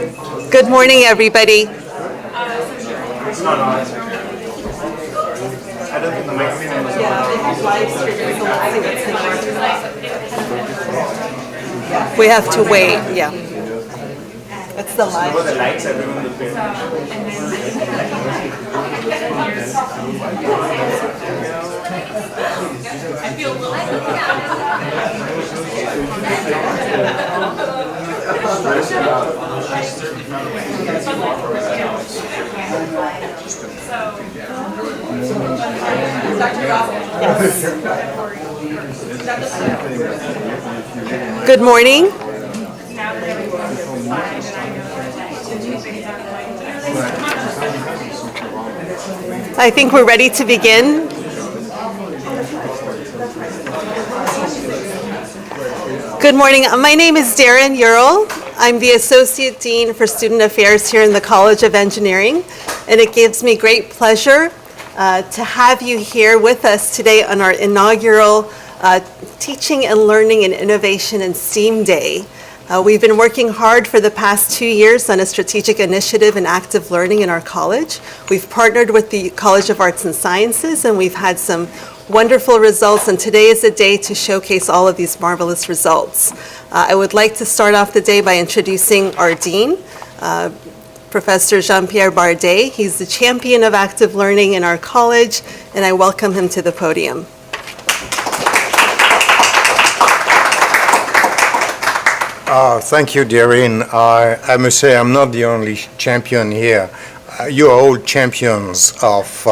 Good morning, everybody. We have to wait, yeah. It's the live. Good morning. I think we're ready to begin. Good morning. My name is Darren Ural. I'm the Associate Dean for Student Affairs here in the College of Engineering, and it gives me great pleasure to have you here with us today on our inaugural Teaching and Learning and Innovation in STEAM Day. We've been working hard for the past 2 years on a strategic initiative in active learning in our college. We've partnered with the College of Arts and Sciences, and we've had some wonderful results, and today is the day to showcase all of these marvelous results. I would like to start off the day by introducing our Dean, Professor Jean-Pierre Bardet. He's the champion of active learning in our college, and I welcome him to the podium. Thank you, Darren. I must say I'm not the only champion here. You are all champions of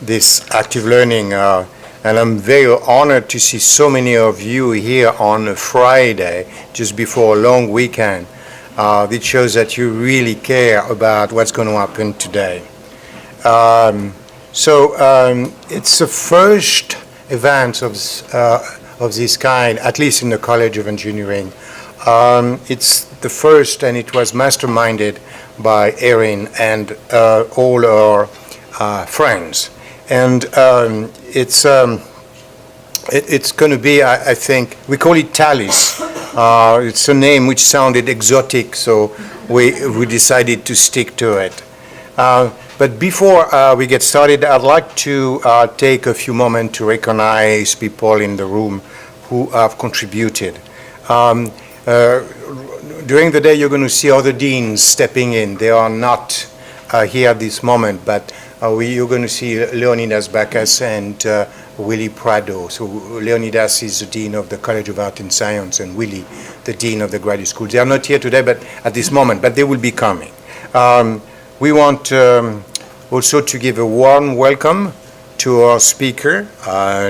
this active learning, and I'm very honored to see so many of you here on a Friday, just before a long weekend. It shows that you really care about what's going to happen today. It's the first event of this kind, at least in the College of Engineering. It's the first, and it was masterminded by Erin and all our friends. And it's going to be, I think, we call it TALIS. It's a name which sounded exotic, so we decided to stick to it. But before we get started, I'd like to take a few moments to recognize people in the room who have contributed. During the day, you're going to see other deans stepping in. They are not here at this moment, but you're going to see Leonidas Bacchus and Willie Prado. So Leonidas is the Dean of the College of Art and Science, and Willie, the Dean of the Graduate School. They are not here today, but at this moment, but they will be coming. We want also to give a warm welcome to our speaker,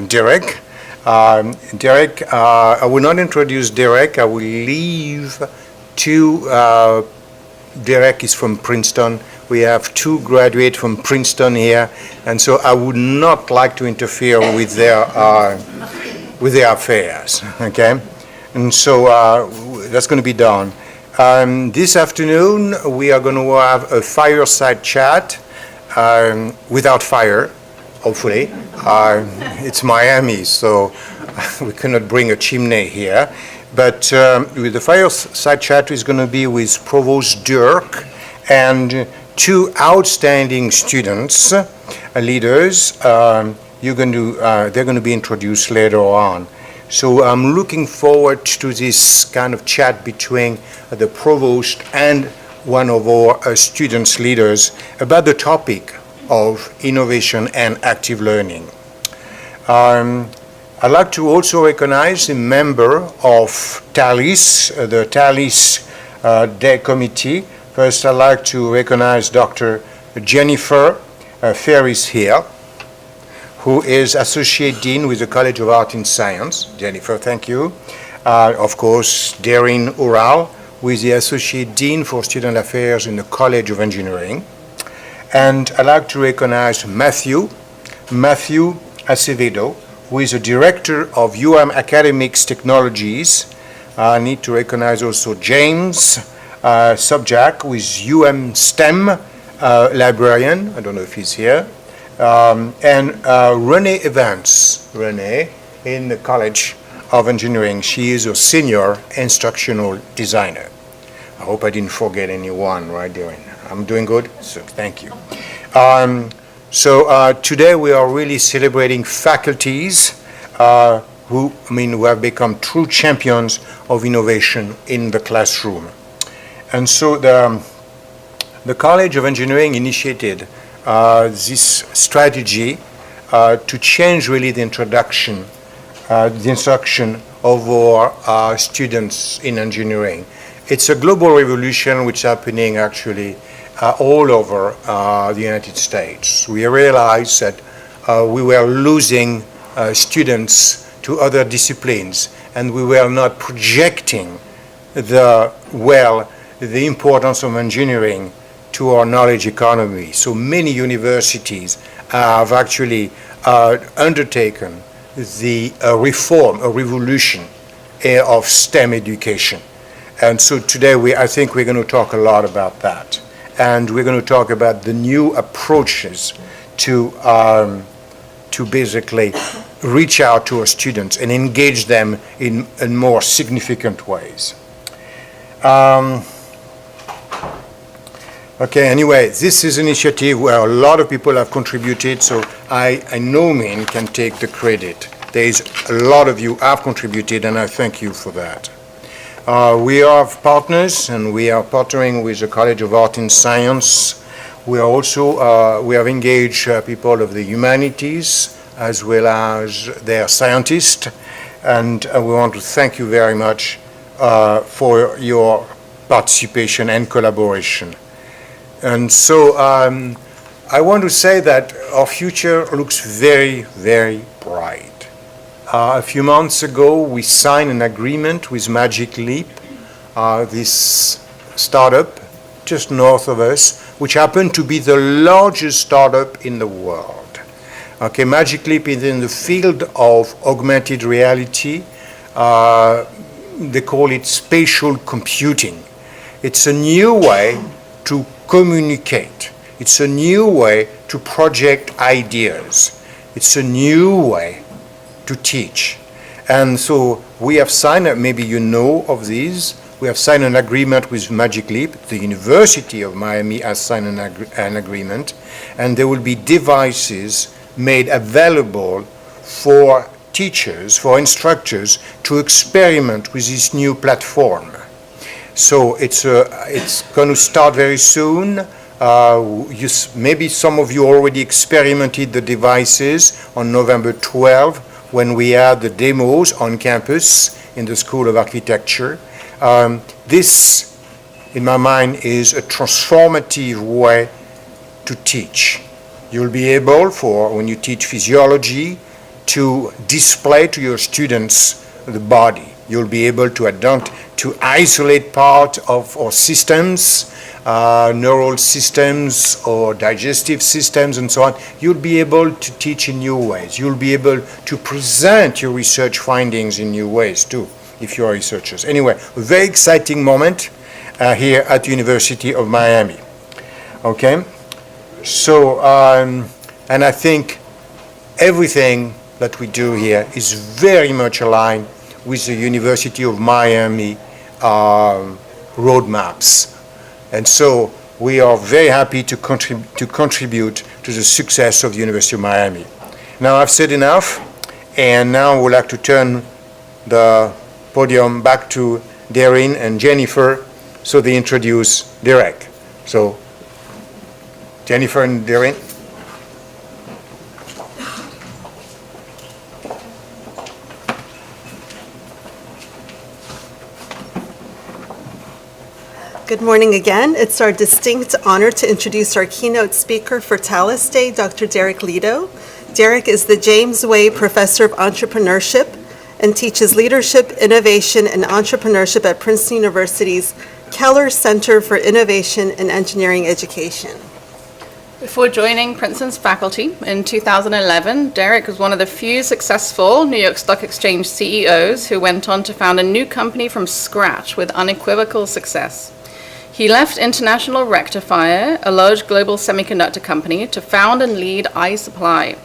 Derek. Derek, I will not introduce Derek. I will leave to Derek is from Princeton. We have two graduates from Princeton here, and so I would not like to interfere with their affairs. Okay, and so that's going to be done. This afternoon we are going to have a fireside chat without fire. Hopefully. It's Miami, so we cannot bring a chimney here. But the fireside chat is going to be with Provost Dirk and two outstanding students, leaders. They're going to be introduced later on. So I'm looking forward to this kind of chat between the provost and one of our students' leaders about the topic of innovation and active learning. I'd like to also recognize a member of TALIS, the TALIS Day Committee. First, I'd like to recognize Dr. Jennifer Ferris here, who is Associate Dean with the College of Art and Science. Jennifer, thank you. Of course, Darren Ural, who is the Associate Dean for Student Affairs in the College of Engineering. And I'd like to recognize Matthew Acevedo, who is the Director of Academics Technologies. I need to recognize also James Subjack, who is STEM librarian. I don't know if he's here. And Renee Evans. Renee in the College of Engineering. She is a senior instructional designer. I hope I didn't forget anyone, right, Darren? I'm doing good, so thank you. Today we are really celebrating faculties who have become true champions of innovation in the classroom. And so the College of Engineering initiated this strategy to change really the instruction of our students in engineering. It's a global revolution which is happening actually all over the United States. We realized that we were losing students to other disciplines, and we were not projecting the importance of engineering to our knowledge economy. So many universities have actually undertaken the reform, a revolution of STEM education. And so today I think we're going to talk a lot about that. And we're going to talk about the new approaches to basically reach out to our students and engage them in more significant ways. Anyway, this is an initiative where a lot of people have contributed, so I no means can take the credit. There is a lot of you have contributed, and I thank you for that. We have partners, and we are partnering with the College of Art and Science. We are also, we have engaged people of the humanities as well as their scientists, and we want to thank you very much for your participation and collaboration. And so I want to say that our future looks very, very bright. A few months ago, we signed an agreement with Magic Leap, this startup just north of us, which happened to be the largest startup in the world. Okay, Magic Leap is in the field of augmented reality. They call it spatial computing. It's a new way to communicate. It's a new way to project ideas. It's a new way to teach. And so we have signed, maybe you know of these, we have signed an agreement with Magic Leap. The University of Miami has signed an agreement, and there will be devices made available for teachers, for instructors to experiment with this new platform. So it's going to start very soon. Maybe some of you already experimented the devices on November 12 when we had the demos on campus in the School of Architecture. This, in my mind, is a transformative way to teach. You'll be able, when you teach physiology, to display to your students the body. You'll be able to isolate part of our systems, neural systems or digestive systems and so on. You'll be able to teach in new ways. You'll be able to present your research findings in new ways too, if you are researchers. Anyway, a very exciting moment here at the University of Miami. Okay? So, and I think everything that we do here is very much aligned with the University of Miami roadmaps. And so we are very happy to contribute to the success of the University of Miami. Now I've said enough, and now I would like to turn the podium back to Darren and Jennifer so they introduce Derek. So Jennifer and Darren. Good morning again. It's our distinct honor to introduce our keynote speaker for TALIS Day, Dr. Derek Lido. Derek is the James Way Professor of Entrepreneurship and teaches leadership, innovation, and entrepreneurship at Princeton University's Keller Center for Innovation and Engineering Education. Before joining Princeton's faculty in 2011, Derek was one of the few successful New York Stock Exchange CEOs who went on to found a new company from scratch with unequivocal success. He left International Rectifier, a large global semiconductor company, to found and lead iSupply,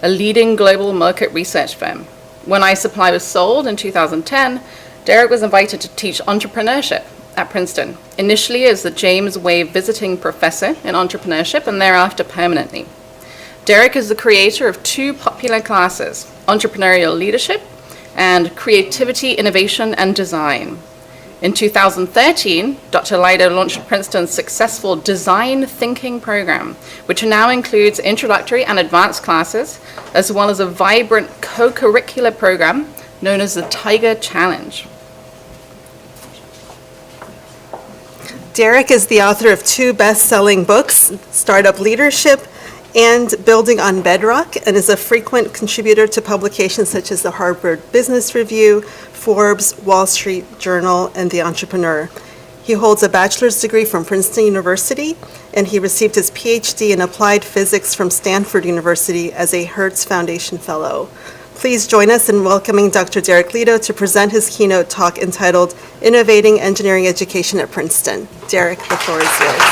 a leading global market research firm. When iSupply was sold in 2010, Derek was invited to teach entrepreneurship at Princeton, initially as the James Wave Visiting Professor in Entrepreneurship and thereafter permanently. Derek is the creator of two popular classes, Entrepreneurial Leadership and Creativity, Innovation, and Design. In 2013, Dr. Lido launched Princeton's successful Design Thinking program, which now includes introductory and advanced classes, as well as a vibrant co-curricular program known as the Tiger Challenge. Derek is the author of two best-selling books, Startup Leadership and Building on Bedrock, and is a frequent contributor to publications such as the Harvard Business Review, Forbes, Wall Street Journal, and The Entrepreneur. He holds a bachelor's degree from Princeton University, and he received his PhD in applied physics from Stanford University as a Hertz Foundation Fellow. Please join us in welcoming Dr. Derek Lido to present his keynote talk entitled Innovating Engineering Education at Princeton. Derek, the floor is yours.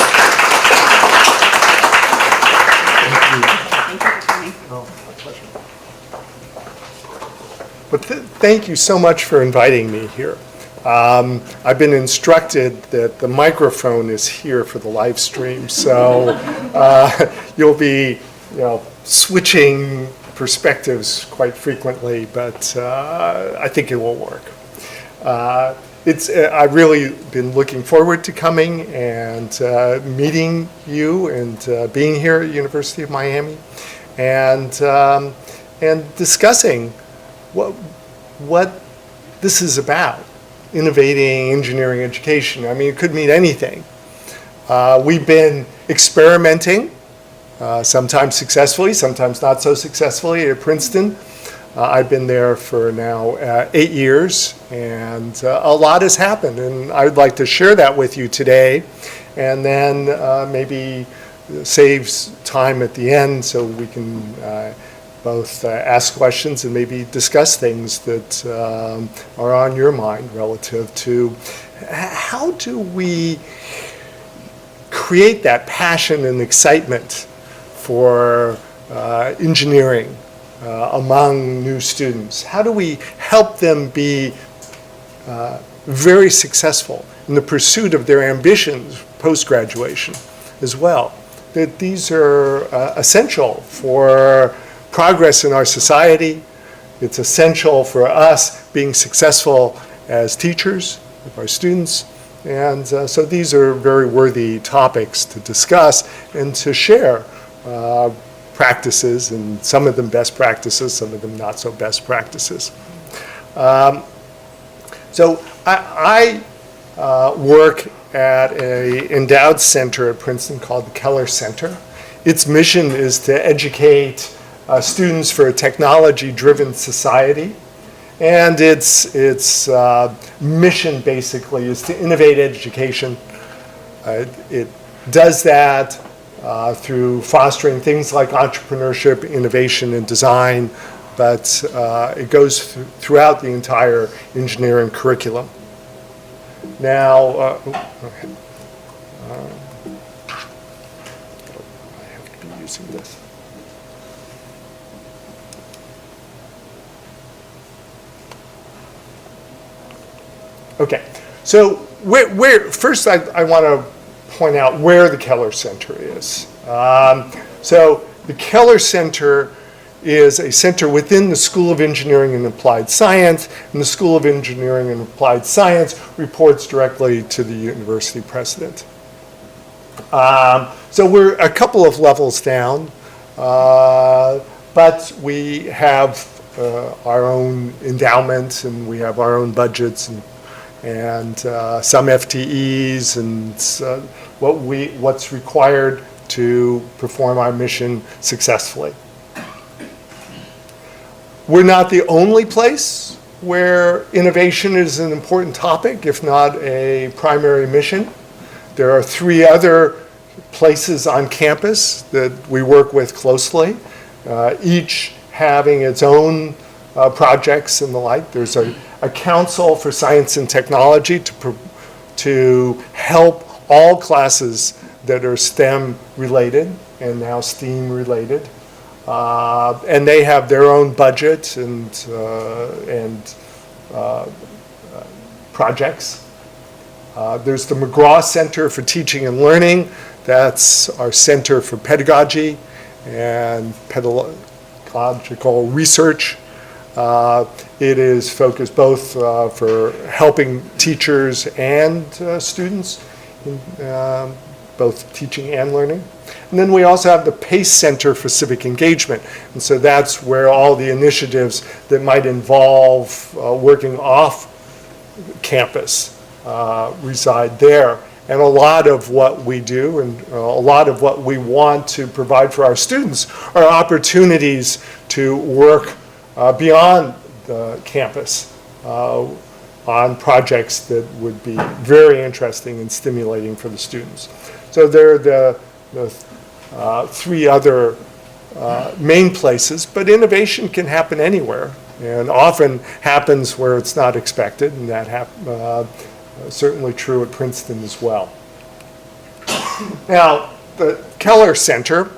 But thank you so much for inviting me here. I've been instructed that the microphone is here for the live stream, so you'll be, switching perspectives quite frequently, but I think it will work. I've really been looking forward to coming and meeting you and being here at University of Miami and discussing what this is about, innovating engineering education. I mean, it could mean anything. We've been experimenting, sometimes successfully, sometimes not so successfully at Princeton. I've been there for now 8 years, and a lot has happened, and I'd like to share that with you today, and then maybe saves time at the end so we can both ask questions and maybe discuss things that are on your mind relative to how do we create that passion and excitement for engineering among new students? How do we help them be very successful in the pursuit of their ambitions post-graduation as well? That these are essential for progress in our society. It's essential for us being successful as teachers of our students. And so these are very worthy topics to discuss and to share practices, and some of them best practices, some of them not so best practices. So I work at an endowed center at Princeton called the Keller Center. Its mission is to educate students for a technology-driven society, and its mission basically is to innovate education. It does that through fostering things like entrepreneurship, innovation, and design, but it goes throughout the entire engineering curriculum. Now, I have to be using this. Okay, so first I want to point out where the Keller Center is. So the Keller Center is a center within the School of Engineering and Applied Science, and the School of Engineering and Applied Science reports directly to the university president. So we're a couple of levels down, but we have our own endowment, and we have our own budgets, and some FTEs, and what's required to perform our mission successfully. We're not the only place where innovation is an important topic, if not a primary mission. There are 3 other places on campus that we work with closely, each having its own projects and the like. There's a council for science and technology to help all classes that are STEM related and now STEAM related. And they have their own budget and projects. There's the McGraw Center for Teaching and Learning. That's our Center for Pedagogy and Pedagogical Research. It is focused both for helping teachers and students in both teaching and learning. And then we also have the PACE Center for Civic Engagement. And so that's where all the initiatives that might involve working off campus reside there. And a lot of what we do and a lot of what we want to provide for our students are opportunities to work beyond the campus on projects that would be very interesting and stimulating for the students. So there are the three other main places, but innovation can happen anywhere and often happens where it's not expected, and that certainly true at Princeton as well. Now, the Keller Center,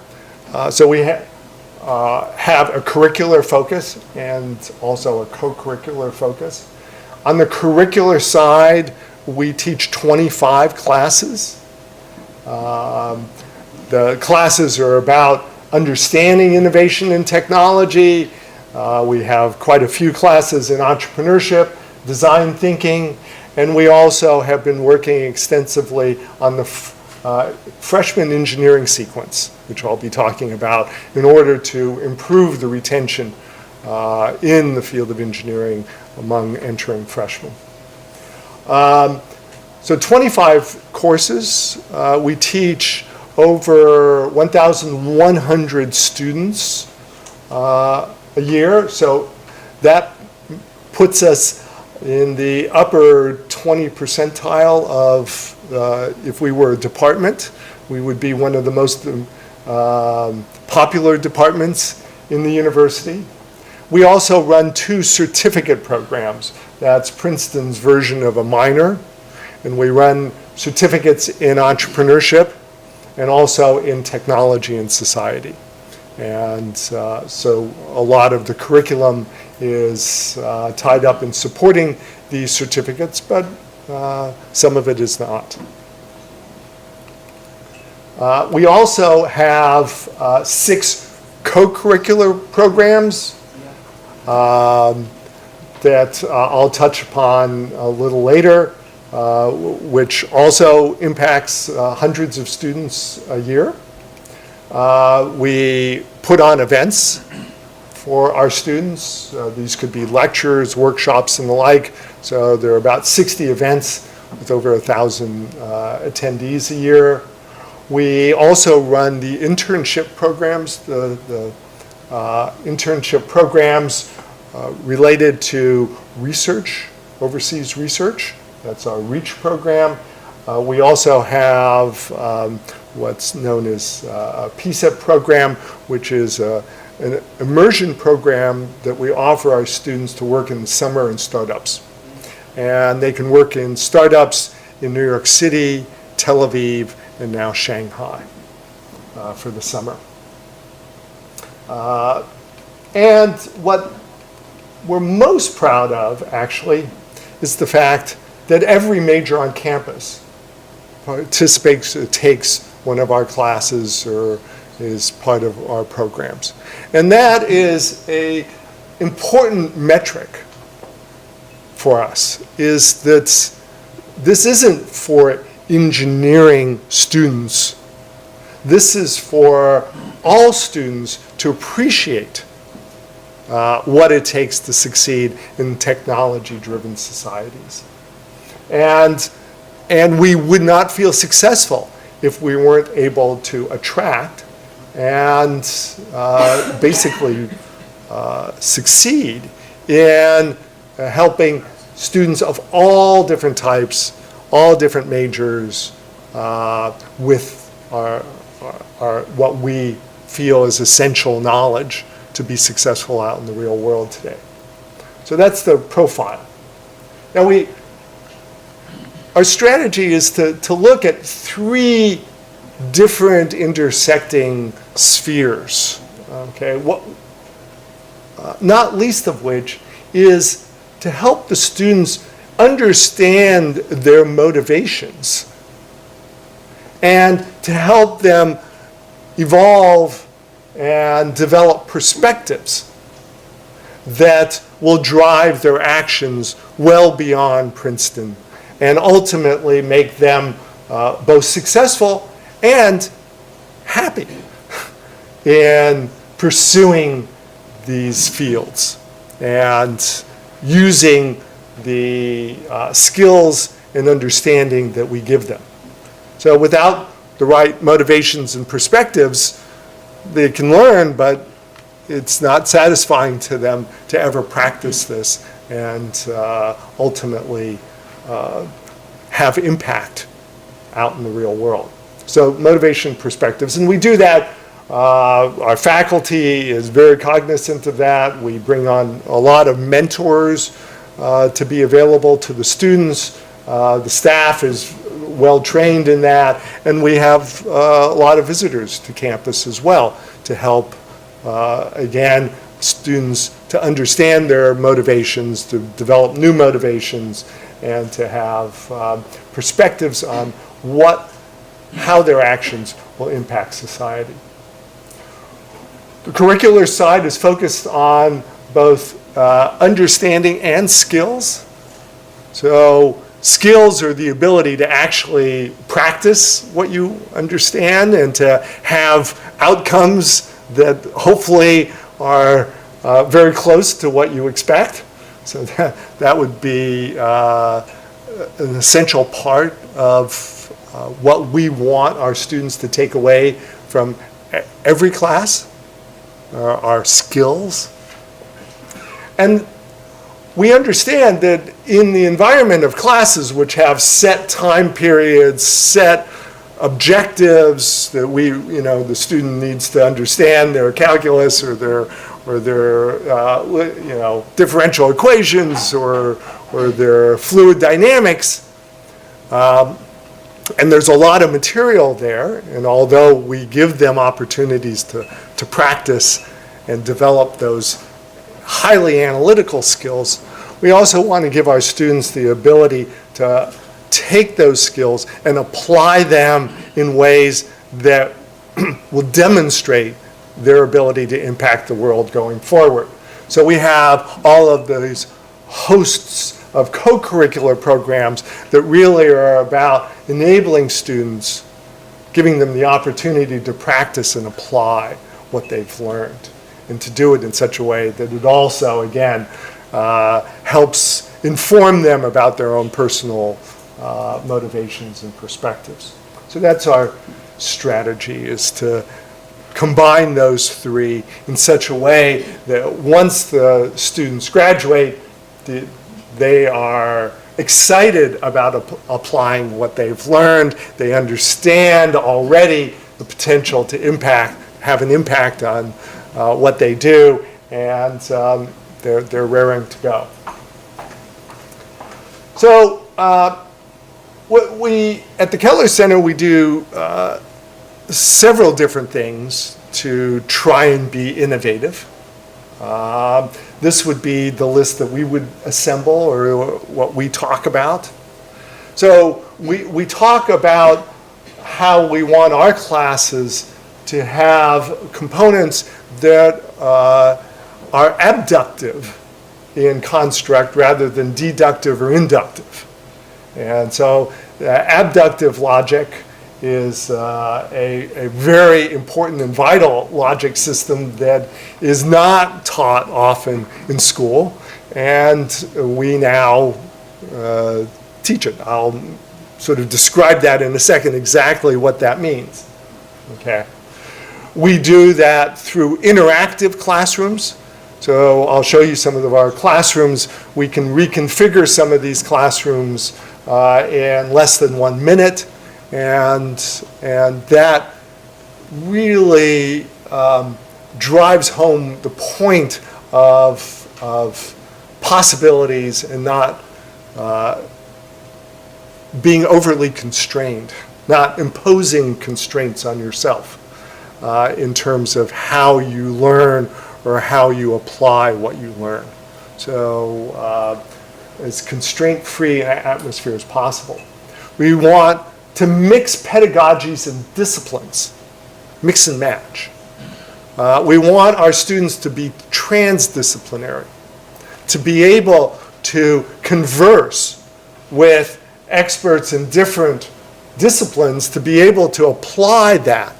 so we have a curricular focus and also a co-curricular focus. On the curricular side, we teach 25 classes. The classes are about understanding innovation and technology. We have quite a few classes in entrepreneurship, design thinking, and we also have been working extensively on the freshman engineering sequence, which I'll be talking about, in order to improve the retention in the field of engineering among entering freshmen. So 25 courses. We teach over 1,100 students a year. So that puts us in the upper 20 percentile of, if we were a department, we would be one of the most popular departments in the university. We also run 2 certificate programs. That's Princeton's version of a minor. And we run certificates in entrepreneurship and also in technology and society. And so a lot of the curriculum is tied up in supporting these certificates, but some of it is not. We also have 6 co-curricular programs that I'll touch upon a little later, which also impacts hundreds of students a year. We put on events for our students. These could be lectures, workshops, and the like. So there are about 60 events with over 1,000 attendees a year. We also run the internship programs, the internship programs related to research, overseas research. That's our REACH program. We also have what's known as a PSEP program, which is an immersion program that we offer our students to work in the summer in startups. And they can work in startups in New York City, Tel Aviv, and now Shanghai for the summer. And what we're most proud of, actually, is the fact that every major on campus participates or takes one of our classes or is part of our programs. And that is an important metric for us, is that this isn't for engineering students. This is for all students to appreciate what it takes to succeed in technology-driven societies. And we would not feel successful if we weren't able to attract and basically succeed in helping students of all different types, all different majors, with our what we feel is essential knowledge to be successful out in the real world today. So that's the profile. Now our strategy is to look at 3 different intersecting spheres, okay? Not least of which is to help the students understand their motivations and to help them evolve and develop perspectives that will drive their actions well beyond Princeton and ultimately make them both successful and happy in pursuing these fields and using the skills and understanding that we give them. So without the right motivations and perspectives, they can learn, but it's not satisfying to them to ever practice this and ultimately have impact out in the real world. So motivation perspectives, and we do that. Our faculty is very cognizant of that. We bring on a lot of mentors to be available to the students. The staff is well trained in that, and we have a lot of visitors to campus as well to help, again, students to understand their motivations, to develop new motivations, and to have perspectives on how their actions will impact society. The curricular side is focused on both understanding and skills. So skills are the ability to actually practice what you understand and to have outcomes that hopefully are very close to what you expect. So that would be an essential part of what we want our students to take away from every class, our skills. And we understand that in the environment of classes which have set time periods, set objectives that the student needs to understand their calculus or their differential equations or their fluid dynamics, and there's a lot of material there, and although we give them opportunities to practice and develop those highly analytical skills, we also want to give our students the ability to take those skills and apply them in ways that will demonstrate their ability to impact the world going forward. So we have all of these hosts of co-curricular programs that really are about enabling students, giving them the opportunity to practice and apply what they've learned, and to do it in such a way that it also, again, helps inform them about their own personal motivations and perspectives. So that's our strategy, is to combine those three in such a way that once the students graduate, they are excited about applying what they've learned. They understand already the potential to have an impact on what they do, and they're raring to go. So at the Keller Center, we do several different things to try and be innovative. This would be the list that we would assemble, or what we talk about. So we talk about how we want our classes to have components that are abductive in construct rather than deductive or inductive. And so abductive logic is a very important and vital logic system that is not taught often in school, and we now teach it. I'll sort of describe that in a second, exactly what that means. Okay. We do that through interactive classrooms. So I'll show you some of our classrooms. We can reconfigure some of these classrooms in less than 1 minute. And that really drives home the point of possibilities and not being overly constrained, not imposing constraints on yourself in terms of how you learn or how you apply what you learn. So as constraint-free an atmosphere as possible. We want to mix pedagogies and disciplines, mix and match. We want our students to be transdisciplinary, to be able to converse with experts in different disciplines, to be able to apply that,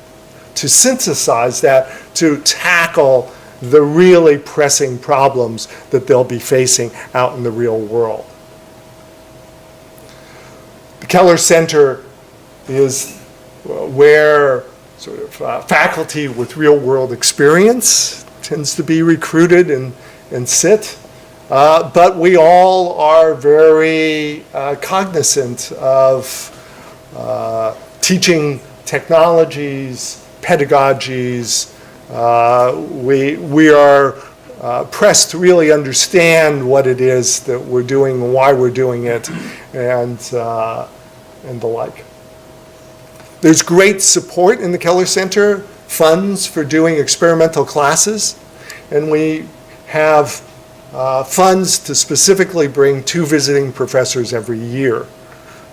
to synthesize that, to tackle the really pressing problems that they'll be facing out in the real world. The Keller Center is where sort of faculty with real-world experience tends to be recruited and sit. But we all are very cognizant of teaching technologies, pedagogies. We are pressed to really understand what it is that we're doing and why we're doing it, and the like. There's great support in the Keller Center, funds for doing experimental classes, and we have funds to specifically bring 2 visiting professors every year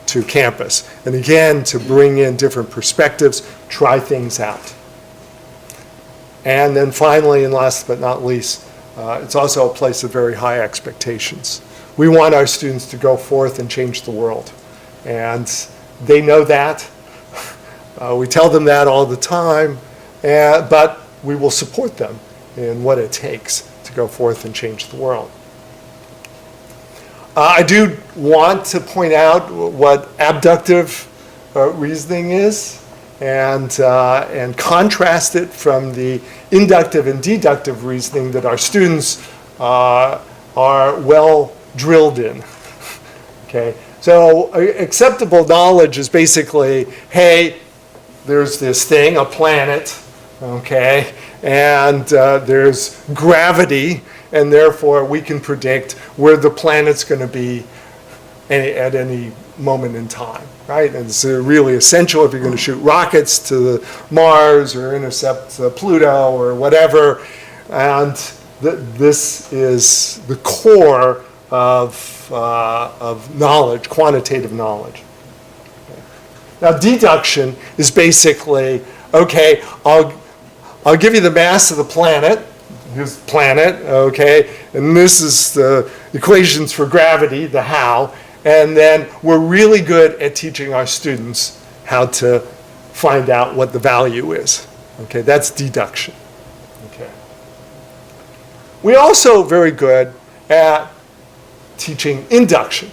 to campus. And again, to bring in different perspectives, try things out. And then finally, and last but not least, it's also a place of very high expectations. We want our students to go forth and change the world. And they know that. We tell them that all the time, but we will support them in what it takes to go forth and change the world. I do want to point out what abductive reasoning is and contrast it from the inductive and deductive reasoning that our students are well drilled in. Okay, so acceptable knowledge is basically, hey, there's this thing, a planet, okay, and there's gravity, and therefore we can predict where the planet's going to be at any moment in time, right? And it's really essential if you're going to shoot rockets to Mars or intercept Pluto or whatever. And this is the core of knowledge, quantitative knowledge. Now, deduction is basically, okay, I'll give you the mass of the planet. Here's the planet, okay, and this is the equations for gravity, the how, and then we're really good at teaching our students how to find out what the value is. Okay, that's deduction. Okay. We're also very good at teaching induction.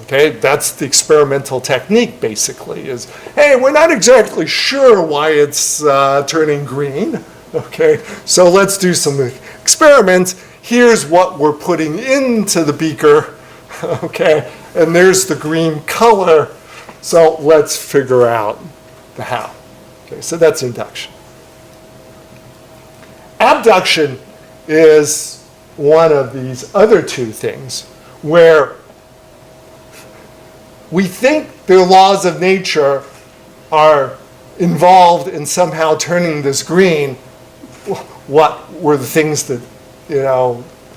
Okay, that's the experimental technique basically is, hey, we're not exactly sure why it's turning green. Okay, so let's do some experiments. Here's what we're putting into the beaker. Okay, and there's the green color. So let's figure out the how. Okay, so that's induction. Abduction is one of these other 2 things where we think the laws of nature are involved in somehow turning this green. What were the things that,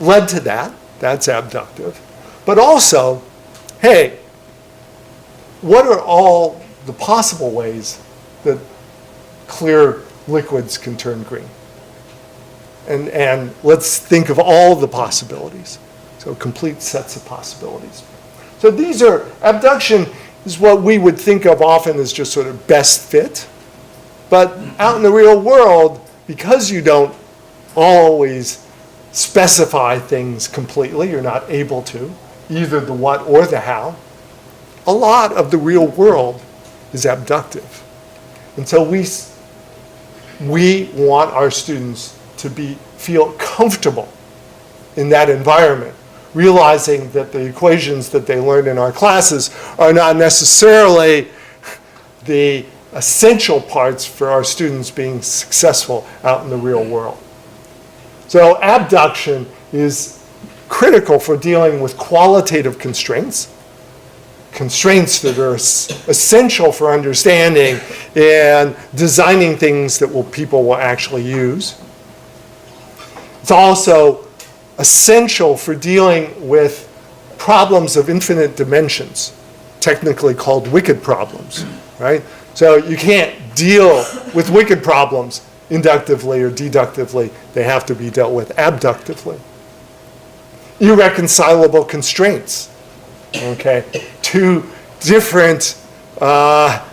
led to that? That's abductive. But also, hey, what are all the possible ways that clear liquids can turn green? And let's think of all the possibilities. So complete sets of possibilities. So these are, abduction is what we would think of often as just sort of best fit. But out in the real world, because you don't always specify things completely, you're not able to, either the what or the how, a lot of the real world is abductive. And so we want our students to feel comfortable in that environment, realizing that the equations that they learn in our classes are not necessarily the essential parts for our students being successful out in the real world. So abduction is critical for dealing with qualitative constraints that are essential for understanding and designing things that people will actually use. It's also essential for dealing with problems of infinite dimensions, technically called wicked problems, right? So you can't deal with wicked problems inductively or deductively. They have to be dealt with abductively. Irreconcilable constraints, okay? Two different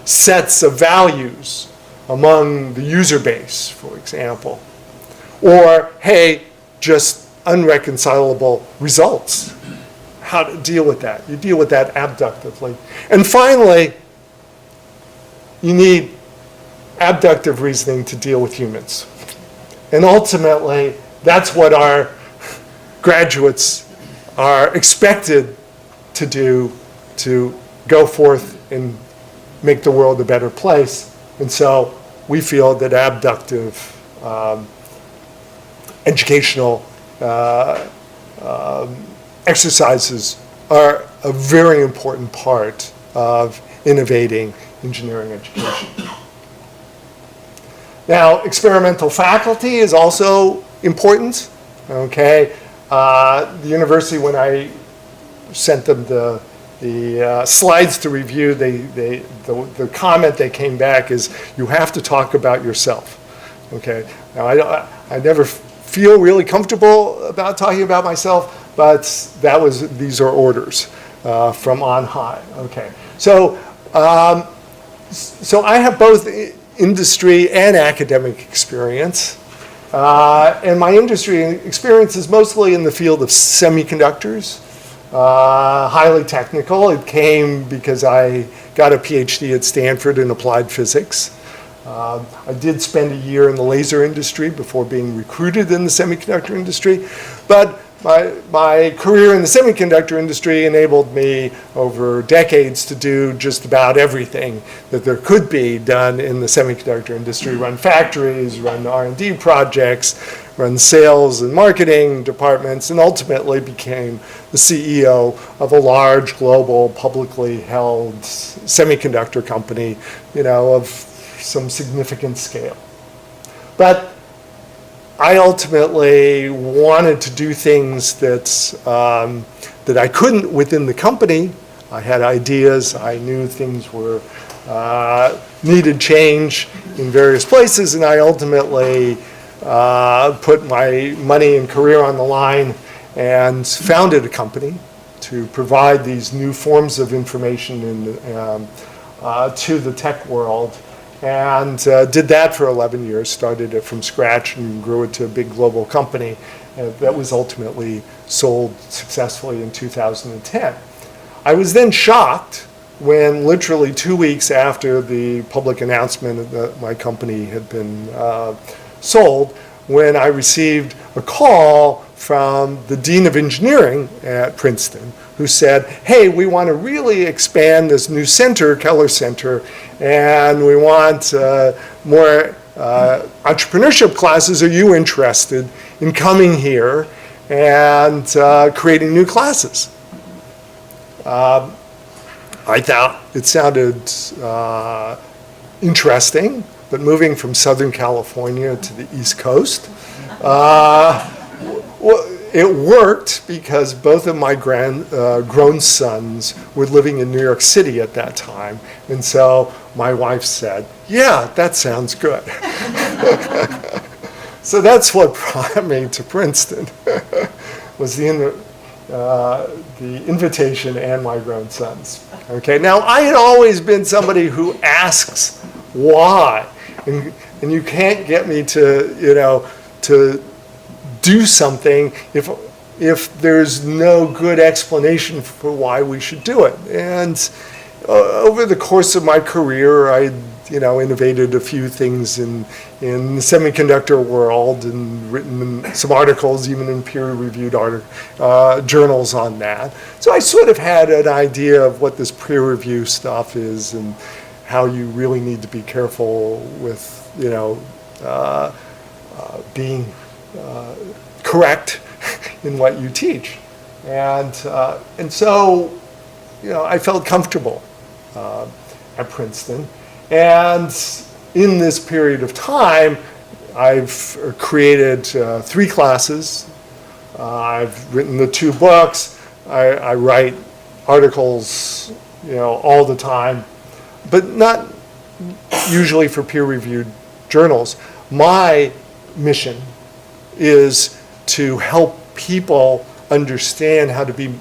sets of values among the user base, for example. Or, hey, just unreconcilable results. How to deal with that? You deal with that abductively. And finally, you need abductive reasoning to deal with humans. And ultimately, that's what our graduates are expected to do, to go forth and make the world a better place. And so we feel that abductive educational exercises are a very important part of innovating engineering education. Now, experimental faculty is also important, okay? The university, when I sent them the slides to review, the comment they came back is, you have to talk about yourself, okay? Now, I never feel really comfortable about talking about myself, but these are orders from on high, okay? So I have both industry and academic experience. And my industry experience is mostly in the field of semiconductors, highly technical. It came because I got a PhD at Stanford in applied physics. I did spend a year in the laser industry before being recruited in the semiconductor industry. But my career in the semiconductor industry enabled me over decades to do just about everything that there could be done in the semiconductor industry: run factories, run R&D projects, run sales and marketing departments, and ultimately became the CEO of a large global publicly held semiconductor company, of some significant scale. But I ultimately wanted to do things that I couldn't within the company. I had ideas. I knew things were needed change in various places, and I ultimately put my money and career on the line and founded a company to provide these new forms of information to the tech world. And did that for 11 years, started it from scratch and grew it to a big global company that was ultimately sold successfully in 2010. I was then shocked when literally 2 weeks after the public announcement that my company had been sold, when I received a call from the Dean of Engineering at Princeton, who said, hey, we want to really expand this new center, Keller Center, and we want more entrepreneurship classes. Are you interested in coming here and creating new classes? I thought it sounded interesting, but moving from Southern California to the East Coast, it worked because both of my grown sons were living in New York City at that time. And so my wife said, yeah, that sounds good. So that's what brought me to Princeton, was the invitation and my grown sons. Okay, now I had always been somebody who asks why. And you can't get me to do something if there's no good explanation for why we should do it. And over the course of my career, I innovated a few things in the semiconductor world and written some articles, even in peer-reviewed journals on that. So I sort of had an idea of what this peer review stuff is and how you really need to be careful with being correct in what you teach. And so, I felt comfortable at Princeton. And in this period of time, I've created 3 classes. I've written the 2 books. I write articles, all the time, but not usually for peer-reviewed journals. My mission is to help people understand how to be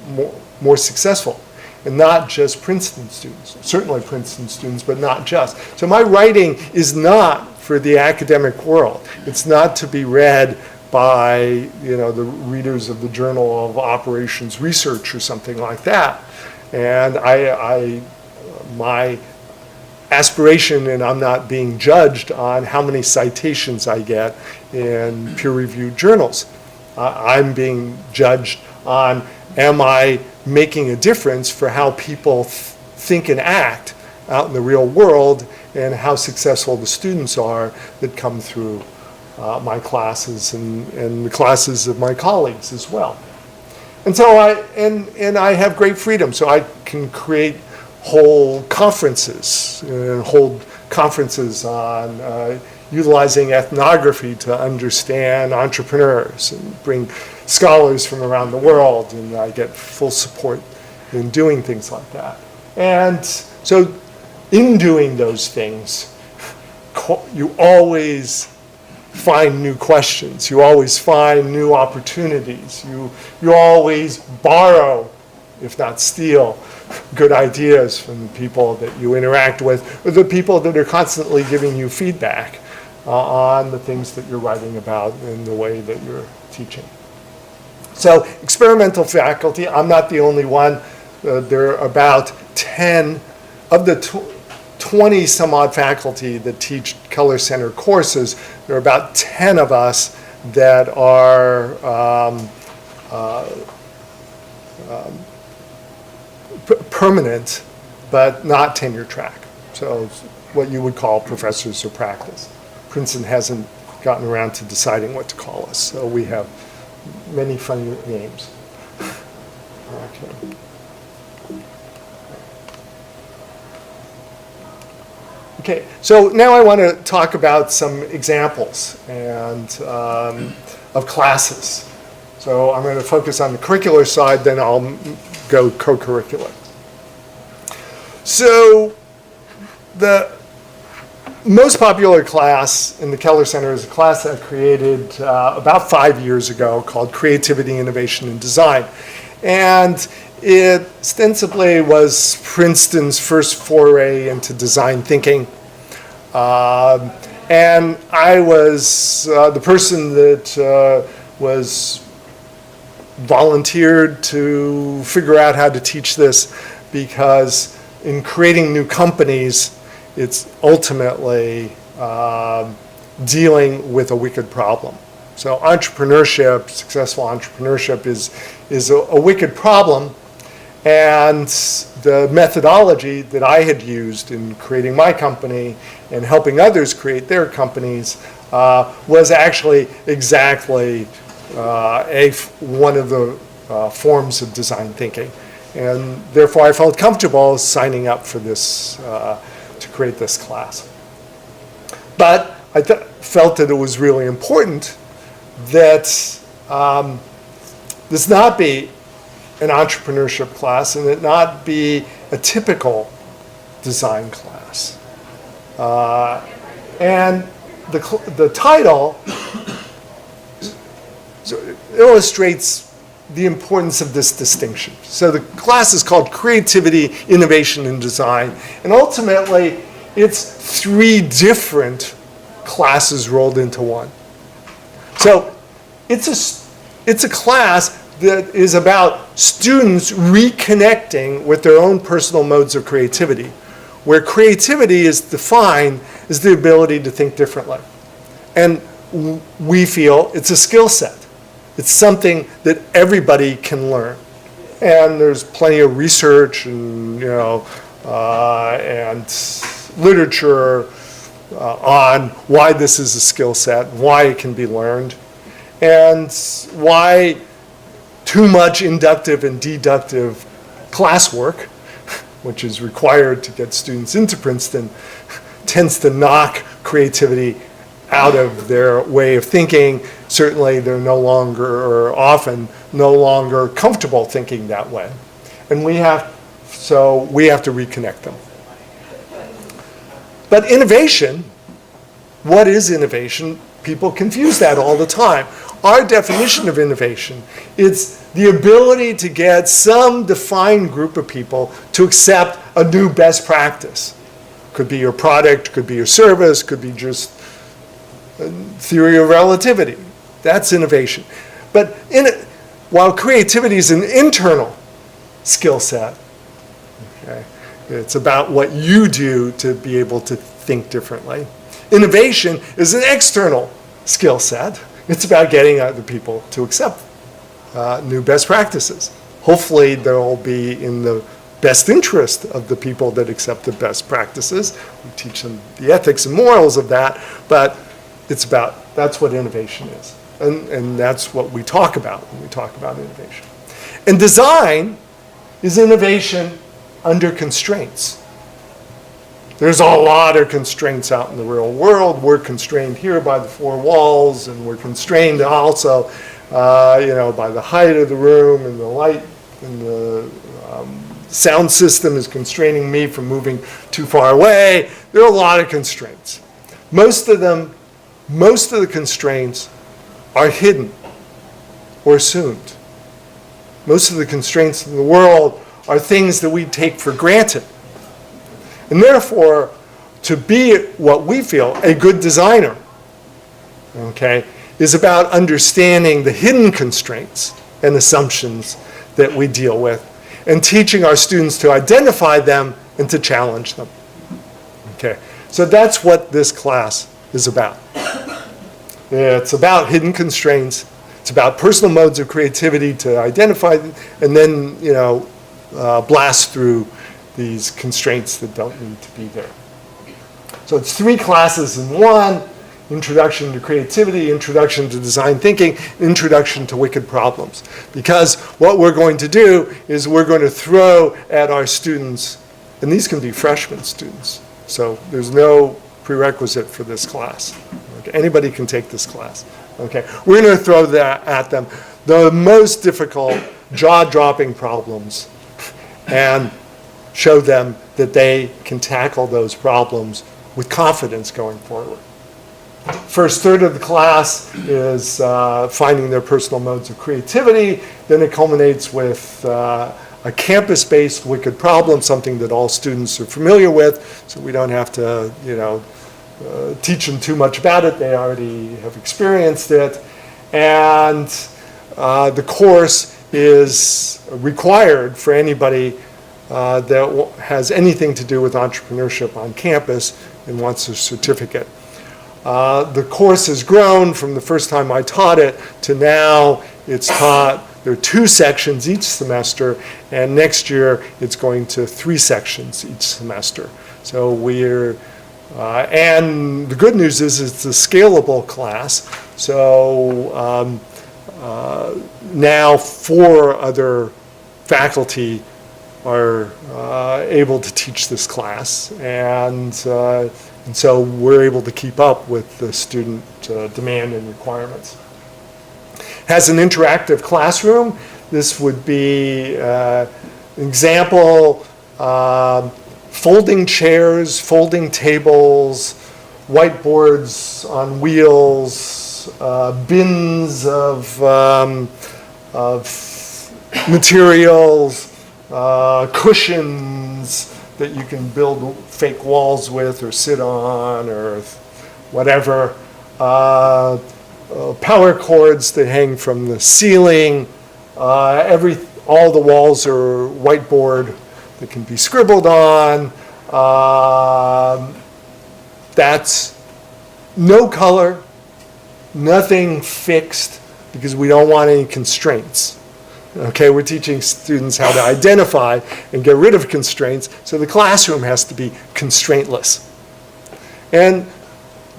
more successful, and not just Princeton students, certainly Princeton students, but not just. So my writing is not for the academic world. It's not to be read by the readers of the Journal of Operations Research or something like that. And my aspiration, and I'm not being judged on how many citations I get in peer-reviewed journals. I'm being judged on, am I making a difference for how people think and act out in the real world, and how successful the students are that come through my classes and the classes of my colleagues as well. And so I have great freedom, so I can create whole conferences and hold conferences on utilizing ethnography to understand entrepreneurs and bring scholars from around the world, and I get full support in doing things like that. And so in doing those things, you always find new questions, you always find new opportunities, you always borrow, if not steal, good ideas from the people that you interact with, or the people that are constantly giving you feedback on the things that you're writing about and the way that you're teaching. So experimental faculty, I'm not the only one. There are about 10 of the 20 some odd faculty that teach Keller Center courses. There are about 10 of us that are permanent, but not tenure track. So what you would call professors of practice. Princeton hasn't gotten around to deciding what to call us, so we have many funny names. Okay. Okay, so now I want to talk about some examples and of classes. So I'm going to focus on the curricular side, then I'll go co-curricular. So the most popular class in the Keller Center is a class that I created about 5 years ago called Creativity, Innovation, and Design. And it ostensibly was Princeton's first foray into design thinking. And I was the person that was volunteered to figure out how to teach this, because in creating new companies, it's ultimately dealing with a wicked problem. So entrepreneurship, successful entrepreneurship is a wicked problem, and the methodology that I had used in creating my company and helping others create their companies was actually exactly one of the forms of design thinking. And therefore I felt comfortable signing up for this, to create this class. But I felt that it was really important that this not be an entrepreneurship class and it not be a typical design class. And the title illustrates the importance of this distinction. So the class is called Creativity, Innovation, and Design. And ultimately, it's 3 different classes rolled into one. So it's a class that is about students reconnecting with their own personal modes of creativity, where creativity is defined as the ability to think differently. And we feel it's a skill set. It's something that everybody can learn. And there's plenty of research and, and literature on why this is a skill set, why it can be learned, and why too much inductive and deductive classwork, which is required to get students into Princeton, tends to knock creativity out of their way of thinking certainly they're no longer, or often no longer comfortable thinking that way. And so we have to reconnect them. But innovation, what is innovation? People confuse that all the time. Our definition of innovation is the ability to get some defined group of people to accept a new best practice. Could be your product, could be your service, could be just theory of relativity. That's innovation. But while creativity is an internal skill set, okay, it's about what you do to be able to think differently. Innovation is an external skill set. It's about getting other people to accept new best practices. Hopefully they'll be in the best interest of the people that accept the best practices. We teach them the ethics and morals of that, but that's what innovation is. And that's what we talk about when we talk about innovation. And design is innovation under constraints. There's a lot of constraints out in the real world. We're constrained here by the four walls, and we're constrained also, by the height of the room and the light, and the sound system is constraining me from moving too far away. There are a lot of constraints. Most of the constraints are hidden or assumed. Most of the constraints in the world are things that we take for granted. And therefore, to be what we feel a good designer, okay, is about understanding the hidden constraints and assumptions that we deal with and teaching our students to identify them and to challenge them. Okay, so that's what this class is about. It's about hidden constraints. It's about personal modes of creativity to identify and then, blast through these constraints that don't need to be there. So it's 3 classes in one: Introduction to Creativity, Introduction to Design Thinking, Introduction to Wicked Problems. Because what we're going to do is we're going to throw at our students, and these can be freshman students, so there's no prerequisite for this class. Okay, anybody can take this class. Okay, we're going to throw that at them, the most difficult, jaw-dropping problems, and show them that they can tackle those problems with confidence going forward. First third of the class is finding their personal modes of creativity. Then it culminates with a campus-based wicked problem, something that all students are familiar with, so we don't have to, teach them too much about it. They already have experienced it. And the course is required for anybody that has anything to do with entrepreneurship on campus and wants a certificate. The course has grown from the first time I taught it to now it's taught, there are 2 sections each semester, and next year it's going to 3 sections each semester. So and the good news is it's a scalable class. So now 4 other faculty are able to teach this class, and so we're able to keep up with the student demand and requirements. Has an interactive classroom. This would be an example, folding chairs, folding tables, whiteboards on wheels, bins of materials, cushions that you can build fake walls with or sit on or whatever, power cords that hang from the ceiling, all the walls are whiteboard that can be scribbled on. That's no color, nothing fixed, because we don't want any constraints. Okay, we're teaching students how to identify and get rid of constraints, so the classroom has to be constraintless. And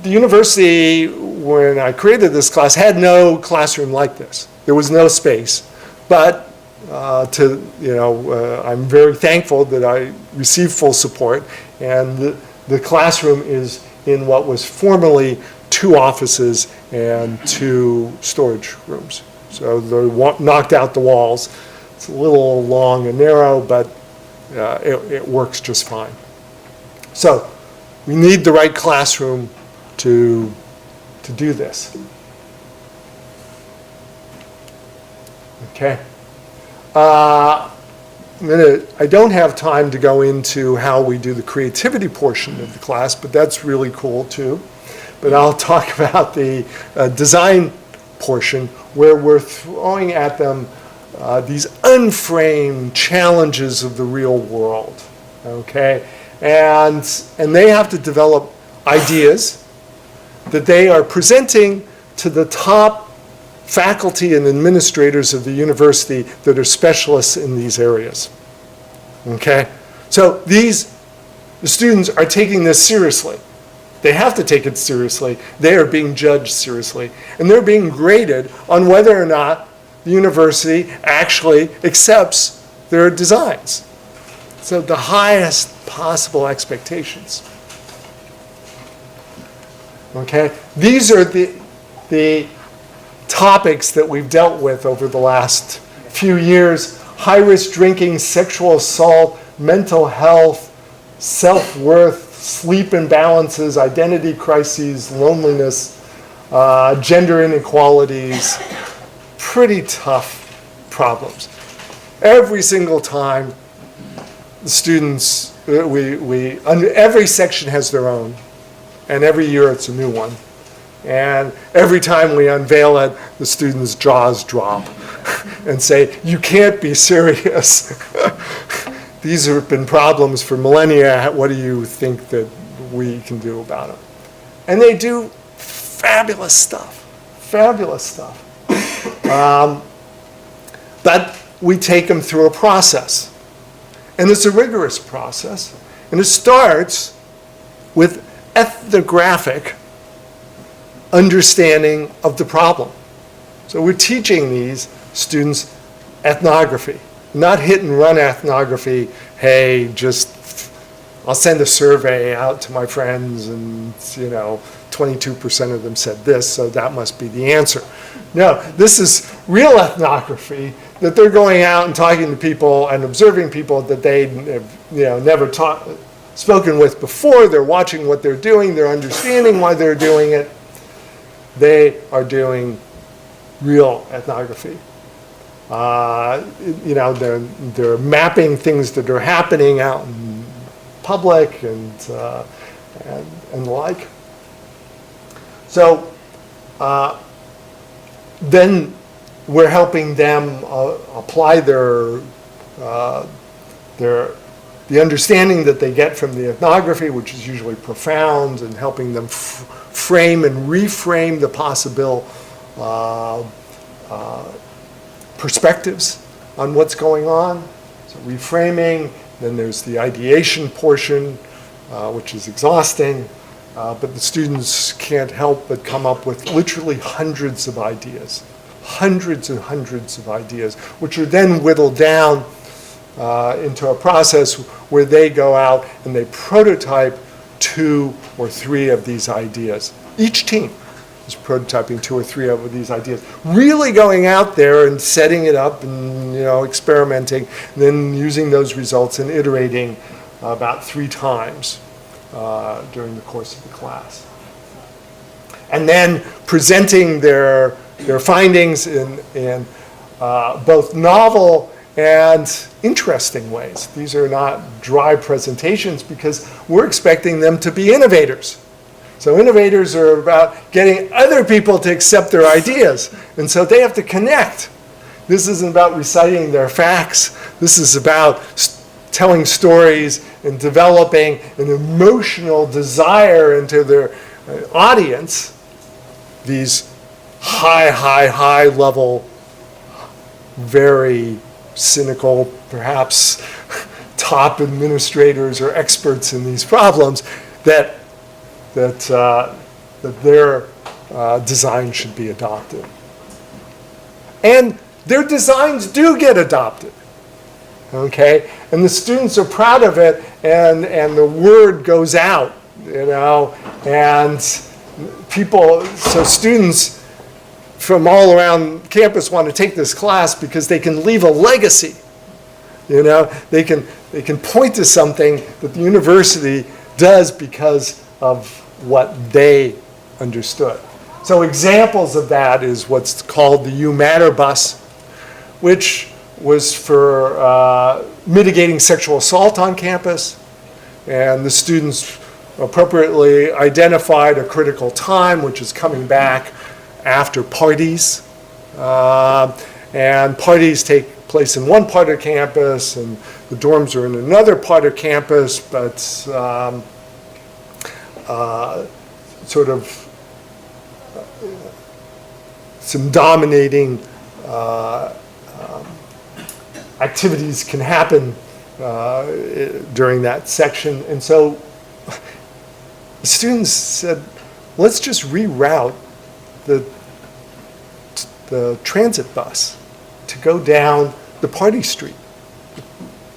the university, when I created this class, had no classroom like this. There was no space. But I'm very thankful that I received full support, and the classroom is in what was formerly 2 offices and 2 storage rooms. So they knocked out the walls. It's a little long and narrow, but it works just fine. So we need the right classroom to do this. Okay. I don't have time to go into how we do the creativity portion of the class, but that's really cool too. But I'll talk about the design portion where we're throwing at them these unframed challenges of the real world, okay? And they have to develop ideas that they are presenting to the top faculty and administrators of the university that are specialists in these areas, okay? So the students are taking this seriously. They have to take it seriously. They are being judged seriously. And they're being graded on whether or not the university actually accepts their designs. So the highest possible expectations. Okay? These are the topics that we've dealt with over the last few years. High-risk drinking, sexual assault, mental health, self-worth, sleep imbalances, identity crises, loneliness, gender inequalities, pretty tough problems. Every single time the students, every section has their own, and every year it's a new one. And every time we unveil it, the students' jaws drop and say, "You can't be serious." These have been problems for millennia. What do you think that we can do about them? And they do fabulous stuff, fabulous stuff. But we take them through a process. And it's a rigorous process. And it starts with ethnographic understanding of the problem. So we're teaching these students ethnography. Not hit and run ethnography, hey, I'll send a survey out to my friends and, 22% of them said this, so that must be the answer. No, this is real ethnography that they're going out and talking to people and observing people that they have, never spoken with before. They're watching what they're doing. They're understanding why they're doing it. They are doing real ethnography. They're mapping things that are happening out in public and the like. So then we're helping them apply the understanding that they get from the ethnography, which is usually profound, and helping them frame and reframe the possible perspectives on what's going on. So reframing, then there's the ideation portion, which is exhausting, but the students can't help but come up with literally hundreds of ideas, hundreds and hundreds of ideas, which are then whittled down into a process where they go out and they prototype 2 or 3 of these ideas. Each team is prototyping 2 or 3 of these ideas, really going out there and setting it up and experimenting, and then using those results and iterating about 3 times during the course of the class. And then presenting their findings in both novel and interesting ways. These are not dry presentations because we're expecting them to be innovators. So innovators are about getting other people to accept their ideas. And so they have to connect. This isn't about reciting their facts. This is about telling stories and developing an emotional desire into their audience. These high level, very cynical, perhaps top administrators or experts in these problems that their design should be adopted. And their designs do get adopted, okay? And the students are proud of it, and the word goes out, and so students from all around campus want to take this class because they can leave a legacy. You know, they can point to something that the university does because of what they understood. So examples of that is what's called the You Matter bus, which was for mitigating sexual assault on campus. And the students appropriately identified a critical time, which is coming back after parties. And parties take place in one part of campus, and the dorms are in another part of campus, but sort of some dominating activities can happen during that section. And so the students said, let's just reroute the transit bus to go down the Party Street.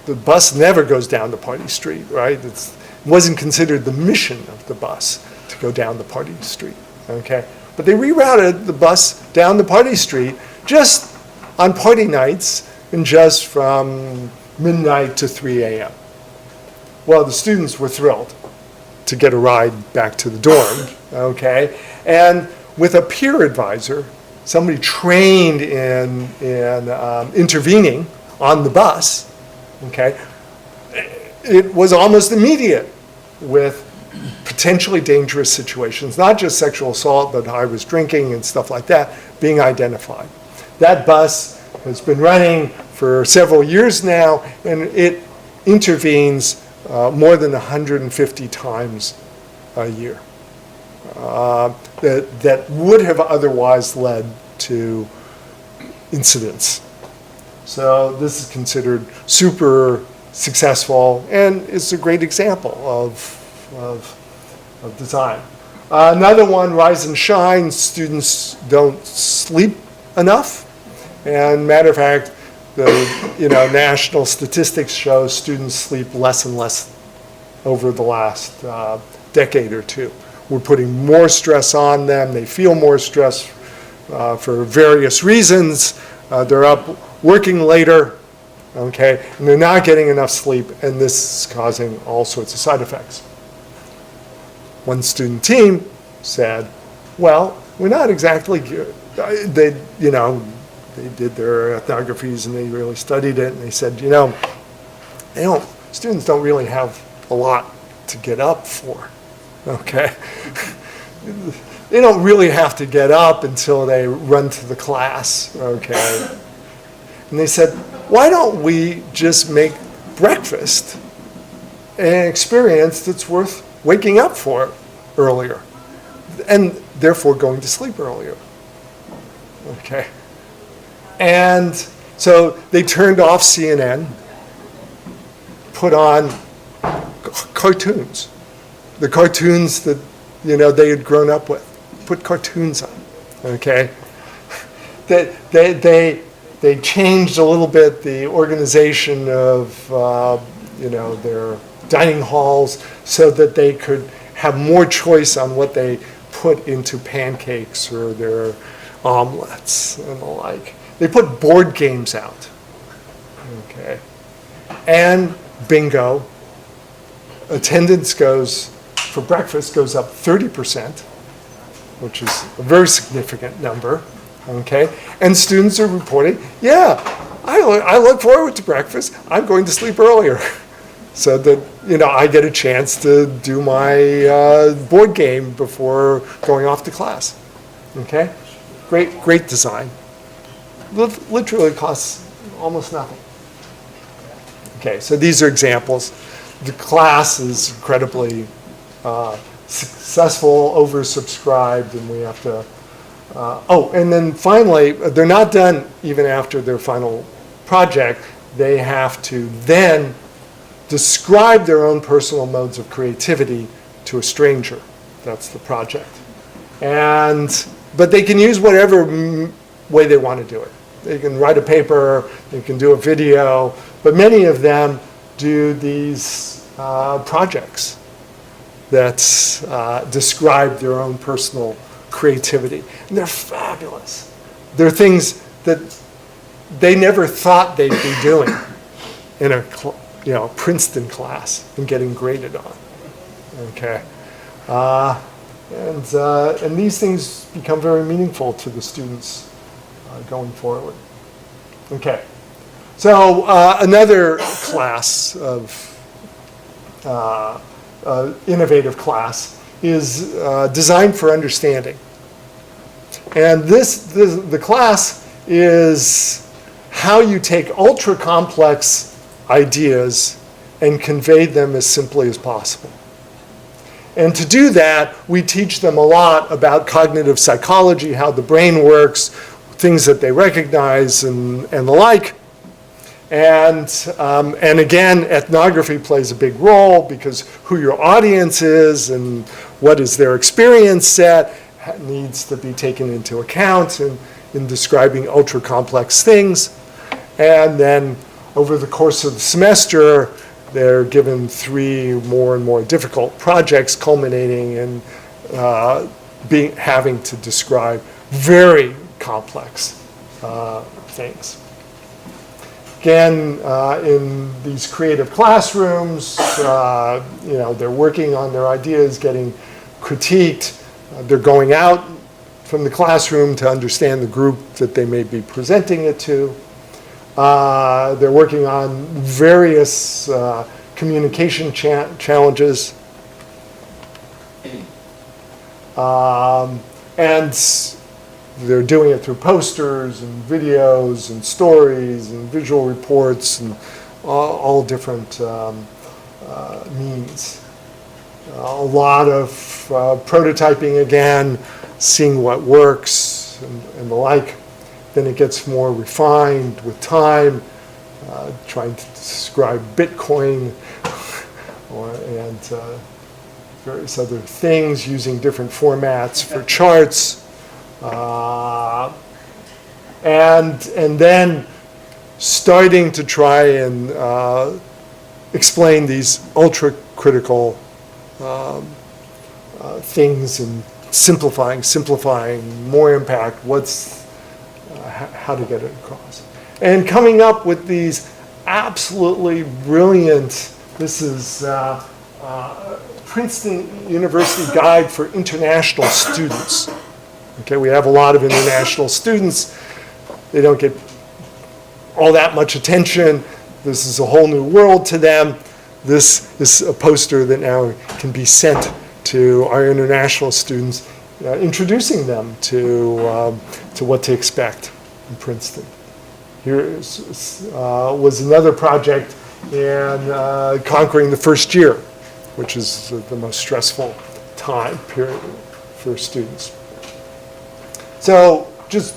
The bus never goes down the Party Street, right? It wasn't considered the mission of the bus to go down the Party Street, okay? But they rerouted the bus down the Party Street just on party nights and just from midnight to 3 a.m. Well, the students were thrilled to get a ride back to the dorm, okay? And with a peer advisor, somebody trained in intervening on the bus, okay, it was almost immediate with potentially dangerous situations, not just sexual assault, but I was drinking and stuff like that, being identified. That bus has been running for several years now, and it intervenes more than 150 times a year. That would have otherwise led to incidents. So this is considered super successful, and it's a great example of design. Another one, Rise and Shine, students don't sleep enough. And matter of fact, the national statistics show students sleep less and less over the last decade or two. We're putting more stress on them. They feel more stress for various reasons. They're up working later, okay, and they're not getting enough sleep, and this is causing all sorts of side effects. One student team said, well, we're not exactly good. They did their ethnographies and they really studied it, and they said, students don't really have a lot to get up for, okay? They don't really have to get up until they run to the class, okay? And they said, why don't we just make breakfast an experience that's worth waking up for earlier, and therefore going to sleep earlier, okay? And so they turned off CNN, put on cartoons, the cartoons that they had grown up with. Put cartoons on, okay? They changed a little bit the organization of their dining halls so that they could have more choice on what they put into pancakes or their omelets and the like. They put board games out, okay? And bingo, attendance for breakfast goes up 30%, which is a very significant number, okay? And students are reporting, yeah, I look forward to breakfast. I'm going to sleep earlier so that, I get a chance to do my board game before going off to class, okay? Great design. Literally costs almost nothing. Okay, so these are examples. The class is incredibly successful, oversubscribed, and we have to, and then finally, they're not done even after their final project. They have to then describe their own personal modes of creativity to a stranger. That's the project. But they can use whatever way they want to do it. They can write a paper, they can do a video, but many of them do these projects. that describe their own personal creativity. And they're fabulous. They're things that they never thought they'd be doing in a Princeton class and getting graded on. Okay. And these things become very meaningful to the students going forward. Okay. So another class of innovative class is Design for Understanding. And the class is how you take ultra complex ideas and convey them as simply as possible. And to do that, we teach them a lot about cognitive psychology, how the brain works, things that they recognize and the like. And again, ethnography plays a big role because who your audience is and what is their experience set needs to be taken into account in describing ultra complex things. And then over the course of the semester, they're given 3 more and more difficult projects culminating in having to describe very complex things. Again, in these creative classrooms, they're working on their ideas, getting critiqued. They're going out from the classroom to understand the group that they may be presenting it to. They're working on various communication challenges. And they're doing it through posters and videos and stories and visual reports and all different means. A lot of prototyping again, seeing what works and the like. Then it gets more refined with time, trying to describe Bitcoin and various other things using different formats for charts. And then starting to try and explain these ultra critical things and simplifying, more impact, how to get it across. And coming up with these absolutely brilliant, this is Princeton University Guide for International Students. Okay, we have a lot of international students. They don't get all that much attention. This is a whole new world to them. This is a poster that now can be sent to our international students, introducing them to what to expect in Princeton. Here was another project in conquering the first year, which is the most stressful time period for students. So just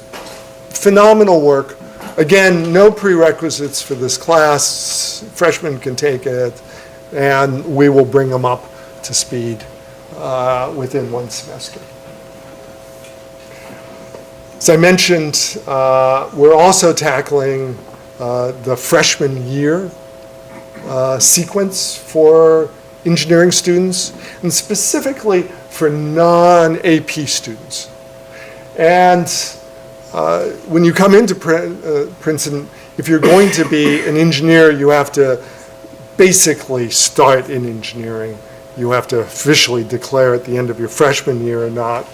phenomenal work. Again, no prerequisites for this class. Freshmen can take it, and we will bring them up to speed within 1 semester. As I mentioned, we're also tackling the freshman year sequence for engineering students, and specifically for non-AP students. And when you come into Princeton, if you're going to be an engineer, you have to basically start in engineering. You have to officially declare at the end of your freshman year and not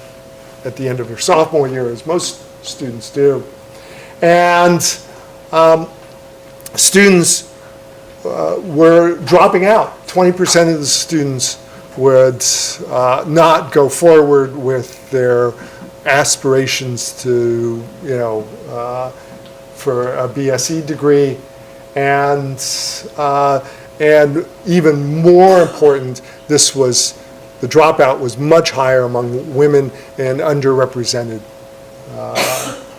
at the end of your sophomore year, as most students do. And students were dropping out. 20% of the students would not go forward with their aspirations to, for a BSc degree, and even more important, the dropout was much higher among women and underrepresented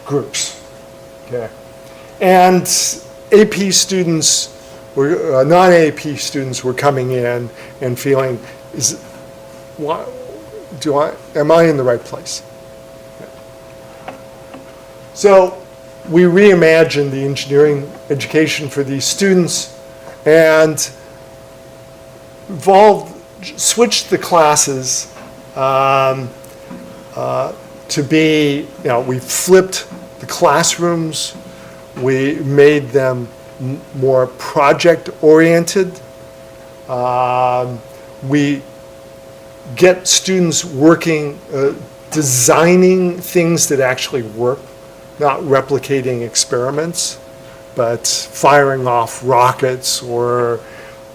groups. Okay, and AP students were non-AP students were coming in and feeling, am I in the right place? So we reimagined the engineering education for these students and involved switched the classes to be, we flipped the classrooms, we made them more project-oriented. We get students working, designing things that actually work, not replicating experiments, but firing off rockets, or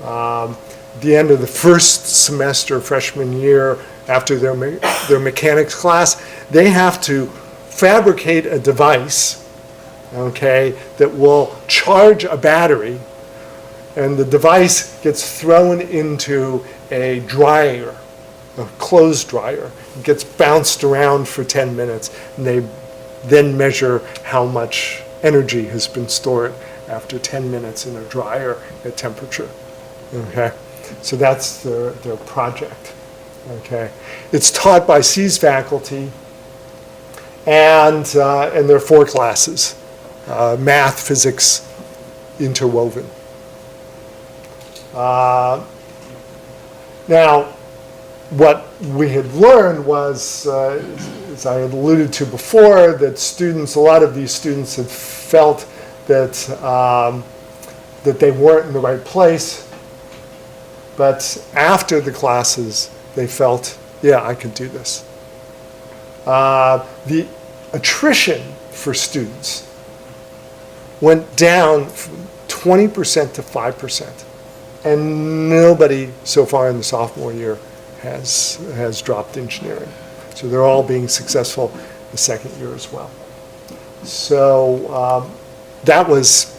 the end of the first semester, freshman year, after their mechanics class, they have to fabricate a device, okay, that will charge a battery, and the device gets thrown into a dryer, a clothes dryer. It gets bounced around for 10 minutes, and they then measure how much energy has been stored after 10 minutes in a dryer at temperature, okay? So that's their project, okay? It's taught by C's faculty, and there are 4 classes, math, physics, interwoven. Now, what we had learned was, as I had alluded to before, that a lot of these students had felt that, that they weren't in the right place. But after the classes, they felt, yeah, I can do this. The attrition for students went down from 20% to 5%. And nobody so far in the sophomore year has dropped engineering. So they're all being successful the second year as well. So that was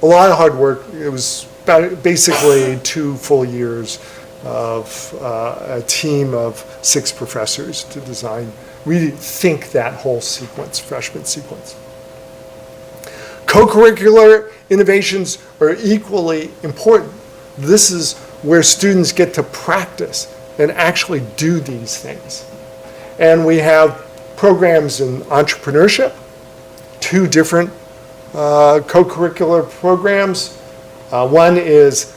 a lot of hard work. It was basically 2 full years of a team of 6 professors to design, really think that whole sequence, freshman sequence. Co-curricular innovations are equally important. This is where students get to practice and actually do these things. And we have programs in entrepreneurship, 2 different co-curricular programs. One is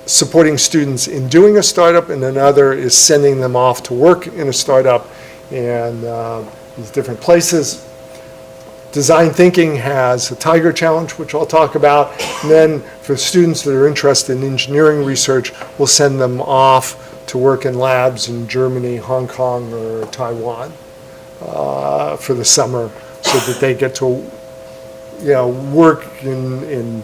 supporting students in doing a startup, and another is sending them off to work in a startup in these different places. Design thinking has a Tiger Challenge, which I'll talk about. And then for students that are interested in engineering research, we'll send them off to work in labs in Germany, Hong Kong, or Taiwan for the summer, so that they get to work in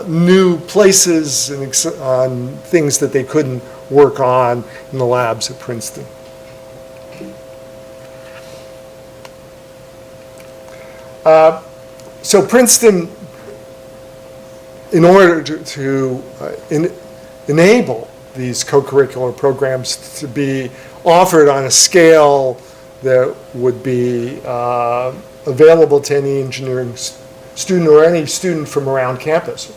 new places and on things that they couldn't work on in the labs at Princeton. So Princeton, in order to enable these co-curricular programs to be offered on a scale that would be available to any engineering student or any student from around campus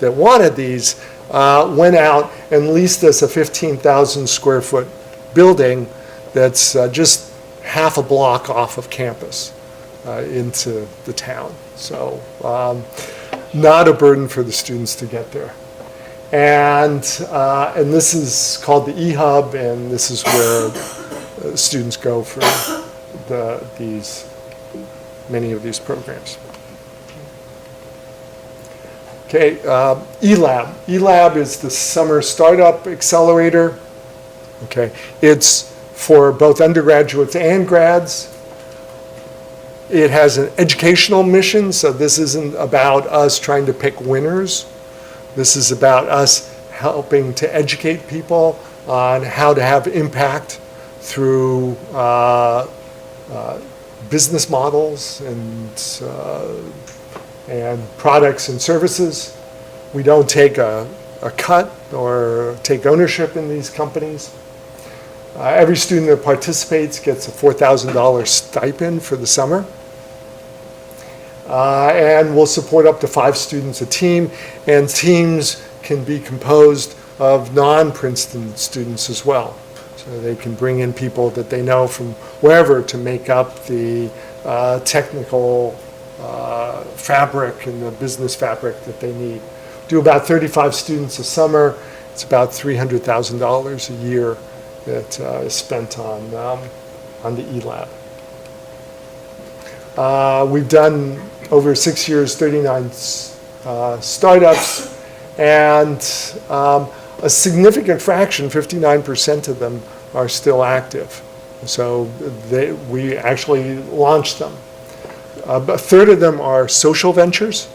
that wanted these, went out and leased us a 15,000 square foot building that's just half a block off of campus into the town. So not a burden for the students to get there. And this is called the eHub, and this is where students go for many of these programs. Okay, eLab. eLab is the summer startup accelerator. Okay, it's for both undergraduates and grads. It has an educational mission, so this isn't about us trying to pick winners. This is about us helping to educate people on how to have impact through business models and products and services. We don't take a cut or take ownership in these companies. Every student that participates gets a $4,000 stipend for the summer. And we'll support up to 5 students a team, and teams can be composed of non-Princeton students as well. So they can bring in people that they know from wherever to make up the technical fabric and the business fabric that they need. Do about 35 students a summer. It's about $300,000 a year that is spent on the eLab. We've done, over 6 years, 39 startups, and a significant fraction, 59% of them, are still active. So we actually launched them. A third of them are social ventures.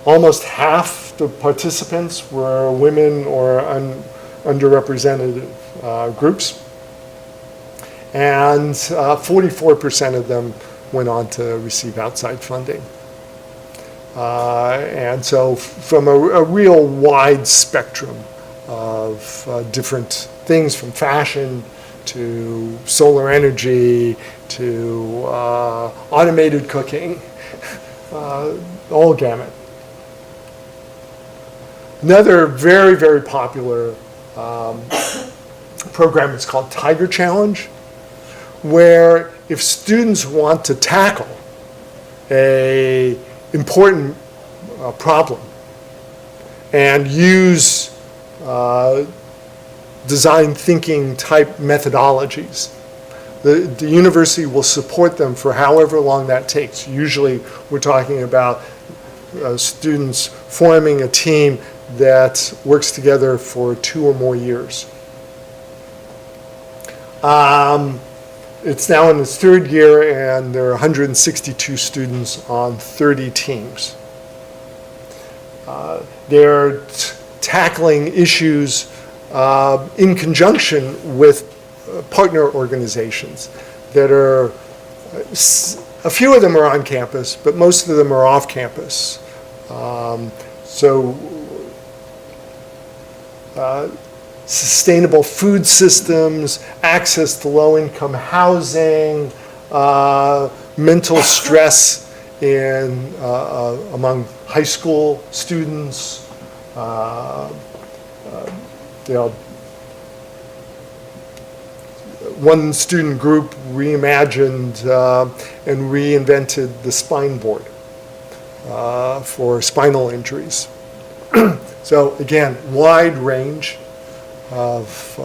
Almost half the participants were women or underrepresented groups. And 44% of them went on to receive outside funding. And so from a real wide spectrum of different things, from fashion to solar energy to automated cooking, all gamut. Another very, very popular program is called Tiger Challenge, where if students want to tackle a important problem and use design thinking type methodologies, the university will support them for however long that takes. Usually we're talking about students forming a team that works together for 2 or more years. It's now in its 3rd year, and there are 162 students on 30 teams. They're tackling issues in conjunction with partner organizations that are, a few of them are on campus, but most of them are off campus. Sustainable food systems, access to low-income housing, mental stress among high school students. One student group reimagined and reinvented the spine board for spinal injuries. So again, wide range of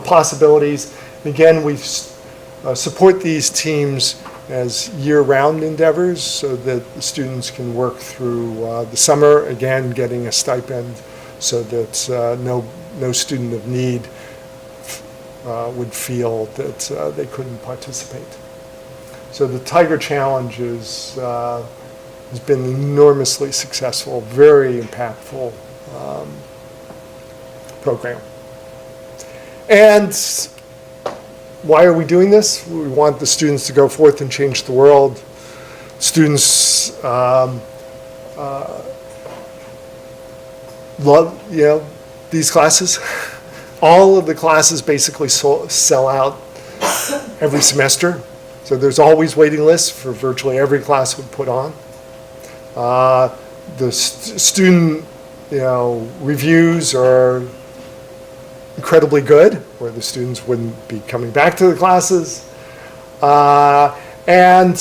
possibilities. Again, we support these teams as year-round endeavors so that the students can work through the summer, again, getting a stipend so that no student of need would feel that they couldn't participate. So the Tiger Challenge has been enormously successful, very impactful program. And why are we doing this? We want the students to go forth and change the world. Students love, these classes. All of the classes basically sell out every semester. So there's always waiting lists for virtually every class we put on. The student, reviews are incredibly good, where the students wouldn't be coming back to the classes. And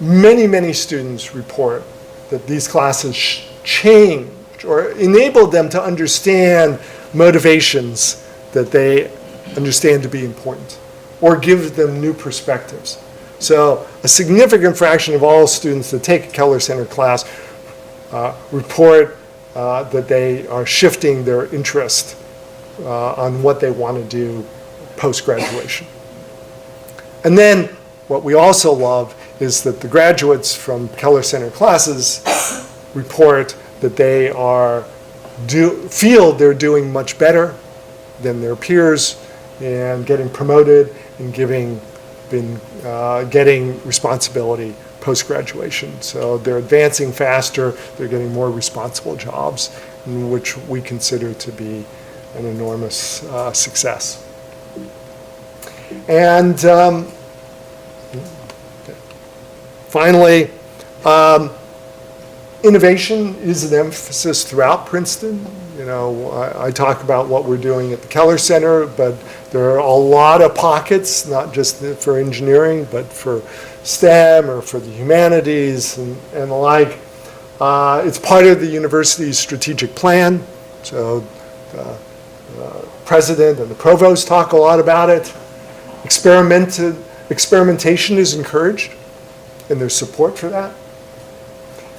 many, many students report that these classes changed or enabled them to understand motivations that they understand to be important, or give them new perspectives. So a significant fraction of all students that take a Keller Center class report that they are shifting their interest on what they want to do post-graduation. And then what we also love is that the graduates from Keller Center classes report that they feel they're doing much better than their peers and getting promoted and getting responsibility post-graduation. So they're advancing faster, they're getting more responsible jobs, which we consider to be an enormous success. And finally, innovation is an emphasis throughout Princeton. I talk about what we're doing at the Keller Center, but there are a lot of pockets, not just for engineering, but for STEM or for the humanities and the like. It's part of the university's strategic plan, so the president and the provost talk a lot about it. Experimentation is encouraged, and there's support for that.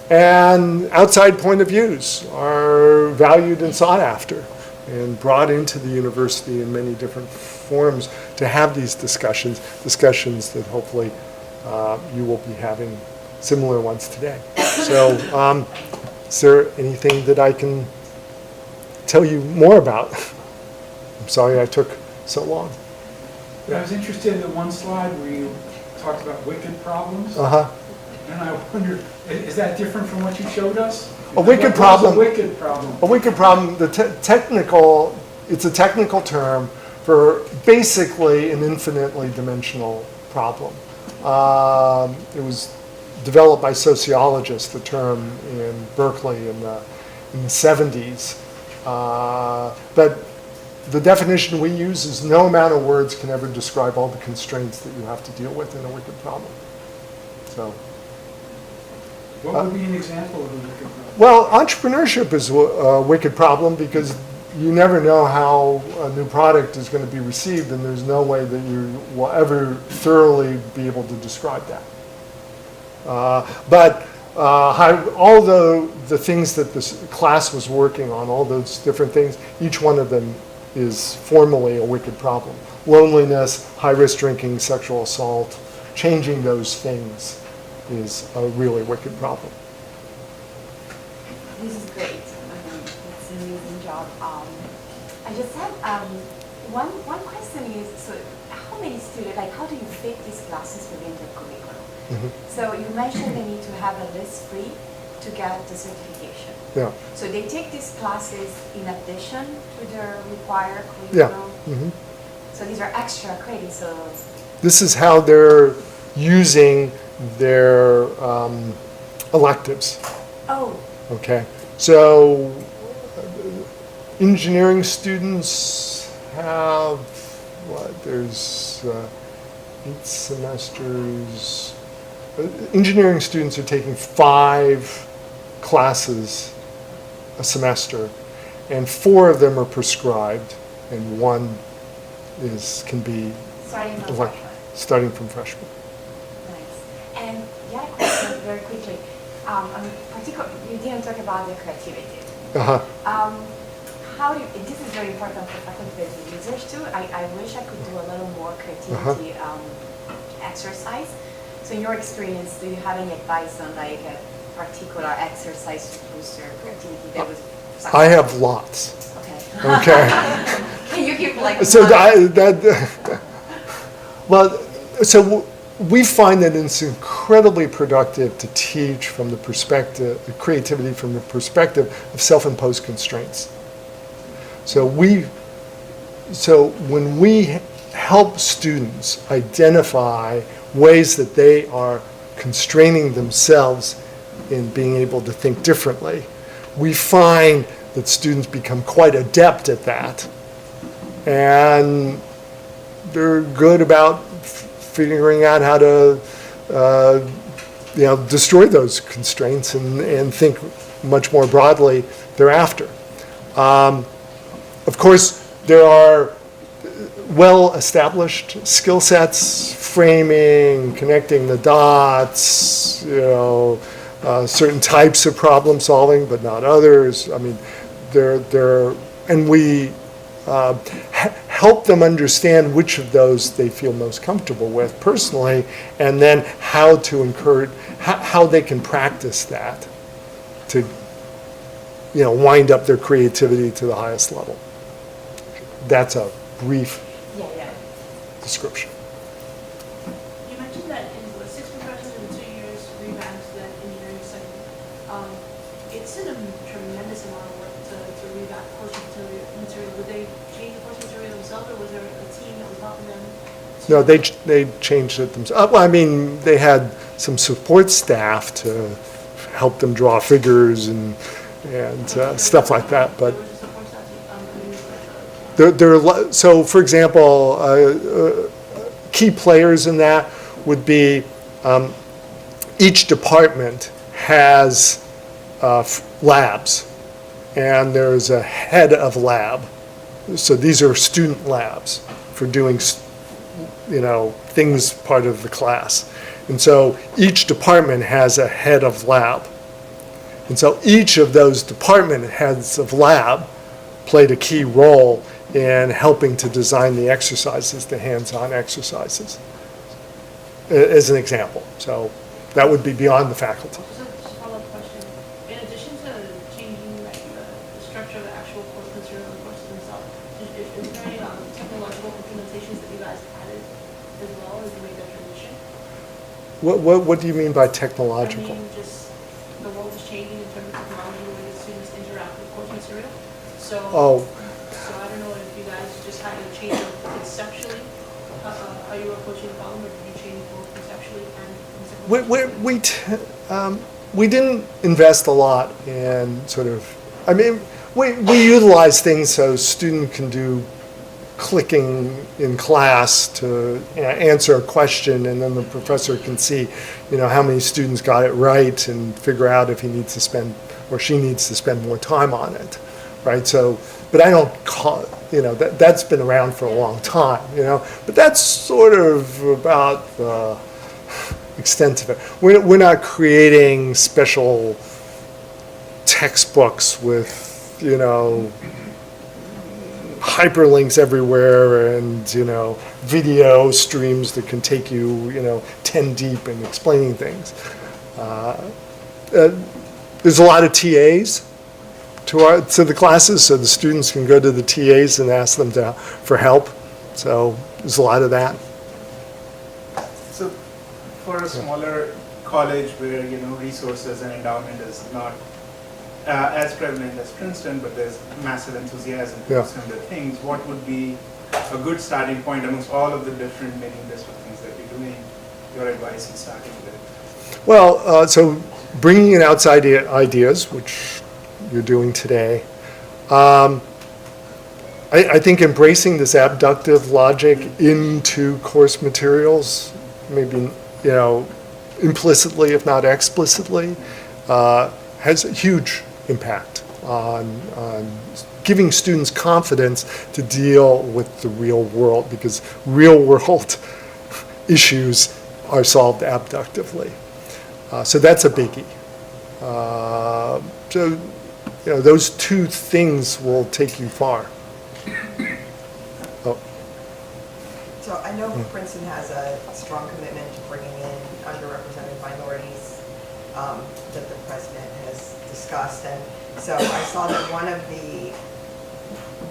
And outside point of views are valued and sought after and brought into the university in many different forms to have these discussions that hopefully you will be having similar ones today. So is there anything that I can tell you more about? I'm sorry I took so long. I was interested in the one slide where you talked about wicked problems. Uh-huh. And I wonder, is that different from what you showed us? A wicked What problem. is a wicked problem? A wicked problem, it's a technical term for basically an infinitely dimensional problem. It was developed by sociologists, the term in Berkeley in the 70s. But the definition we use is no amount of words can ever describe all the constraints that you have to deal with in a wicked problem. So. What would be an example of a wicked problem? Well, entrepreneurship is a wicked problem because you never know how a new product is going to be received, and there's no way that you will ever thoroughly be able to describe that. But all the things that this class was working on, all those different things, each one of them is formally a wicked problem. Loneliness, high-risk drinking, sexual assault, changing those things is a really wicked problem. This is great. It's an amazing job. I just have one question is, so how many students, like how do you fit these classes within the curriculum? Mhm. So you mentioned they need to have a list free to get the certification. Yeah. So they take these classes in addition to their required Yeah. curriculum? Mhm. So these are extra credits, so, This is how they're using their electives. oh, Okay, so engineering students have, there's 8 semesters. Engineering students are taking 5 classes a semester, and 4 of them are prescribed, and 1 can be starting from elect- freshman. starting from freshman. Nice. And the other question, very quickly, you didn't talk about the creativity. Uh-huh. How do you, this is very important for faculty that do research too. I wish I could do a little more creativity exercise. So in your experience, do you have any advice on like a particular exercise to boost your creativity that was successful? I have lots. Okay. Okay. Can you give like So one? so we find that it's incredibly productive to teach from the perspective, creativity from the perspective of self-imposed constraints. So when we help students identify ways that they are constraining themselves in being able to think differently, we find that students become quite adept at that. And they're good about figuring out how to destroy those constraints and think much more broadly thereafter. Of course, there are well-established skill sets, framing, connecting the dots, certain types of problem solving, but not others. I mean, and we help them understand which of those they feel most comfortable with personally, and then how to encourage, how they can practice that to, wind up their creativity to the highest level. That's a brief Yeah. description. You mentioned that in the 6 professors and 2 years revamped that engineering segment. It's in a tremendous amount of work to revamp course material. Did they change the course material themselves, or was there a team that was helping them? No, they changed it themselves. Well, I mean, they had some support staff to help them draw figures and stuff like that, but There was a support staff, like so, for example, key players in that would be each department has labs, and there's a head of lab. So these are student labs for doing, things part of the class. And so each department has a head of lab. And so each of those department heads of lab played a key role in helping to design the exercises, the hands-on exercises, as an example. So that would be beyond the faculty. So just a follow-up question. In addition to changing like the structure of the actual course material and courses themselves, is there any technological implementations that you guys added as well as you made that transition? What do you mean by I technological? mean, just the world is changing in terms of technology, the way the students interact with course material. So, Oh, so I don't know if you guys just had to change conceptually how you were approaching the problem, or did you change both conceptually and we didn't invest a lot in sort of, I mean, we utilize things so student can do clicking in class to answer a question, and then the professor can see, how many students got it right and figure out if he needs to spend or she needs to spend more time on it, right? So, but I don't call, that's been around for a long time, but that's sort of about the extent of it. We're not creating special textbooks with, hyperlinks everywhere and, video streams that can take you, 10 deep in explaining things. There's a lot of TAs to the classes, so the students can go to the TAs and ask them for help. So there's a lot of that. So for a smaller college where, resources and endowment is not as prevalent as Princeton, but there's massive enthusiasm for Yeah. similar things, what would be a good starting point amongst all of the different many district things that you're doing, your advice in starting with? Well, so bringing in outside ideas, which you're doing today. I think embracing this abductive logic into course materials, maybe, implicitly, if not explicitly, has a huge impact on giving students confidence to deal with the real world, because real world issues are solved abductively. So that's a biggie. So, those two things will take you far. Oh. So I know Princeton has a strong commitment to bringing in underrepresented minorities that the president has discussed. And so I saw that one of the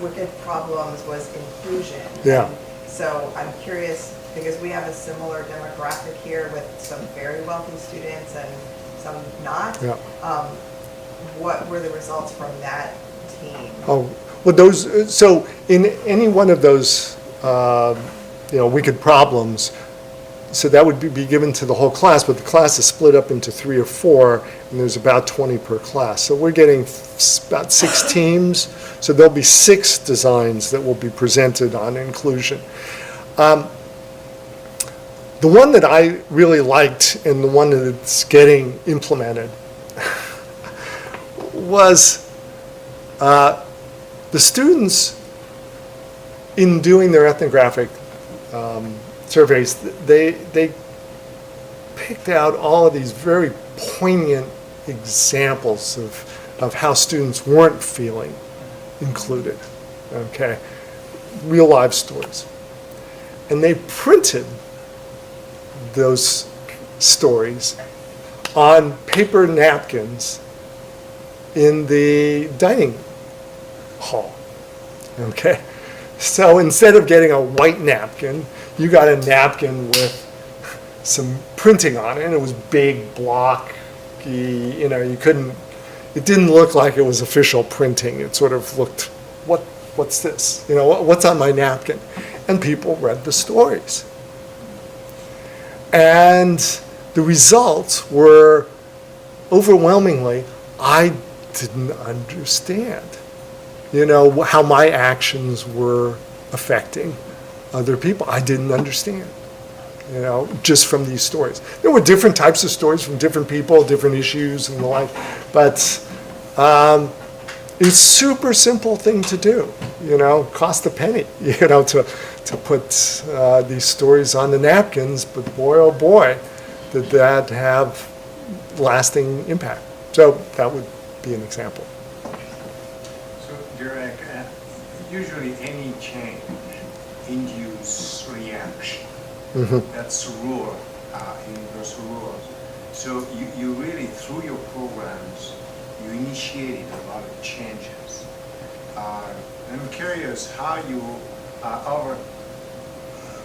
wicked problems was inclusion. Yeah. And so I'm curious, because we have a similar demographic here with some very wealthy students and some not. Yeah. What were the results from that team? Oh, well, so in any one of those, wicked problems, so that would be given to the whole class, but the class is split up into 3 or 4, and there's about 20 per class. So we're getting about 6 teams, so there'll be 6 designs that will be presented on inclusion. The one that I really liked, and the one that's getting implemented, was the students, in doing their ethnographic surveys, they picked out all of these very poignant examples of how students weren't feeling included, okay? Real life stories. And they printed those stories on paper napkins in the dining hall, okay? So instead of getting a white napkin, you got a napkin with some printing on it, and it was big, blocky, you couldn't, it didn't look like it was official printing. It sort of looked, what's this? What's on my napkin? And people read the stories. And the results were overwhelmingly, I didn't understand, how my actions were affecting other people. I didn't understand. just from these stories. There were different types of stories from different people, different issues and the like, but it's a super simple thing to do, cost a penny, to put these stories on the napkins, but boy, oh boy, did that have lasting impact. So that would be an example. So, Derek, usually any change induces reaction. That's a rule, universal rules. So you really, through your programs, you initiated a lot of changes. I'm curious how you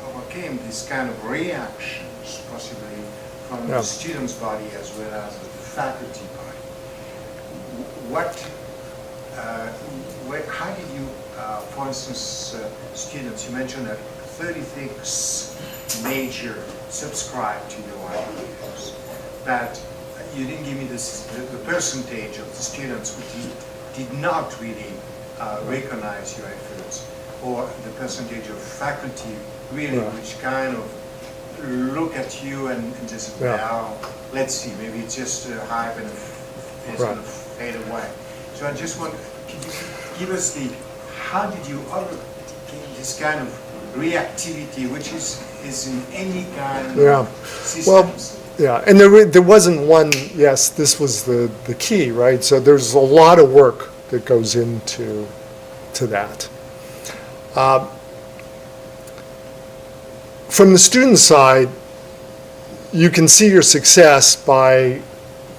overcame this kind of reactions, possibly from the students' body as well as the faculty body. How did you, for instance, students, you mentioned that 36 major subscribe to your ideas, but you didn't give me the percentage of the students who did not really recognize your efforts, or the percentage of faculty really which kind of look at you and just, well, let's see, maybe it's just a hype and it's going to fade away. So I just want, could you give us how did you overcome this kind of reactivity, which is in any kind of systems? Well, and there wasn't one, yes, this was the key, right? So there's a lot of work that goes into that. From the student side, you can see your success by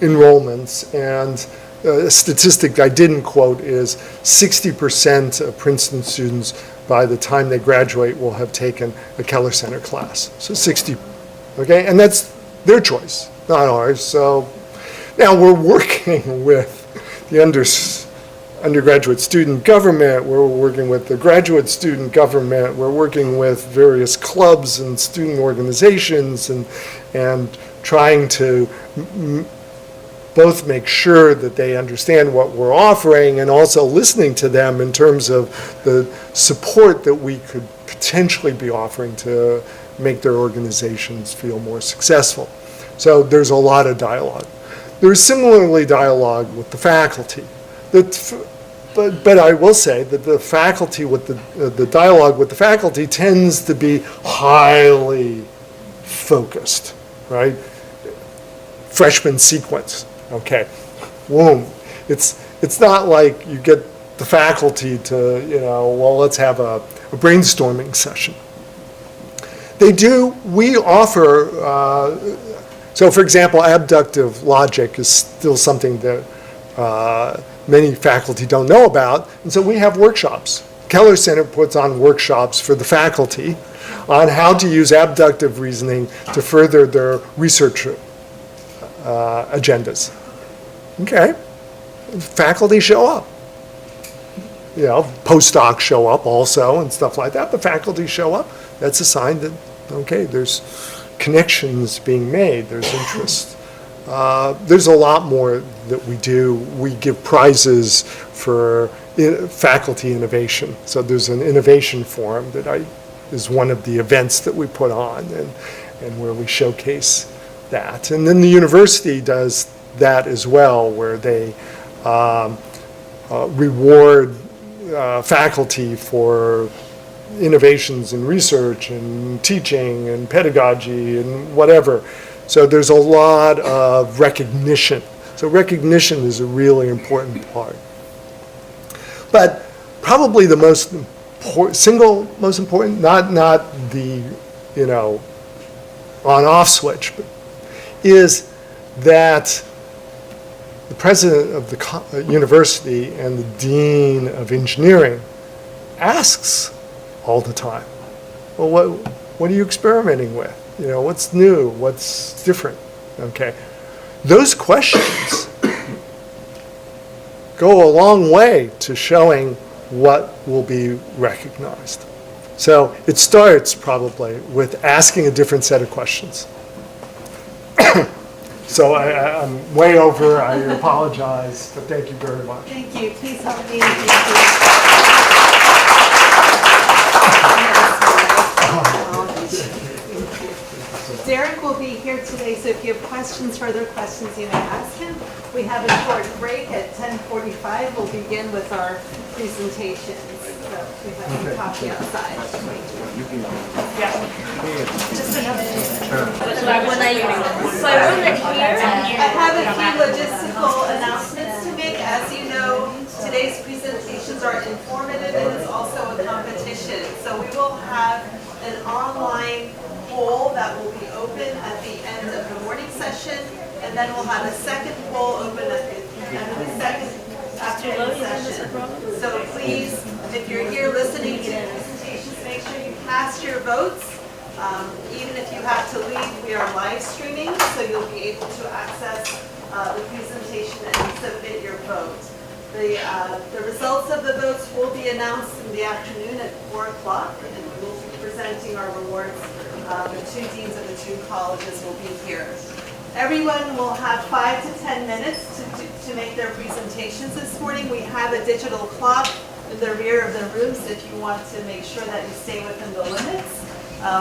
enrollments, and a statistic I didn't quote is 60% of Princeton students by the time they graduate will have taken a Keller Center class. So 60, okay? And that's their choice, not ours. So now we're working with the undergraduate student government, we're working with the graduate student government, we're working with various clubs and student organizations and trying to both make sure that they understand what we're offering and also listening to them in terms of the support that we could potentially be offering to make their organizations feel more successful. So there's a lot of dialogue. There's similarly dialogue with the faculty. But I will say that the faculty, with the dialogue with the faculty tends to be highly focused, right? Freshman sequence, okay, boom. It's not like you get the faculty to, well, let's have a brainstorming session. We offer, so for example, abductive logic is still something that many faculty don't know about, and so we have workshops. Keller Center puts on workshops for the faculty on how to use abductive reasoning to further their research agendas. Okay, faculty show up. Postdocs show up also and stuff like that, but faculty show up. That's a sign that, okay, there's connections being made, there's interest. There's a lot more that we do. We give prizes for faculty innovation. So there's an innovation forum that is one of the events that we put on and where we showcase that. And then the university does that as well, where they reward faculty for innovations in research and teaching and pedagogy and whatever. So there's a lot of recognition. So recognition is a really important part. But probably the most important, not the, on-off switch, but is that the president of the university and the dean of engineering asks all the time, well, what are you experimenting with? What's new? What's different? Okay. Those questions go a long way to showing what will be recognized. So it starts probably with asking a different set of questions. So I'm way over. I apologize, but thank you very much. Thank you. Please help me. here today, so if you have questions, further questions, you may ask him. We have a short break at 10:45. We'll begin with our presentations. So we have some coffee outside. I have a few logistical announcements to make. As you know, today's presentations are informative and it's also a competition. So we will have an online poll that will be open at the end of the morning session, and then we'll have a second poll open at the end of the second afternoon session. So please, if you're here listening to the presentations, make sure you cast your votes. Even if you have to leave, we are live streaming, so you'll be able to access the presentation and submit your vote. The results of the votes will be announced in the afternoon at 4 o'clock, and we will be presenting our rewards. The two deans of the two colleges will be here. Everyone will have 5 to 10 minutes to make their presentations this morning. We have a digital clock in the rear of the rooms if you want to make sure that you stay within the limits.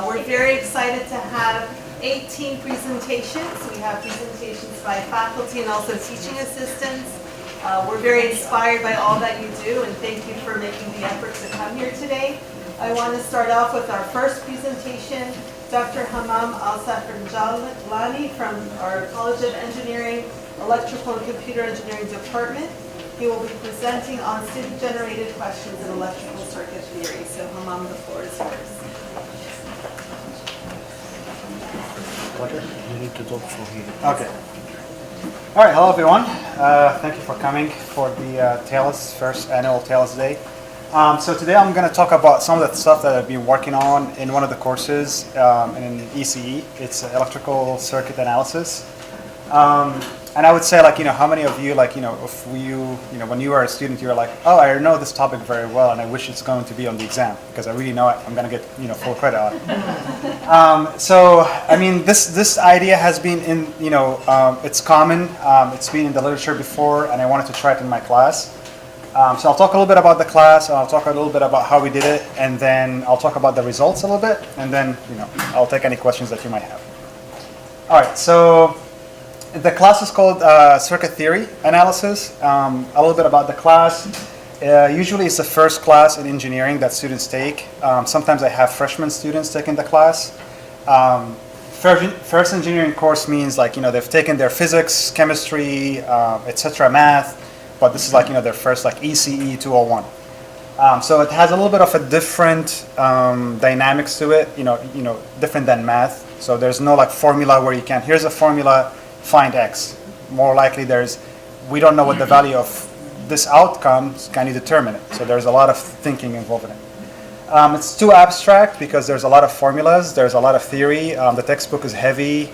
We're very excited to have 18 presentations. We have presentations by faculty and also teaching assistants. We're very inspired by all that you do, and thank you for making the effort to come here today. I want to start off with our first presentation, Dr. Hammam Al-Safranjalani from our College of Engineering, Electrical and Computer Engineering Department. He will be presenting on student-generated questions in electrical circuit theory. So Hammam, the floor is yours. You need to talk from here. Okay. All right, hello everyone. Thank you for coming for the TALIS, first annual TALIS Day. So today I'm going to talk about some of the stuff that I've been working on in one of the courses in ECE. It's electrical circuit analysis. And I would say, like, how many of you, like, if when you were a student, you were like, oh, I know this topic very well, and I wish it's going to be on the exam because I really know it. I'm going to get, full credit on it. So, I mean, this idea has been in, it's common. It's been in the literature before, and I wanted to try it in my class. So I'll talk a little bit about the class, and I'll talk a little bit about how we did it, and then I'll talk about the results a little bit, and then, I'll take any questions that you might have. All right, so the class is called Circuit Theory Analysis. A little bit about the class. Usually it's the first class in engineering that students take. Sometimes I have freshman students taking the class. First engineering course means, like, they've taken their physics, chemistry, etc., math, but this is like, their first, like, ECE 201. So it has a little bit of a different dynamics to it, different than math. So there's no, like, formula where you can, here's a formula, find X. More likely we don't know what the value of this outcome, can you determine it? So there's a lot of thinking involved in it. It's too abstract because there's a lot of formulas, there's a lot of theory. The textbook is heavy.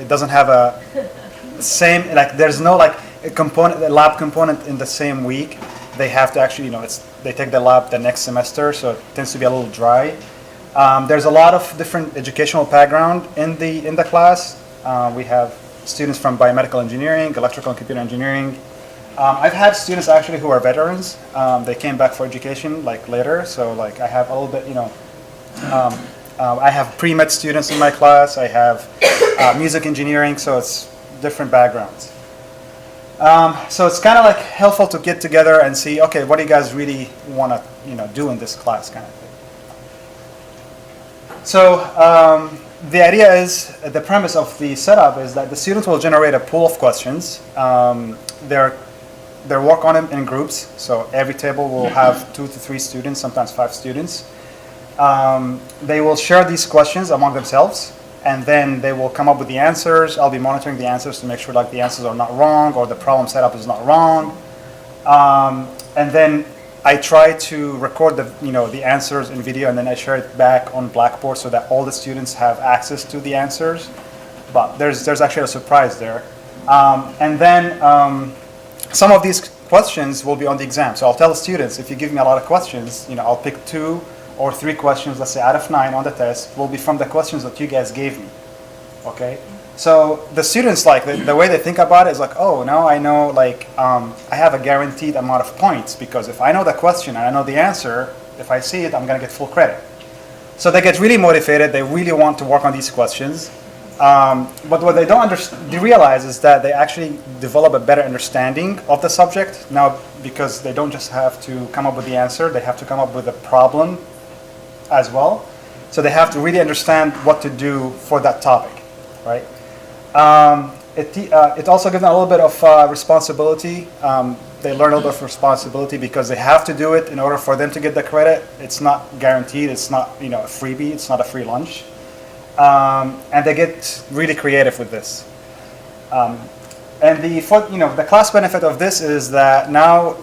It doesn't have a same, like, there's no, like, a lab component in the same week. They have to actually, they take the lab the next semester, so it tends to be a little dry. There's a lot of different educational background in the class. We have students from biomedical engineering, electrical and computer engineering. I've had students actually who are veterans. They came back for education, like, later. So, like, I have a little bit, I have pre-med students in my class. I have music engineering, so it's different backgrounds. So it's kind of like helpful to get together and see, okay, what do you guys really want to, do in this class, kind of thing. So the idea is, the premise of the setup is that the students will generate a pool of questions. They work on them in groups. So every table will have 2 to 3 students, sometimes 5 students. They will share these questions among themselves, and then they will come up with the answers. I'll be monitoring the answers to make sure, like, the answers are not wrong or the problem setup is not wrong. And then I try to record the answers in video, and then I share it back on Blackboard so that all the students have access to the answers. But there's actually a surprise there. And then some of these questions will be on the exam. So I'll tell the students, if you give me a lot of questions, I'll pick 2 or 3 questions, let's say out of 9 on the test, will be from the questions that you guys gave me. Okay? So the students, like, the way they think about it is like, oh, now I know, like, I have a guaranteed amount of points, because if I know the question and I know the answer, if I see it, I'm going to get full credit. So they get really motivated. They really want to work on these questions. But what they don't they realize is that they actually develop a better understanding of the subject now, because they don't just have to come up with the answer, they have to come up with a problem as well. So they have to really understand what to do for that topic, right? It also gives them a little bit of responsibility. They learn a little bit of responsibility because they have to do it in order for them to get the credit. It's not guaranteed. It's not, a freebie. It's not a free lunch. And they get really creative with this. And the class benefit of this is that now,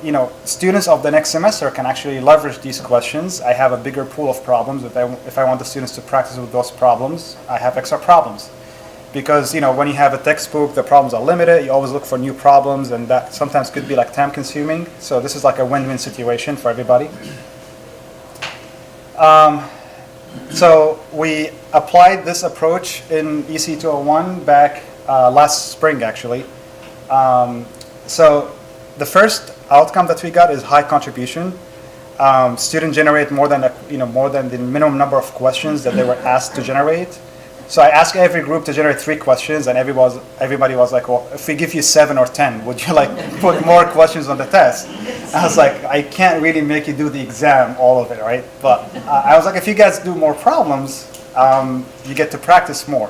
students of the next semester can actually leverage these questions. I have a bigger pool of problems. If I want the students to practice with those problems, I have extra problems. Because, when you have a textbook, the problems are limited. You always look for new problems, and that sometimes could be like time consuming. So this is like a win-win situation for everybody. So we applied this approach in EC 201 back last spring, actually. So the first outcome that we got is high contribution. Students generate more than the minimum number of questions that they were asked to generate. So I asked every group to generate 3 questions, and everybody was like, well, if we give you 7 or 10, would you put more questions on the test? I was like, I can't really make you do the exam, all of it, right? But I was like, if you guys do more problems, you get to practice more.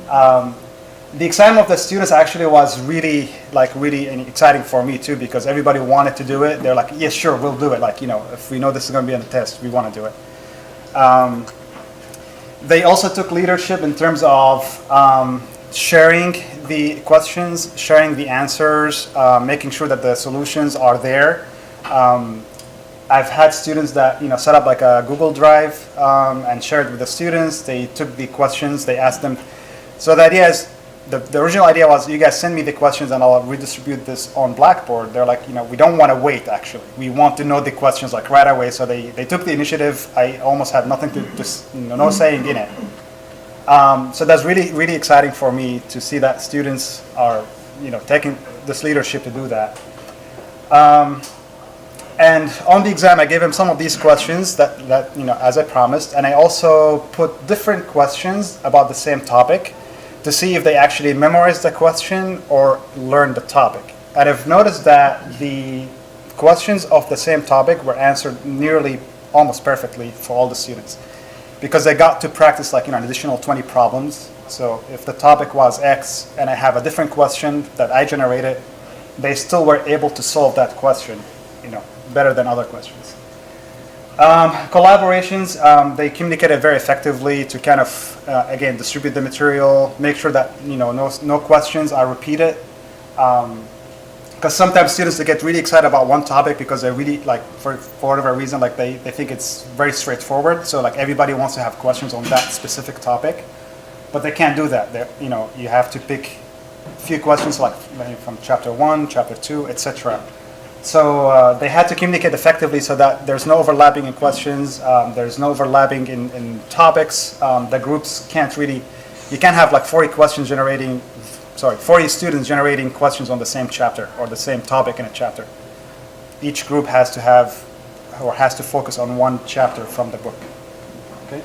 The excitement of the students actually was really exciting for me too, because everybody wanted to do it. They're like, yeah, sure, we'll do it. If we know this is going to be on the test, we want to do it. They also took leadership in terms of sharing the questions, sharing the answers, making sure that the solutions are there. I've had students that set up like a Google Drive and shared with the students. They took the questions, they asked them. So the idea is, the original idea was, you guys send me the questions and I'll redistribute this on Blackboard. They're like, we don't want to wait, actually. We want to know the questions right away. So they took the initiative. I almost had nothing to just, no saying in it. So that's really, really exciting for me to see that students are, taking this leadership to do that. And on the exam, I gave them some of these questions that as I promised. And I also put different questions about the same topic to see if they actually memorized the question or learned the topic. And I've noticed that the questions of the same topic were answered nearly almost perfectly for all the students, because they got to practice an additional 20 problems. So if the topic was X and I have a different question that I generated, they still were able to solve that question, better than other questions. Collaborations, they communicated very effectively to kind of, again, distribute the material, make sure that, no questions are repeated. Because sometimes students, they get really excited about one topic because they really, for whatever reason, they think it's very straightforward. So, everybody wants to have questions on that specific topic. But they can't do that. You have to pick a few questions, from chapter 1, chapter 2, etc. So they had to communicate effectively so that there's no overlapping in questions, there's no overlapping in topics. The groups can't really, you can't have 40 students generating questions on the same chapter or the same topic in a chapter. Each group has to have, or has to focus on one chapter from the book. Okay.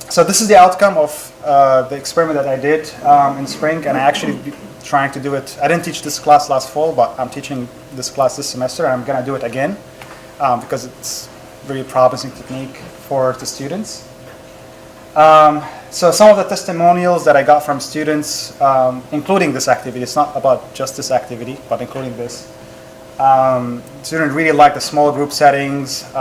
So this is the outcome of the experiment that I did in spring, and I actually trying to do it. I didn't teach this class last fall, but I'm teaching this class this semester, and I'm going to do it again because it's a very promising technique for the students. So some of the testimonials that I got from students, including this activity, it's not about just this activity, but including this. Students really like the small group settings.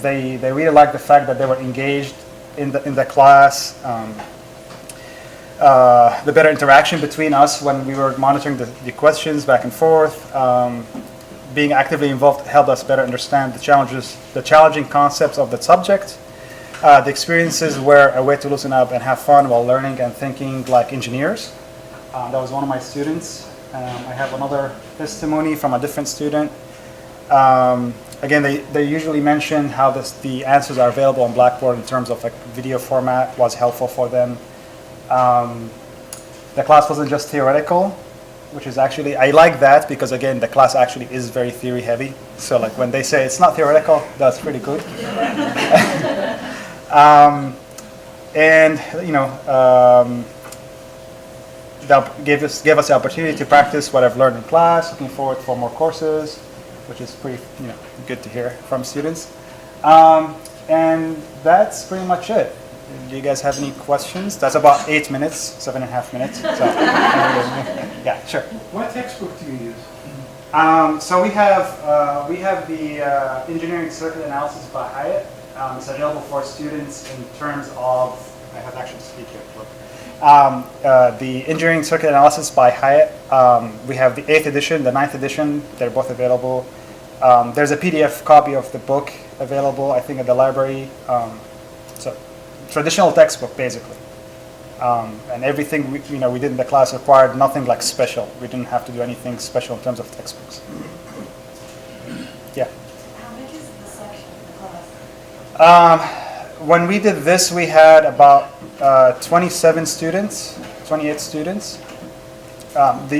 They really like the fact that they were engaged in the class. The better interaction between us when we were monitoring the questions back and forth. Being actively involved helped us better understand the challenging concepts of the subject. The experiences were a way to loosen up and have fun while learning and thinking like engineers. That was one of my students. I have another testimony from a different student. Again, they usually mention how the answers are available on Blackboard in terms of video format was helpful for them. The class wasn't just theoretical, which is actually, I like that because again, the class actually is very theory heavy. So when they say it's not theoretical, that's pretty good. And that gave us the opportunity to practice what I've learned in class. Looking forward for more courses, which is pretty good to hear from students. And that's pretty much it. Do you guys have any questions? That's about 8 minutes, 7.5 minutes. So, yeah, sure. What textbook do you use? So we have the Engineering Circuit Analysis by Hyatt. It's available for students in terms of, I have to actually speak here. Look. The Engineering Circuit Analysis by Hyatt. We have the 8th edition, the 9th edition. They're both available. There's a PDF copy of the book available, I think, at the library. So traditional textbook, basically. And everything we did in the class required nothing like special. We didn't have to do anything special in terms of textbooks. Yeah. How big is the section, the class? When we did this, we had about 27 students, 28 students.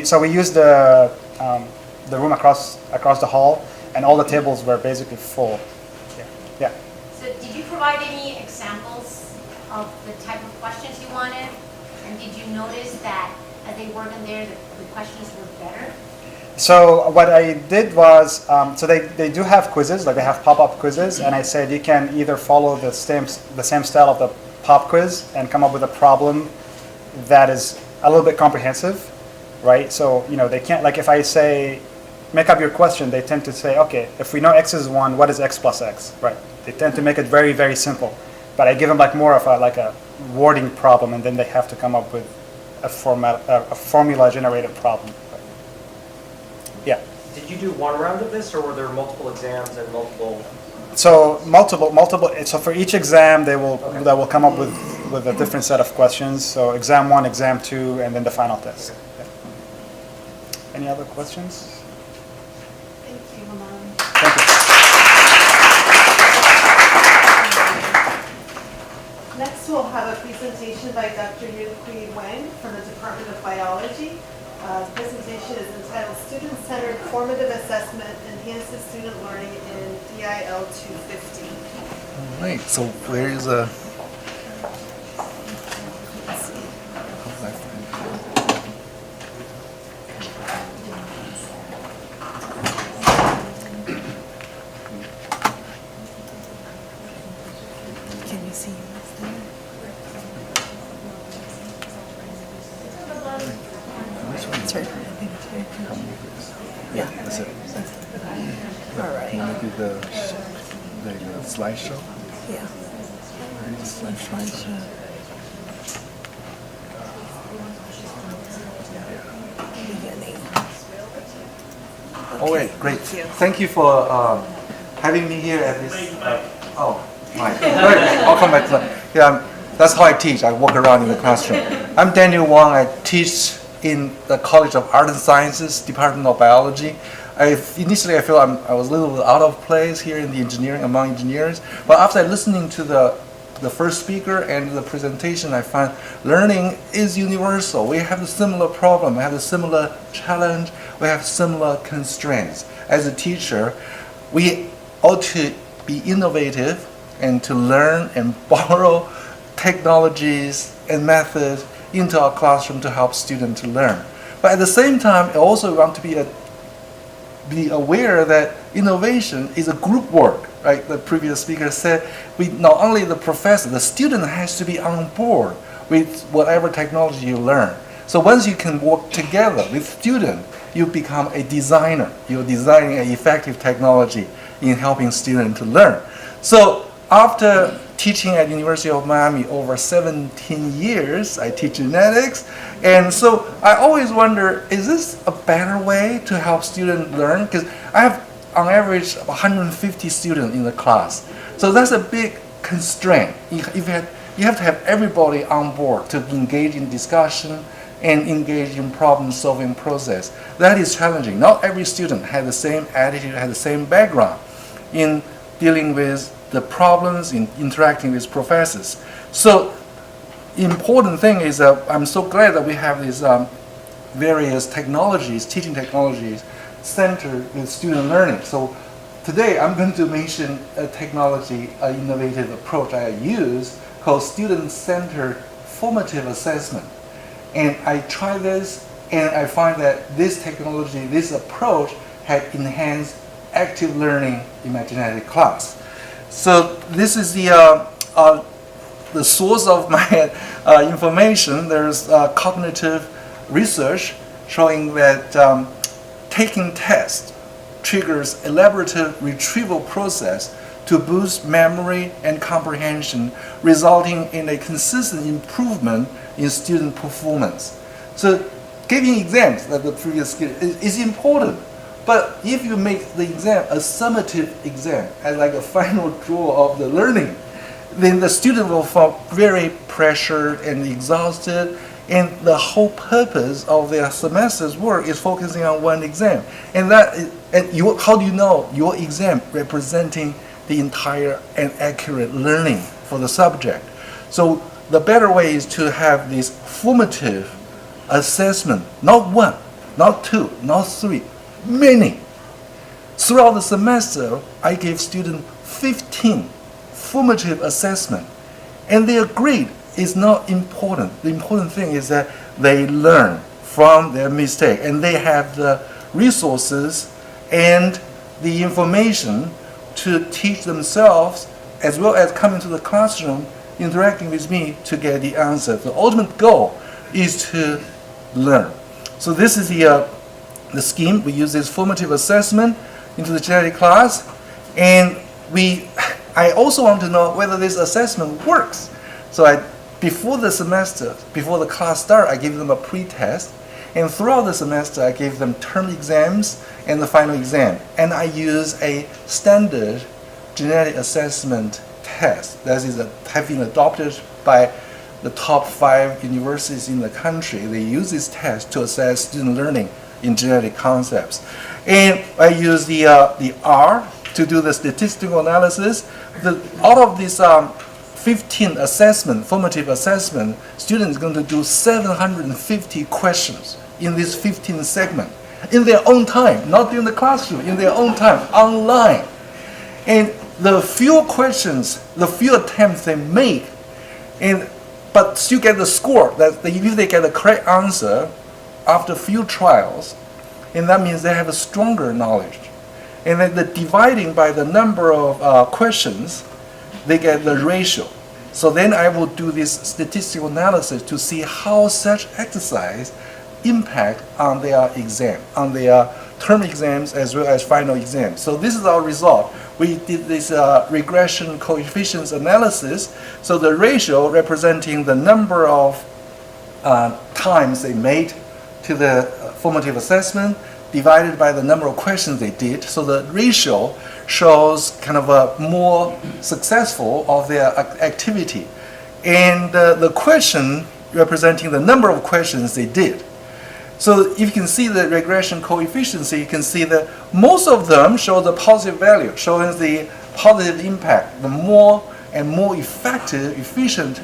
So we used the room across the hall, and all the tables were basically full. Yeah. So did you provide any examples of the type of questions you wanted? And did you notice that as they worked in there, the questions were better? So what I did was, so they do have quizzes, like they have pop-up quizzes, and I said you can either follow the same style of the pop quiz and come up with a problem that is a little bit comprehensive, right? So, they can't, like if I say, make up your question, they tend to say, okay, if we know x is 1, what is x plus x, right? They tend to make it very, very simple. But I give them like more of a wording problem, and then they have to come up with a formula generated problem. Yeah. Did you do one round of this, or were there multiple exams and multiple? So multiple. So for each exam, they will come up with a different set of questions. So exam 1, exam 2, and then the final test. Yeah. Any other questions? Thank you, Haman. Thank you. Next, we'll have a presentation by Dr. Yun-Kui Wang from the Department of Biology. The presentation is entitled Student-Centered Formative Assessment Enhances Student Learning in DIL 250. All right, so where is a... Can you see this there? It's right. Yeah. That's it. All right. You want to do the slideshow? Yeah. Where is the slideshow? Oh wait, great. Thank you for having me here at this. Oh my. Great. I'll come back to that. Yeah, that's how I teach. I walk around in the classroom. I'm Daniel Wang. I teach in the College of Art and Sciences, Department of Biology. Initially, I feel I was a little bit out of place here in the engineering, among engineers. But after listening to the first speaker and the presentation, I find learning is universal. We have a similar problem, we have a similar challenge, we have similar constraints. As a teacher, we ought to be innovative and to learn and borrow technologies and methods into our classroom to help students to learn. But at the same time, I also want to be aware that innovation is a group work, right? The previous speaker said, not only the professor, the student has to be on board with whatever technology you learn. So once you can work together with students, you become a designer. You're designing an effective technology in helping students to learn. So after teaching at University of Miami over 17 years, I teach genetics, and so I always wonder, is this a better way to help students learn? Because I have, on average, 150 students in the class. So that's a big constraint. You have to have everybody on board to engage in discussion and engage in problem-solving process. That is challenging. Not every student has the same attitude, has the same background in dealing with the problems in interacting with professors. So important thing is that I'm so glad that we have these various technologies, teaching technologies, centered with student learning. So today I'm going to mention a technology, an innovative approach I use called student-centered formative assessment. And I try this, and I find that this technology, this approach, had enhanced active learning in my genetic class. So this is the source of my information. There's cognitive research showing that taking tests triggers elaborative retrieval process to boost memory and comprehension, resulting in a consistent improvement in student performance. So giving exams, like the previous skill, is important. But if you make the exam a summative exam, as like a final draw of the learning, then the student will feel very pressured and exhausted, and the whole purpose of their semester's work is focusing on one exam. And how do you know your exam representing the entire and accurate learning for the subject? So the better way is to have this formative assessment, not one, not two, not three, many. Throughout the semester, I gave students 15 formative assessment, and they agreed it's not important. The important thing is that they learn from their mistake, and they have the resources and the information to teach themselves, as well as coming to the classroom, interacting with me to get the answer. The ultimate goal is to learn. So this is the scheme. We use this formative assessment into the genetic class, and I also want to know whether this assessment works. So before the semester, before the class start, I give them a pre-test, and throughout the semester, I give them term exams and the final exam. And I use a standard genetic assessment test that have been adopted by the top 5 universities in the country. They use this test to assess student learning in genetic concepts. And I use the R to do the statistical analysis. Out of these 15 formative assessment, students are going to do 750 questions in this 15 segment in their own time, not during the classroom, in their own time, online. And the few questions, the few attempts they make, but still get the score, that if they get the correct answer after few trials, and that means they have a stronger knowledge. And then the dividing by the number of questions, they get the ratio. So then I will do this statistical analysis to see how such exercise impact on their exam, on their term exams as well as final exams. So this is our result. We did this regression coefficients analysis. So the ratio representing the number of times they made to the formative assessment divided by the number of questions they did. So the ratio shows kind of a more successful of their activity. And the question representing the number of questions they did. So if you can see the regression coefficients, you can see that most of them show the positive value, showing the positive impact. The more and more effective, efficient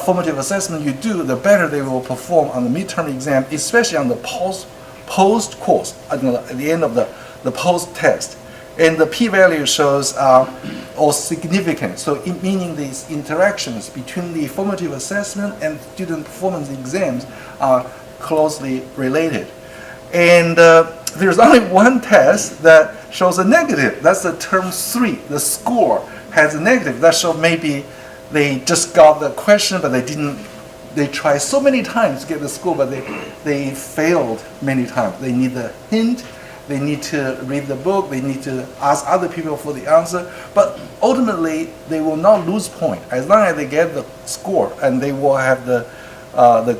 formative assessment you do, the better they will perform on the midterm exam, especially on the post-course, at the end of the post-test. And the p-value shows all significant. So meaning these interactions between the formative assessment and student performance exams are closely related. And there's only one test that shows a negative. That's the term 3. The score has a negative. That shows maybe they just got the question, but they tried so many times to get the score, but they failed many times. They need a hint. They need to read the book. They need to ask other people for the answer. But ultimately, they will not lose point as long as they get the score, and they will have the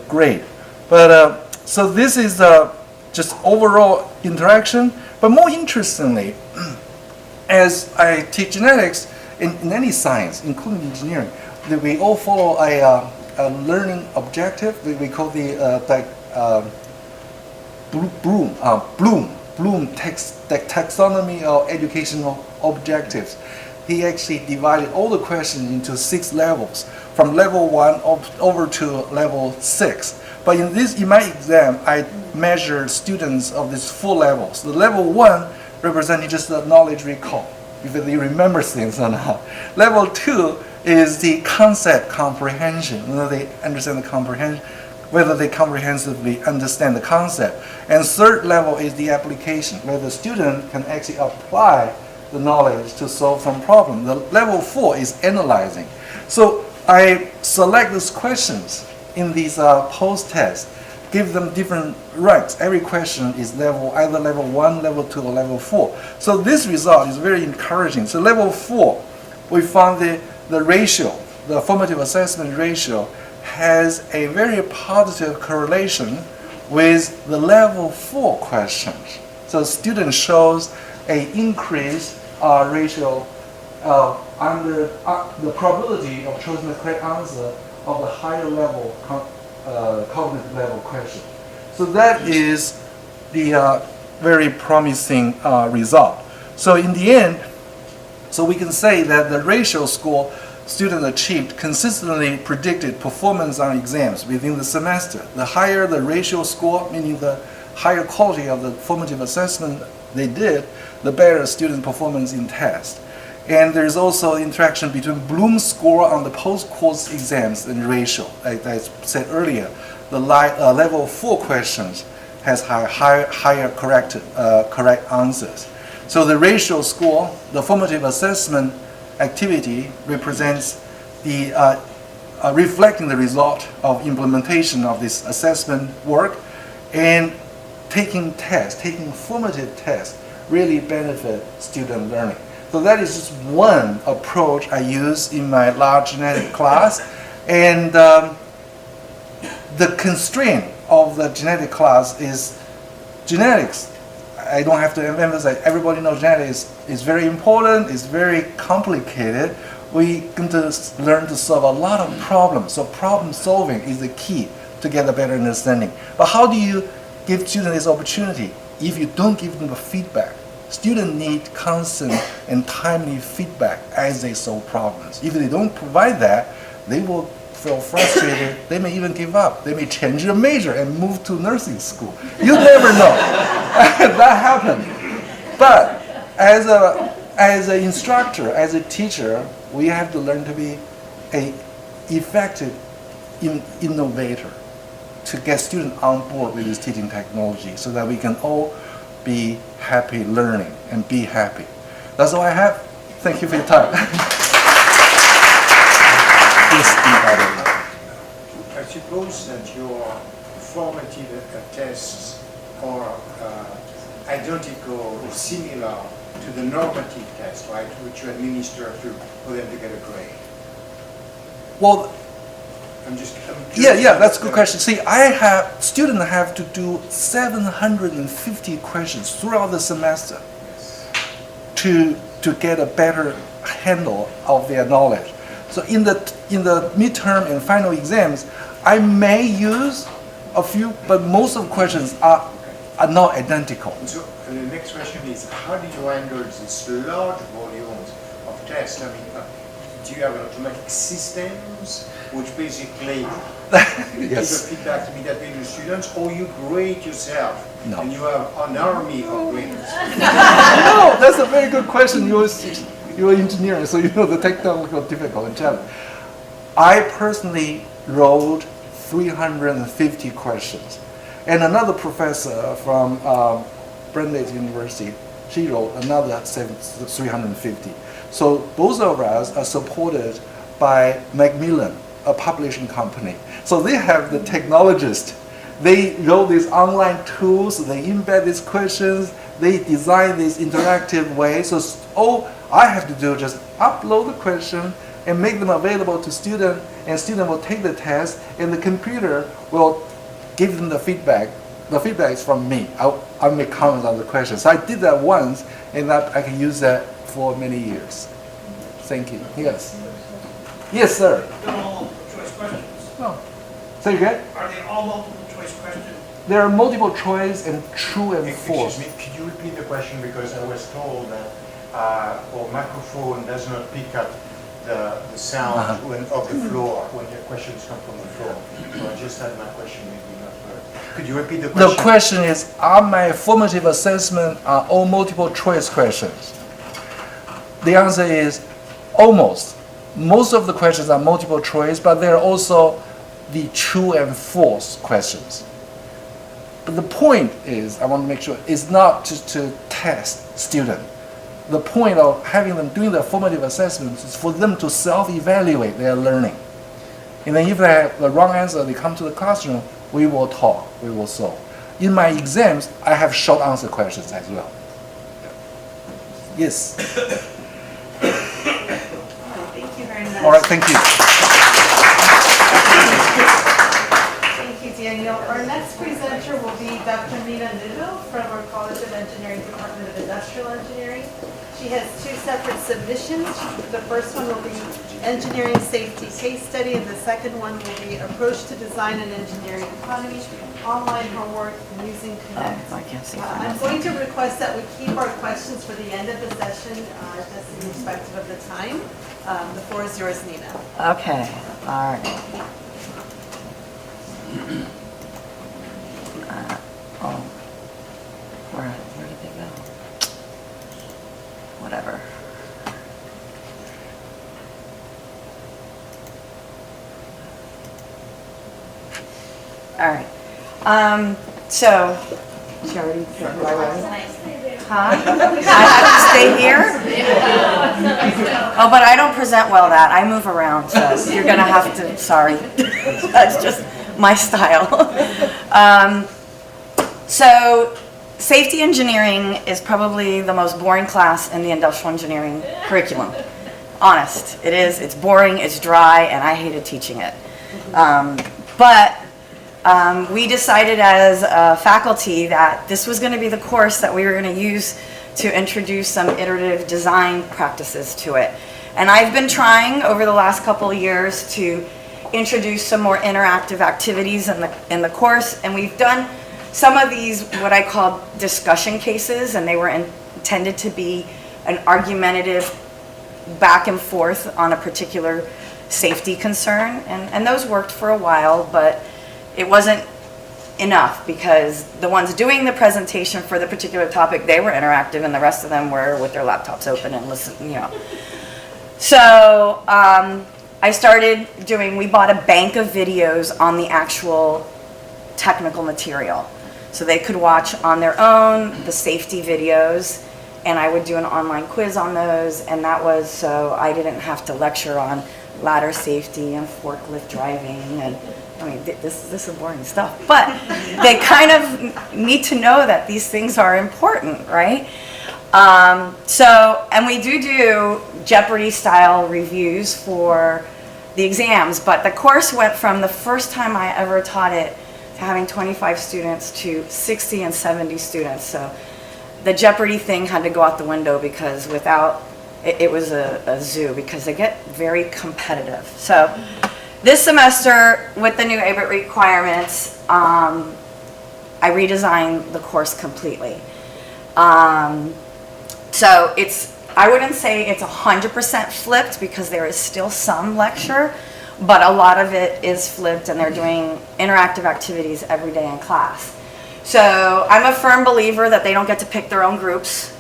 grade. But so this is just overall interaction. But more interestingly, as I teach genetics in any science, including engineering, we all follow a learning objective. We call the Bloom taxonomy of educational objectives. He actually divided all the questions into 6 levels, from level 1 over to level 6. But in my exam, I measured students of these 4 levels. The level 1 representing just the knowledge recall, if they remember things or not. Level 2 is the concept comprehension, whether they understand the comprehension, whether they comprehensively understand the concept. And third level is the application, where the student can actually apply the knowledge to solve some problem. The level 4 is analyzing. So I select these questions in these post-tests, give them different ranks. Every question is either level 1, level 2, or level 4. So this result is very encouraging. So level 4, we found the ratio, the formative assessment ratio, has a very positive correlation with the level 4 questions. So student shows an increased ratio under the probability of choosing the correct answer of the higher level cognitive level question. So that is the very promising result. So in the end, so we can say that the ratio score students achieved consistently predicted performance on exams within the semester. The higher the ratio score, meaning the higher quality of the formative assessment they did, the better student performance in test. And there's also interaction between Bloom's score on the post-course exams and ratio. Like I said earlier, the level 4 questions has higher correct answers. So the ratio score, the formative assessment activity represents the reflecting the result of implementation of this assessment work, and taking formative tests really benefit student learning. So that is just one approach I use in my large genetic class, and the constraint of the genetic class is genetics. I don't have to emphasize, everybody knows genetics is very important, it's very complicated. We going to learn to solve a lot of problems. So problem solving is the key to get a better understanding. But how do you give students this opportunity if you don't give them the feedback? Students need constant and timely feedback as they solve problems. If they don't provide that, they will feel frustrated. They may even give up. They may change their major and move to nursing school. You never know. That happened. But as an instructor, as a teacher, we have to learn to be an effective innovator to get students on board with this teaching technology so that we can all be happy learning and be happy. That's all I have. Thank you for your time. I suppose that your formative tests are identical or similar to the normative test, right, which you administer for them to get a grade. Well, I'm yeah, that's a good question. See, students have to do 750 questions throughout the semester to get a better handle of their knowledge. So in the midterm and final exams, I may use a few, but most of the questions are not identical. So the next question is, how do you handle these large volumes of tests? I mean, do you have automatic systems which basically give a feedback immediately to the students, or you grade yourself and you have an army of graders? No, that's a very good question. You're an engineer, so you know the technical difficult and challenge. I personally wrote 350 questions. And another professor from Brandeis University, she wrote another 350. So both of us are supported by Macmillan, a publishing company. So they have the technologists. They wrote these online tools, they embed these questions, they design this interactive way. So all I have to do is just upload the question and make them available to students, and student will take the test, and the computer will give them the feedback. The feedback is from me. I'll make comments on the question. So I did that once, and I can use that for many years. Thank you. Yes. Yes, sir. They're all multiple choice questions. Oh. Say again? Are they all multiple choice questions? There are multiple choice and true and false. Excuse me, could you repeat the question, because I was told that our microphone does not pick up the sound of the floor when your questions come from the floor. So I just had my question maybe not heard. Could you repeat the question? The question is, are my formative assessment are all multiple choice questions? The answer is almost. Most of the questions are multiple choice, but there are also the true and false questions. But the point is, I want to make sure, is not to test students. The point of having them doing the formative assessments is for them to self-evaluate their learning. And then if they have the wrong answer, they come to the classroom, we will talk, we will solve. In my exams, I have short answer questions as well. Yes. Thank you very much. All right, thank you. Thank you, Daniel. Our next presenter will be Dr. Mina Nudel from our College of Engineering Department of Industrial Engineering. She has two separate submissions. The first one will be Engineering Safety Case Study, and the second one will be Approach to Design and Engineering Economy, Online Homework Using Connect. I'm going to request that we keep our questions for the end of the session, just in respect of the time. The floor is yours, Nina. Okay, all right. Where did they go? Whatever. All right. So, she already said who I was? Huh? I have to stay here? Oh, but I don't present well that. I move around, so you're going to have to, sorry. That's just my style. So, safety engineering is probably the most boring class in the industrial engineering curriculum. Honest, it is. It's boring, it's dry, and I hated teaching it. We decided as a faculty that this was going to be the course that we were going to use to introduce some iterative design practices to it. And I've been trying over the last couple of years to introduce some more interactive activities in the course, and we've done some of these what I call discussion cases, and they were intended to be an argumentative back and forth on a particular safety concern, and those worked for a while, but it wasn't enough because the ones doing the presentation for the particular topic, they were interactive, and the rest of them were with their laptops open and listening, you know. So I started doing, we bought a bank of videos on the actual technical material. So they could watch on their own the safety videos, and I would do an online quiz on those, and that was so I didn't have to lecture on ladder safety and forklift driving, and I mean, this is boring stuff, but they kind of need to know that these things are important, right? And we do Jeopardy style reviews for the exams, but the course went from the first time I ever taught it to having 25 students to 60 and 70 students. So the Jeopardy thing had to go out the window because without, it was a zoo because they get very competitive. So this semester with the new ABIT requirements, I redesigned the course completely. So I wouldn't say it's 100% flipped because there is still some lecture, but a lot of it is flipped and they're doing interactive activities every day in class. So I'm a firm believer that they don't get to pick their own groups.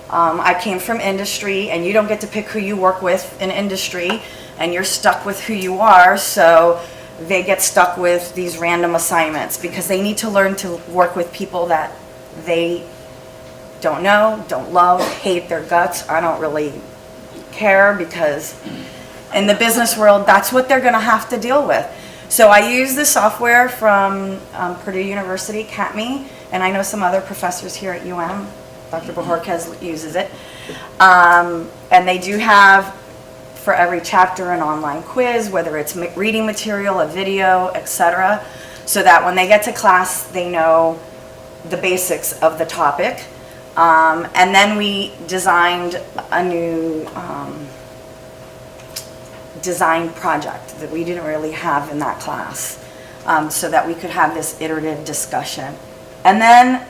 I came from industry, and you don't get to pick who you work with in industry, and you're stuck with who you are, so they get stuck with these random assignments because they need to learn to work with people that they don't know, don't love, hate their guts. I don't really care because in the business world, that's what they're going to have to deal with. So I use the software from Purdue University, CATME, and I know some other professors here at UM. Dr. Bajorquez uses it. And they do have, for every chapter, an online quiz, whether it's reading material, a video, etc., so that when they get to class, they know the basics of the topic. And then we designed a new design project that we didn't really have in that class, so that we could have this iterative discussion. And then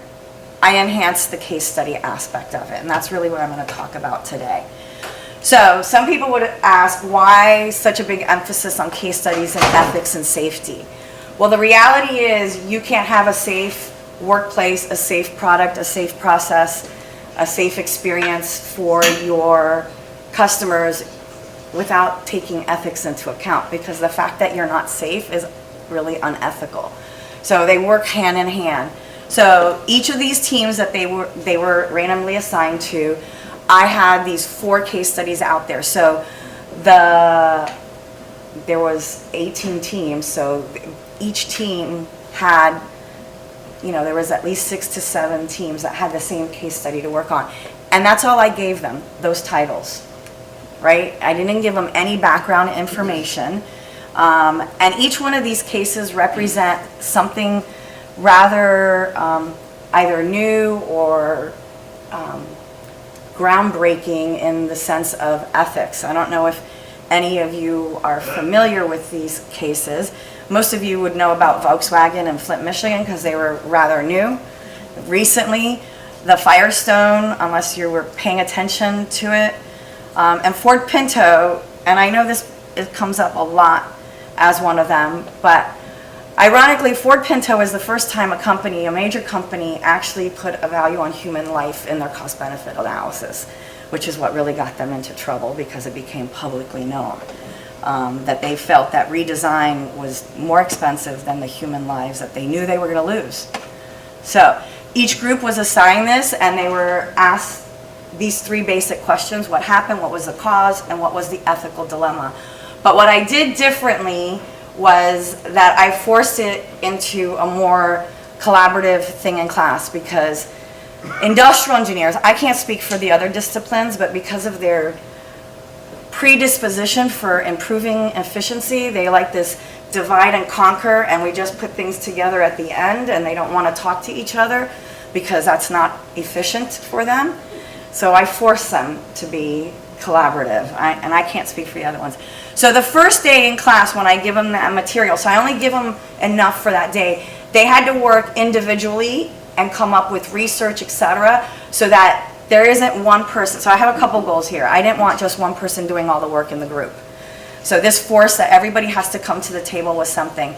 I enhanced the case study aspect of it, and that's really what I'm going to talk about today. So some people would ask, why such a big emphasis on case studies in ethics and safety? Well, the reality is you can't have a safe workplace, a safe product, a safe process, a safe experience for your customers without taking ethics into account, because the fact that you're not safe is really unethical. So they work hand in hand. So each of these teams that they were randomly assigned to, I had these 4 case studies out there. So there was 18 teams, so each team had, there was at least 6 to 7 teams that had the same case study to work on. And that's all I gave them, those titles, right? I didn't give them any background information. And each one of these cases represent something rather either new or groundbreaking in the sense of ethics. I don't know if any of you are familiar with these cases. Most of you would know about Volkswagen in Flint, Michigan, because they were rather new. Recently, the Firestone, unless you were paying attention to it, and Ford Pinto, and I know it comes up a lot as one of them, but ironically, Ford Pinto is the first time a major company, actually put a value on human life in their cost-benefit analysis, which is what really got them into trouble, because it became publicly known that they felt that redesign was more expensive than the human lives that they knew they were going to lose. So each group was assigned this, and they were asked these 3 basic questions: what happened, what was the cause, and what was the ethical dilemma. But what I did differently was that I forced it into a more collaborative thing in class, because industrial engineers, I can't speak for the other disciplines, but because of their predisposition for improving efficiency, they like this divide and conquer, and we just put things together at the end, and they don't want to talk to each other because that's not efficient for them. So I force them to be collaborative, and I can't speak for the other ones. So the first day in class, when I give them that material, so I only give them enough for that day, they had to work individually and come up with research, etc., so that there isn't one person. So I have a couple goals here. I didn't want just one person doing all the work in the group. So this forced that everybody has to come to the table with something.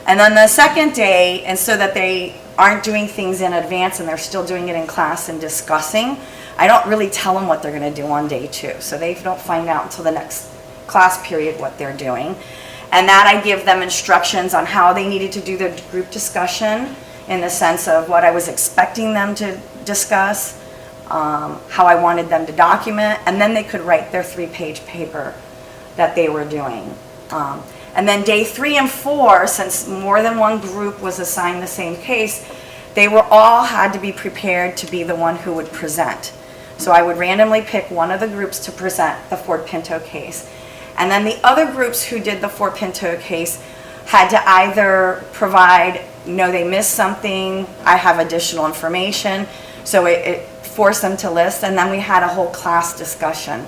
And then the second day, and so that they aren't doing things in advance and they're still doing it in class and discussing, I don't really tell them what they're going to do on day 2. So they don't find out until the next class period what they're doing. And that I give them instructions on how they needed to do their group discussion, in the sense of what I was expecting them to discuss, how I wanted them to document, and then they could write their 3-page paper that they were doing. And then day 3 and 4, since more than one group was assigned the same case, they were all had to be prepared to be the one who would present. So I would randomly pick one of the groups to present the Ford Pinto case. And then the other groups who did the Ford Pinto case had to either provide, they missed something, I have additional information. So it forced them to list. And then we had a whole class discussion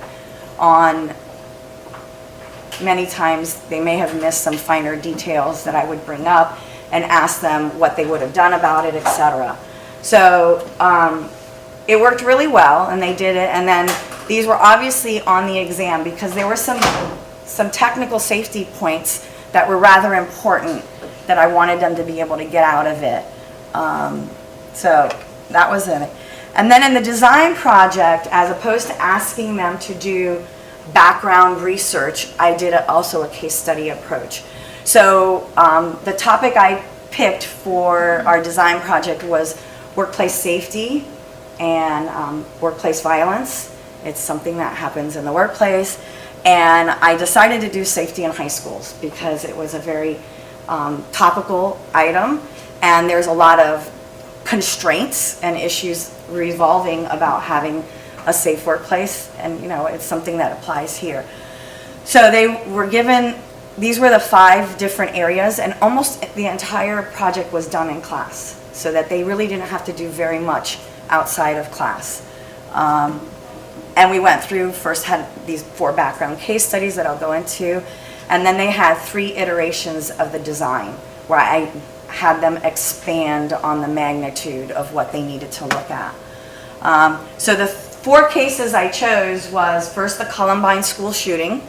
on, many times they may have missed some finer details that I would bring up and ask them what they would have done about it, etc. So it worked really well, and they did it. And then these were obviously on the exam, because there were some technical safety points that were rather important that I wanted them to be able to get out of it. So that was it. And then in the design project, as opposed to asking them to do background research, I did also a case study approach. So the topic I picked for our design project was workplace safety and workplace violence. It's something that happens in the workplace. And I decided to do safety in high schools because it was a very topical item, and there's a lot of constraints and issues revolving about having a safe workplace, and it's something that applies here. So they were given, these were the 5 different areas, and almost the entire project was done in class, so that they really didn't have to do very much outside of class. And we went through, first had these 4 background case studies that I'll go into, and then they had 3 iterations of the design, where I had them expand on the magnitude of what they needed to look at. So the 4 cases I chose was first the Columbine school shooting,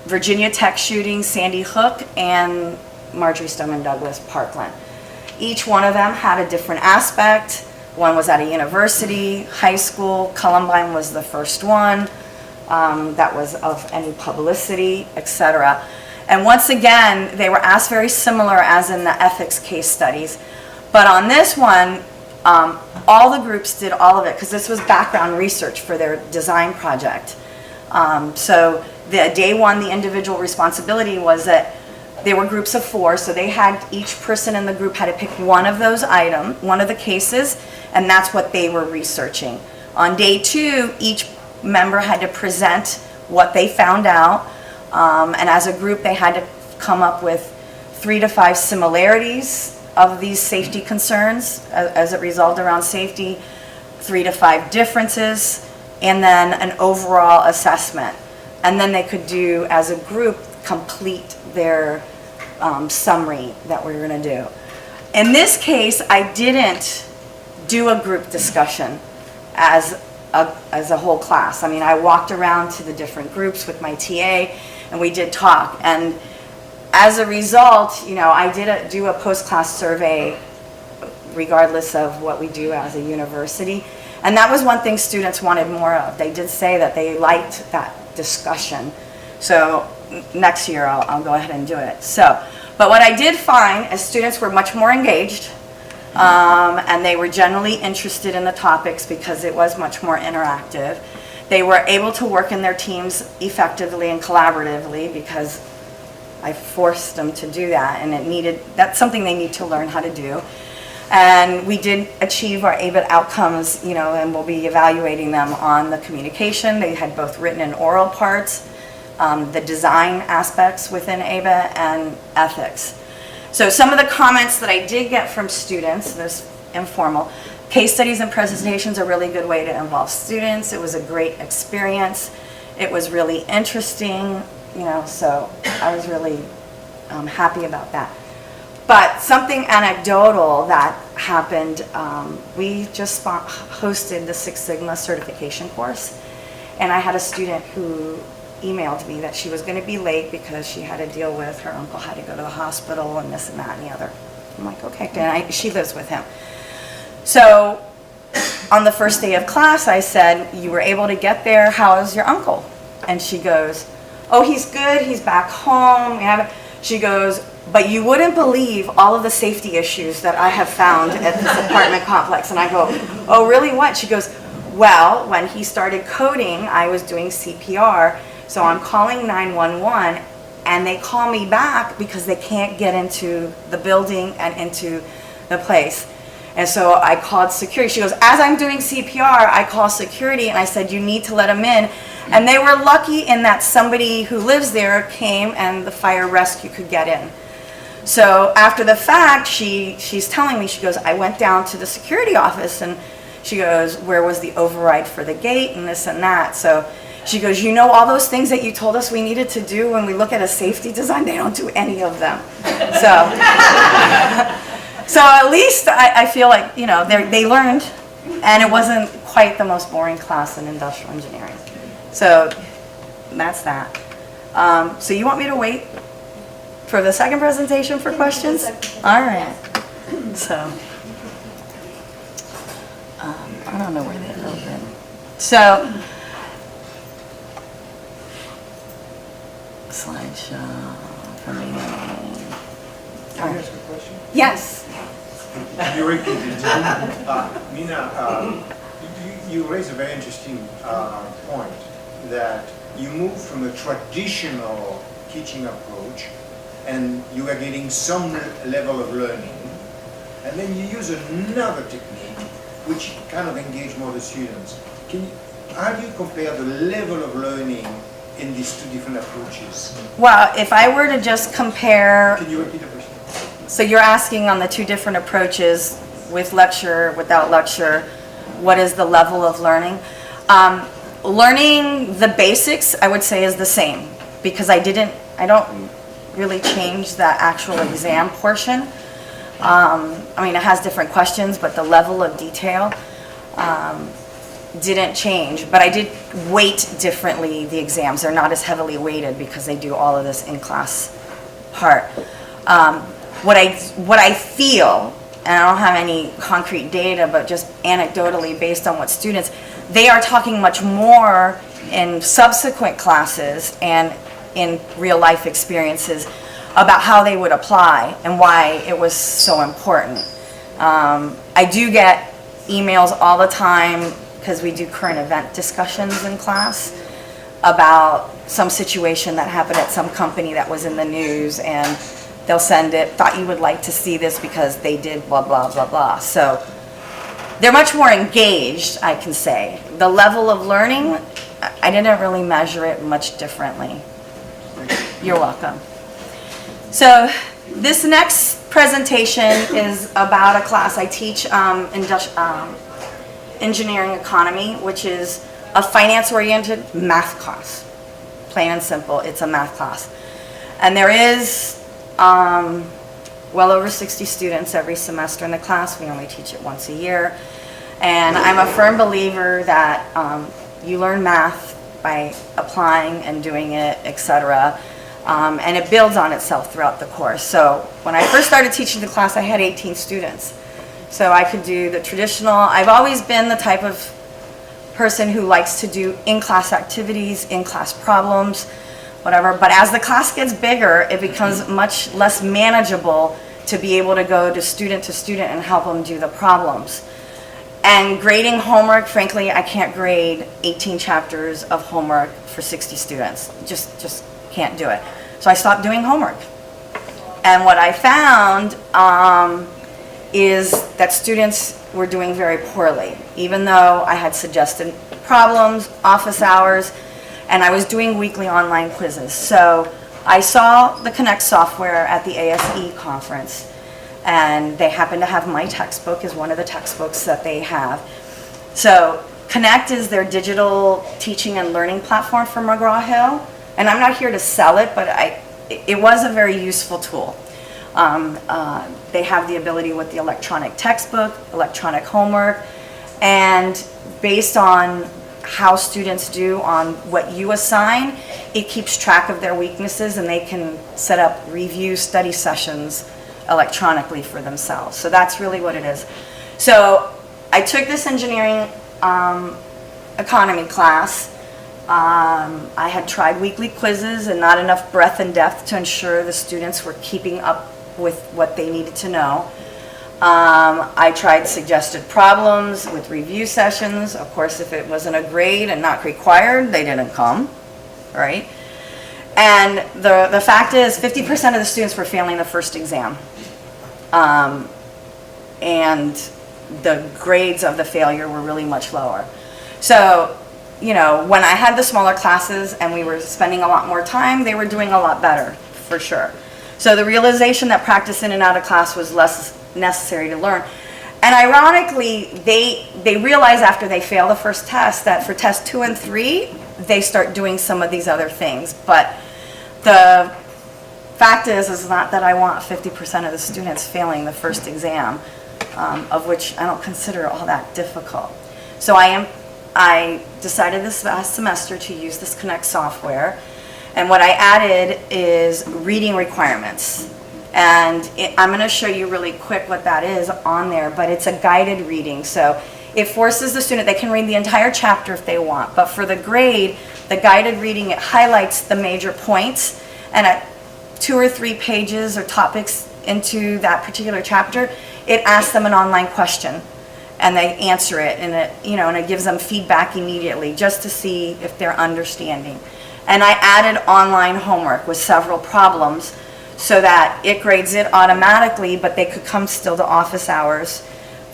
Virginia Tech shooting, Sandy Hook, and Marjorie Stoneman Douglas Parkland. Each one of them had a different aspect. One was at a university, high school. Columbine was the first one that was of any publicity, etc. And once again, they were asked very similar as in the ethics case studies. But on this one, all the groups did all of it because this was background research for their design project. So the day one, the individual responsibility was that they were groups of 4, so they had, each person in the group had to pick one of those items, one of the cases, and that's what they were researching. On day 2, each member had to present what they found out, and as a group they had to come up with 3 to 5 similarities of these safety concerns as it resolved around safety, 3 to 5 differences, and then an overall assessment. And then they could do, as a group, complete their summary that we were going to do. In this case, I didn't do a group discussion as a whole class. I mean, I walked around to the different groups with my TA, and we did talk. And as a result, you know, I did do a post-class survey regardless of what we do as a university. And that was one thing students wanted more of. They did say that they liked that discussion. So next year I'll go ahead and do it. So, but what I did find is students were much more engaged, and they were generally interested in the topics because it was much more interactive. They were able to work in their teams effectively and collaboratively because I forced them to do that, and that's something they need to learn how to do. And we did achieve our ABIT outcomes, you know, and we'll be evaluating them on the communication. They had both written and oral parts, the design aspects within ABIT, and ethics. So some of the comments that I did get from students, this informal, case studies and presentations are a really good way to involve students. It was a great experience. It was really interesting, you know, so I was really happy about that. But something anecdotal that happened, we just hosted the Six Sigma certification course, and I had a student who emailed me that she was going to be late because she had to deal with her uncle had to go to the hospital and this and that and the other. I'm like, okay, and she lives with him. So on the first day of class, I said, you were able to get there, how is your uncle? And she goes, oh, he's good, he's back home. She goes, but you wouldn't believe all of the safety issues that I have found at this apartment complex. And I go, oh, really, what? She goes, well, when he started coding, I was doing CPR, so I'm calling 911, and they call me back because they can't get into the building and into the place. And so I called security. She goes, as I'm doing CPR, I call security, and I said, you need to let him in. And they were lucky in that somebody who lives there came and the fire rescue could get in. So after the fact, she's telling me, she goes, I went down to the security office, and she goes, where was the override for the gate and this and that. So she goes, you know all those things that you told us we needed to do when we look at a safety design, they don't do any of them. So at least I feel like, you know, they learned, and it wasn't quite the most boring class in industrial engineering. So that's that. So you want me to wait for the second presentation for questions? All right. So, I don't know where they open. So, slideshow for me. Can I ask a question? Yes. You Mina, you raise a very interesting point that you move from a traditional teaching approach and you are getting some level of learning, and then you use another technique which kind of engage more the students. How do you compare the level of learning in these two different approaches? Well, if I were to just compare... Can you repeat the question? So you're asking on the two different approaches, with lecture, without lecture, what is the level of learning? Learning the basics, I would say, is the same, because I don't really change the actual exam portion. I mean, it has different questions, but the level of detail didn't change, but I did weight differently the exams. They're not as heavily weighted because they do all of this in-class part. What I feel, and I don't have any concrete data, but just anecdotally based on what students, they are talking much more in subsequent classes and in real life experiences about how they would apply and why it was so important. I do get emails all the time because we do current event discussions in class about some situation that happened at some company that was in the news, and they'll send it, thought you would like to see this because they did blah, blah, blah, blah. So they're much more engaged, I can say. The level of learning, I didn't really measure it much differently. You're welcome. So this next presentation is about a class I teach, engineering economy, which is a finance-oriented math class. Plain and simple, it's a math class. And there is well over 60 students every semester in the class. We only teach it once a year. And I'm a firm believer that you learn math by applying and doing it, etc. And it builds on itself throughout the course. So when I first started teaching the class, I had 18 students. So I could do the traditional. I've always been the type of person who likes to do in-class activities, in-class problems, whatever. But as the class gets bigger, it becomes much less manageable to be able to go to student and help them do the problems. And grading homework, frankly, I can't grade 18 chapters of homework for 60 students. Just can't do it. So I stopped doing homework. And what I found is that students were doing very poorly, even though I had suggested problems, office hours, and I was doing weekly online quizzes. So I saw the Connect software at the ASE conference, and they happened to have my textbook as one of the textbooks that they have. So Connect is their digital teaching and learning platform for McGraw-Hill, and I'm not here to sell it, but it was a very useful tool. They have the ability with the electronic textbook, electronic homework, and based on how students do on what you assign, it keeps track of their weaknesses, and they can set up review study sessions electronically for themselves. So that's really what it is. So I took this engineering economy class. I had tried weekly quizzes and not enough breadth and depth to ensure the students were keeping up with what they needed to know. I tried suggested problems with review sessions. Of course, if it wasn't a grade and not required, they didn't come, right? And the fact is 50% of the students were failing the first exam. And the grades of the failure were really much lower. So, you know, when I had the smaller classes and we were spending a lot more time, they were doing a lot better, for sure. So the realization that practice in and out of class was less necessary to learn. And ironically, they realize after they fail the first test that for test 2 and 3, they start doing some of these other things. But the fact is not that I want 50% of the students failing the first exam, of which I don't consider all that difficult. So I decided this last semester to use this Connect software. And what I added is reading requirements. And I'm going to show you really quick what that is on there, but it's a guided reading. So it forces the student, they can read the entire chapter if they want, but for the grade, the guided reading, it highlights the major points, and at 2 or 3 pages or topics into that particular chapter, it asks them an online question, and they answer it, and it gives them feedback immediately just to see if they're understanding. And I added online homework with several problems so that it grades it automatically, but they could come still to office hours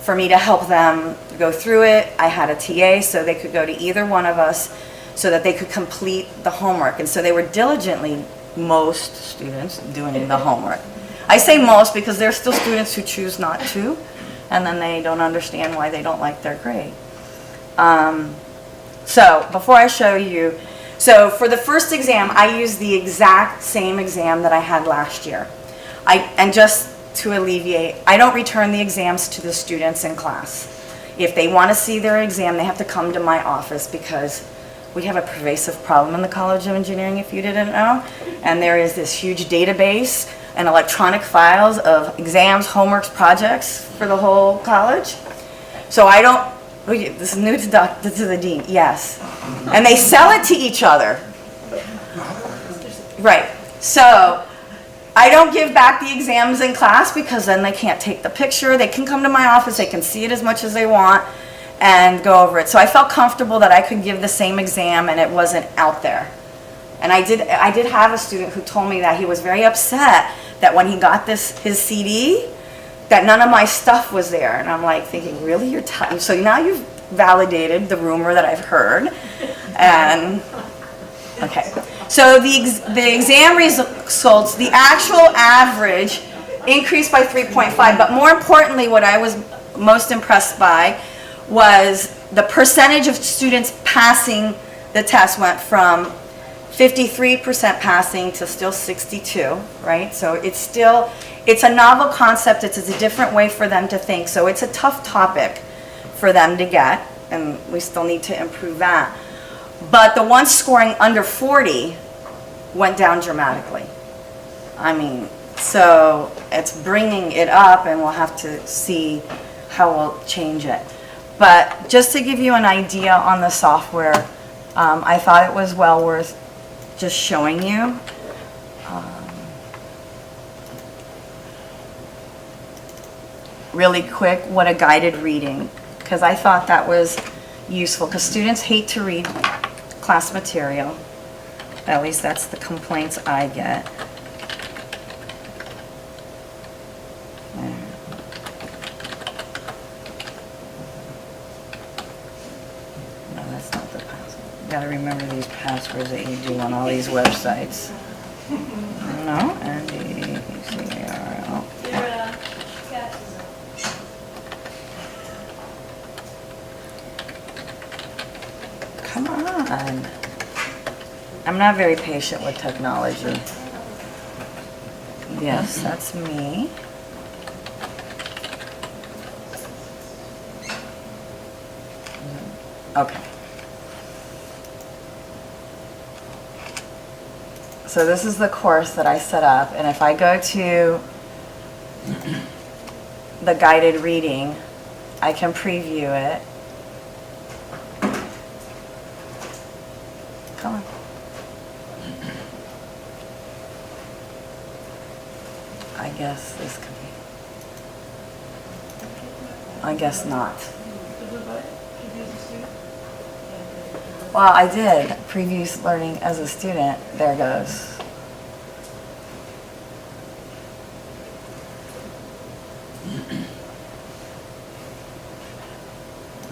for me to help them go through it. I had a TA, so they could go to either one of us so that they could complete the homework. And so they were diligently, most students, doing the homework. I say most because there's still students who choose not to, and then they don't understand why they don't like their grade. So before I show you, so for the first exam, I used the exact same exam that I had last year. And just to alleviate, I don't return the exams to the students in class. If they want to see their exam, they have to come to my office because we have a pervasive problem in the College of Engineering, if you didn't know. And there is this huge database and electronic files of exams, homeworks, projects for the whole college. So I don't, this is new to the dean, yes. And they sell it to each other. Right. So I don't give back the exams in class because then they can't take the picture. They can come to my office, they can see it as much as they want and go over it. So I felt comfortable that I could give the same exam and it wasn't out there. And I did have a student who told me that he was very upset that when he got his CD, that none of my stuff was there. And I'm like thinking, really? So now you've validated the rumor that I've heard. And, okay. So the exam results, the actual average increased by 3.5, but more importantly, what I was most impressed by was the percentage of students passing the test went from 53% passing to still 62, right? So it's a novel concept, it's a different way for them to think, so it's a tough topic for them to get, and we still need to improve that. But the ones scoring under 40 went down dramatically. I mean, so it's bringing it up, and we'll have to see how we'll change it. But just to give you an idea on the software, I thought it was well worth just showing you. Really quick, what a guided reading, because I thought that was useful, because students hate to read class material. At least that's the complaints I get. No, that's not the password. You gotta remember these passwords that you do on all these websites. No, NDECARL. Come on. I'm not very patient with technology. Yes, that's me. Okay. So this is the course that I set up, and if I go to the guided reading, I can preview it. Come on. I guess this could be. I guess not. Well, I did previous learning as a student. There goes.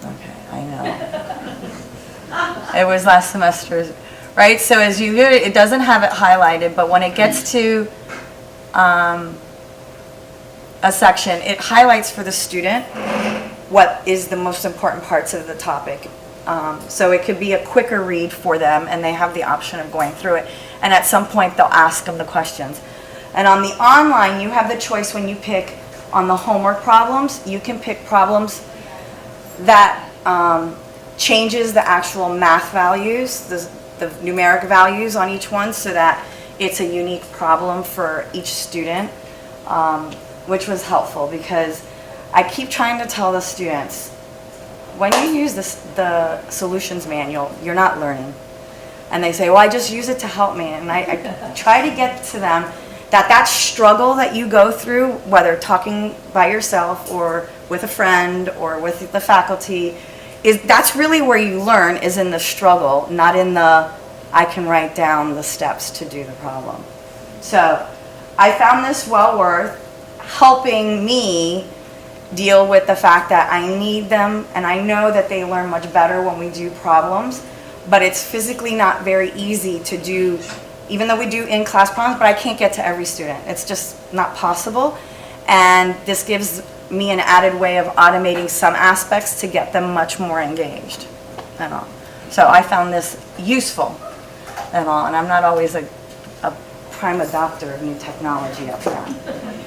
Okay, I know. It was last semester, right? So as you hear it, it doesn't have it highlighted, but when it gets to a section, it highlights for the student what is the most important parts of the topic. So it could be a quicker read for them, and they have the option of going through it. And at some point, they'll ask them the questions. And on the online, you have the choice when you pick on the homework problems, you can pick problems that changes the actual math values, the numeric values on each one, so that it's a unique problem for each student, which was helpful because I keep trying to tell the students, when you use the solutions manual, you're not learning. And they say, well, I just use it to help me. And I try to get to them that struggle that you go through, whether talking by yourself or with a friend or with the faculty, that's really where you learn, is in the struggle, not in the, I can write down the steps to do the problem. So I found this well worth helping me deal with the fact that I need them, and I know that they learn much better when we do problems, but it's physically not very easy to do, even though we do in-class problems, but I can't get to every student. It's just not possible, and this gives me an added way of automating some aspects to get them much more engaged and all. So I found this useful and all, and I'm not always a prime adopter of new technology up front.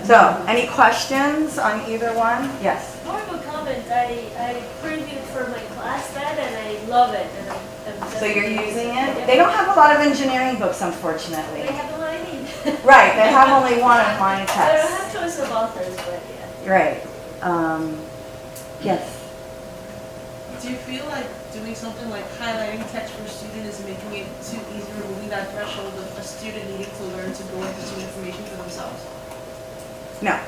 So, any questions on either one? Yes? More of a comment haven't. I previewed for my class that, and I love it. And I'm So you're using it? Yep. They don't have a lot of engineering books, unfortunately. They have the one I need. Right, they have only one of mine I don't tests. have choice of authors, but yeah. Right. Yes. Do you feel like doing something like highlighting text for a student is making it too easy, removing that threshold of a student needing to learn to go into some information for themselves? No.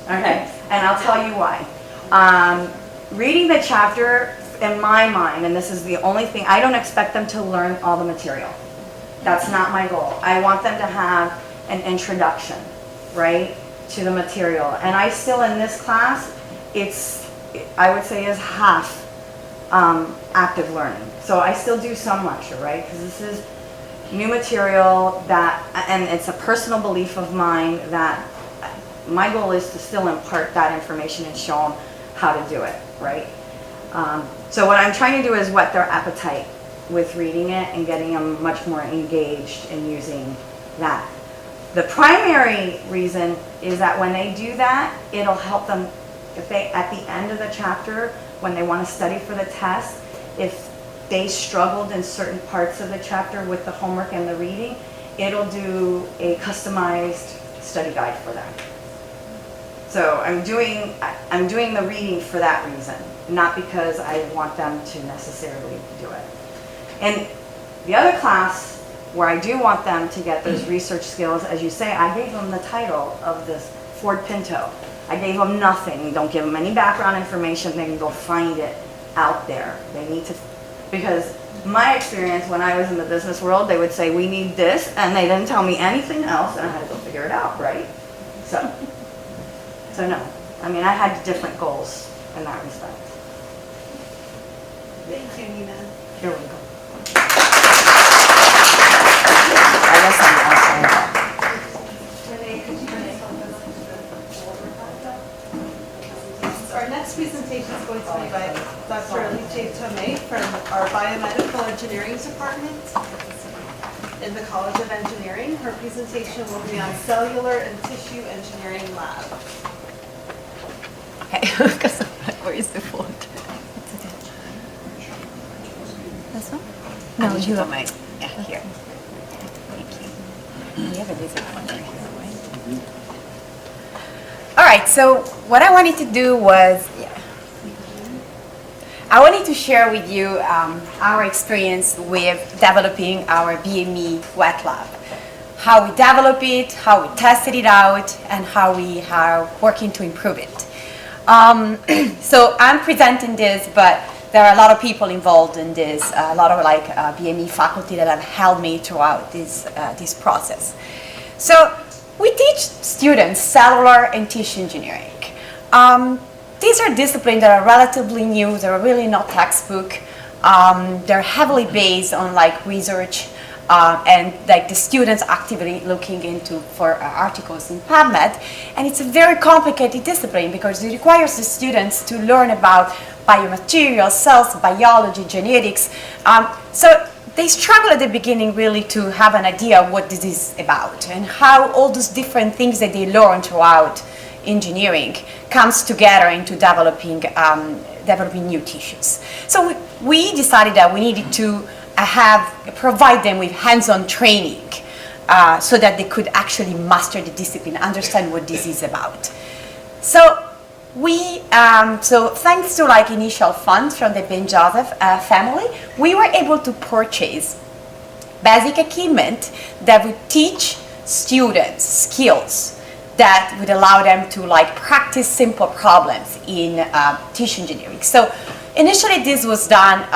Okay, and I'll tell you why. Reading the chapter, in my mind, and this is the only thing, I don't expect them to learn all the material. That's not my goal. I want them to have an introduction, right, to the material. And I still, in this class, I would say is half active learning. So I still do some lecture, right, because this is new material that, and it's a personal belief of mine that my goal is to still impart that information and show them how to do it, right? So what I'm trying to do is whet their appetite with reading it and getting them much more engaged in using that. The primary reason is that when they do that, it'll help them, if they, at the end of the chapter, when they want to study for the test, if they struggled in certain parts of the chapter with the homework and the reading, it'll do a customized study guide for them. So I'm doing the reading for that reason, not because I want them to necessarily do it. And the other class where I do want them to get those research skills, as you say, I gave them the title of this Ford Pinto. I gave them nothing. Don't give them any background information. They can go find it out there. They need to, because my experience when I was in the business world, they would say, we need this, and they didn't tell me anything else, and I had to go figure it out, right? So no. I mean, I had different goals in that respect. Thank you, Nina. You're welcome. I guess I'm Our next presentation is going to be by Dr. Alice Tomei from our Biomedical Engineering Department in the College of Engineering. Her presentation will be on cellular and tissue engineering lab. Where is the phone? This one? No, you have my, yeah, here. Thank you. We have a laser pointer here, right? All right, so what I wanted to do was, I wanted to share with you our experience with developing our BME wet lab. How we develop it, how we tested it out, and how we are working to improve it. So I'm presenting this, but there are a lot of people involved in this, a lot of BME faculty that have helped me throughout this process. So we teach students cellular and tissue engineering. These are disciplines that are relatively new, they're really not textbook. They're heavily based on research and the students actively looking into for articles in PubMed. And it's a very complicated discipline because it requires the students to learn about biomaterials, cells, biology, genetics. So they struggle at the beginning really to have an idea what this is about and how all those different things that they learn throughout engineering comes together into developing new tissues. So we decided that we needed to provide them with hands-on training so that they could actually master the discipline, understand what this is about. So so thanks to initial funds from the Ben Joseph family, we were able to purchase basic equipment that would teach students skills that would allow them to practice simple problems in tissue engineering. So initially this was done,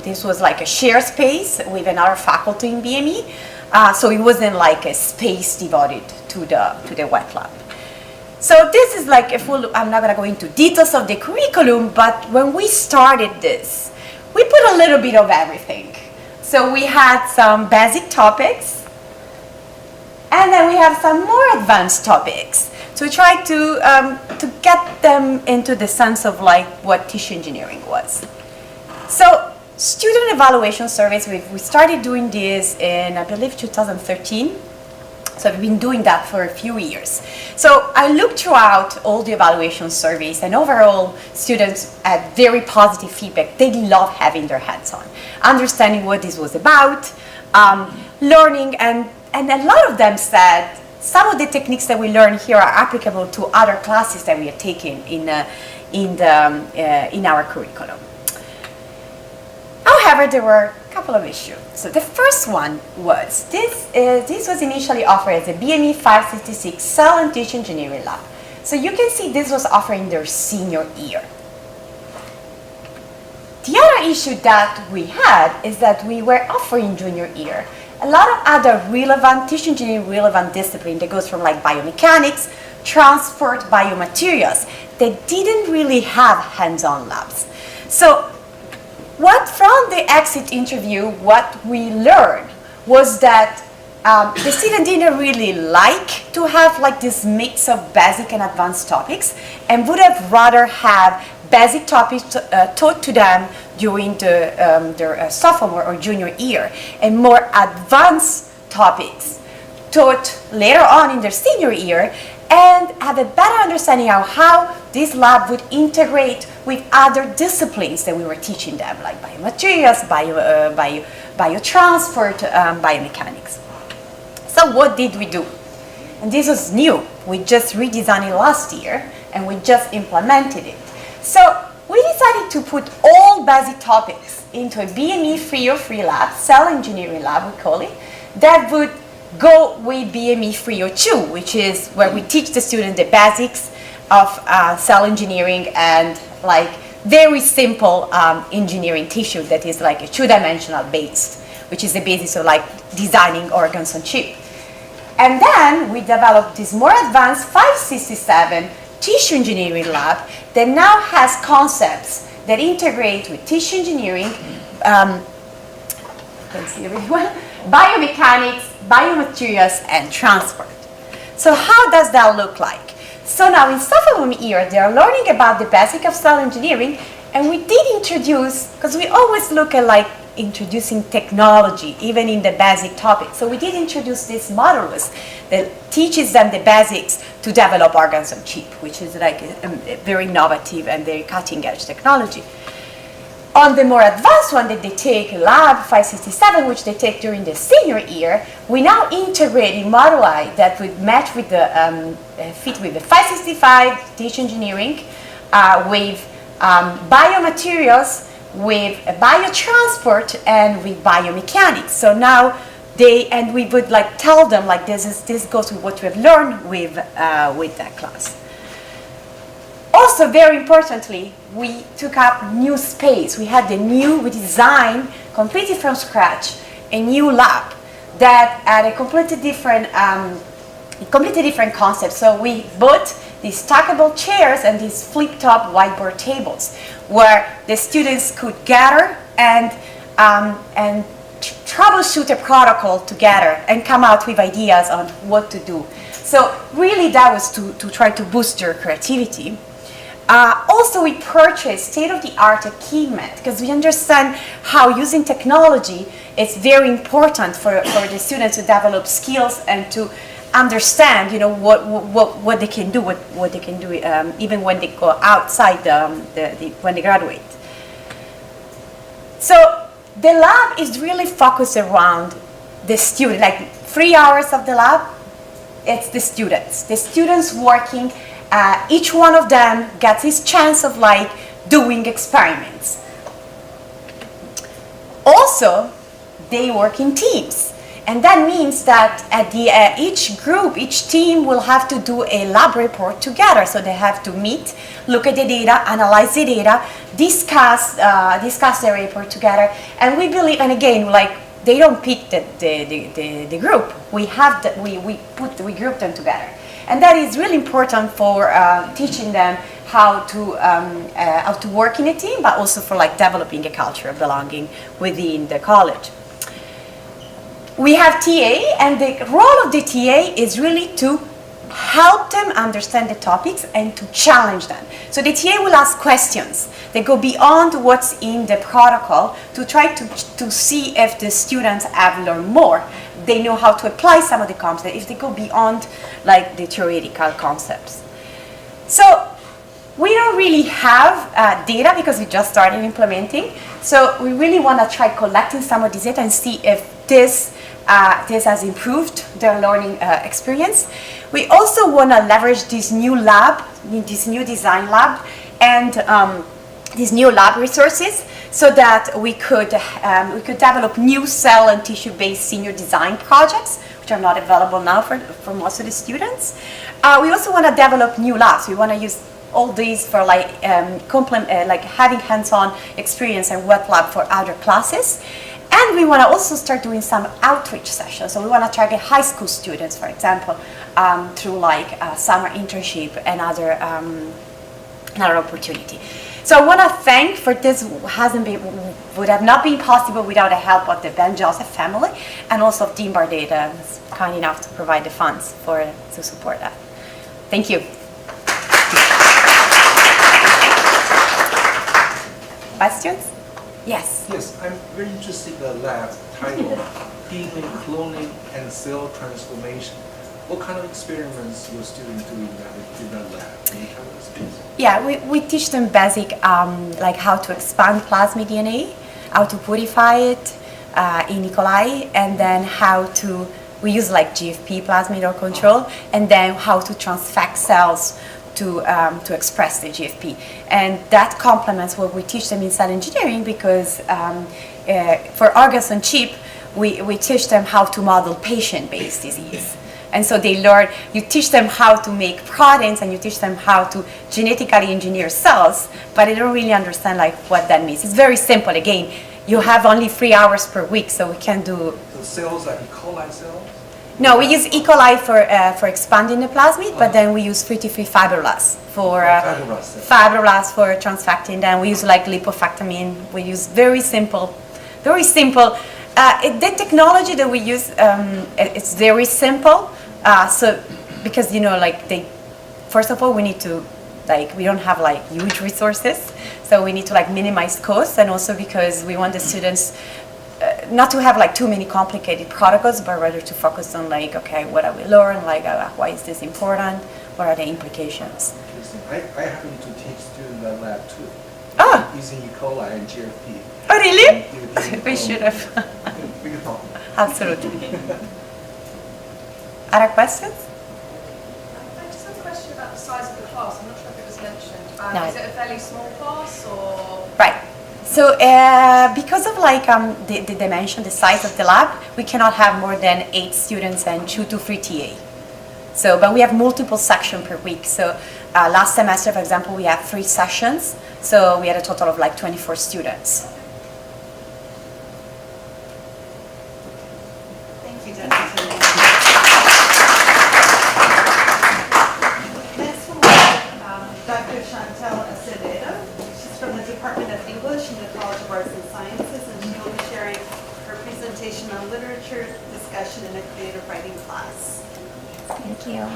this was a share space with another faculty in BME. So it wasn't a space devoted to the wet lab. So this is I'm not gonna go into details of the curriculum, but when we started this, we put a little bit of everything. So we had some basic topics, and then we have some more advanced topics to try to get them into the sense of what tissue engineering was. So student evaluation surveys, we started doing this in, I believe, 2013. So we've been doing that for a few years. So I looked throughout all the evaluation surveys, and overall students had very positive feedback. They love having their hands on, understanding what this was about, learning, and a lot of them said some of the techniques that we learn here are applicable to other classes that we are taking in our curriculum. However, there were a couple of issues. So the first one was, this was initially offered as a BME 566 Cell and Tissue Engineering Lab. So you can see this was offered in their senior year. The other issue that we had is that we were offering junior year a lot of other relevant, tissue engineering relevant discipline that goes from like biomechanics, transport, biomaterials, that didn't really have hands-on labs. So from the exit interview, what we learned was that the student didn't really like to have like this mix of basic and advanced topics, and would have rather have basic topics taught to them during their sophomore or junior year, and more advanced topics taught later on in their senior year, and have a better understanding of how this lab would integrate with other disciplines that we were teaching them, like biomaterials, biotransport, biomechanics. So what did we do? And this was new. We just redesigned it last year, and we just implemented it. So we decided to put all basic topics into a BME 303 lab, cell engineering lab we call it, that would go with BME 302, which is where we teach the student the basics of cell engineering and like very simple engineering tissue that is like a two-dimensional base, which is the basis of like designing organs on chip. And then we developed this more advanced 567 tissue engineering lab that now has concepts that integrate with tissue engineering, biomechanics, biomaterials, and transport. So how does that look like? So now in sophomore year, they are learning about the basic of cell engineering, and we did introduce, because we always look at like introducing technology, even in the basic topics. So we did introduce this modulus that teaches them the basics to develop organs on chip, which is like a very innovative and very cutting edge technology. On the more advanced one that they take, Lab 567, which they take during the senior year, we now integrate a moduli that would match with the, fit with the 565 tissue engineering, with biomaterials, with biotransport, and with biomechanics. So now and we would like tell them like this goes with what we have learned with that class. Also, very importantly, we took up new space. We designed completely from scratch a new lab that had a completely different concept. So we bought these stackable chairs and these flip-top whiteboard tables where the students could gather and troubleshoot a protocol together and come out with ideas on what to do. So really that was to try to boost their creativity. Also, we purchased state-of-the-art equipment because we understand how using technology is very important for the students to develop skills and to understand, what they can do, what they can do even when they go outside when they graduate. So the lab is really focused around the student. Like 3 hours of the lab, it's the students. The students working. Each one of them gets his chance of like doing experiments. Also, they work in teams. And that means that at each group, each team will have to do a lab report together. So they have to meet, look at the data, analyze the data, discuss the report together. And we believe, and again, like they don't pick the group. We group them together. And that is really important for teaching them how to work in a team, but also for like developing a culture of belonging within the college. We have TA, and the role of the TA is really to help them understand the topics and to challenge them. So the TA will ask questions that go beyond what's in the protocol to try to see if the students have learned more they know how to apply some of the concepts, if they go beyond like the theoretical concepts. So we don't really have data because we just started implementing. So we really want to try collecting some of this data and see if this has improved their learning experience. We also want to leverage this new lab, this new design lab, and these new lab resources so that we could develop new cell and tissue-based senior design projects, which are not available now for most of the students. We also want to develop new labs. We want to use all these for like having hands-on experience and wet lab for other classes. And we want to also start doing some outreach sessions. So we want to target high school students, for example, through like summer internship and another opportunity. So I want to thank for this would have not been possible without the help of the Ben Joseph family and also of Dean Bardetta, who's kind enough to provide the funds to support that. Thank you. Questions? Yes. Yes, I'm very interested in the lab title, Healing, Cloning, and Cell Transformation. What kind of experiments your students do in that lab? Can you tell us, please? Yeah, we teach them basic, like how to expand plasmid DNA, how to purify it in E. coli, and then we use like GFP plasmid or control, and then how to transfect cells to express the GFP. And that complements what we teach them in cell engineering because for Argus and CHIP, we teach them how to model patient-based disease. And so they learn, you teach them how to make proteins and you teach them how to genetically engineer cells, but they don't really understand like what that means. It's very simple. Again, you have only 3 hours per week, so we can do... So cells like E. coli cells? No, we use E. coli for expanding the plasmid, but then we use 33 fibroblasts for fibroblasts for transfecting them. We use like lipofectamine. We use very simple. The technology that we use, it's very simple. So because first of all, we need to we don't have like huge resources, so we need to like minimize costs, and also because we want the students not to have like too many complicated protocols, but rather to focus on like, okay, what have we learned? Like, why is this important? What are the implications? I happen to teach students that lab too. Ah. Using E. coli and GFP. Oh, really? We should have. We can talk. Absolutely. Other questions? I just have a question about the size of the class. I'm not sure if it was mentioned. No. Is it a fairly small class or? Right. So because of like the dimension, the size of the lab, we cannot have more than 8 students and 2 to 3 TA. So, but we have multiple sections per week. So last semester, for example, we had 3 sessions. So we had a total of like 24 students. Thank you, Dr. Next one is Dr. Chantal Acevedo. She's from the Department of English in the College of Arts and Sciences, and she will be sharing her presentation on literature discussion in a creative writing class. Thank you.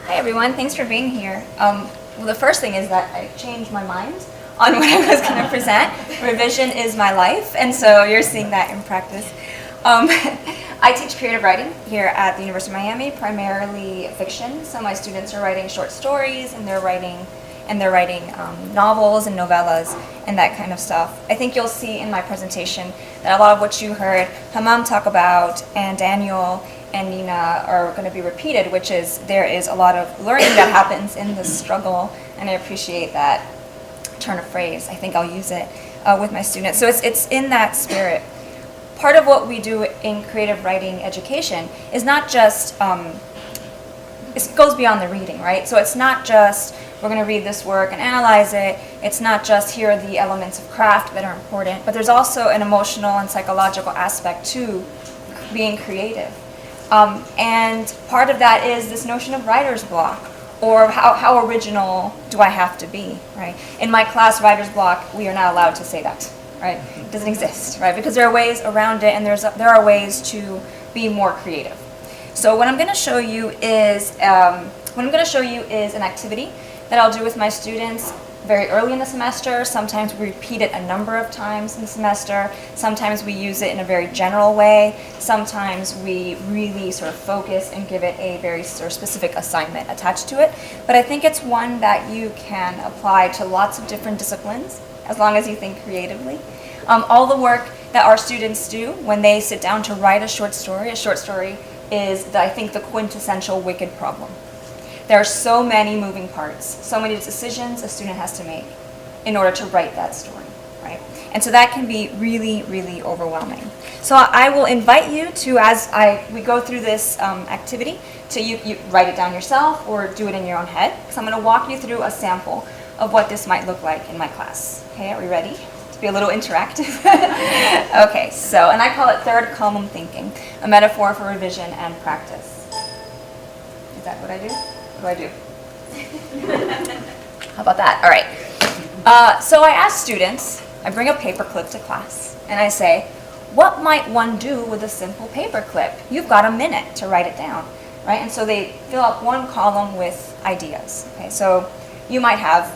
Hi everyone, thanks for being here. Well, the first thing is that I changed my mind on what I was going to present. Revision is my life, and so you're seeing that in practice. I teach creative writing here at the University of Miami, primarily fiction. So my students are writing short stories, and they're writing novels and novellas and that kind of stuff. I think you'll see in my presentation that a lot of what you heard Hammam talk about and Daniel and Nina are going to be repeated, which is there is a lot of learning that happens in this struggle, and I appreciate that turn of phrase. I think I'll use it with my students. So it's in that spirit. Part of what we do in creative writing education is not just, it goes beyond the reading, right? So it's not just we're going to read this work and analyze it. It's not just here are the elements of craft that are important, but there's also an emotional and psychological aspect to being creative. And part of that is this notion of writer's block, or how original do I have to be, right? In my class, writer's block, we are not allowed to say that, right? It doesn't exist, right? Because there are ways around it, and there are ways to be more creative. So what I'm going to show you is an activity that I'll do with my students very early in the semester. Sometimes we repeat it a number of times in the semester. Sometimes we use it in a very general way. Sometimes we really sort of focus and give it a very sort of specific assignment attached to it. But I think it's one that you can apply to lots of different disciplines, as long as you think creatively. All the work that our students do when they sit down to write a short story is, I think, the quintessential wicked problem. There are so many moving parts, so many decisions a student has to make in order to write that story, right? And so that can be really, really overwhelming. So I will invite you to, as we go through this activity, to you write it down yourself or do it in your own head. So I'm going to walk you through a sample of what this might look like in my class. Okay, are we ready? To be a little interactive. Okay, so, and I call it third column thinking, a metaphor for revision and practice. Is that what I do? What do I do? How about that? All right. So I ask students, I bring a paper clip to class, and I say, what might one do with a simple paper clip? You've got a minute to write it down, right? And so they fill up one column with ideas. Okay, so you might have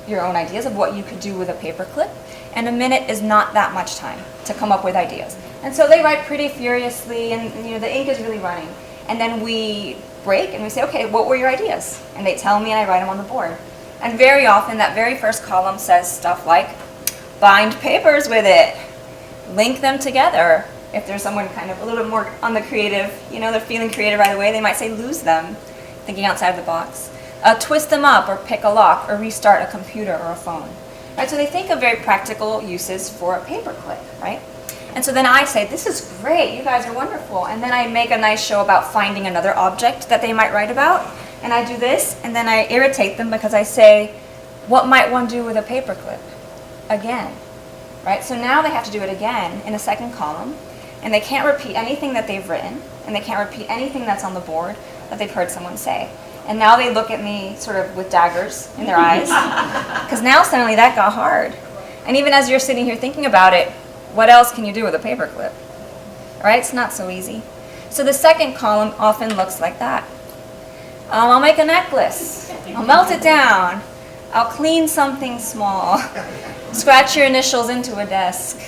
your own ideas of what you could do with a paper clip, and a minute is not that much time to come up with ideas. And so they write pretty furiously, and the ink is really running. And then we break and we say, okay, what were your ideas? And they tell me and I write them on the board. And very often that very first column says stuff like, bind papers with it, link them together. If there's someone kind of a little bit more on the creative, they're feeling creative right away, they might say lose them, thinking outside the box. Twist them up or pick a lock or restart a computer or a phone. Right? So they think of very practical uses for a paper clip, right? And so then I say, this is great, you guys are wonderful. And then I make a nice show about finding another object that they might write about. And I do this, and then I irritate them because I say, what might one do with a paper clip? Again, right? So now they have to do it again in a second column, and they can't repeat anything that they've written, and they can't repeat anything that's on the board that they've heard someone say. And now they look at me sort of with daggers in their eyes, because now suddenly that got hard. And even as you're sitting here thinking about it, what else can you do with a paper clip? Right? It's not so easy. So the second column often looks like that. I'll make a necklace. I'll melt it down. I'll clean something small. Scratch your initials into a desk.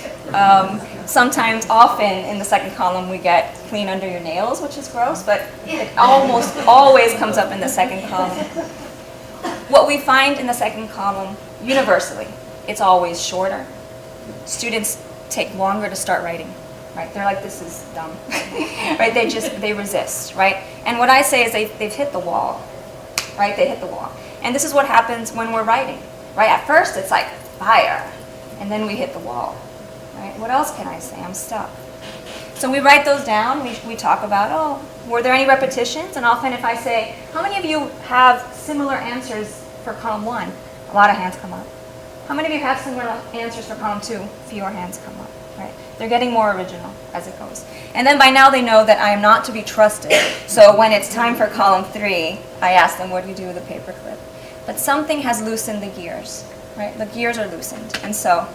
Sometimes, often, in the second column, we get clean under your nails, which is gross, but it almost always comes up in the second column. What we find in the second column, universally, it's always shorter. Students take longer to start writing, right? They're like, this is dumb, right? They resist, right? And what I say is they've hit the wall, right? They hit the wall. And this is what happens when we're writing, right? At first, it's like fire, and then we hit the wall, right? What else can I say? I'm stuck. So we write those down. We talk about, were there any repetitions? And often if I say, how many of you have similar answers for column 1? A lot of hands come up. How many of you have similar answers for column 2? Fewer hands come up, right? They're getting more original as it goes. And then by now they know that I am not to be trusted. So when it's time for column 3, I ask them, what do you do with a paper clip? But something has loosened the gears, right? The gears are loosened. And so,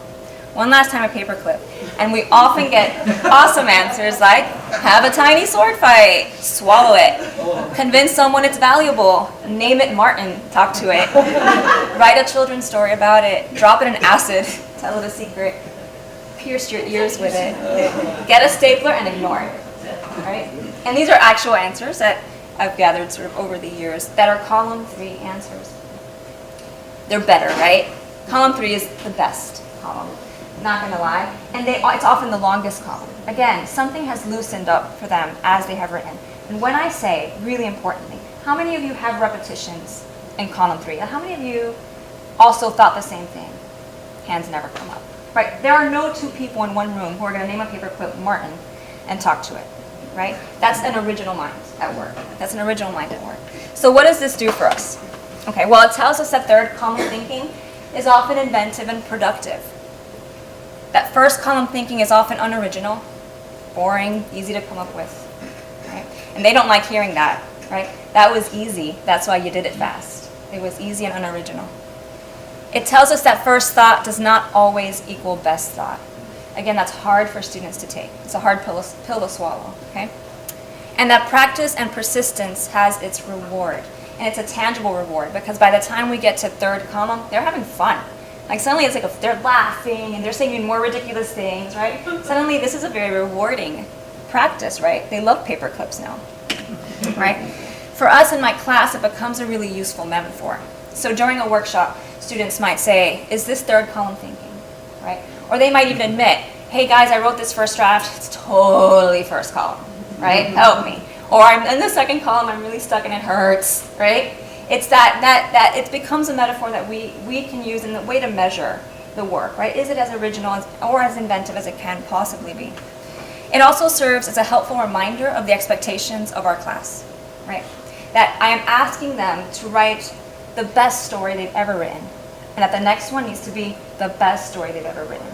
one last time a paper clip. And we often get awesome answers like, have a tiny sword fight, swallow it, convince someone it's valuable, name it Martin, talk to it, write a children's story about it, drop it in acid, tell it a secret, pierce your ears with it, get a stapler and ignore it, right? And these are actual answers that I've gathered sort of over the years that are column 3 answers. They're better, right? Column 3 is the best column. Not going to lie. And it's often the longest column. Again, something has loosened up for them as they have written. And when I say, really importantly, how many of you have repetitions in column 3? And how many of you also thought the same thing? Hands never come up. Right? There are no 2 people in one room who are going to name a paper clip Martin and talk to it. Right? That's an original mind at work. That's an original mind at work. So what does this do for us? Okay, well, it tells us that third column thinking is often inventive and productive. That first column thinking is often unoriginal, boring, easy to come up with, right? And they don't like hearing that, right? That was easy, that's why you did it fast. It was easy and unoriginal. It tells us that first thought does not always equal best thought. Again, that's hard for students to take. It's a hard pill to swallow, okay? And that practice and persistence has its reward. And it's a tangible reward because by the time we get to third column, they're having fun. Like suddenly it's like they're laughing and they're singing more ridiculous things, right? Suddenly this is a very rewarding practice, right? They love paper clips now, right? For us in my class, it becomes a really useful metaphor. So during a workshop, students might say, is this third column thinking, right? Or they might even admit, hey guys, I wrote this first draft, it's totally first column, right? Help me. Or I'm in the second column, I'm really stuck and it hurts, right? It's that it becomes a metaphor that we can use in the way to measure the work, right? Is it as original or as inventive as it can possibly be? It also serves as a helpful reminder of the expectations of our class, right? That I am asking them to write the best story they've ever written, and that the next one needs to be the best story they've ever written,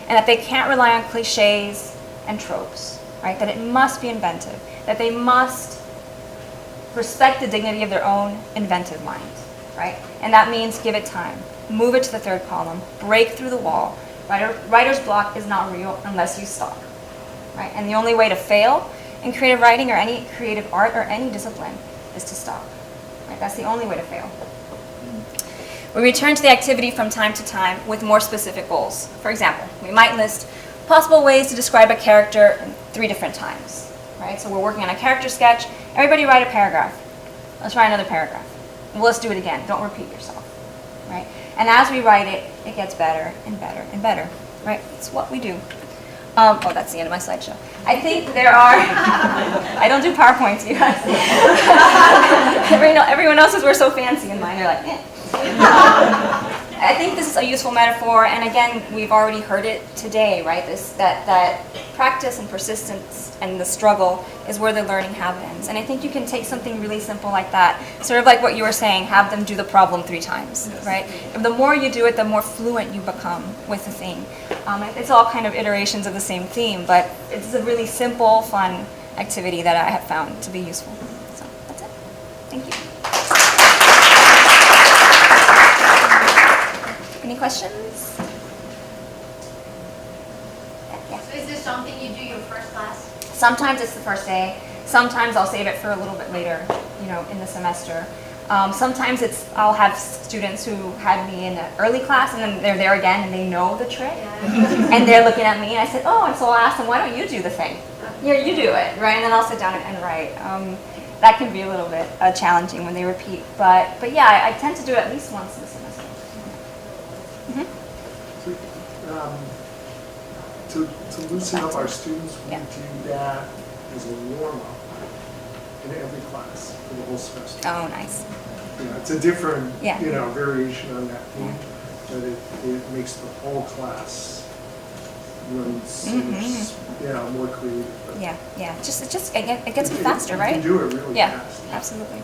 and that they can't rely on cliches and tropes, right? That it must be inventive, that they must respect the dignity of their own inventive mind, right? And that means give it time, move it to the third column, break through the wall. Writer's block is not real unless you stop, right? And the only way to fail in creative writing or any creative art or any discipline is to stop, right? That's the only way to fail. We return to the activity from time to time with more specific goals. For example, we might list possible ways to describe a character in 3 different times, right? So we're working on a character sketch. Everybody write a paragraph. Let's write another paragraph. Well, let's do it again. Don't repeat yourself, right? And as we write it, it gets better and better and better, right? It's what we do. Oh, that's the end of my slideshow. I think there are, I don't do PowerPoints, you guys. Everyone else says we're so fancy, and mine are like, eh. I think this is a useful metaphor, and again, we've already heard it today, right? That practice and persistence and the struggle is where the learning happens. And I think you can take something really simple like that, sort of like what you were saying, have them do the problem 3 times, right? The more you do it, the more fluent you become with the theme. It's all kind of iterations of the same theme, but it's a really simple, fun activity that I have found to be useful. So that's it. Thank you. Any questions? Yeah. So is this something you do your first class? Sometimes it's the first day. Sometimes I'll save it for a little bit later, in the semester. Sometimes I'll have students who had me in an early class and then they're there again and they know the trick. And they're looking at me and I said, oh, and so I'll ask them, why don't you do the thing? Yeah, you do it, right? And then I'll sit down and write. That can be a little bit challenging when they repeat. But yeah, I tend to do it at least once in the semester. To loosen up our students, we do that as a warm-up in every class for the whole semester. Oh, nice. Yeah, it's a different, Yeah. Variation on that theme, but it makes the whole class run more creative. Yeah. It gets them faster, right? You can do it really Yeah, fast. absolutely.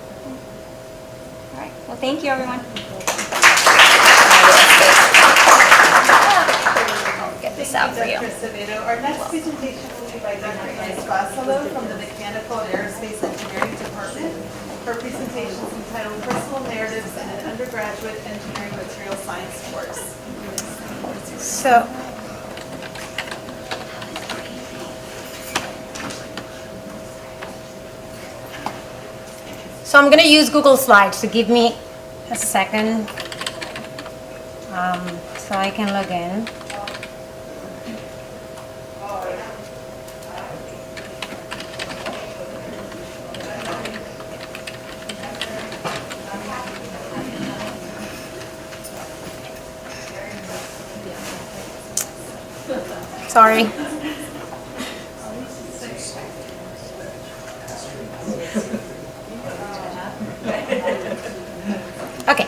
All right. Well, thank you, everyone. Get this out for you. Our next presentation will be by Dr. Grace Basalo from the Mechanical and Aerospace Engineering Department. Her presentation is entitled Personal Narratives in an Undergraduate Engineering Material Science Course. So I'm going to use Google Slides, so give me a second so I can log in. Sorry. Okay.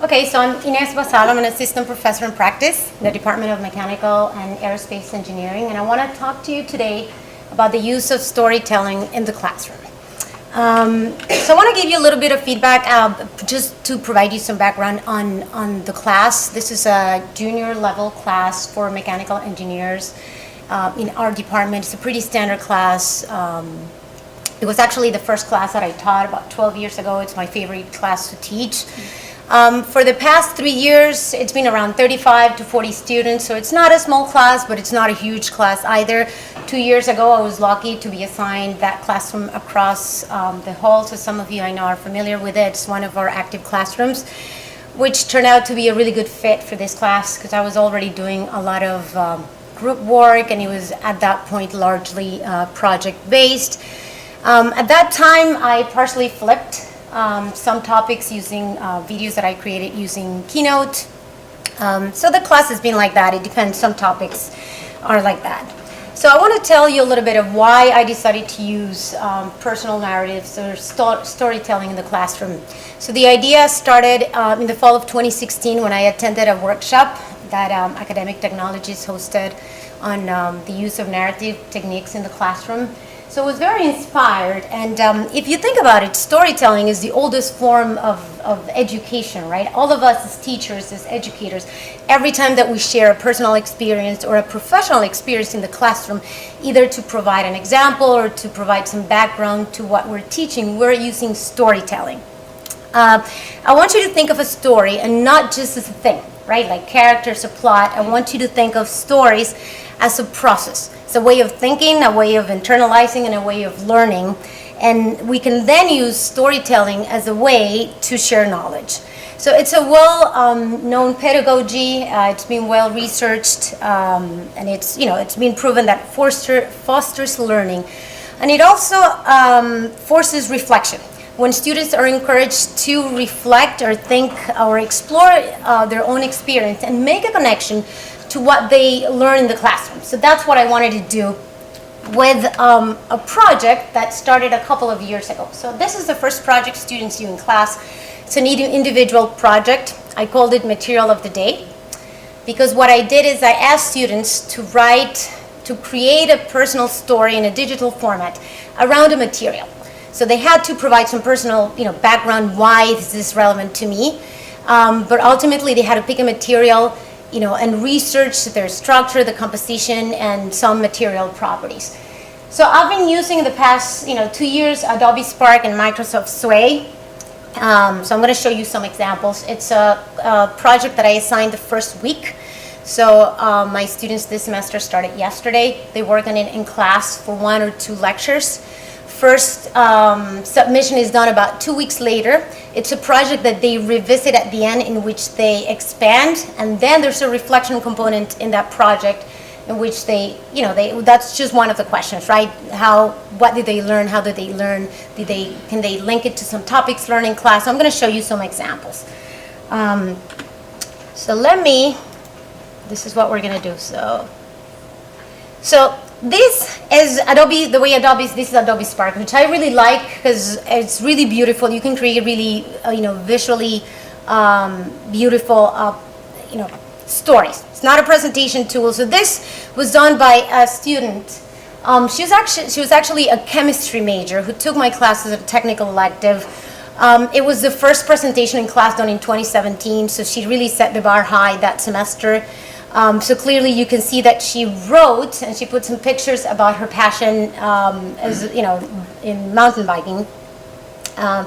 Okay, so I'm Inés Basalo. I'm an assistant professor in practice in the Department of Mechanical and Aerospace Engineering, and I want to talk to you today about the use of storytelling in the classroom. So I want to give you a little bit of feedback, just to provide you some background on the class. This is a junior level class for mechanical engineers in our department. It's a pretty standard class. It was actually the first class that I taught about 12 years ago. It's my favorite class to teach. For the past 3 years, it's been around 35 to 40 students, so it's not a small class, but it's not a huge class either. 2 years ago, I was lucky to be assigned that classroom across the hall, so some of you I know are familiar with it. It's one of our active classrooms, which turned out to be a really good fit for this class because I was already doing a lot of group work, and it was at that point largely project-based. At that time, I partially flipped some topics using videos that I created using Keynote. So the class has been like that. It depends. Some topics are like that. So I want to tell you a little bit of why I decided to use personal narratives or storytelling in the classroom. So the idea started in the fall of 2016 when I attended a workshop that Academic Technologies hosted on the use of narrative techniques in the classroom. So I was very inspired, and if you think about it, storytelling is the oldest form of education, right? All of us as teachers, as educators, every time that we share a personal experience or a professional experience in the classroom, either to provide an example or to provide some background to what we're teaching, we're using storytelling. I want you to think of a story and not just as a thing, right? Like characters or plot. I want you to think of stories as a process. It's a way of thinking, a way of internalizing, and a way of learning. And we can then use storytelling as a way to share knowledge. So it's a well-known pedagogy. It's been well researched, and it's been proven that fosters learning, and it also forces reflection. When students are encouraged to reflect or think or explore their own experience and make a connection to what they learn in the classroom. So that's what I wanted to do with a project that started a couple of years ago. So this is the first project students do in class. It's an individual project. I called it Material of the Day because what I did is I asked students to create a personal story in a digital format around a material. So they had to provide some personal background, why is this relevant to me? But ultimately they had to pick a material and research their structure, the composition, and some material properties. So I've been using in the past 2 years Adobe Spark and Microsoft Sway. So I'm going to show you some examples. It's a project that I assigned the first week. So my students this semester started yesterday. They worked on it in class for 1 or 2 lectures. First submission is done about 2 weeks later. It's a project that they revisit at the end in which they expand, and then there's a reflection component in that project in which that's just one of the questions, right? What did they learn? How did they learn? Can they link it to some topics learned in class? So I'm going to show you some examples. This is what we're going to do. So this is Adobe, this is Adobe Spark, which I really like because it's really beautiful. You can create really, visually beautiful, stories. It's not a presentation tool. So this was done by a student. She was actually a chemistry major who took my class as a technical elective. It was the first presentation in class done in 2017, so she really set the bar high that semester. So clearly you can see that she wrote and she put some pictures about her passion in mountain biking. And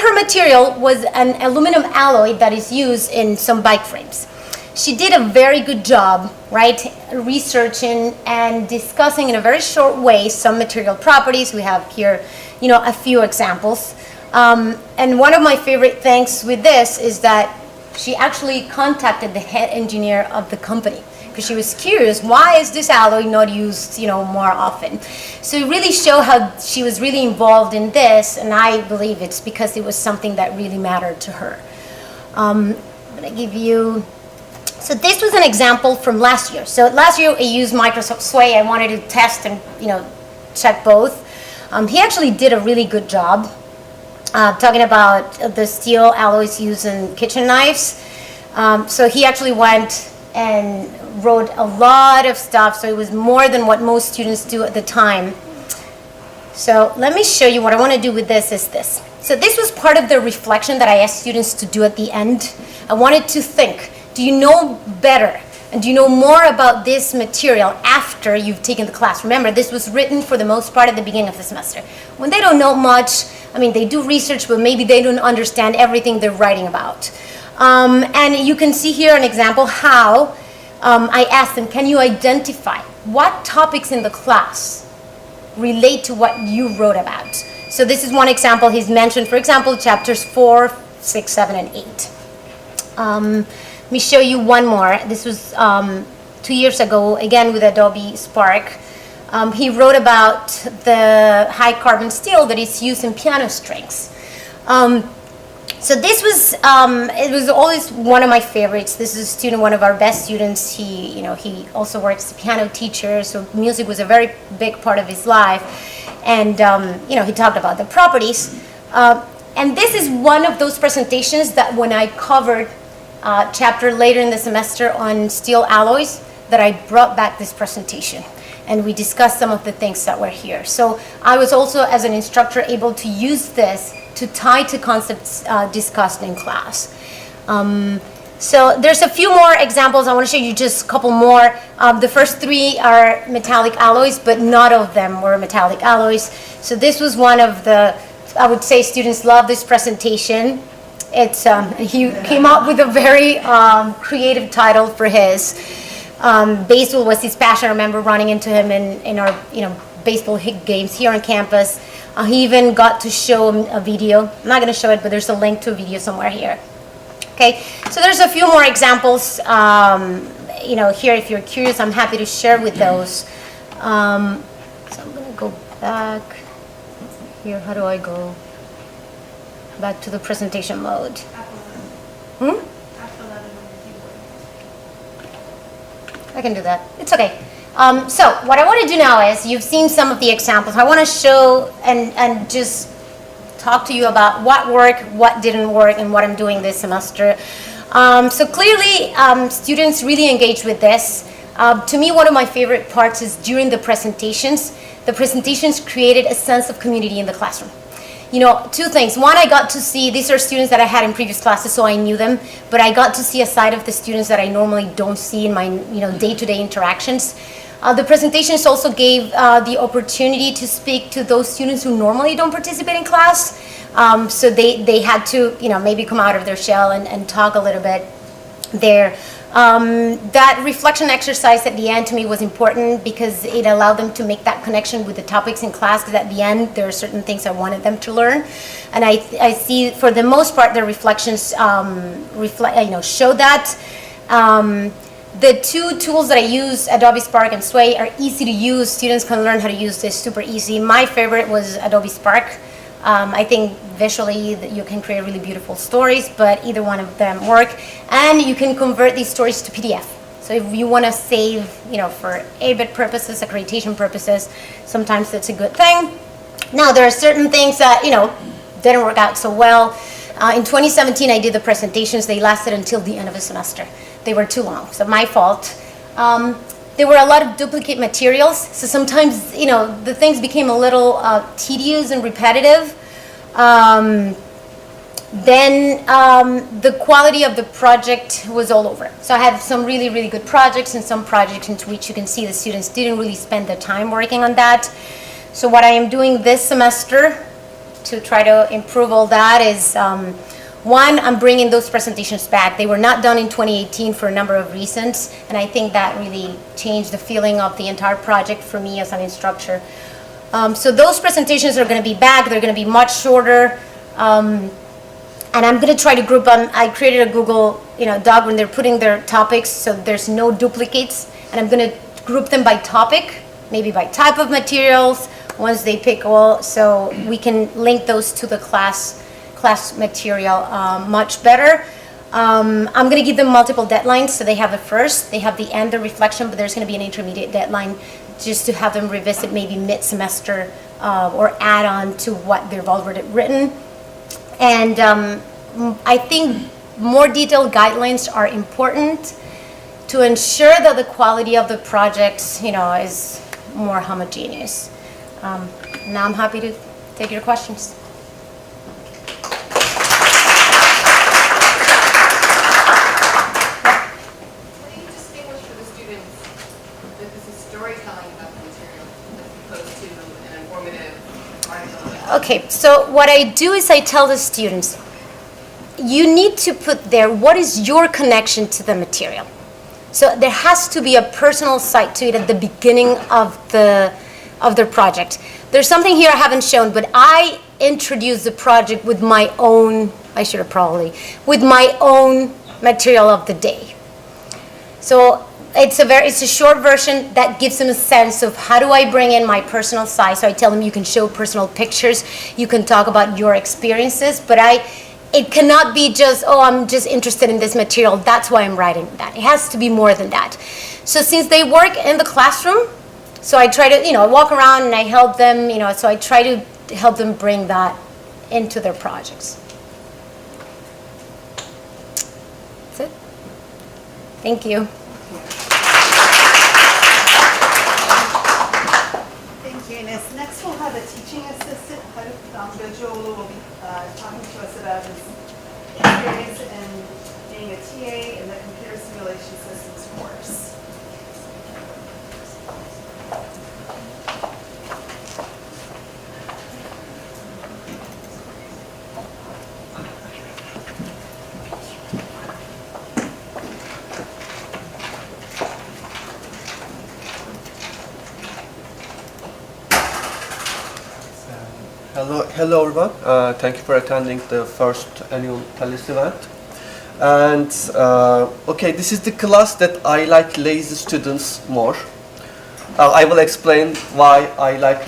her material was an aluminum alloy that is used in some bike frames. She did a very good job, right, researching and discussing in a very short way some material properties. We have here, a few examples. And one of my favorite things with this is that she actually contacted the head engineer of the company because she was curious, why is this alloy not used, more often? So it really showed how she was really involved in this, and I believe it's because it was something that really mattered to her. I'm going to give you, so this was an example from last year. So last year I used Microsoft Sway. I wanted to test and, check both. He actually did a really good job. Talking about the steel alloys used in kitchen knives. So he actually went and wrote a lot of stuff, so it was more than what most students do at the time. So let me show you what I want to do with this is this. So this was part of the reflection that I asked students to do at the end. I wanted to think, do you know better And do you know more about this material after you've taken the class? Remember, this was written for the most part at the beginning of the semester. When they don't know much, I mean, they do research, but maybe they don't understand everything they're writing about. And you can see here an example how I asked them, can you identify what topics in the class relate to what you wrote about? So this is one example he's mentioned, for example, chapters 4, 6, 7, and 8. Let me show you one more. This was 2 years ago, again with Adobe Spark. He wrote about the high carbon steel that is used in piano strings. So this was, it was always one of my favorites. This is a student, one of our best students. He also works as a piano teacher, so music was a very big part of his life. And, he talked about the properties. And this is one of those presentations that when I covered chapter later in the semester on steel alloys, that I brought back this presentation. And we discussed some of the things that were here. So I was also, as an instructor, able to use this to tie to concepts discussed in class. So there's a few more examples. I want to show you just a couple more. The first three are metallic alloys, but not all of them were metallic alloys. So this was one of the, I would say students love this presentation. It's, he came up with a very creative title for his. Baseball was his passion. I remember running into him in our baseball games here on campus. He even got to show a video. I'm not going to show it, but there's a link to a video somewhere here. Okay, so there's a few more examples. Here, if you're curious, I'm happy to share with those. So I'm going to go back here. How do I go back to the presentation mode? I can do that. It's okay. So what I want to do now is, you've seen some of the examples. I want to show and just talk to you about what worked, what didn't work, and what I'm doing this semester. So clearly, students really engage with this. To me, one of my favorite parts is during the presentations. The presentations created a sense of community in the classroom. Two things. One, I got to see, these are students that I had in previous classes, so I knew them, but I got to see a side of the students that I normally don't see in my day-to-day interactions. The presentations also gave the opportunity to speak to those students who normally don't participate in class. So they had to, maybe come out of their shell and talk a little bit there. That reflection exercise at the end to me was important because it allowed them to make that connection with the topics in class, because at the end there are certain things I wanted them to learn. And I see for the most part their reflections show that. The two tools that I use, Adobe Spark and Sway, are easy to use. Students can learn how to use this super easy. My favorite was Adobe Spark. I think visually that you can create really beautiful stories, but either one of them work. And you can convert these stories to PDF. So if you want to save, for ABIT purposes, accreditation purposes, sometimes that's a good thing. Now, there are certain things that, didn't work out so well. In 2017, I did the presentations. They lasted until the end of the semester. They were too long, so my fault. There were a lot of duplicate materials, so sometimes, the things became a little tedious and repetitive. Then the quality of the project was all over. So I had some really, really good projects and some projects in which you can see the students didn't really spend the time working on that. So what I am doing this semester to try to improve all that is, one, I'm bringing those presentations back. They were not done in 2018 for a number of reasons, and I think that really changed the feeling of the entire project for me as an instructor. So those presentations are going to be back. They're going to be much shorter, and I'm going to try to group them. I created a Google Doc when they're putting their topics, so there's no duplicates, and I'm going to group them by topic, maybe by type of materials, once they pick all, so we can link those to the class material much better. I'm going to give them multiple deadlines, so they have the first, they have the end, the reflection, but there's going to be an intermediate deadline just to have them revisit maybe mid-semester or add on to what they've already written. And I think more detailed guidelines are important to ensure that the quality of the projects, is more homogeneous. Now I'm happy to take your questions. How do you distinguish Okay, so what I do is I tell the students, you need to put there what is your connection to the material. So there has to be a personal side to it at the beginning of their project. There's something here I haven't shown, but I introduced the project with my own, with my own material of the day. So it's a short version that gives them a sense of how do I bring in my personal side. So I tell them you can show personal pictures, you can talk about your experiences, but it cannot be just, oh, I'm just interested in this material, that's why I'm writing that. It has to be more than that. So since they work in the classroom, so I try to, I walk around and I help them, so I try to help them bring that into their projects. That's it. Thank you. Thank you, Ines. Next, we'll have a teaching assistant, Joel will be talking to us about his experience in being a TA in the computer simulation systems course. Hello everyone. Thank you for attending the first annual TALIS event. And okay, this is the class that I like lazy students more. I will explain why I like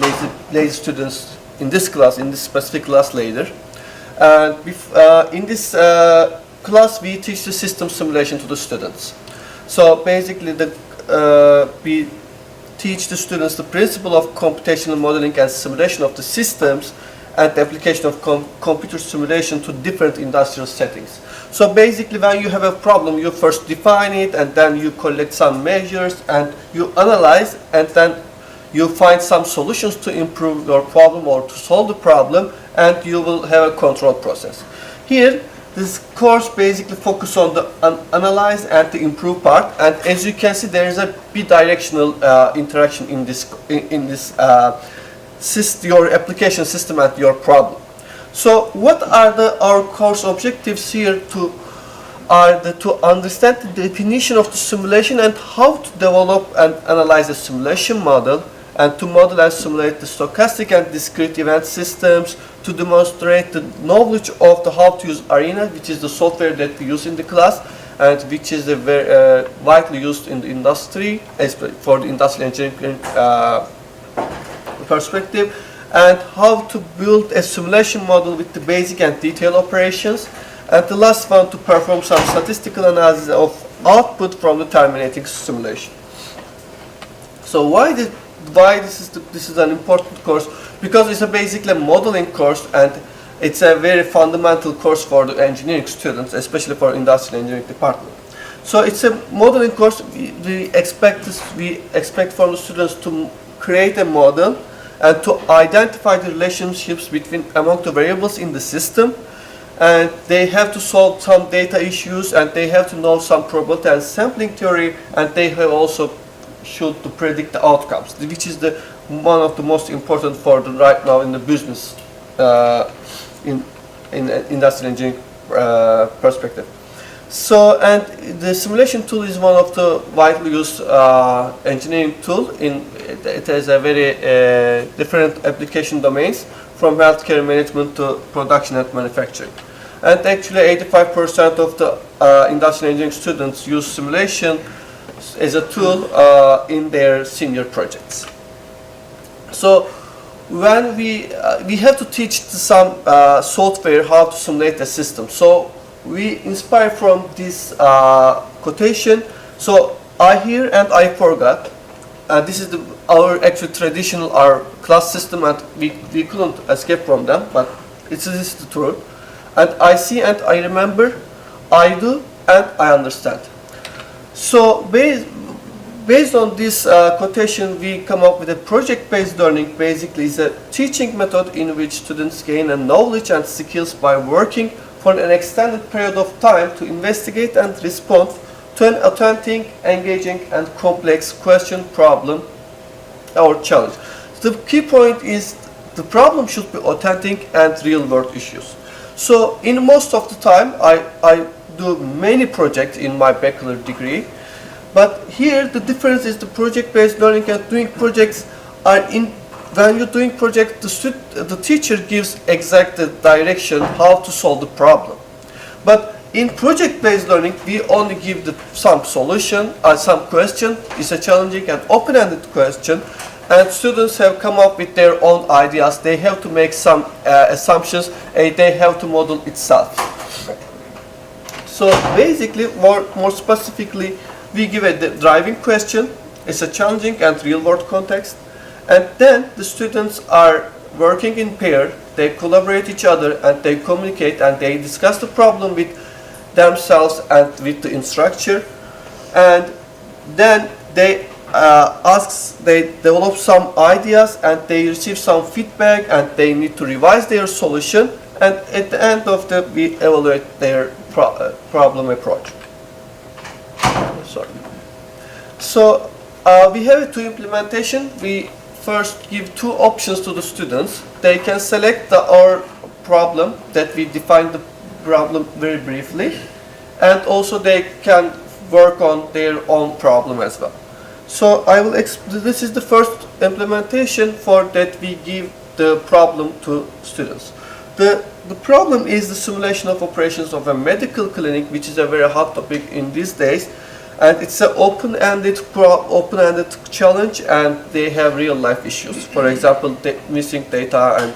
lazy students in this class, in this specific class later. And in this class, we teach the system simulation to the students. So basically, we teach the students the principle of computational modeling and simulation of the systems and the application of computer simulation to different industrial settings. So basically, when you have a problem, you first define it, and then you collect some measures, and you analyze, and then you find some solutions to improve your problem or to solve the problem, and you will have a control process. Here, this course basically focuses on the analyze and the improve part, and as you can see, there is a bidirectional interaction in this your application system and your problem. So, what are our course objectives here? To understand the definition of the simulation and how to develop and analyze a simulation model, and to model and simulate the stochastic and discrete event systems, to demonstrate the knowledge of the how to use Arena, which is the software that we use in the class, and which is very widely used in the industry, for the industrial engineering perspective, and how to build a simulation model with the basic and detailed operations, and the last one to perform some statistical analysis of output from the terminating simulation. So why this is an important course? Because it's basically a modeling course, and it's a very fundamental course for the engineering students, especially for industrial engineering department. So it's a modeling course. We expect from the students to create a model and to identify the relationships among the variables in the system, and they have to solve some data issues, and they have to know some probability and sampling theory, and they have also should to predict the outcomes, which is one of the most important for right now in the business in industrial engineering perspective. So, and the simulation tool is one of the widely used engineering tool. It has a very different application domains, from healthcare management to production and manufacturing. And actually 85% of the industrial engineering students use simulation as a tool in their senior projects. So when we have to teach some software how to simulate a system. So we inspire from this quotation. So I hear and I forgot. This is our actual traditional class system, and we couldn't escape from them, but this is the truth. And I see and I remember, I do and I understand. So based on this quotation, we come up with a project-based learning. Basically, is a teaching method in which students gain a knowledge and skills by working for an extended period of time to investigate and respond to an authentic, engaging, and complex question, problem, or challenge. The key point is the problem should be authentic and real-world issues. So in most of the time, I do many projects in my bachelor degree, but here the difference is the project-based learning and doing projects are in, when you're doing project, the teacher gives exact direction how to solve the problem. But in project-based learning, we only give some solution, some question. It's a challenging and open-ended question, and students have come up with their own ideas. They have to make some assumptions, and they have to model itself. So basically, more specifically, we give a driving question. It's a challenging and real-world context, and then the students are working in pair. They collaborate each other, and they communicate, and they discuss the problem with themselves and with the instructor, and then they they develop some ideas, and they receive some feedback, and they need to revise their solution, and at the end of we evaluate their problem approach. Sorry. So we have two implementation. We first give two options to the students. They can select our problem that we define the problem very briefly, and also they can work on their own problem as well. So this is the first implementation for that we give the problem to students. The problem is the simulation of operations of a medical clinic, which is a very hot topic in these days, and it's an open-ended challenge, and they have real-life issues. For example, missing data, and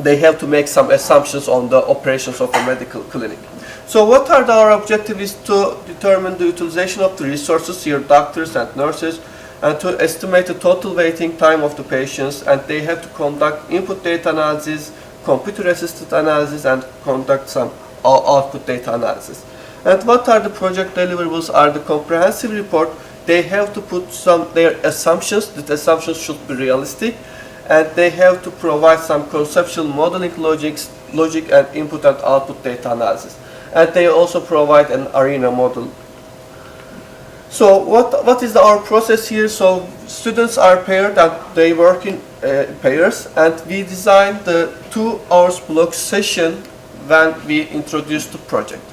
they have to make some assumptions on the operations of a medical clinic. So what are our objectives is to determine the utilization of the resources here, doctors and nurses, and to estimate the total waiting time of the patients, and they have to conduct input data analysis, computer-assisted analysis, and conduct some output data analysis. And what are the project deliverables are the comprehensive report. They have to put their assumptions. The assumptions should be realistic, and they have to provide some conceptual modeling logic and input and output data analysis. And they also provide an arena model. So what is our process here? So students are paired, and they work in pairs, and we design the 2 hours block session when we introduce the project.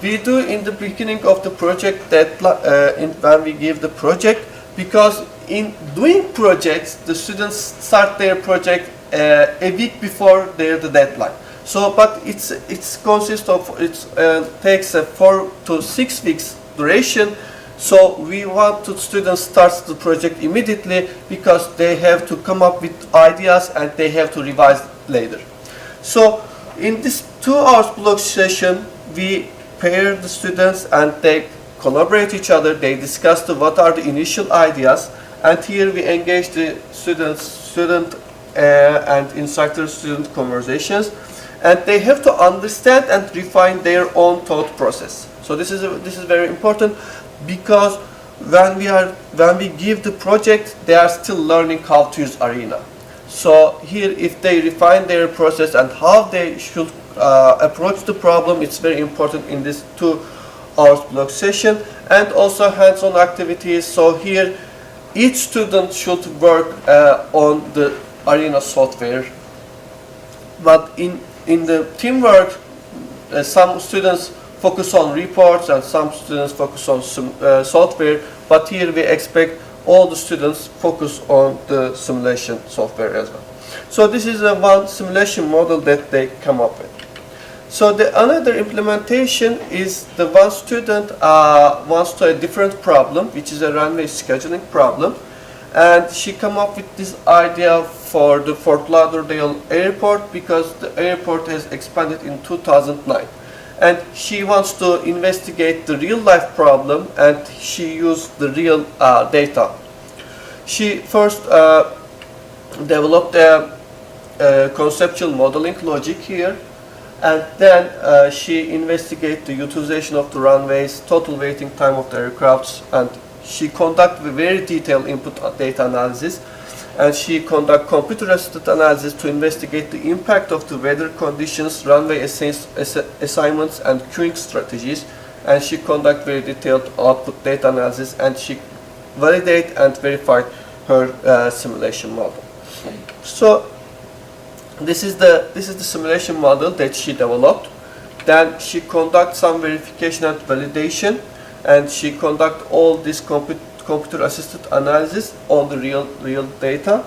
We do in the beginning of the project when we give the project, because in doing projects, the students start their project a week before the deadline. So, but it takes a 4 to 6 weeks duration. So we want to students start the project immediately, because they have to come up with ideas and they have to revise later. So in this 2 hours block session, we pair the students and they collaborate each other. They discuss what are the initial ideas, and here we engage the student and instructor-student conversations, and they have to understand and refine their own thought process. So this is very important, because when we give the project, they are still learning how to use Arena. So here, if they refine their process and how they should approach the problem, it's very important in this 2 hours block session, and also hands-on activities. So here, each student should work on the Arena software, but in the teamwork, some students focus on reports and some students focus on software, but here we expect all the students focus on the simulation software as well. So this is one simulation model that they come up with. So another implementation is the one student wants to a different problem, which is a runway scheduling problem, and she come up with this idea for the Fort Lauderdale airport, because the airport has expanded in 2009. And she wants to investigate the real life problem, and she used the real data. She first developed a conceptual modeling logic here, and then she investigated the utilization of the runways, total waiting time of the aircrafts, and she conducted a very detailed input data analysis, and she conducted computer-assisted analysis to investigate the impact of the weather conditions, runway assignments, and queuing strategies, and she conducted very detailed output data analysis, and she validated and verified her simulation model. So This is the simulation model that she developed. Then she conducts some verification and validation, and she conduct all this computer assisted analysis on the real data.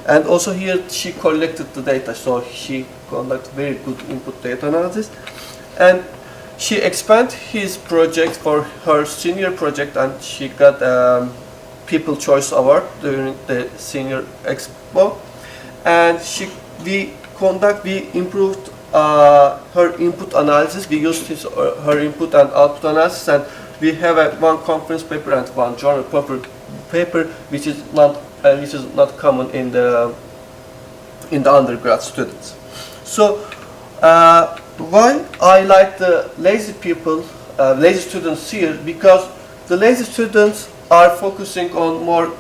And also here she collected the data, so she conduct very good input data analysis. And she expand his project for her senior project, and she got People Choice Award during the Senior Expo. And we improved her input analysis. We used her input and output analysis, and we have one conference paper and one journal paper, which is not common in the undergrad students. So why I like the lazy students here, because the lazy students are focusing on more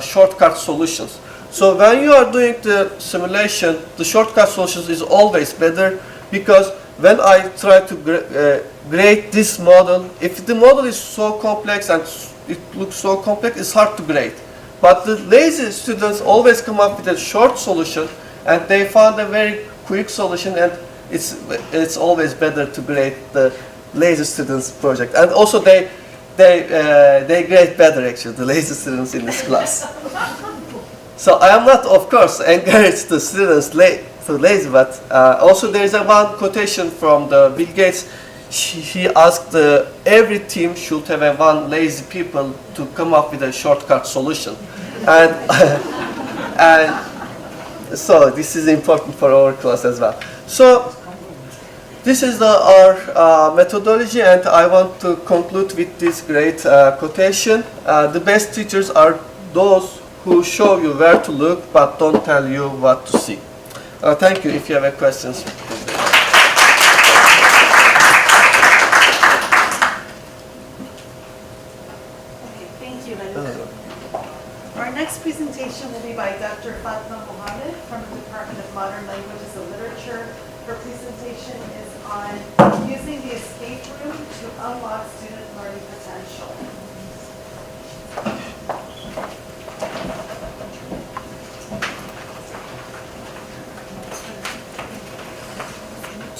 shortcut solutions. So when you are doing the simulation, the shortcut solutions is always better, because when I try to grade this model, if the model is so complex and it looks so complex, it's hard to grade. But the lazy students always come up with a short solution, and they found a very quick solution, and it's always better to grade the lazy students project. And also they grade better, actually, the lazy students in this class. So I am not, of course, encourage the students to lazy, but also there is one quotation from the Bill Gates. He asked every team should have one lazy people to come up with a shortcut solution, and so this is important for our class as well. So this is our methodology, and I want to conclude with this great quotation. The best teachers are those who show you where to look but don't tell you what to see. Thank you. If you have questions. Thank you, Lynn. Our next presentation will be by Dr. Fatma Mohammed from the Department of Modern Languages and Literature. Her presentation is on using the escape room to unlock student learning potential.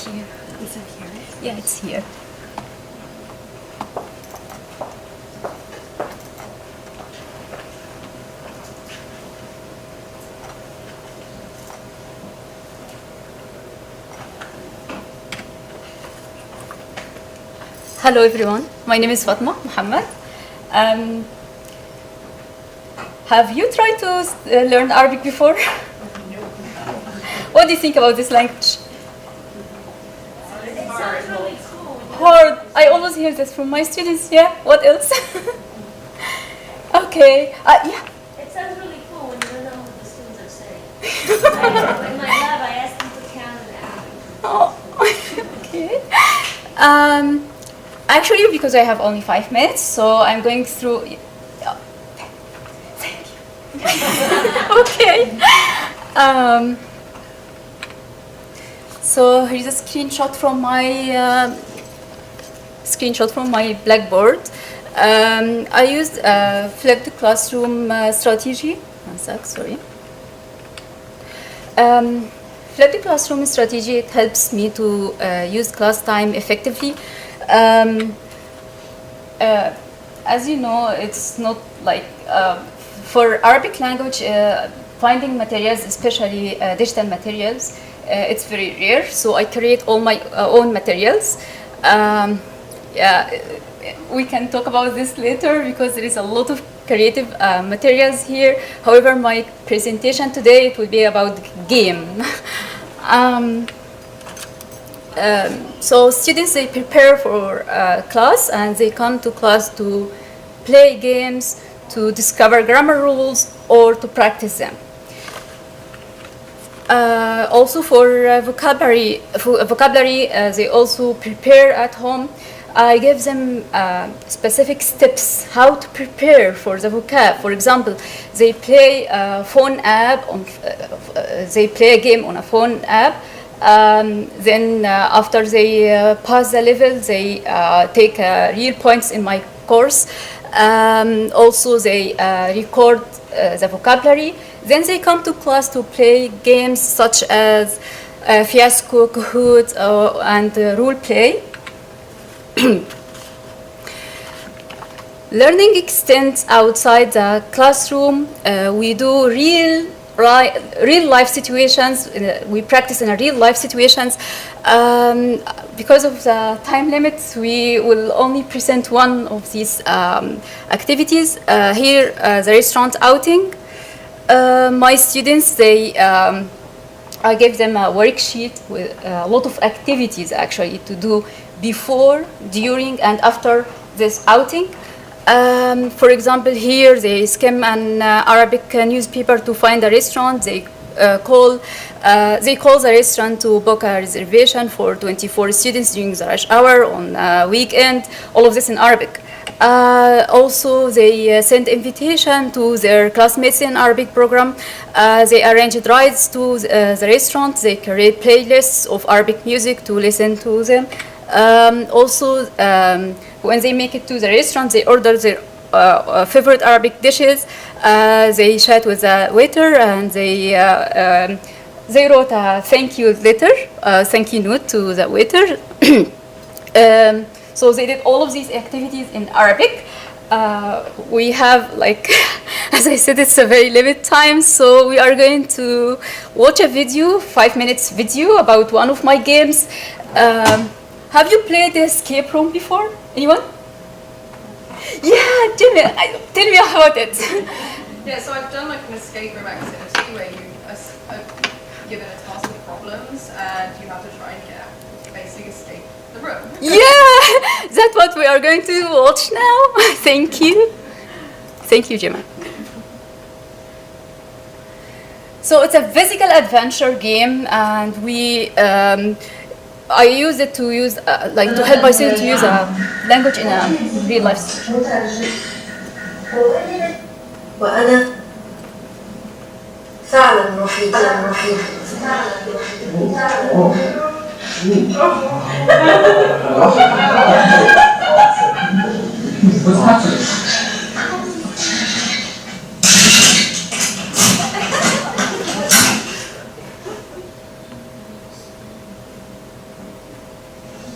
Here. Is it here? Yeah, it's here. Hello everyone, my name is Fatma Muhammad. Have you tried to learn Arabic before? What do you think about this language? Hard. I always hear this from my students. Yeah. What else? Okay. Yeah. It sounds really cool when you don't know what the students are saying. In my lab, I asked them to count it out. Oh. Okay. Actually, because I have only 5 minutes, so I'm going through. Thank you. Okay. So here's a screenshot from my Blackboard. I used flipped classroom strategy. One sec, sorry. Flipped classroom strategy, it helps me to use class time effectively. As you know, it's not like for Arabic language, finding materials, especially digital materials, it's very rare. So I create all my own materials. Yeah, we can talk about this later because there is a lot of creative materials here. However, my presentation today, it will be about game. So students, they prepare for class and they come to class to play games, to discover grammar rules, or to practice them. Also for vocabulary, they also prepare at home. I give them specific steps how to prepare for the vocab. For example, they play a phone app, they play a game on a phone app. Then after they pass the level, they take real points in my course. Also, they record the vocabulary. Then they come to class to play games such as Fiasco, Kahoot, and role play. Learning extends outside the classroom. We do real life situations. We practice in a real life situations. Because of the time limits, we will only present one of these activities. Here, the restaurant outing. My students, I gave them a worksheet with a lot of activities actually to do before, during, and after this outing. For example, here they skim an Arabic newspaper to find a restaurant. They call the restaurant to book a reservation for 24 students during the rush hour on a weekend. All of this in Arabic. Also, they send invitation to their classmates in Arabic program. They arranged rides to the restaurant. They create playlists of Arabic music to listen to them. Also, when they make it to the restaurant, they order their favorite Arabic dishes. They chat with the waiter, and they wrote a thank you letter, thank you note to the waiter. So they did all of these activities in Arabic. We have, like, as I said, it's a very limited time, so we are going to watch a video, 5 minutes video about one of my games. Have you played the escape room before? Anyone? Yeah, Jimmy, tell me about it. Yeah, so I've done like an escape room activity where you are given a task with problems and you have to try and basically escape the room. Yeah, that's what we are going to watch now. Thank you. Thank you, Jimmy. So it's a physical adventure game, and I use it to use to help my students to use a language in a real life situation. وأنا فعلا وحيدا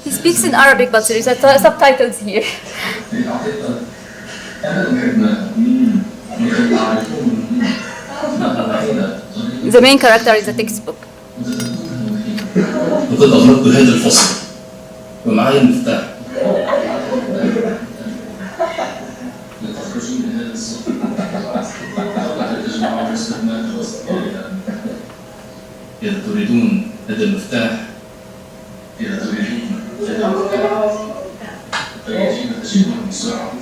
He speaks in Arabic, but there is subtitles here. The main character is a textbook. لقد أغلقت هذا الفصل ومعي المفتاح. لتخرجوا من هذا الصف قبل تجمعوا باستخدام وسطها. إذا تريدون هذا المفتاح إذا تريدون هذا المفتاح فيجب تجيبه بسرعة.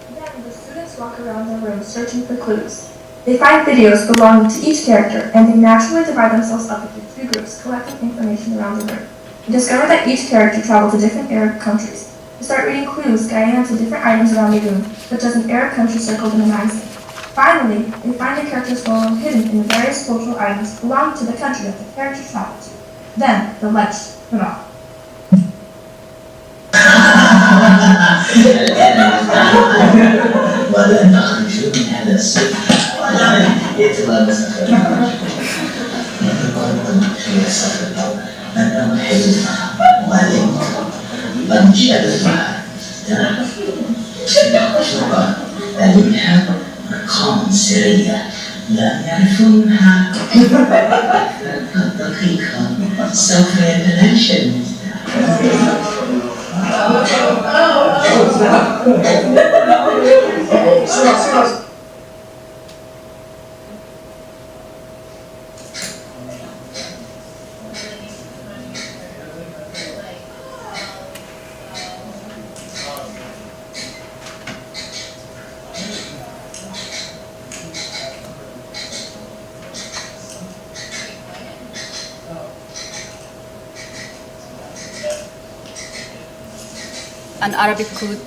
Then the students walk around the room searching for clues. They find videos belonging to each character, and they naturally divide themselves up into 2 groups, collecting information around the room. You discover that each character traveled to different Arab countries. You start reading clues guiding them to different items around the room, such as an Arab country circled in a magazine. Finally, they find the character's phone hidden in the various cultural items belonging to the country that the character traveled to. Then, the lights turn off. ولن تخرجوا من هذا السجن يتلامس في السفر أنه حزن ولن شبه شرطة لديها أرقام سرية لا يعرفونها الدقيقة سوف يتلاشى an Arabic code.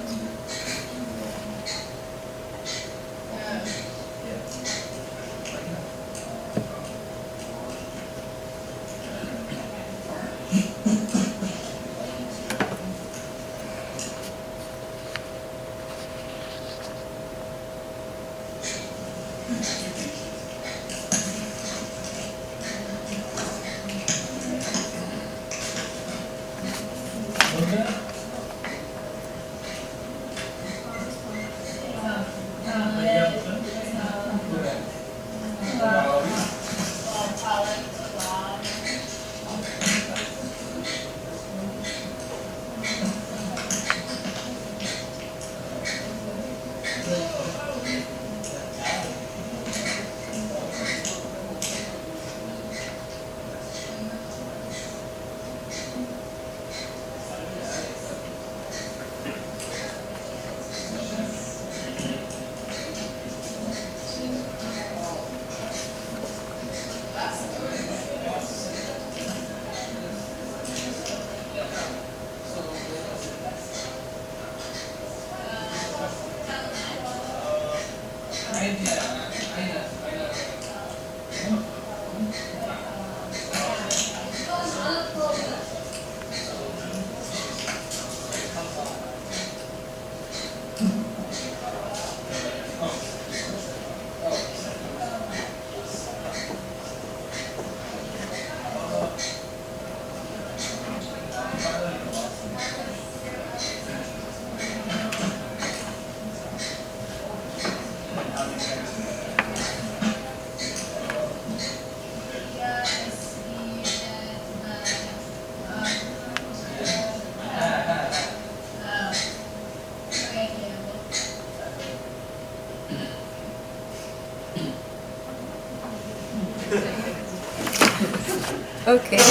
Okay.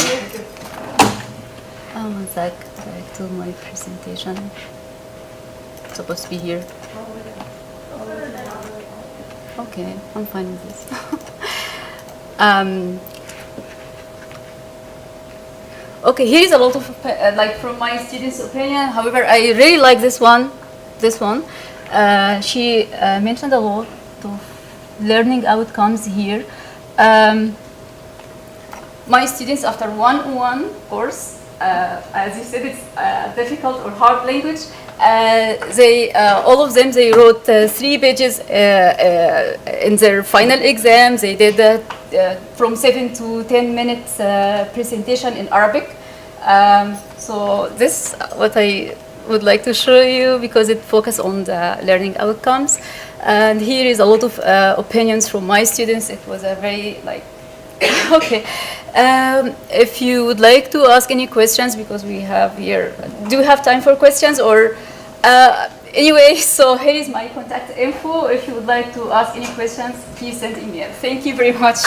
One sec, back to my presentation. It's supposed to be here. Okay, I'm fine with this. Okay, here is a lot of like from my students' opinion. However, I really like this one. This one, she mentioned a lot of learning outcomes here. My students, after one course, as you said, it's a difficult or hard language. They all of them they wrote 3 pages in their final exam. They did from 7 to 10 minutes presentation in Arabic. So this what I would like to show you because it focuses on the learning outcomes. And here is a lot of opinions from my students. It was a very like okay. If you would like to ask any questions, because we have here, do we have time for questions or anyway? So here is my contact info. If you would like to ask any questions, please send email. Thank you very much.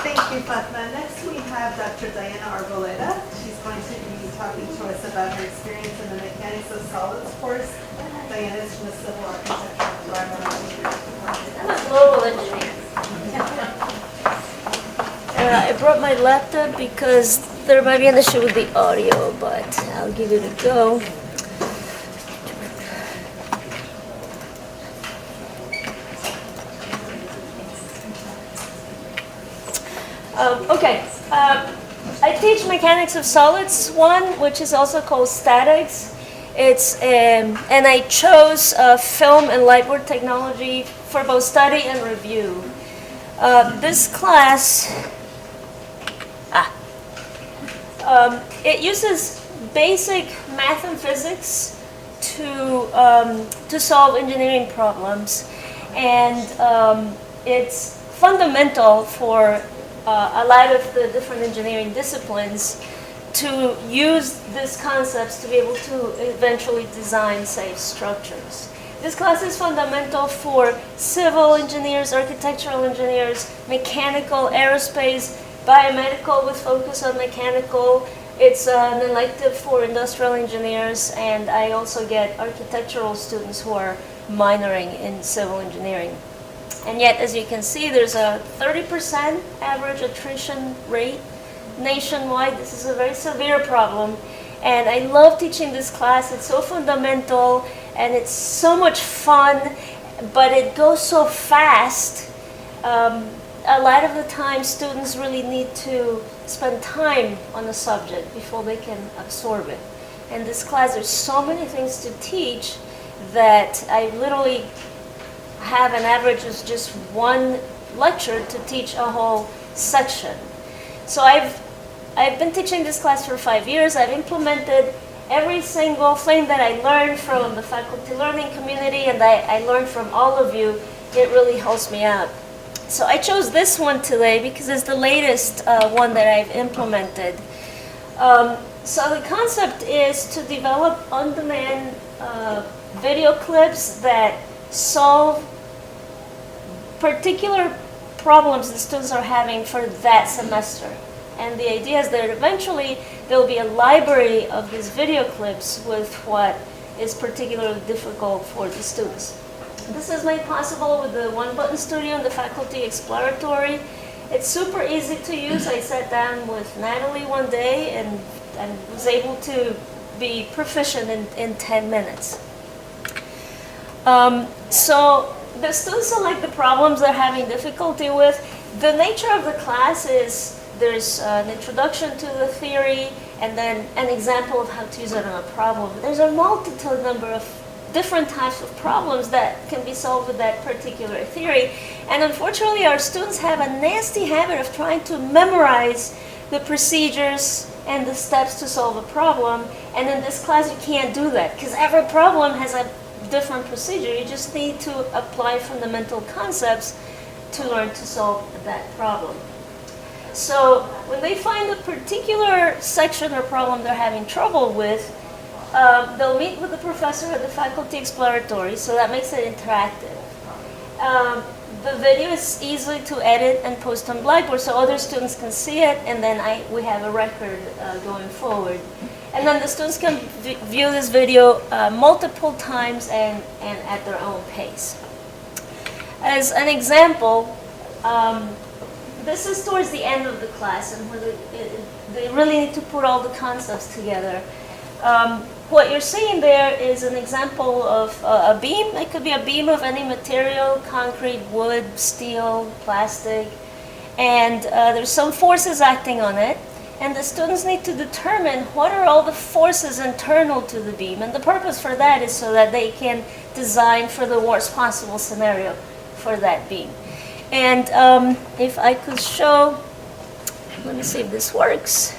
Thank you, Fatma. Next we have Dr. Diana Arboleda. She's going to be talking to us about her experience in the Mechanics of Solids course. Diana is from the Civil Architecture and Environmental Engineering Department. I'm a global engineer. I brought my laptop because there might be an issue with the audio, but I'll give it a go. I teach Mechanics of Solids 1, which is also called Statics. And I chose film and lightweight technology for both study and review. This class, it uses basic math and physics to solve engineering problems, and it's fundamental for a lot of the different engineering disciplines to use these concepts to be able to eventually design safe structures. This class is fundamental for civil engineers, architectural engineers, mechanical, aerospace, biomedical with focus on mechanical. It's an elective for industrial engineers, and I also get architectural students who are minoring in civil engineering. And yet, as you can see, there's a 30% average attrition rate nationwide. This is a very severe problem. And I love teaching this class. It's so fundamental and it's so much fun, but it goes so fast. A lot of the time students really need to spend time on the subject before they can absorb it. And this class, there's so many things to teach that I literally have an average of just one lecture to teach a whole section. So I've been teaching this class for 5 years. I've implemented every single thing that I learned from the faculty learning community and I learned from all of you. It really helps me out. So I chose this one today because it's the latest one that I've implemented. So the concept is to develop on-demand video clips that solve particular problems the students are having for that semester. And the idea is that eventually there will be a library of these video clips with what is particularly difficult for the students. This is made possible with the One Button Studio and the Faculty Exploratory. It's super easy to use. I sat down with Natalie one day and was able to be proficient in 10 minutes. So the students select the problems they're having difficulty with. The nature of the class is there's an introduction to the theory and then an example of how to use it on a problem. There's a multitude number of different types of problems that can be solved with that particular theory. And unfortunately, our students have a nasty habit of trying to memorize the procedures and the steps to solve a problem. And in this class, you can't do that because every problem has a different procedure. You just need to apply fundamental concepts to learn to solve that problem. So when they find a particular section or problem they're having trouble with, they'll meet with the professor at the Faculty Exploratory, so that makes it interactive. The video is easy to edit and post on Blackboard so other students can see it, and then we have a record going forward. And then the students can view this video multiple times and at their own pace. As an example, this is towards the end of the class, and when they really need to put all the concepts together. What you're seeing there is an example of a beam. It could be a beam of any material, concrete, wood, steel, plastic, and there's some forces acting on it. And the students need to determine what are all the forces internal to the beam. And the purpose for that is so that they can design for the worst possible scenario for that beam. And if I could show, let me see if this works.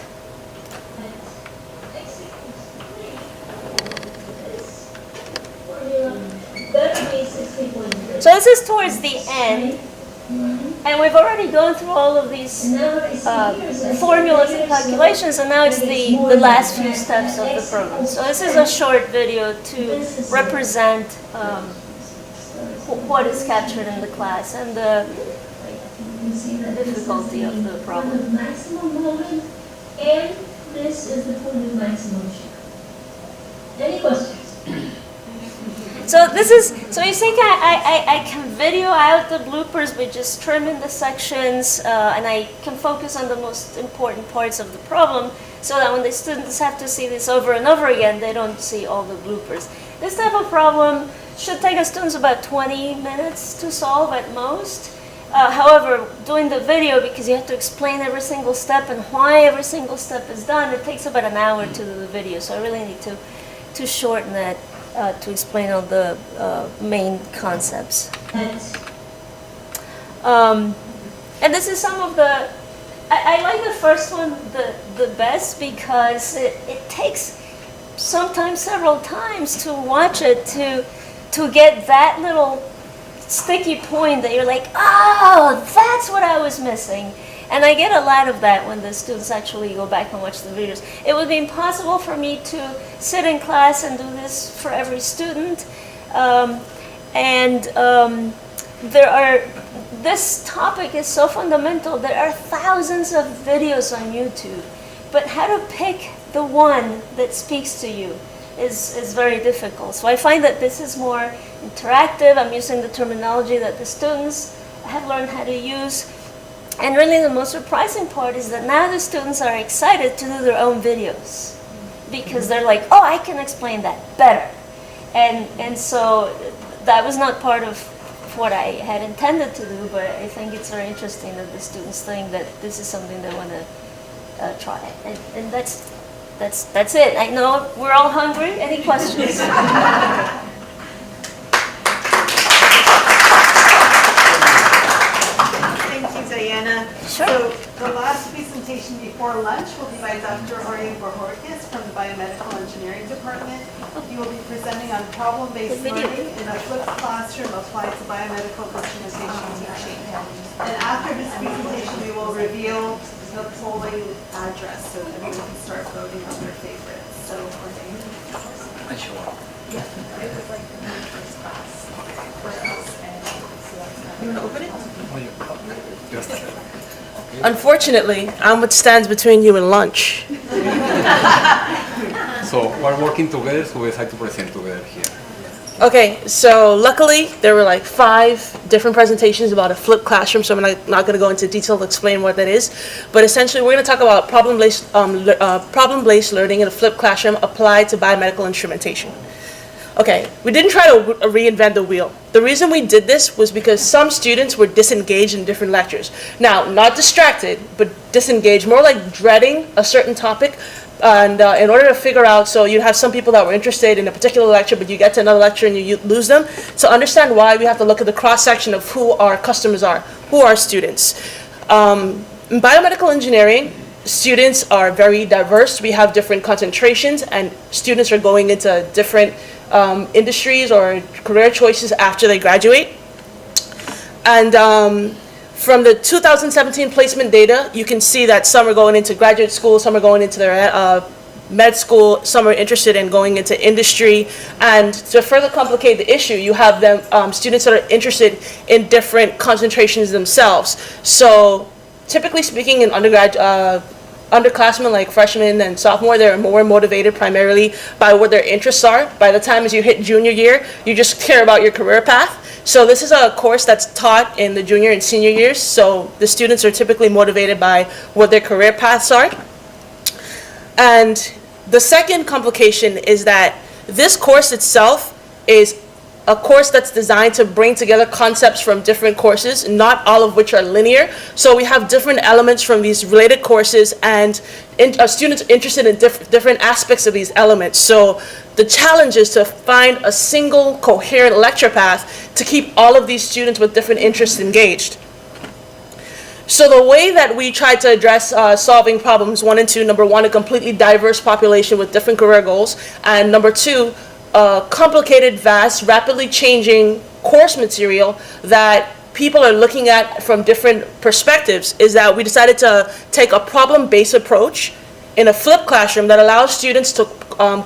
So this is towards the end, and we've already gone through all of these formulas and calculations, and now it's the last few steps of the program. So this is a short video to represent what is captured in the class and the difficulty of the problem. Maximum moment, and this is the full maximum shear. Any questions? So this is, so you think I can video out the bloopers by just trimming the sections, and I can focus on the most important parts of the problem so that when the students have to see this over and over again, they don't see all the bloopers. This type of problem should take the students about 20 minutes to solve at most. However, doing the video, because you have to explain every single step and why every single step is done, it takes about an hour to do the video. So I really need to shorten that to explain all the main concepts. And this is some of the, I like the first one the best because it takes sometimes several times to watch it to get that little sticky point that you're like, oh, that's what I was missing. And I get a lot of that when the students actually go back and watch the videos. It would be impossible for me to sit in class and do this for every student. This topic is so fundamental. There are thousands of videos on YouTube. But how to pick the one that speaks to you is very difficult. So I find that this is more interactive. I'm using the terminology that the students have learned how to use. And really the most surprising part is that now the students are excited to do their own videos because they're like, oh, I can explain that better. And so that was not part of what I had intended to do, but I think it's very interesting that the students think that this is something they want to try. And that's it. I know we're all hungry. Any questions? Thank you, Diana. Sure. So the last presentation before lunch will be by Dr. Orion Borhorkis from the Biomedical Engineering Department. He will be presenting on problem-based learning in a flipped classroom applied to biomedical instrumentation teaching. And after this presentation, we will reveal the polling address so that everyone can start voting on their favorites. So, yeah, it was like the very first class for us. You want to open it? Unfortunately, I'm what stands between you and lunch. So we're working together, so we decide to present together here. Okay, so luckily there were like 5 different presentations about a flipped classroom, so I'm not going to go into detail to explain what that is. But essentially we're going to talk about problem-based learning in a flipped classroom applied to biomedical instrumentation. Okay, we didn't try to reinvent the wheel. The reason we did this was because some students were disengaged in different lectures. Now, not distracted, but disengaged, more like dreading a certain topic. And in order to figure out, so you have some people that were interested in a particular lecture, but you get to another lecture and you lose them. To understand why, we have to look at the cross-section of who our customers are, who are students. In biomedical engineering, students are very diverse. We have different concentrations, and students are going into different industries or career choices after they graduate. And from the 2017 placement data, you can see that some are going into graduate school, some are going into their med school, some are interested in going into industry. And to further complicate the issue, you have them students that are interested in different concentrations themselves. So typically speaking, in underclassmen like freshmen and sophomore, they're more motivated primarily by what their interests are. By the time as you hit junior year, you just care about your career path. So this is a course that's taught in the junior and senior years. So the students are typically motivated by what their career paths are. And the second complication is that this course itself is a course that's designed to bring together concepts from different courses, not all of which are linear. So we have different elements from these related courses, and students interested in different aspects of these elements. So the challenge is to find a single coherent lecture path to keep all of these students with different interests engaged. So the way that we try to address solving problems 1 and 2, number 1, a completely diverse population with different career goals, and number 2, complicated, vast, rapidly changing course material that people are looking at from different perspectives, is that we decided to take a problem-based approach in a flipped classroom that allows students to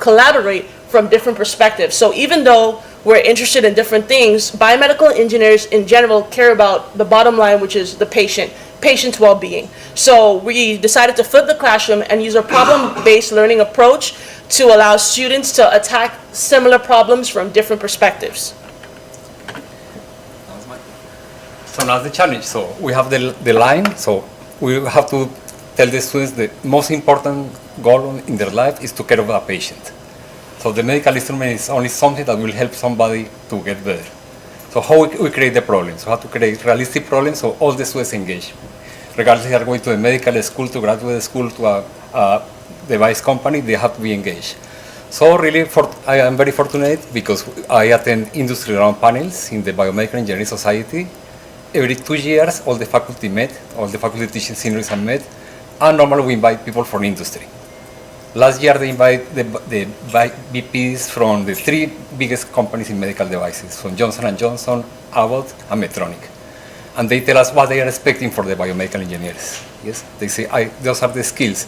collaborate from different perspectives. So even though we're interested in different things, biomedical engineers in general care about the bottom line, which is the patient's well-being. So we decided to flip the classroom and use a problem-based learning approach to allow students to attack similar problems from different perspectives. So now the challenge. So we have the line. So we have to tell the students the most important goal in their life is to care of a patient. So the medical instrument is only something that will help somebody to get better. So how we create the problem? So how to create realistic problems so all the students engage. Regardless if they are going to a medical school, to graduate school, to a device company, they have to be engaged. So really, I am very fortunate because I attend industry round panels in the Biomedical Engineering Society. Every 2 years, all the faculty met, all the faculty teaching seniors are met, and normally we invite people from industry. Last year, they invite the VPs from the 3 biggest companies in medical devices, from Johnson & Johnson, Abbott, and Medtronic. And they tell us what they are expecting for the biomedical engineers. Yes, they say, those are the skills.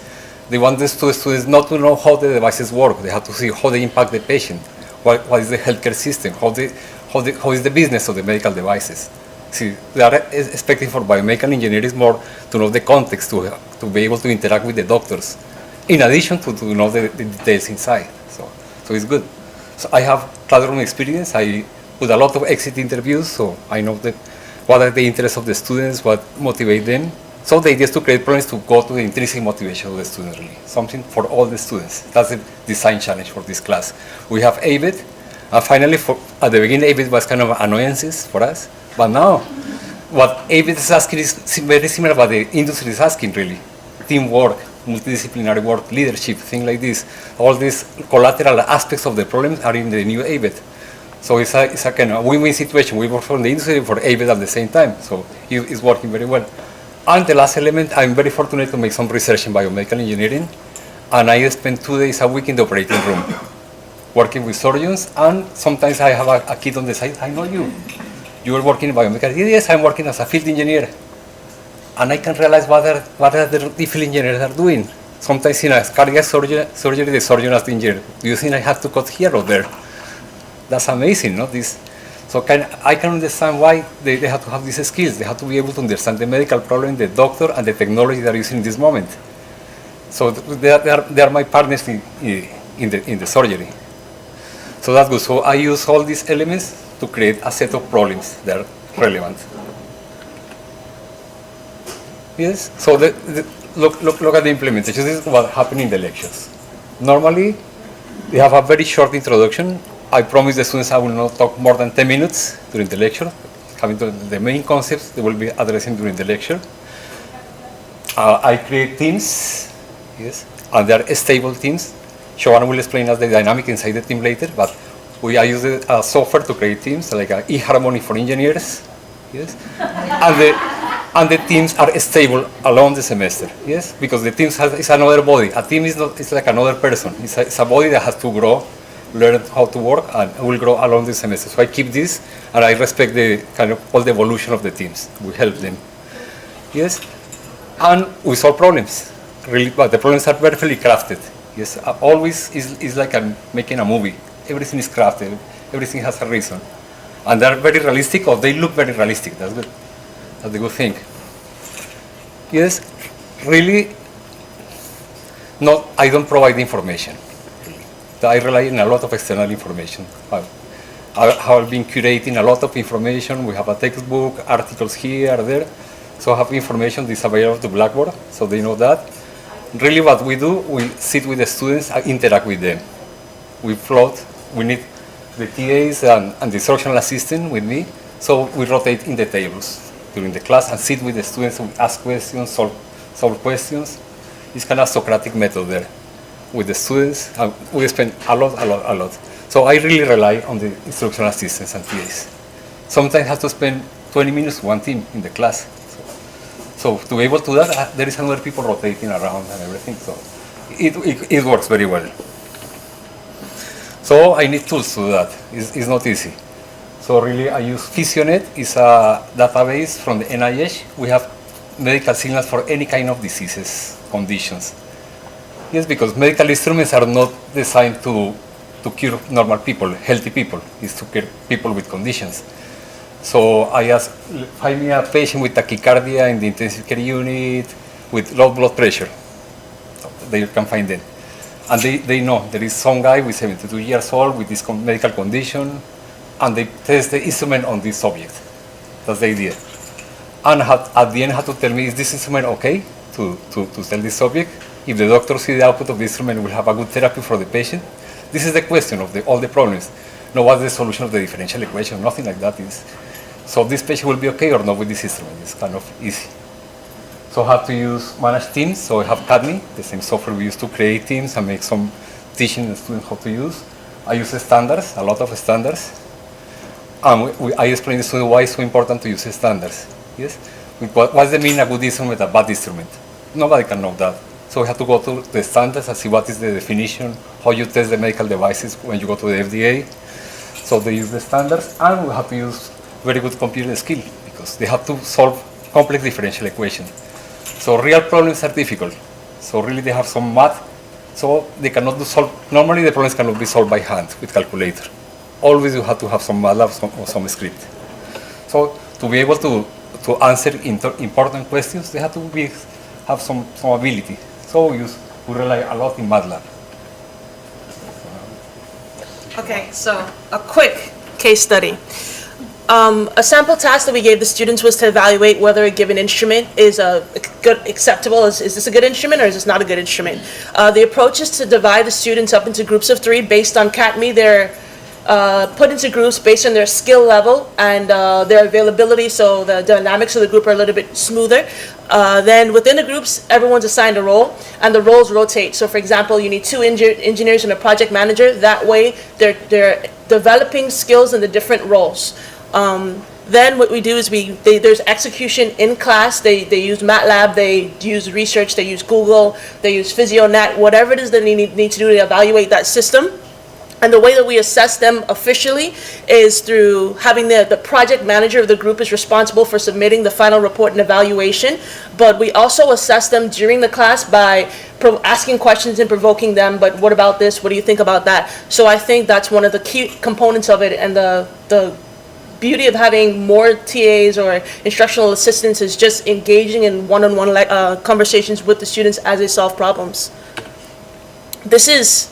They want the students not to know how the devices work. They have to see how they impact the patient. What is the healthcare system? How is the business of the medical devices? See, they are expecting for biomedical engineers more to know the context, to be able to interact with the doctors, in addition to know the details inside. So it's good. So I have classroom experience. I put a lot of exit interviews, so I know what are the interests of the students, what motivates them, So the idea is to create problems to go to the intrinsic motivation of the students, really. Something for all the students. That's the design challenge for this class. We have AVID, and finally, at the beginning, AVID was kind of annoyances for us, but now, what AVID is asking is very similar to what the industry is asking, really. Teamwork, multidisciplinary work, leadership, things like this. All these collateral aspects of the problem are in the new AVID. So it's a kind of win-win situation. We work for the industry for AVID at the same time, so it's working very well. And the last element, I'm very fortunate to make some research in biomedical engineering, and I spend 2 days a week in the operating room, working with surgeons, and sometimes I have a kid on the side, I know you. You are working in biomedical. Yes, I'm working as a field engineer. And I can realize what are the field engineers are doing. Sometimes in a cardiac surgery, the surgeon has the engineer. Do you think I have to cut here or there? That's amazing, no? So I can understand why they have to have these skills. They have to be able to understand the medical problem, the doctor, and the technology they're using in this moment. So they are my partners in the surgery. So that's good. So I use all these elements to create a set of problems that are relevant. Yes. So look at the implementation. This is what happened in the lectures. Normally, we have a very short introduction. I promise the students I will not talk more than 10 minutes during the lecture. Coming to the main concepts they will be addressing during the lecture. I create teams, yes, and they are stable teams. Joanna will explain us the dynamic inside the team later, but I use a software to create teams, like eHarmony for engineers, yes, and the teams are stable along the semester, yes, because the teams is another body. A team is not, it's like another person. It's a body that has to grow, learn how to work, and will grow along the semester. So I keep this, and I respect the kind of all the evolution of the teams. We help them, yes, and we solve problems. Really, but the problems are perfectly crafted. Yes, always is like making a movie. Everything is crafted. Everything has a reason, and they're very realistic, or they look very realistic. That's good. That's the good thing. Yes, really. I don't provide information. I rely on a lot of external information. I have been curating a lot of information. We have a textbook, articles here, there. So I have information that's available to Blackboard, so they know that. Really what we do, we sit with the students and interact with them. We float, we need the TAs and the instructional assistant with me, so we rotate in the tables during the class and sit with the students, we ask questions, solve questions. It's kind of Socratic method there with the students. We spend a lot. So I really rely on the instructional assistants and TAs. Sometimes I have to spend 20 minutes one team in the class. So to be able to do that, there is another people rotating around and everything. So it works very well. So I need tools to do that. It's not easy. So really I use Physionet. It's a database from the NIH. We have medical signals for any kind of diseases, conditions. Yes, because medical instruments are not designed to cure normal people, healthy people. It's to cure people with conditions. So I ask, find me a patient with tachycardia in the intensive care unit with low blood pressure. So they can find them. And they know there is some guy with 72 years old with this medical condition, and they test the instrument on this subject. That's the idea. And at the end have to tell me, is this instrument okay to tell this subject? If the doctor sees the output of the instrument, will have a good therapy for the patient. This is the question of all the problems. No, what's the solution of the differential equation? Nothing like that is. So this patient will be okay or not with this instrument. It's kind of easy. So I have to manage teams. So I have Cadmi, the same software we use to create teams and make some teaching the students how to use. I use standards, a lot of standards. And I explain to the student why it's so important to use standards. Yes? What's the meaning of a good instrument, a bad instrument? Nobody can know that. So we have to go to the standards and see what is the definition, how you test the medical devices when you go to the FDA. So they use the standards, and we have to use very good computer skill because they have to solve complex differential equations. So real problems are difficult. So really they have some math. So they cannot solve. Normally the problems cannot be solved by hand with calculator. Always you have to have some MATLAB or some script. So to be able to answer important questions, they have to have some ability. So we rely a lot in MATLAB. Okay, so a quick case study. A sample task that we gave the students was to evaluate whether a given instrument is acceptable. Is this a good instrument or is this not a good instrument? The approach is to divide the students up into groups of 3 based on CATME. They're put into groups based on their skill level and their availability, so the dynamics of the group are a little bit smoother. Then within the groups, everyone's assigned a role, and the roles rotate. So for example, you need 2 engineers and a project manager. That way, they're developing skills in the different roles. Then what we do is there's execution in class. They use MATLAB, they use research, they use Google, they use PhysioNet, whatever it is that they need to do to evaluate that system. And the way that we assess them officially is through having the project manager of the group is responsible for submitting the final report and evaluation. But we also assess them during the class by asking questions and provoking them. But what about this? What do you think about that? So I think that's one of the key components of it. And the beauty of having more TAs or instructional assistants is just engaging in one-on-one conversations with the students as they solve problems. This is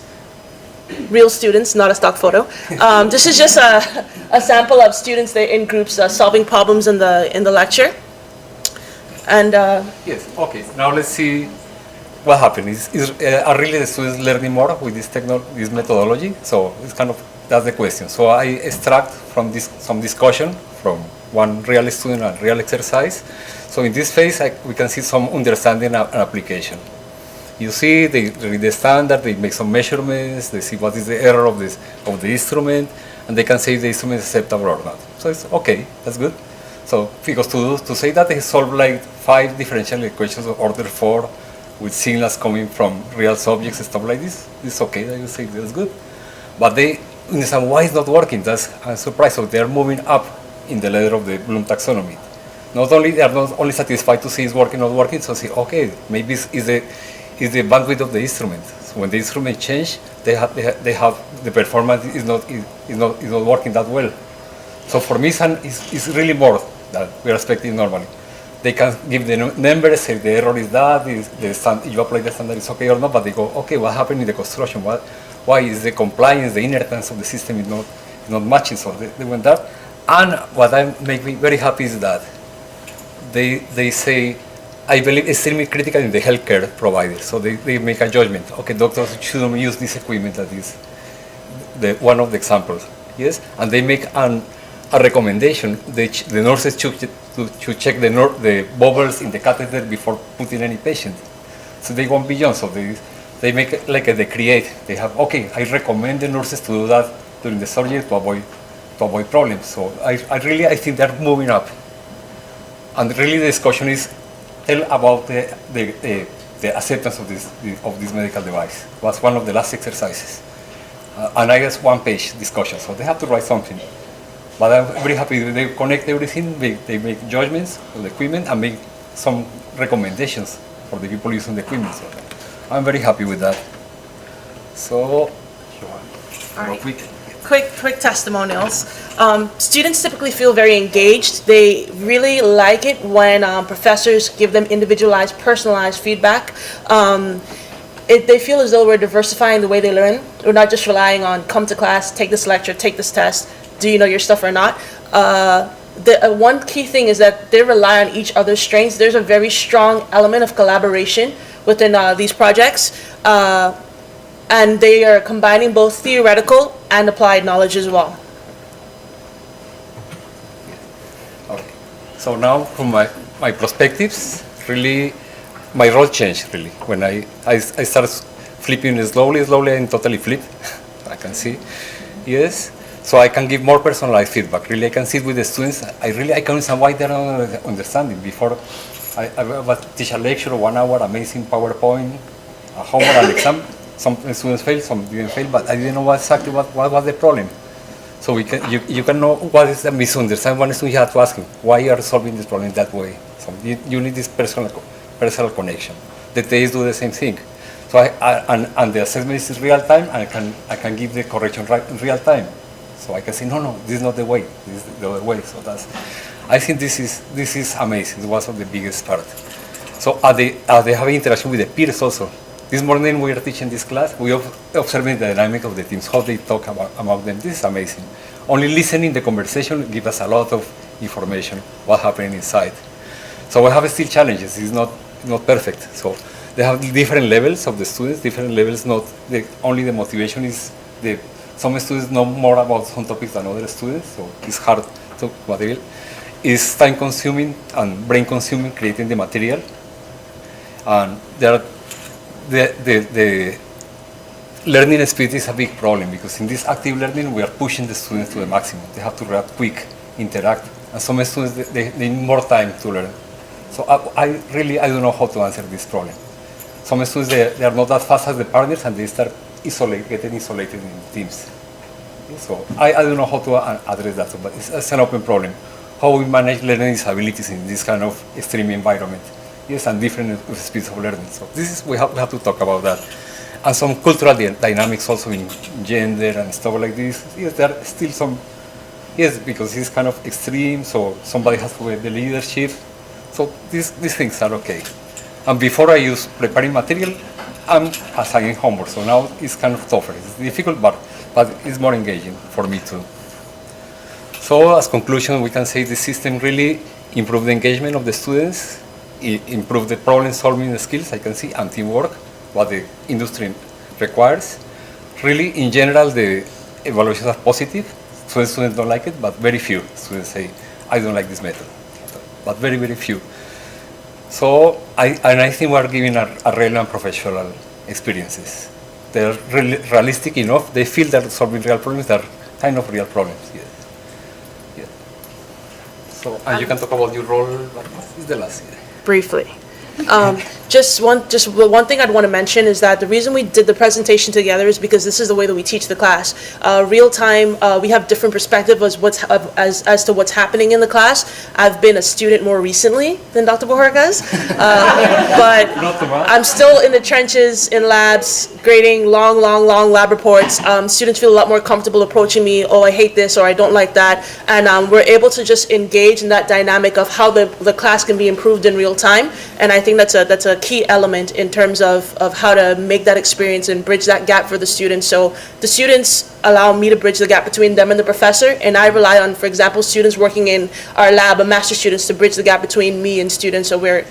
real students, not a stock photo. This is just a sample of students in groups solving problems in the lecture. And yes, okay. Now let's see what happened. Are really the students learning more with this methodology? So it's kind of that's the question. So I extract from this some discussion from one real student and real exercise. So in this phase, we can see some understanding and application. You see, they read the standard, they make some measurements, they see what is the error of the instrument, and they can say if the instrument is acceptable or not. So it's okay, that's good. So because to say that they solve like 5 differential equations of order 4 with signals coming from real subjects and stuff like this, it's okay that you say that's good. But they understand why it's not working. That's a surprise. So they are moving up in the ladder of the Bloom taxonomy. They are not only satisfied to see it's working or not working, so say, okay, maybe it's the bandwidth of the instrument. So when the instrument change, they have the performance is not working that well. So for me, it's really more that we are expecting normally. They can give the numbers, say the error is that, you apply the standard, it's okay or not, but they go, okay, what happened in the construction? Why is the compliance, the inertance of the system is not matching? So they went that. And what makes me very happy is that they say, I believe it's extremely critical in the healthcare provider. So they make a judgment. Okay, doctors shouldn't use this equipment that is one of the examples. Yes, and they make a recommendation. The nurses should check the bubbles in the catheter before putting any patient. So they go beyond. So they make it like they create. They have, okay, I recommend the nurses to do that during the surgery to avoid problems. So I think they're moving up. And really the discussion is tell about the acceptance of this medical device. It was one of the last exercises. And I guess 1-page discussion, so they have to write something. But I'm very happy they connect everything, they make judgments of the equipment and make some recommendations for the people using the equipment. So I'm very happy with that. So, all right. Quick testimonials. Students typically feel very engaged. They really like it when professors give them individualized, personalized feedback. They feel as though we're diversifying the way they learn. We're not just relying on come to class, take this lecture, take this test, do you know your stuff or not? One key thing is that they rely on each other's strengths. There's a very strong element of collaboration within these projects. And they are combining both theoretical and applied knowledge as well. Okay. So now from my perspectives, really, my role changed really. When I started flipping slowly and totally flip, I can see, yes. So I can give more personalized feedback. Really, I can sit with the students. I can understand why they're not understanding. Before, I would teach a lecture, 1 hour, amazing PowerPoint, a homework, an exam. Some students failed, some didn't fail, but I didn't know exactly what was the problem. So you can know what is the misunderstanding. One student, you have to ask him, why you are solving this problem that way? So you need this personal connection. The TAs do the same thing. So and the assessment is real time, and I can give the correction in real time. So I can say, no, this is not the way. This is the other way. So I think this is amazing. It's one of the biggest part. So are they having interaction with the peers also? This morning we are teaching this class. We are observing the dynamic of the teams, how they talk about them. This is amazing. only listening the conversation gives us a lot of information what happening inside. So we have still challenges. It's not perfect. So they have different levels of the students, different levels. Not only the motivation is some students know more about some topics than other students, so it's hard to material. It's time consuming and brain consuming creating the material, and the learning speed is a big problem because in this active learning we are pushing the students to the maximum. They have to react quick, interact, and some students they need more time to learn. So I don't know how to answer this problem. Some students they are not as fast as the partners and they start getting isolated in teams. So I don't know how to address that, but it's an open problem. How we manage learning disabilities in this kind of extreme environment. Yes, and different speeds of learning. So we have to talk about that. And some cultural dynamics also in gender and stuff like this. Yes, there are still some, yes, because it's kind of extreme, so somebody has to get the leadership. So these things are okay. And before I use preparing material, I'm assigning homework. So now it's kind of tougher. It's difficult, but it's more engaging for me too. So as conclusion, we can say the system really improved the engagement of the students, improved the problem solving skills, I can see, and teamwork, what the industry requires. Really, in general, the evaluations are positive. Some students don't like it, but very few students say, I don't like this method. But very, very few. So I think we are giving a relevant professional experiences. They're realistic enough. They feel they're solving real problems. They're kind of real problems. Yes. Yeah. So and you can talk about your role. Is the last year. Briefly. Just one thing I'd want to mention is that the reason we did the presentation together is because this is the way that we teach the class. Real time, we have different perspective as to what's happening in the class. I've been a student more recently than Dr. Bojorquez, but I'm still in the trenches in labs, grading long lab reports. Students feel a lot more comfortable approaching me, oh, I hate this, or I don't like that, and we're able to just engage in that dynamic of how the class can be improved in real time, and I think that's a key element in terms of how to make that experience and bridge that gap for the students. So the students allow me to bridge the gap between them and the professor, and I rely on, for example, students working in our lab, master students, to bridge the gap between me and students, so we're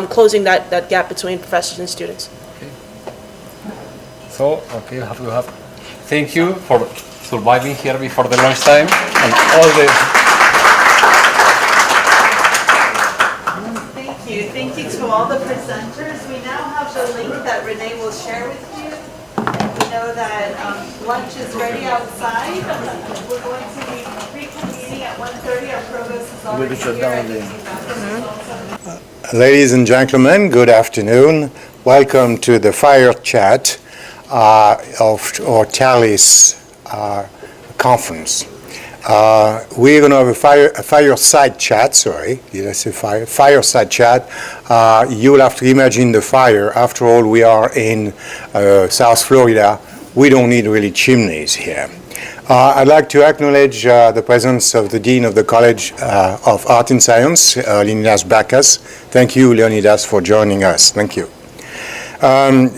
closing that gap between professors and students. Okay. So, okay, we have thank you for surviving here before the lunchtime and all the... Thank you to all the presenters. We now have the link that Renee will share with you. We know that lunch is ready outside. We're going to be reconvening at 1:30. Our provost is already here. Ladies and gentlemen, good afternoon. Welcome to the fire chat of our TALIS conference. We're going to have a fireside chat, sorry, did I say fire? Fireside chat. You'll have to imagine the fire. After all, we are in South Florida. We don't need really chimneys here. I'd like to acknowledge the presence of the Dean of the College of Art and Science, Leonidas Bacchus. Thank you, Leonidas, for joining us. Thank you.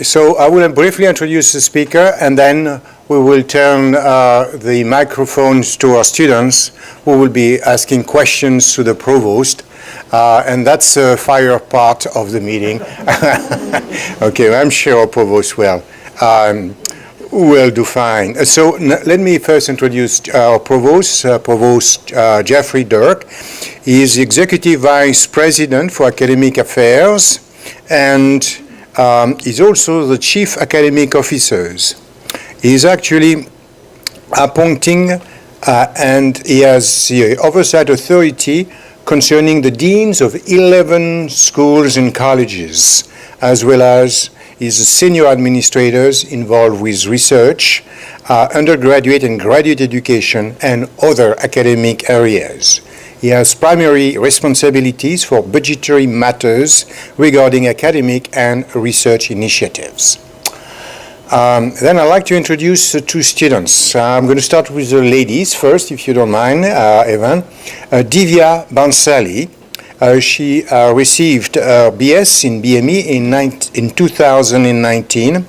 So I will briefly introduce the speaker, and then we will turn the microphones to our students who will be asking questions to the provost. And that's the fire part of the meeting. Okay, I'm sure our provost will do fine. So let me first introduce our provost, Provost Jeffrey Dirk. He is the Executive Vice President for Academic Affairs, and he's also the Chief Academic Officers. He is actually appointing and he has the oversight authority concerning the deans of 11 schools and colleges, as well as his senior administrators involved with research, undergraduate and graduate education, and other academic areas. He has primary responsibilities for budgetary matters regarding academic and research initiatives. Then I'd like to introduce two students. I'm going to start with the ladies first, if you don't mind, Evan. Divya Bansali She received her BS in BME in 2019,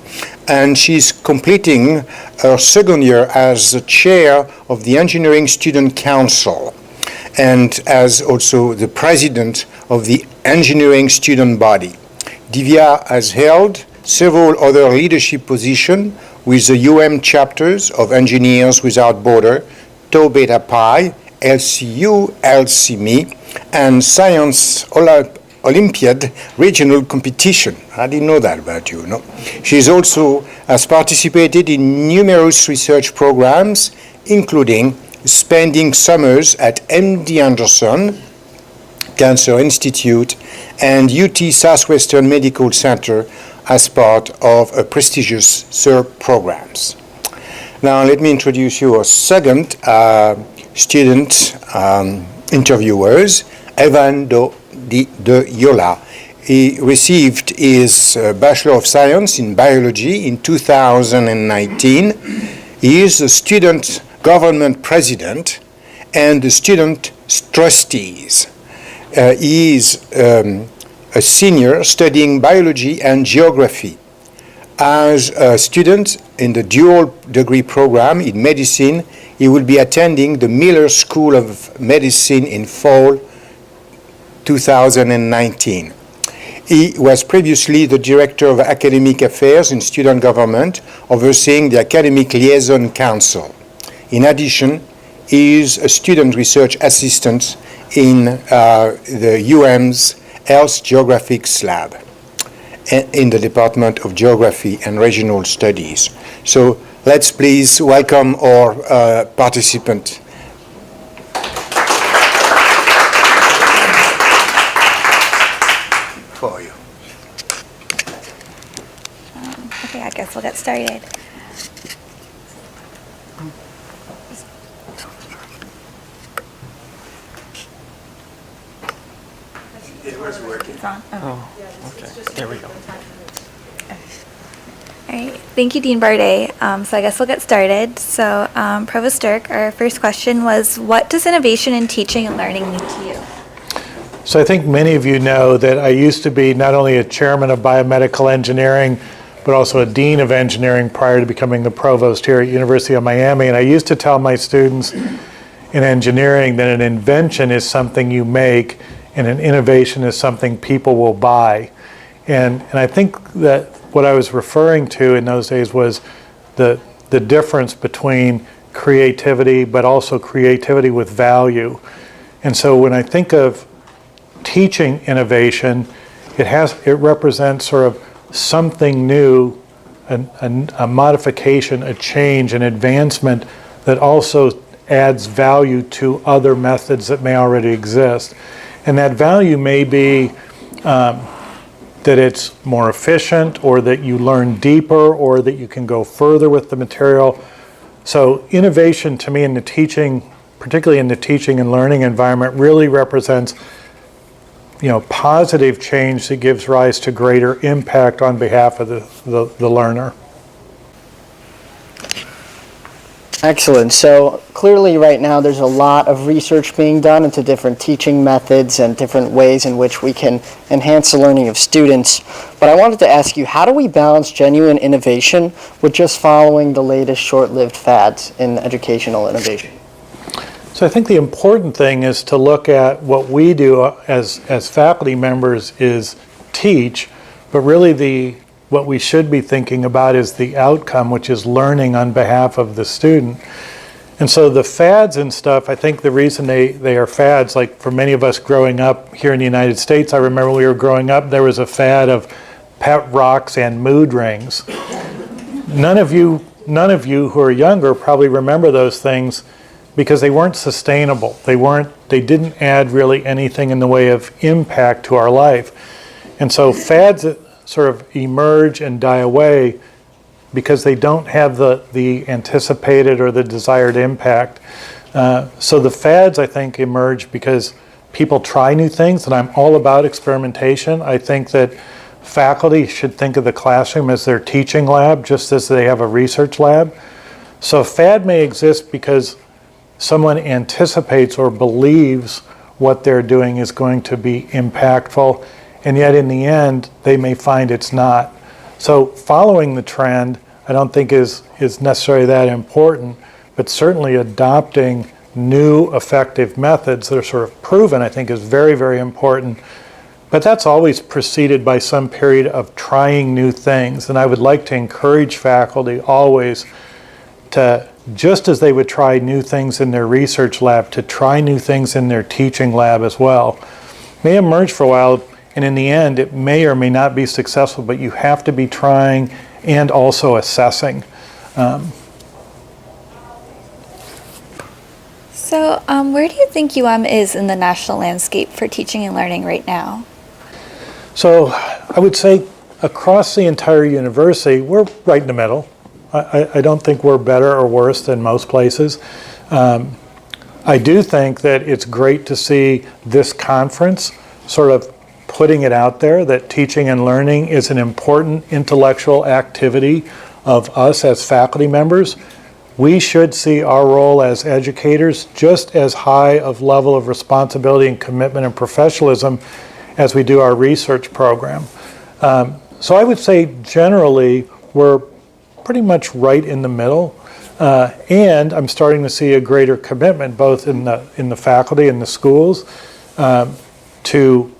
and she's completing her second year as the chair of the Engineering Student Council and as also the president of the Engineering Student Body. Divya has held several other leadership positions with the chapters of Engineers Without Border, Tau Beta Pi, LCU, LCME, and Science Olympiad regional competition. I didn't know that about you, no? She also has participated in numerous research programs, including spending summers at MD Anderson Cancer Institute and UT Southwestern Medical Center as part of a prestigious SERP programs. Now let me introduce you our second student interviewers, Evan de Yola. He received his Bachelor of Science in Biology in 2019. He is the student government president and the student trustees. He is a senior studying biology and geography. As a student in the dual degree program in medicine, he will be attending the Miller School of Medicine in fall 2019. He was previously the Director of Academic Affairs in Student Government, overseeing the Academic Liaison Council. In addition, he is a student research assistant in the UM's Health Geographics Lab in the Department of Geography and Regional Studies. So let's please welcome our participant. For you. Okay, I guess we'll get started. It was working. It's on. Oh, okay. There we go. All right. Thank you, Dean Bardet. So I guess we'll get started. So Provost Dirk, our first question was, what does innovation in teaching and learning mean to you? So I think many of you know that I used to be not only a chairman of biomedical engineering, but also a dean of engineering prior to becoming the provost here at University of Miami. And I used to tell my students in engineering that an invention is something you make and an innovation is something people will buy. And I think that what I was referring to in those days was the difference between creativity, but also creativity with value. And so when I think of teaching innovation, it represents sort of something new, a modification, a change, an advancement that also adds value to other methods that may already exist. And that value may be that it's more efficient, or that you learn deeper, or that you can go further with the material. So innovation to me in the teaching, particularly in the teaching and learning environment, really represents positive change that gives rise to greater impact on behalf of the learner. Excellent. So clearly right now there's a lot of research being done into different teaching methods and different ways in which we can enhance the learning of students. But I wanted to ask you, how do we balance genuine innovation with just following the latest short-lived fads in educational innovation? So I think the important thing is to look at what we do as faculty members is teach, but really what we should be thinking about is the outcome, which is learning on behalf of the student. And so the fads and stuff, I think the reason they are fads, like for many of us growing up here in the United States, I remember when we were growing up, there was a fad of pet rocks and mood rings. None of you who are younger probably remember those things because they weren't sustainable. They didn't add really anything in the way of impact to our life. And so fads sort of emerge and die away because they don't have the anticipated or the desired impact. So the fads, I think, emerge because people try new things, and I'm all about experimentation. I think that faculty should think of the classroom as their teaching lab, just as they have a research lab. So a fad may exist because someone anticipates or believes what they're doing is going to be impactful, and yet in the end, they may find it's not. So following the trend, I don't think is necessarily that important, but certainly adopting new effective methods that are sort of proven, I think, is very, very important. But that's always preceded by some period of trying new things. And I would like to encourage faculty always to, just as they would try new things in their research lab, to try new things in their teaching lab as well. It may emerge for a while, and in the end, it may or may not be successful, but you have to be trying and also assessing. So where do you think is in the national landscape for teaching and learning right now? So I would say across the entire university, we're right in the middle. I don't think we're better or worse than most places. I do think that it's great to see this conference sort of putting it out there that teaching and learning is an important intellectual activity of us as faculty members. We should see our role as educators just as high of level of responsibility and commitment and professionalism as we do our research program. So I would say generally we're pretty much right in the middle, and I'm starting to see a greater commitment both in the faculty and the schools to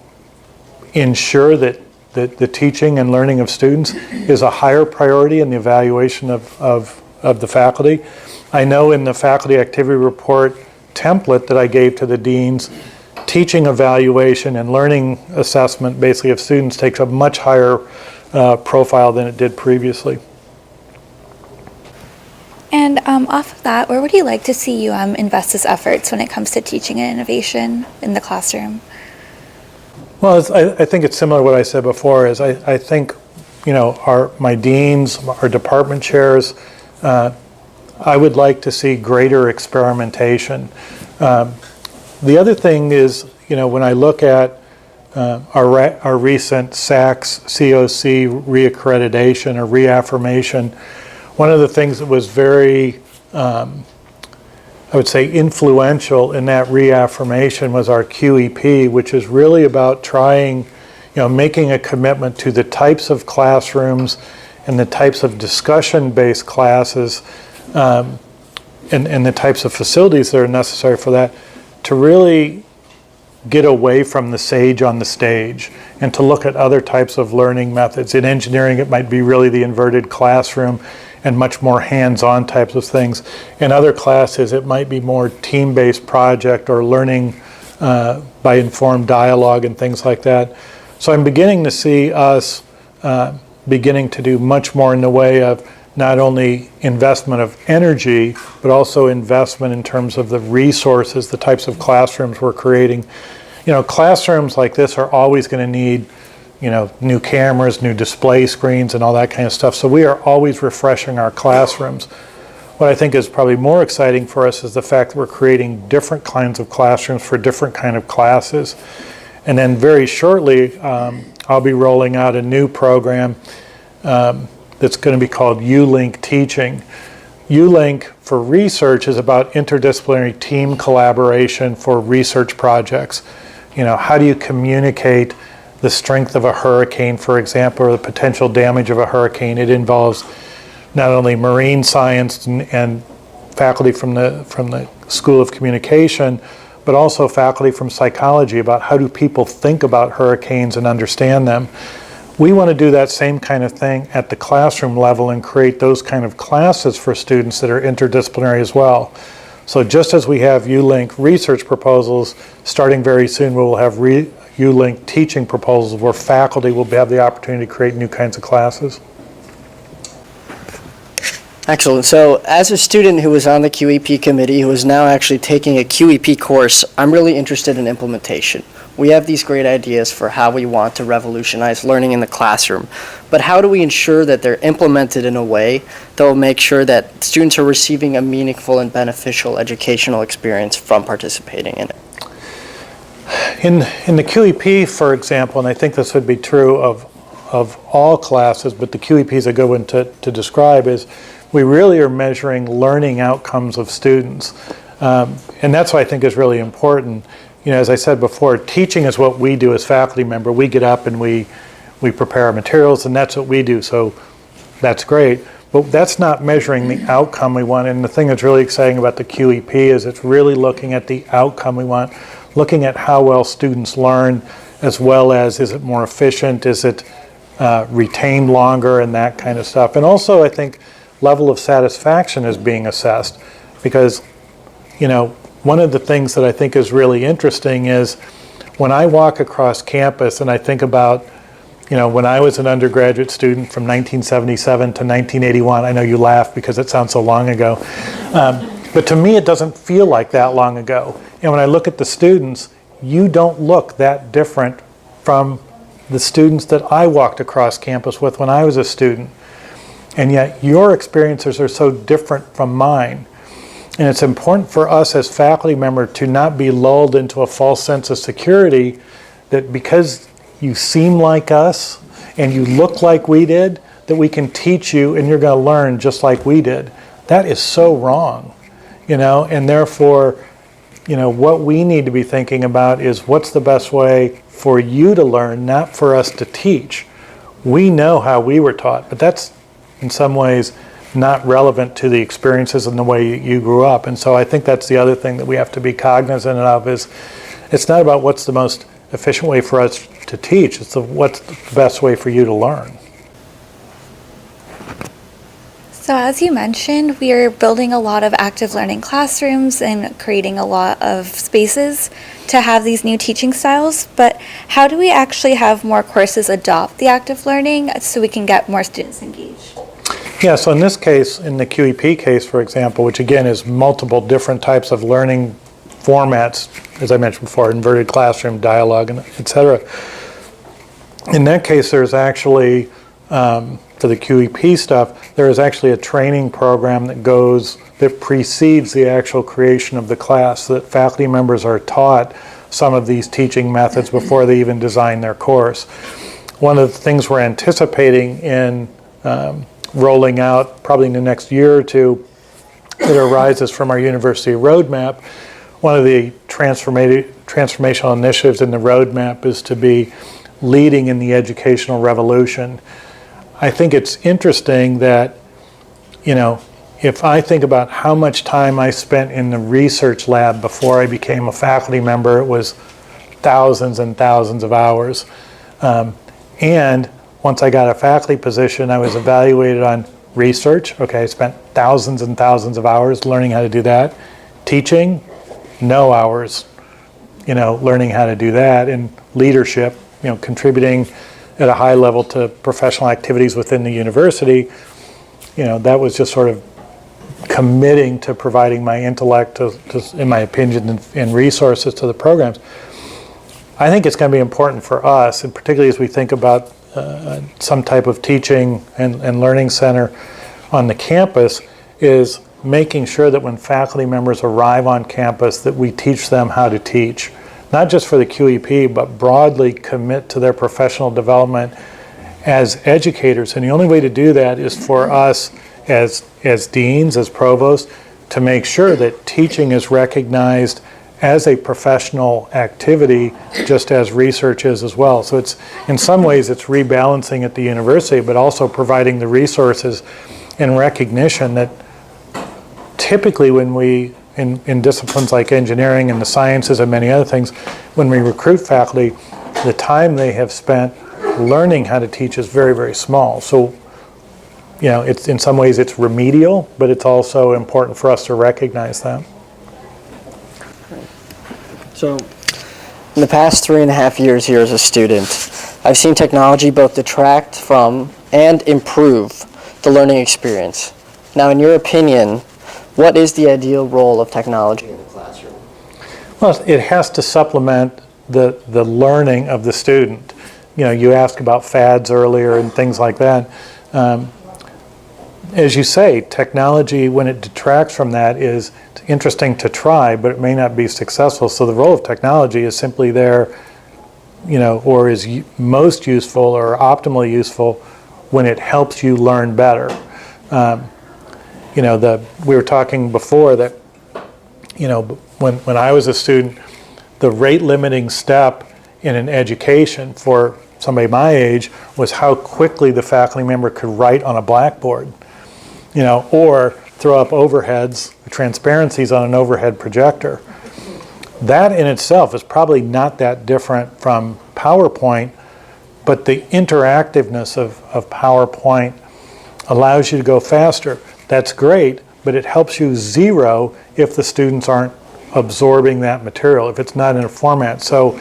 ensure that the teaching and learning of students is a higher priority in the evaluation of the faculty. I know in the faculty activity report template that I gave to the deans, teaching evaluation and learning assessment basically of students takes a much higher profile than it did previously. And off of that, where would you like to see invest its efforts when it comes to teaching and innovation in the classroom? Well, I think it's similar to what I said before. Is I think, my deans, our department chairs, I would like to see greater experimentation. The other thing is, when I look at our recent SACS COC reaccreditation or reaffirmation, one of the things that was very, I would say, influential in that reaffirmation was our QEP, which is really about trying, making a commitment to the types of classrooms and the types of discussion-based classes and the types of facilities that are necessary for that, to really get away from the sage on the stage and to look at other types of learning methods. In engineering, it might be really the inverted classroom and much more hands-on types of things. In other classes, it might be more team-based project or learning by informed dialogue and things like that. So I'm beginning to see us beginning to do much more in the way of not only investment of energy, but also investment in terms of the resources, the types of classrooms we're creating. Classrooms like this are always going to need, new cameras, new display screens, and all that kind of stuff. So we are always refreshing our classrooms. What I think is probably more exciting for us is the fact that we're creating different kinds of classrooms for different kind of classes. And then very shortly, I'll be rolling out a new program that's going to be called U-Link Teaching. U-Link for research is about interdisciplinary team collaboration for research projects. How do you communicate the strength of a hurricane, for example, or the potential damage of a hurricane? It involves not only marine science and faculty from the School of Communication, but also faculty from psychology about how do people think about hurricanes and understand them. We want to do that same kind of thing at the classroom level and create those kind of classes for students that are interdisciplinary as well. So just as we have U-Link research proposals, starting very soon we will have U-Link teaching proposals where faculty will have the opportunity to create new kinds of classes. Excellent. So as a student who was on the QEP committee, who is now actually taking a QEP course, I'm really interested in implementation. We have these great ideas for how we want to revolutionize learning in the classroom, but how do we ensure that they're implemented in a way that will make sure that students are receiving a meaningful and beneficial educational experience from participating in it? In the QEP, for example, and I think this would be true of all classes, but the QEP is a good one to describe, is we really are measuring learning outcomes of students. And that's what I think is really important. as I said before, teaching is what we do as faculty member. We get up and we prepare our materials, and that's what we do. So that's great. But that's not measuring the outcome we want. And the thing that's really exciting about the QEP is it's really looking at the outcome we want, looking at how well students learn, as well as is it more efficient, is it retained longer, and that kind of stuff. And also, I think level of satisfaction is being assessed, because one of the things that I think is really interesting is when I walk across campus and I think about when I was an undergraduate student from 1977 to 1981, I know you laugh because it sounds so long ago, but to me it doesn't feel like that long ago. And when I look at the students, you don't look that different from the students that I walked across campus with when I was a student. And yet your experiences are so different from mine. And it's important for us as faculty members to not be lulled into a false sense of security that because you seem like us and you look like we did, that we can teach you and you're going to learn just like we did. That is so wrong, and therefore, what we need to be thinking about is what's the best way for you to learn, not for us to teach. We know how we were taught, but that's in some ways not relevant to the experiences and the way you grew up. And so I think that's the other thing that we have to be cognizant of is it's not about what's the most efficient way for us to teach, it's what's the best way for you to learn. So as you mentioned, we are building a lot of active learning classrooms and creating a lot of spaces to have these new teaching styles, but how do we actually have more courses adopt the active learning so we can get more students engaged? Yeah, so in this case, in the QEP case, for example, which again is multiple different types of learning formats, as I mentioned before, inverted classroom, dialogue, and et cetera. In that case, there's actually, for the QEP stuff, there is actually a training program that precedes the actual creation of the class, so that faculty members are taught some of these teaching methods before they even design their course. One of the things we're anticipating in rolling out probably in the next year or two that arises from our university roadmap, one of the transformational initiatives in the roadmap is to be leading in the educational revolution. I think it's interesting that, if I think about how much time I spent in the research lab before I became a faculty member, it was thousands and thousands of hours. And once I got a faculty position, I was evaluated on research. Okay, I spent thousands and thousands of hours learning how to do that. Teaching, no hours, learning how to do that. And leadership, contributing at a high level to professional activities within the university, that was just sort of committing to providing my intellect, in my opinion, and resources to the programs. I think it's going to be important for us, and particularly as we think about some type of teaching and learning center on the campus, is making sure that when faculty members arrive on campus that we teach them how to teach. Not just for the QEP, but broadly commit to their professional development as educators. And the only way to do that is for us as deans, as provosts, to make sure that teaching is recognized as a professional activity, just as research is as well. So it's, in some ways, it's rebalancing at the university, but also providing the resources and recognition that typically when we, in disciplines like engineering and the sciences and many other things, when we recruit faculty, the time they have spent learning how to teach is very, very small. So, it's in some ways it's remedial, but it's also important for us to recognize that. So, in the past 3.5 years here as a student, I've seen technology both detract from and improve the learning experience. Now, in your opinion, what is the ideal role of technology in the classroom? Well, it has to supplement the learning of the student. You asked about fads earlier and things like that. As you say, technology, when it detracts from that, is interesting to try, but it may not be successful. So the role of technology is simply there, or is most useful or optimally useful when it helps you learn better. We were talking before that, when I was a student, the rate limiting step in an education for somebody my age was how quickly the faculty member could write on a blackboard, or throw up overheads, transparencies on an overhead projector. That in itself is probably not that different from PowerPoint, but the interactiveness of PowerPoint allows you to go faster. That's great, but it helps you zero if the students aren't absorbing that material, if it's not in a format. So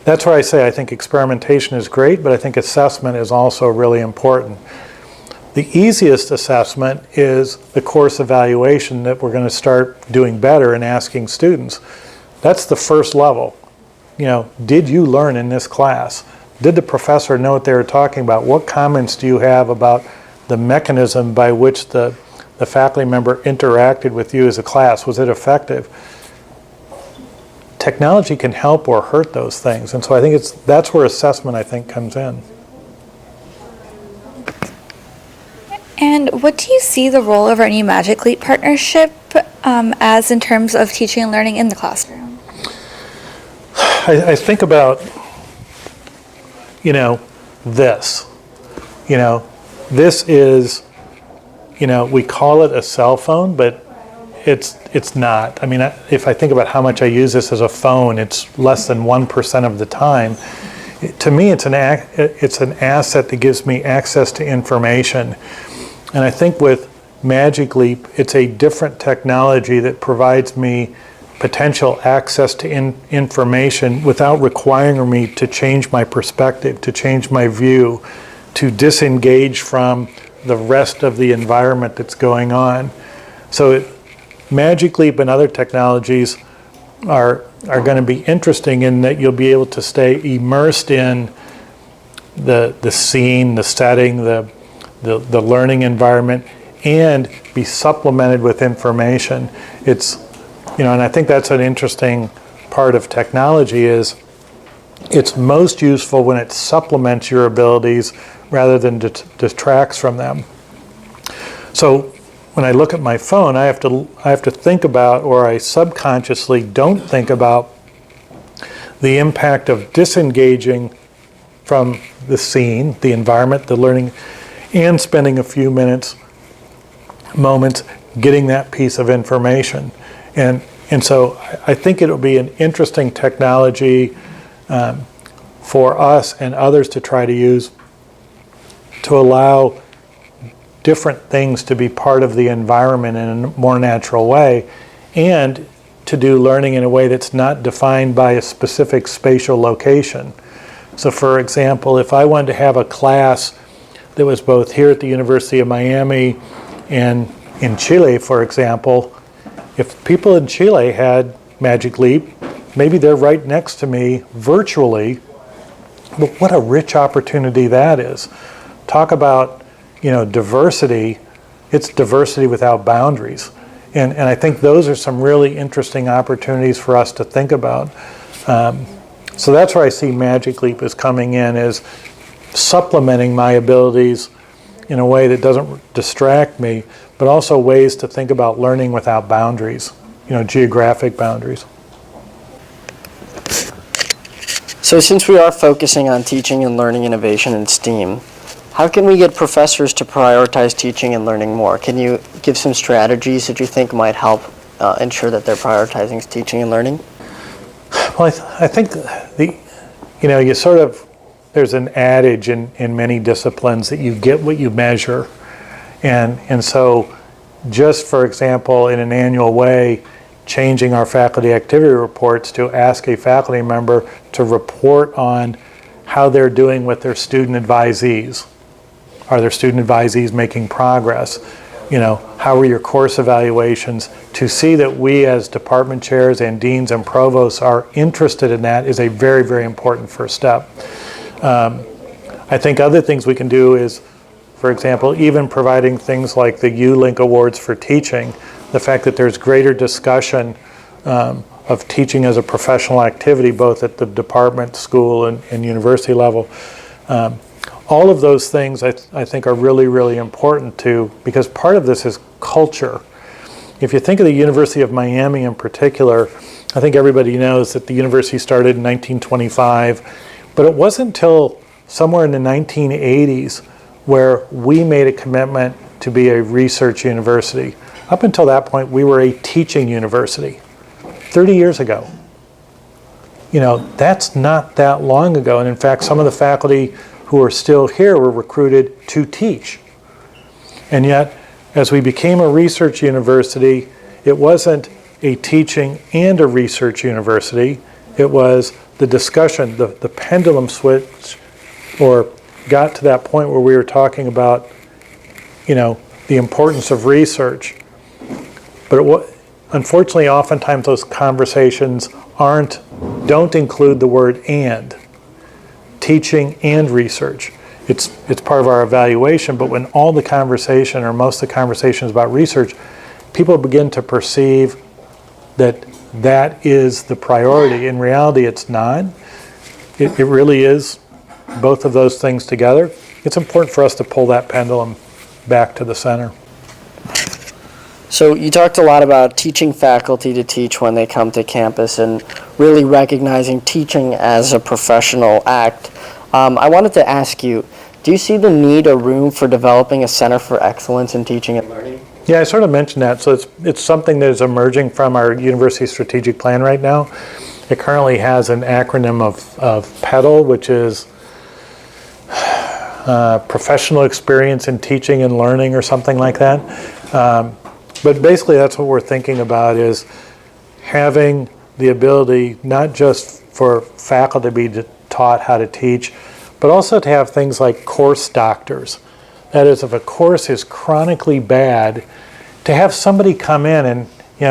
that's why I say I think experimentation is great, but I think assessment is also really important. The easiest assessment is the course evaluation that we're going to start doing better and asking students. That's the first level. Did you learn in this class? Did the professor know what they were talking about? What comments do you have about the mechanism by which the faculty member interacted with you as a class? Was it effective? Technology can help or hurt those things, and so I think that's where assessment, I think, comes in. And what do you see the role of our new Magic Leap partnership as in terms of teaching and learning in the classroom? I think about, this. This is, we call it a cell phone, but it's not. I mean, if I think about how much I use this as a phone, it's less than 1% of the time. To me, it's an asset that gives me access to information. And I think with Magic Leap, it's a different technology that provides me potential access to information without requiring me to change my perspective, to change my view, to disengage from the rest of the environment that's going on. So Magic Leap and other technologies are going to be interesting in that you'll be able to stay immersed in the scene, the setting, the learning environment, and be supplemented with information. And I think that's an interesting part of technology is it's most useful when it supplements your abilities rather than detracts from them. So when I look at my phone, I have to think about, or I subconsciously don't think about the impact of disengaging from the scene, the environment, the learning, and spending a few moments getting that piece of information. And so I think it'll be an interesting technology for us and others to try to use to allow different things to be part of the environment in a more natural way, and to do learning in a way that's not defined by a specific spatial location. So for example, if I wanted to have a class that was both here at the University of Miami and in Chile, for example, if people in Chile had Magic Leap, maybe they're right next to me virtually, but what a rich opportunity that is. Talk about, diversity. It's diversity without boundaries. And I think those are some really interesting opportunities for us to think about. So that's where I see Magic Leap as coming in, is supplementing my abilities in a way that doesn't distract me, but also ways to think about learning without boundaries, geographic boundaries. So since we are focusing on teaching and learning innovation in STEAM, how can we get professors to prioritize teaching and learning more? Can you give some strategies that you think might help ensure that they're prioritizing teaching and learning? Well, I think there's an adage in many disciplines that you get what you measure. And so just, for example, in an annual way, changing our faculty activity reports to ask a faculty member to report on how they're doing with their student advisees. Are their student advisees making progress? How are your course evaluations? To see that we as department chairs and deans and provosts are interested in that is a very, very important first step. I think other things we can do is, for example, even providing things like the U-Link Awards for teaching, the fact that there's greater discussion of teaching as a professional activity, both at the department, school, and university level. All of those things I think are really, really important too, because part of this is culture. if you think of the University of Miami in particular, I think everybody knows that the university started in 1925, but it wasn't until somewhere in the 1980s where we made a commitment to be a research university. Up until that point, we were a teaching university, 30 years ago. That's not that long ago. And in fact, some of the faculty who are still here were recruited to teach. And yet, as we became a research university, it wasn't a teaching and a research university. It was the discussion, the pendulum switch, or got to that point where we were talking about, the importance of research. But unfortunately, oftentimes those conversations don't include the word and, teaching and research. It's part of our evaluation, but when all the conversation or most of the conversation is about research, people begin to perceive that is the priority. In reality, it's not. It really is both of those things together. It's important for us to pull that pendulum back to the center. So you talked a lot about teaching faculty to teach when they come to campus and really recognizing teaching as a professional act. I wanted to ask you, do you see the need or room for developing a center for excellence in teaching and learning? Yeah, I sort of mentioned that. So it's something that is emerging from our university strategic plan right now. It currently has an acronym of PEDAL, which is professional experience in teaching and learning or something like that. But basically that's what we're thinking about, is having the ability not just for faculty to be taught how to teach, but also to have things like course doctors. That is, if a course is chronically bad, to have somebody come in and,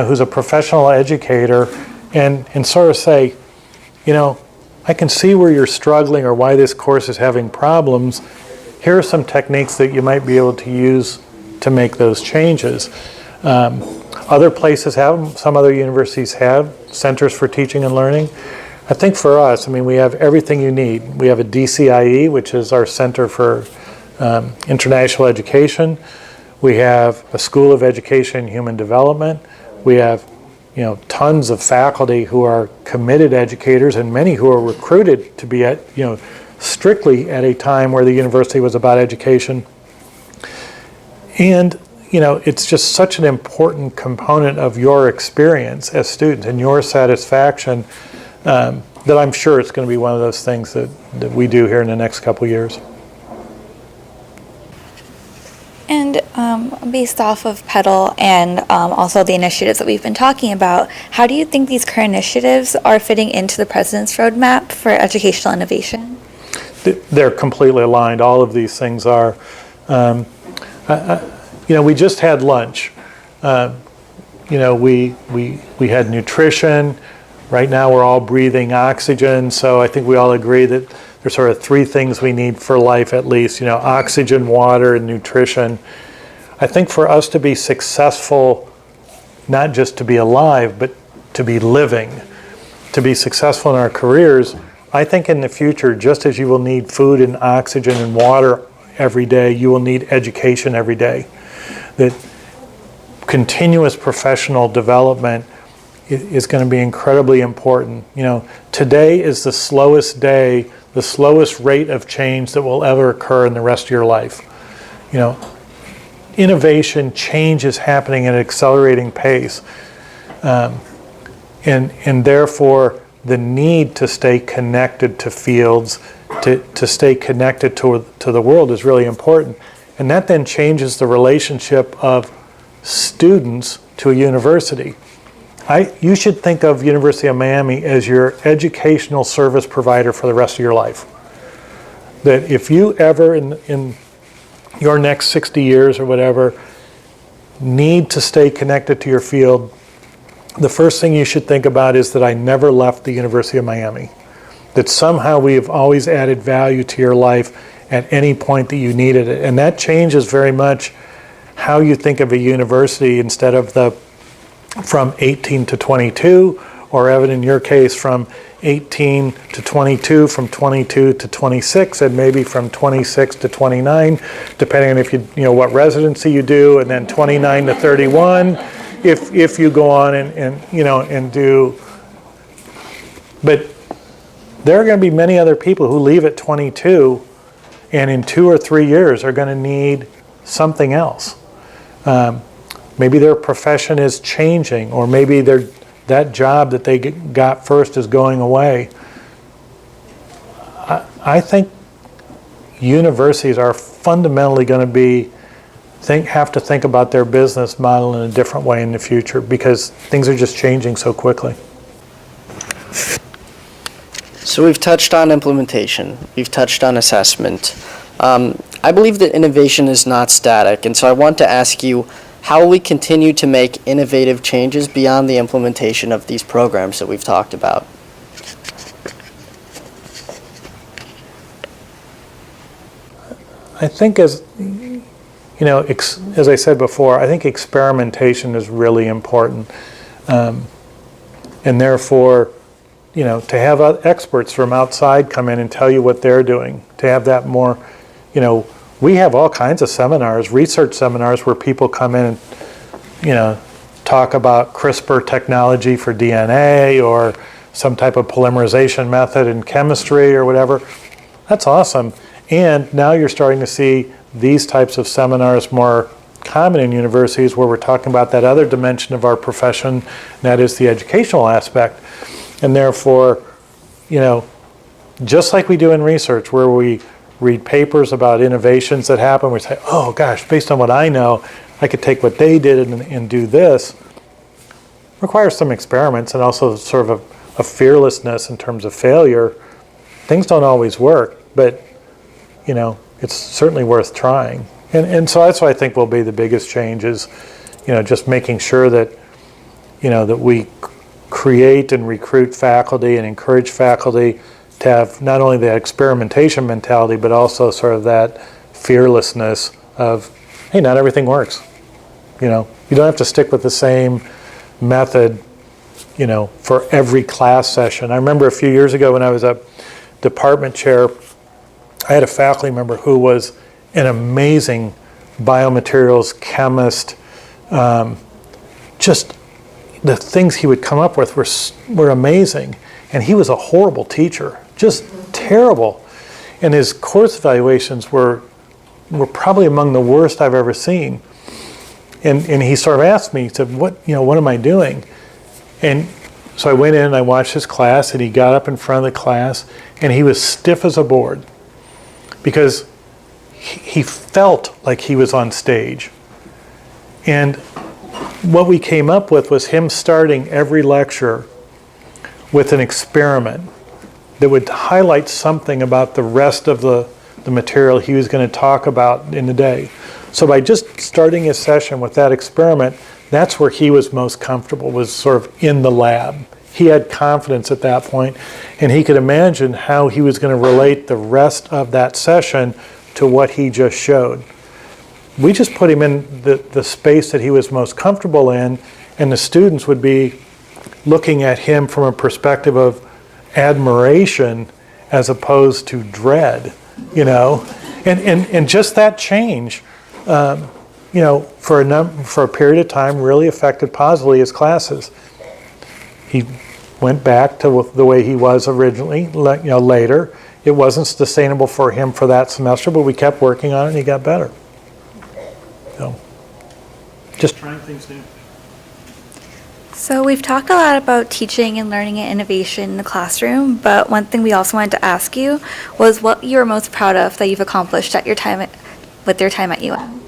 who's a professional educator and sort of say, I can see where you're struggling or why this course is having problems. Here are some techniques that you might be able to use to make those changes. Other places have, some other universities have centers for teaching and learning. I think for us, we have everything you need. We have a DCIE, which is our Center for International Education. We have a School of Education and Human Development. We have, tons of faculty who are committed educators and many who are recruited to be at, strictly at a time where the university was about education. And it's just such an important component of your experience as students and your satisfaction that I'm sure it's going to be one of those things that we do here in the next couple of years. And based off of PEDAL and also the initiatives that we've been talking about, how do you think these current initiatives are fitting into the President's Roadmap for educational innovation? They're completely aligned. All of these things are. We just had lunch. We had nutrition. Right now we're all breathing oxygen, so I think we all agree that there's sort of three things we need for life at least, oxygen, water, and nutrition. I think for us to be successful, not just to be alive, but to be living, to be successful in our careers, I think in the future, just as you will need food and oxygen and water every day, you will need education every day. That continuous professional development is going to be incredibly important. Today is the slowest day, the slowest rate of change that will ever occur in the rest of your life. Innovation, change is happening at an accelerating pace. And therefore, the need to stay connected to fields, to stay connected to the world is really important. And that then changes the relationship of students to a university. You should think of University of Miami as your educational service provider for the rest of your life. That if you ever in your next 60 years or whatever need to stay connected to your field, the first thing you should think about is that I never left the University of Miami. That somehow we have always added value to your life at any point that you needed it. And that changes very much how you think of a university instead of from 18 to 22, or Evan, in your case, from 18 to 22, from 22 to 26, and maybe from 26 to 29, depending on if what residency you do, and then 29 to 31. if you go on and do, but there are going to be many other people who leave at 22 and in 2 or 3 years are going to need something else. Maybe their profession is changing, or maybe that job that they got first is going away. I think universities are fundamentally going to have to think about their business model in a different way in the future, because things are just changing so quickly. So we've touched on implementation, we've touched on assessment. I believe that innovation is not static, and so I want to ask you, how will we continue to make innovative changes beyond the implementation of these programs that we've talked about? I think as I said before, I think experimentation is really important. And therefore, to have experts from outside come in and tell you what they're doing, to have that more, we have all kinds of seminars, research seminars, where people come in and, talk about CRISPR technology for DNA or some type of polymerization method in chemistry or whatever. That's awesome. And now you're starting to see these types of seminars more common in universities, where we're talking about that other dimension of our profession, and that is the educational aspect. And therefore, just like we do in research, where we read papers about innovations that happen, we say, oh gosh, based on what I know, I could take what they did and do this. Requires some experiments and also sort of a fearlessness in terms of failure. Things don't always work, but it's certainly worth trying. And so that's what I think will be the biggest change is, just making sure that, that we create and recruit faculty and encourage faculty to have not only the experimentation mentality, but also sort of that fearlessness of, hey, not everything works. You don't have to stick with the same method, for every class session. I remember a few years ago when I was a department chair, I had a faculty member who was an amazing biomaterials chemist. Just the things he would come up with were amazing. And he was a horrible teacher, just terrible. And his course evaluations were probably among the worst I've ever seen. And he sort of asked me, he said, what am I doing? And so I went in and I watched his class, and he got up in front of the class, and he was stiff as a board, because he felt like he was on stage. And what we came up with was him starting every lecture with an experiment that would highlight something about the rest of the material he was going to talk about in the day. So by just starting his session with that experiment, that's where he was most comfortable, was sort of in the lab. He had confidence at that point, and he could imagine how he was going to relate the rest of that session to what he just showed. We just put him in the space that he was most comfortable in, and the students would be looking at him from a perspective of admiration as opposed to dread, and just that change, for a period of time really affected positively his classes. He went back to the way he was originally, later. It wasn't sustainable for him for that semester, but we kept working on it and he got better. So, just trying things new. So we've talked a lot about teaching and learning and innovation in the classroom, but one thing we also wanted to ask you was what you were most proud of that you've accomplished at your time at UM.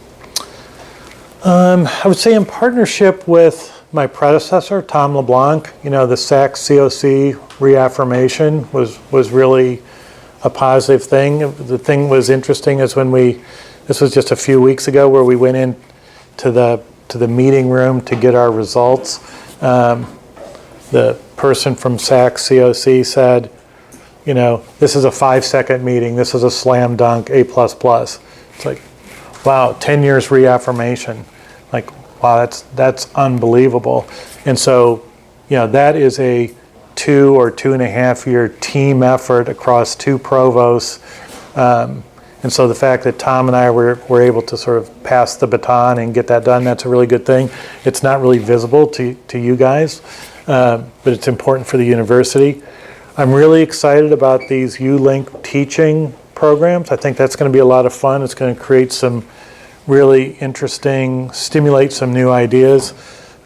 I would say in partnership with my predecessor, Tom LeBlanc, the SAC COC reaffirmation was really a positive thing. The thing was interesting is this was just a few weeks ago, where we went in to the meeting room to get our results. The person from SAC COC said, this is a 5-second meeting. This is a slam dunk, A++. It's like, wow, 10 years reaffirmation. Like, wow, that's unbelievable. And so, that is a 2 or 2.5 year team effort across 2 provosts. And so the fact that Tom and I were able to sort of pass the baton and get that done, that's a really good thing. It's not really visible to you guys, but it's important for the university. I'm really excited about these U-Link teaching programs. I think that's going to be a lot of fun. It's going to create some really interesting, stimulate some new ideas.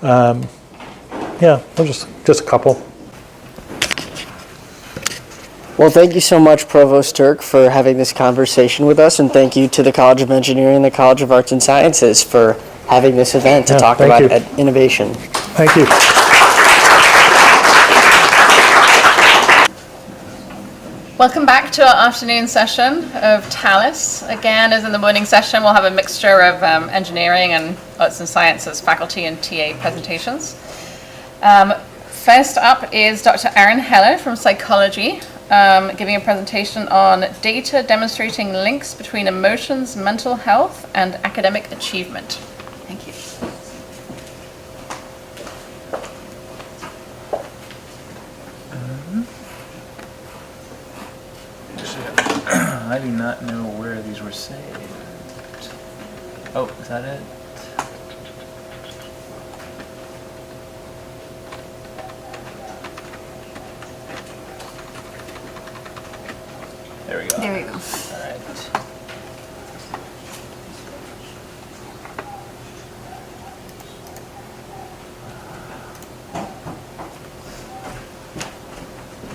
Yeah, just a couple. Well, thank you so much, Provost Turk, for having this conversation with us, and thank you to the College of Engineering and the College of Arts and Sciences for having this event to talk about innovation. Thank you. Welcome back to our afternoon session of TALIS. Again, as in the morning session, we'll have a mixture of engineering and arts and sciences faculty and TA presentations. First up is Dr. Aaron Heller from psychology, giving a presentation on data demonstrating links between emotions, mental health, and academic achievement. Thank you. I do not know where these were saved. Oh, is that it? There we go. There we go. All right.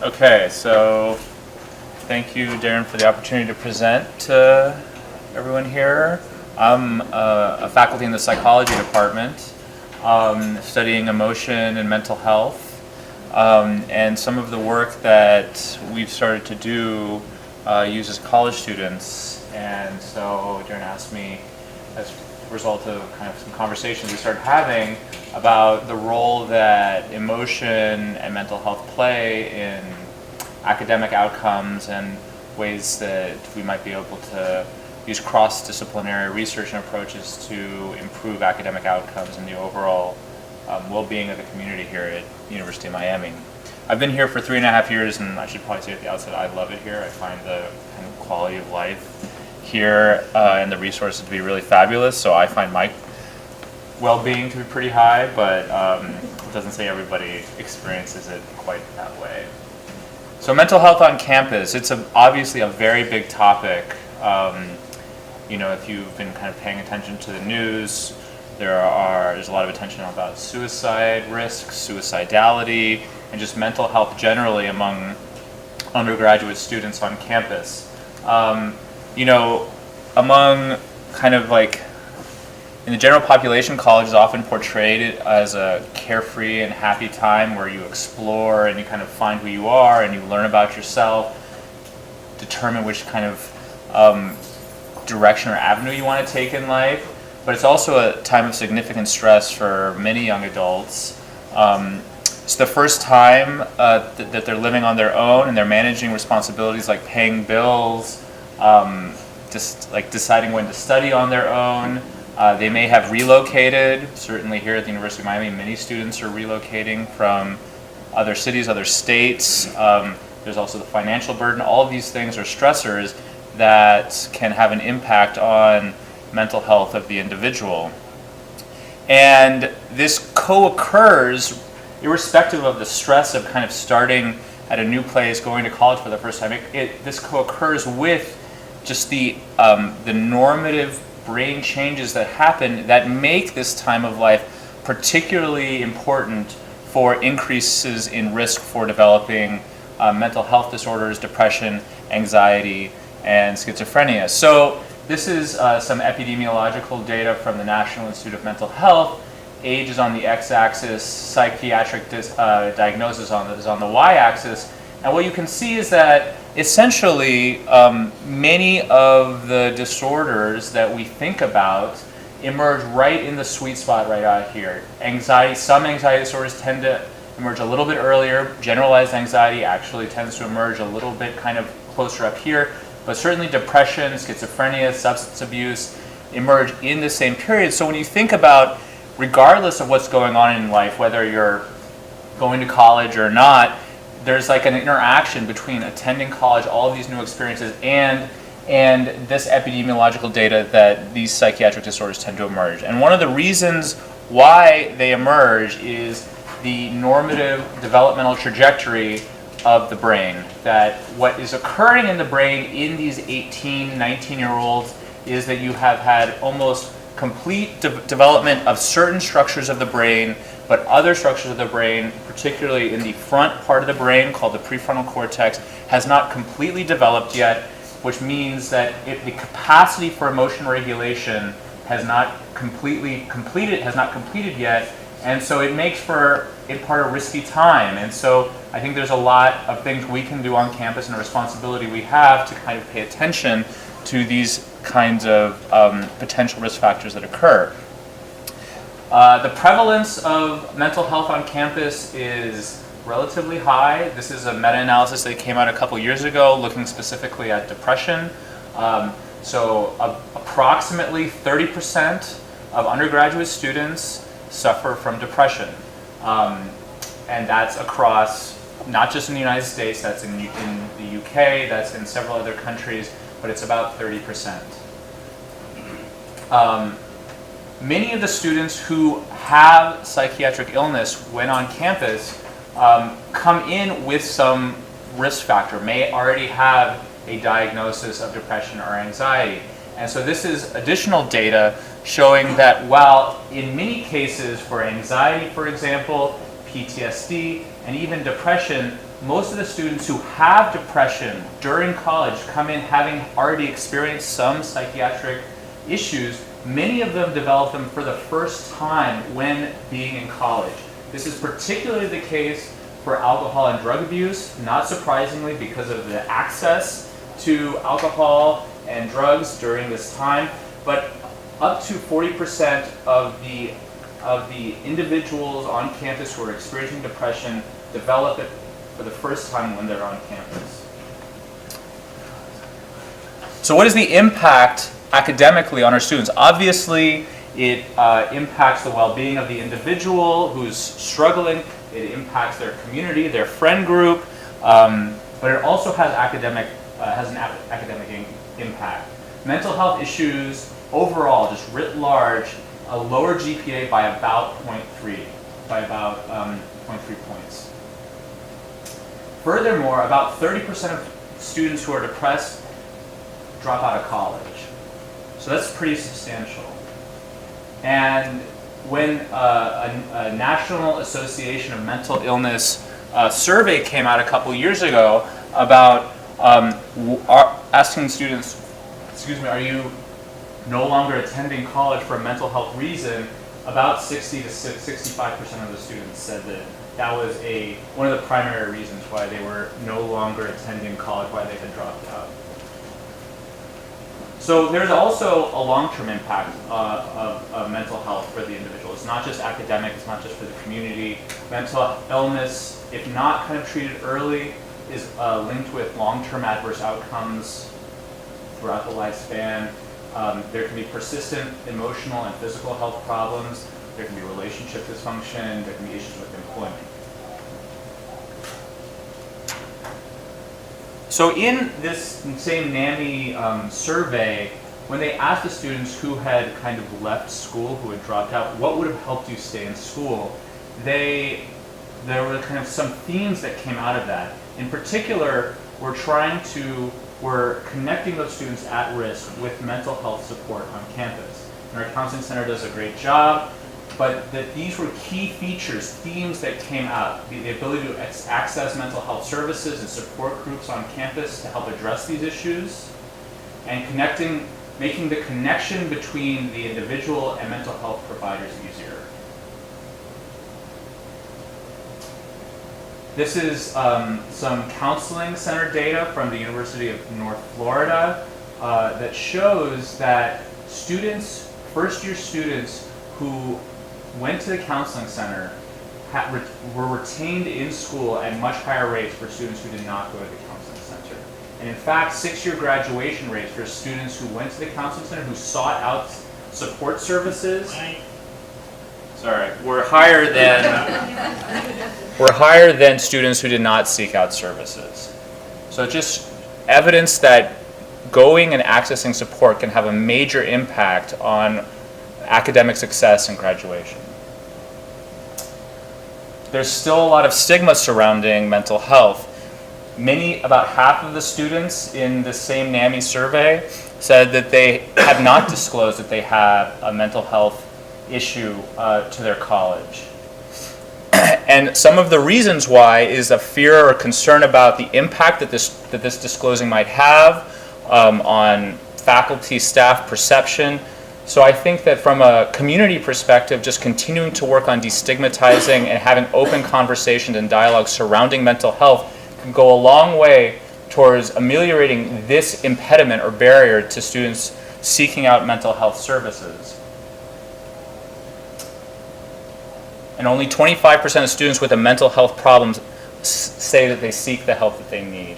Okay, so thank you, Darren, for the opportunity to present to everyone here. I'm a faculty in the psychology department, studying emotion and mental health. And some of the work that we've started to do uses college students. And so Darren asked me, as a result of kind of some conversations we started having about the role that emotion and mental health play in academic outcomes and ways that we might be able to use cross-disciplinary research and approaches to improve academic outcomes and the overall well-being of the community here at University of Miami. I've been here for 3.5 years, and I should probably say at the outset I love it here. I find the kind of quality of life here and the resources to be really fabulous, so I find my well-being to be pretty high, but it doesn't say everybody experiences it quite that way. So mental health on campus, it's obviously a very big topic. You know, if you've been kind of paying attention to the news, there's a lot of attention about suicide risks, suicidality, and just mental health generally among undergraduate students on campus. You know, among kind of like, in the general population, college is often portrayed as a carefree and happy time where you explore and you kind of find who you are and you learn about yourself, determine which kind of direction or avenue you want to take in life. But it's also a time of significant stress for many young adults. It's the first time that they're living on their own and they're managing responsibilities like paying bills, just like deciding when to study on their own. They may have relocated. Certainly here at the University of Miami, many students are relocating from other cities, other states. There's also the financial burden. All of these things are stressors that can have an impact on mental health of the individual. And this co-occurs irrespective of the stress of kind of starting at a new place, going to college for the first time. This co-occurs with just the normative brain changes that happen that make this time of life particularly important for increases in risk for developing mental health disorders, depression, anxiety, and schizophrenia. So this is some epidemiological data from the National Institute of Mental Health. Age is on the x-axis, psychiatric diagnosis is on the y-axis. And what you can see is that essentially many of the disorders that we think about emerge right in the sweet spot right out here. Anxiety, some anxiety disorders tend to emerge a little bit earlier. Generalized anxiety actually tends to emerge a little bit kind of closer up here. But certainly depression, schizophrenia, substance abuse emerge in the same period. So when you think about, regardless of what's going on in life, whether you're going to college or not, there's like an interaction between attending college, all of these new experiences, and and this epidemiological data that these psychiatric disorders tend to emerge. And one of the reasons why they emerge is the normative developmental trajectory of the brain. That what is occurring in the brain in these 18, 19-year-olds is that you have had almost complete development of certain structures of the brain, but other structures of the brain, particularly in the front part of the brain called the prefrontal cortex, has not completely developed yet, which means that the capacity for emotion regulation has not completed yet, and so it makes for in part a risky time. And so I think there's a lot of things we can do on campus and a responsibility we have to kind of pay attention to these kinds of potential risk factors that occur. The prevalence of mental health on campus is relatively high. This is a meta-analysis that came out a couple years ago looking specifically at depression. So approximately 30% of undergraduate students suffer from depression. And that's across, not just in the United States, that's in the UK, that's in several other countries, but it's about 30%. Many of the students who have psychiatric illness when on campus come in with some risk factor, may already have a diagnosis of depression or anxiety. And so this is additional data showing that while in many cases for anxiety, for example, PTSD, and even depression, most of the students who have depression during college come in having already experienced some psychiatric issues. Many of them develop them for the first time when being in college. This is particularly the case for alcohol and drug abuse, not surprisingly because of the access to alcohol and drugs during this time, but up to 40% of the individuals on campus who are experiencing depression develop it for the first time when they're on campus. So what is the impact academically on our students? Obviously, it impacts the well-being of the individual who's struggling. It impacts their community, their friend group, but it also has an academic impact. Mental health issues overall, just writ large, a lower GPA by about 0.3 points. Furthermore, about 30% of students who are depressed drop out of college. So that's pretty substantial. And when a National Association of Mental Illness survey came out a couple years ago about asking students, are you no longer attending college for a mental health reason, about 60 to 65% of the students said that that was one of the primary reasons why they were no longer attending college, why they had dropped out. So there's also a long-term impact of mental health for the individual. It's not just academic, it's not just for the community. Mental illness, if not kind of treated early, is linked with long-term adverse outcomes throughout the lifespan. There can be persistent emotional and physical health problems. There can be relationship dysfunction. There can be issues with employment. So in this same NAMI survey, when they asked the students who had kind of left school, who had dropped out, what would have helped you stay in school, there were kind of some themes that came out of that. In particular, we're connecting those students at risk with mental health support on campus. And our counseling center does a great job, but that these were key features, themes that came out. The ability to access mental health services and support groups on campus to help address these issues, and making the connection between the individual and mental health providers easier. This is some counseling center data from the University of North Florida that shows that first-year students who went to the counseling center were retained in school at much higher rates for students who did not go to the counseling center. And in fact, 6-year graduation rates for students who went to the counseling center, who sought out support services, were higher than students who did not seek out services. So just evidence that going and accessing support can have a major impact on academic success and graduation. There's still a lot of stigma surrounding mental health. About half of the students in the same NAMI survey said that they have not disclosed that they have a mental health issue to their college. And some of the reasons why is a fear or concern about the impact that this disclosing might have on faculty, staff perception. So I think that from a community perspective, just continuing to work on destigmatizing and having open conversations and dialogue surrounding mental health can go a long way towards ameliorating this impediment or barrier to students seeking out mental health services. And only 25% of students with a mental health problem say that they seek the help that they need.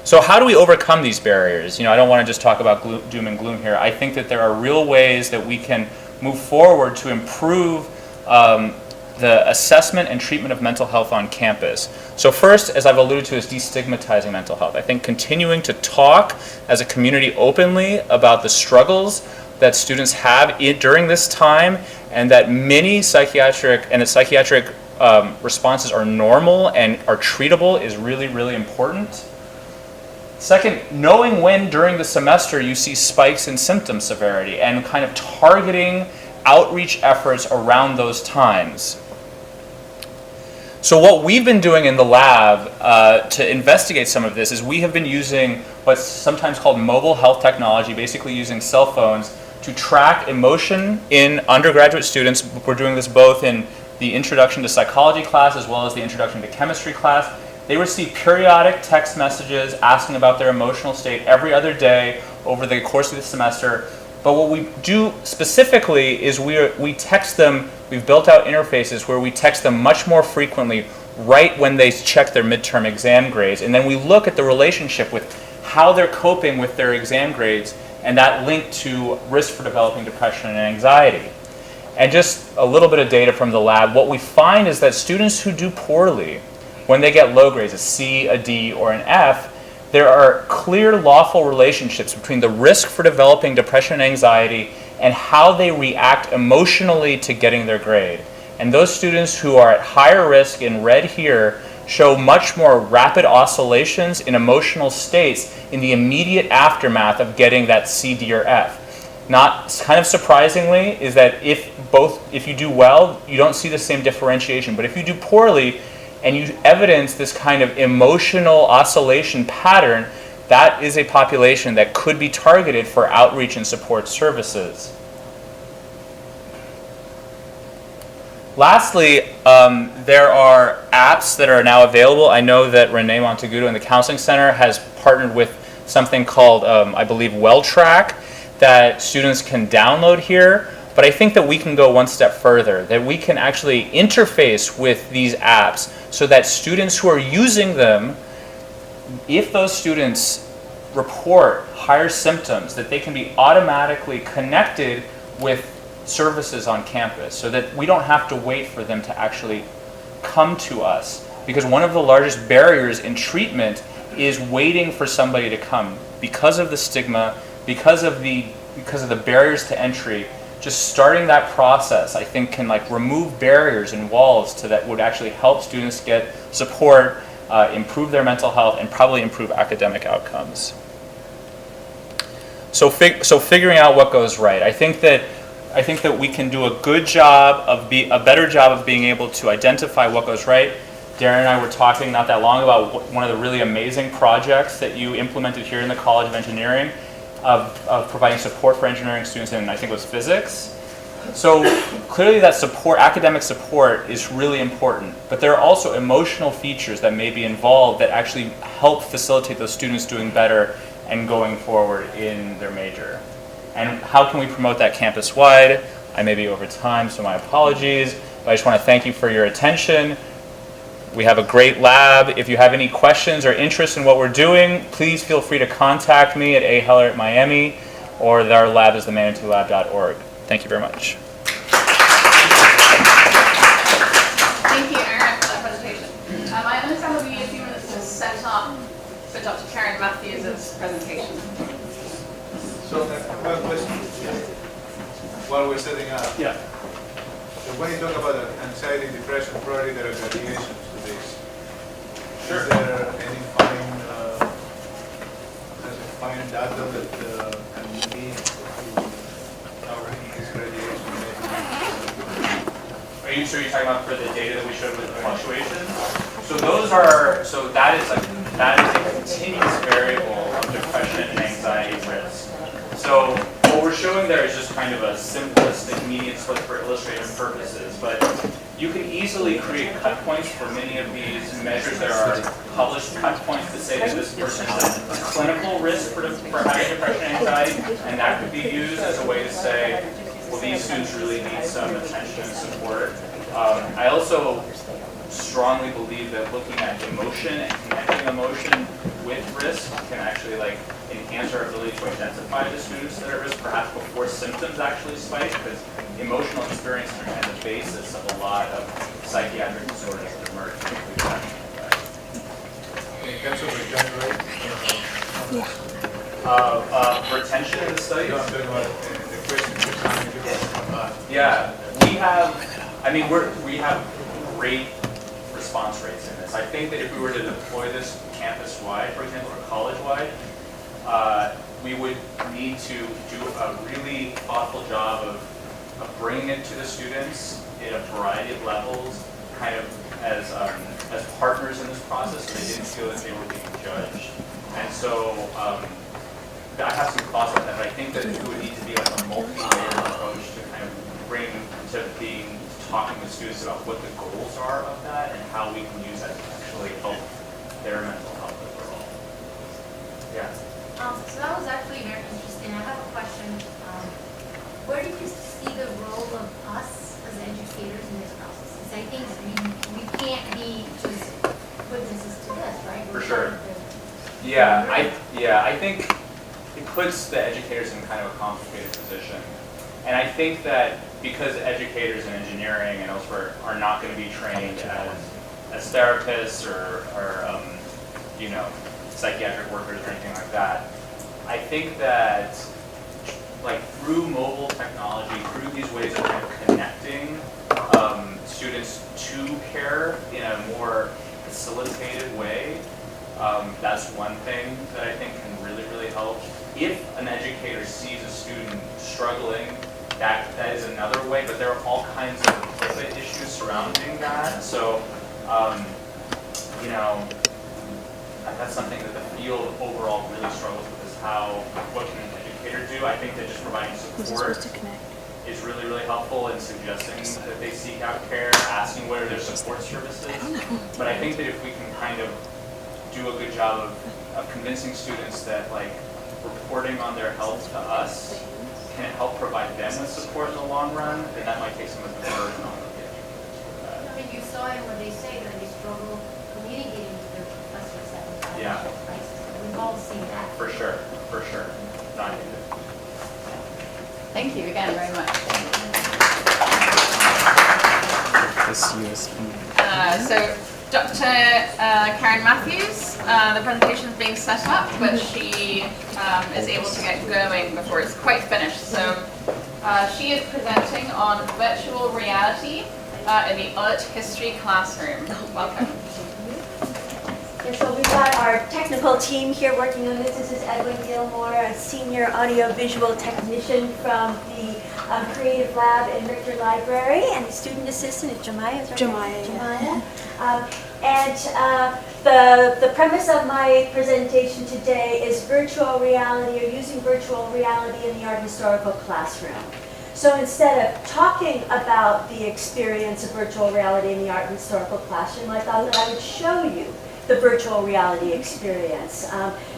So how do we overcome these barriers? I don't want to just talk about doom and gloom here. I think that there are real ways that we can move forward to improve the assessment and treatment of mental health on campus. So first, as I've alluded to, is destigmatizing mental health. I think continuing to talk as a community openly about the struggles that students have during this time, and that many psychiatric responses are normal and are treatable is really, really important. Second, knowing when during the semester you see spikes in symptom severity and kind of targeting outreach efforts around those times. So what we've been doing in the lab to investigate some of this is we have been using what's sometimes called mobile health technology, basically using cell phones to track emotion in undergraduate students. We're doing this both in the introduction to psychology class as well as the introduction to chemistry class. They receive periodic text messages asking about their emotional state every other day over the course of the semester. But what we do specifically is we text them. We've built out interfaces where we text them much more frequently right when they check their midterm exam grades. And then we look at the relationship with how they're coping with their exam grades and that link to risk for developing depression and anxiety. And just a little bit of data from the lab, what we find is that students who do poorly, when they get low grades, a C, a D, or an F, there are clear lawful relationships between the risk for developing depression and anxiety and how they react emotionally to getting their grade. And those students who are at higher risk, in red here, show much more rapid oscillations in emotional states in the immediate aftermath of getting that C, D, or F. Not kind of surprisingly is that if you do well, you don't see the same differentiation. But if you do poorly and you evidence this kind of emotional oscillation pattern, that is a population that could be targeted for outreach and support services. Lastly, there are apps that are now available. I know that Renee Montegudo in the Counseling Center has partnered with something called, I believe, WellTrack, that students can download here. But I think that we can go one step further, that we can actually interface with these apps so that students who are using them, if those students report higher symptoms, that they can be automatically connected with services on campus so that we don't have to wait for them to actually come to us. Because one of the largest barriers in treatment is waiting for somebody to come. Because of the stigma, because of the barriers to entry, just starting that process, I think, can remove barriers and walls to that would actually help students get support, improve their mental health, and probably improve academic outcomes. So figuring out what goes right. I think that we can do a better job of being able to identify what goes right. Darren and I were talking not that long about one of the really amazing projects that you implemented here in the College of Engineering of providing support for engineering students in, I think it was physics. So clearly that support, academic support, is really important, but there are also emotional features that may be involved that actually help facilitate those students doing better and going forward in their major. And how can we promote that campus-wide? I may be over time, so my apologies, but I just want to thank you for your attention. We have a great lab. If you have any questions or interest in what we're doing, please feel free to contact me at aheller@miami, or our lab is themanitoulab.org. Thank you very much. Thank you, Aaron, for that presentation. I understand we'll be a few minutes to set up for Dr. Karen Matthews' presentation. So, one question. While we're setting up. Yeah. So when you talk about anxiety, depression, probably there are variations to this. Sure. Is there any fine data that can lead to these variations? Are you sure you're talking about for the data that we showed with the fluctuations? So that is a continuous variable of depression and anxiety risk. So what we're showing there is just kind of a simplistic median split for illustrative purposes, but you can easily create cut points for many of these measures. There are published cut points that say that this person has a clinical risk for having depression and anxiety, and that could be used as a way to say, well, these students really need some attention and support. I also strongly believe that looking at emotion and connecting emotion with risk can actually enhance our ability to identify the students that are at risk, perhaps before symptoms actually spike, because emotional experiences are kind of the basis of a lot of psychiatric disorders that emerge, particularly depression and anxiety. In terms of return rate? Retention in the studies? No, I'm talking about the question is how many people come back. Yeah, we have great response rates in this. I think that if we were to deploy this campus-wide, for example, or college-wide, we would need to do a really thoughtful job of bringing it to the students at a variety of levels, kind of as partners in this process, so they didn't feel that they were being judged. And so I have some thoughts on that, but I think that it would need to be like a multi-layered approach to kind of bring to talking with students about what the goals are of that and how we can use that to actually help their mental health overall. Yeah. So that was actually very interesting. I have a question. Where do you see the role of us as educators in this process? Because I think we can't be just witnesses to this, right? For sure. Yeah, I think it puts the educators in kind of a complicated position. And I think that because educators in engineering and elsewhere are not going to be trained as therapists or psychiatric workers or anything like that, I think that through mobile technology, through these ways of kind of connecting students to care in a more facilitated way, that's one thing that I think can really, really help. If an educator sees a student struggling, that is another way, but there are all kinds of implicit issues surrounding that. So, that's something that the field overall really struggles with, is what can an educator do? I think that just providing support is really, really helpful in suggesting that they seek out care, asking what are their support services. But I think that if we can kind of do a good job of convincing students that reporting on their health to us can help provide them with support in the long run, then that might take some of the burden off of the educators for that. I mean, you saw in what they say that they struggle communicating with their professors at the financial crisis. We've all seen that. For sure. Thank you again very much. So Dr. Karen Matthews, the presentation is being set up, but she is able to get going before it's quite finished. So she is presenting on virtual reality in the art history classroom. Welcome. And so we've got our technical team here working on this. This is Edwin Gilmore, a senior audiovisual technician from the Creative Lab in Richter Library, and the student assistant is Jemiah. Jemiah. The premise of my presentation today is virtual reality, or using virtual reality in the art historical classroom. So instead of talking about the experience of virtual reality in the art historical classroom, I thought that I would show you the virtual reality experience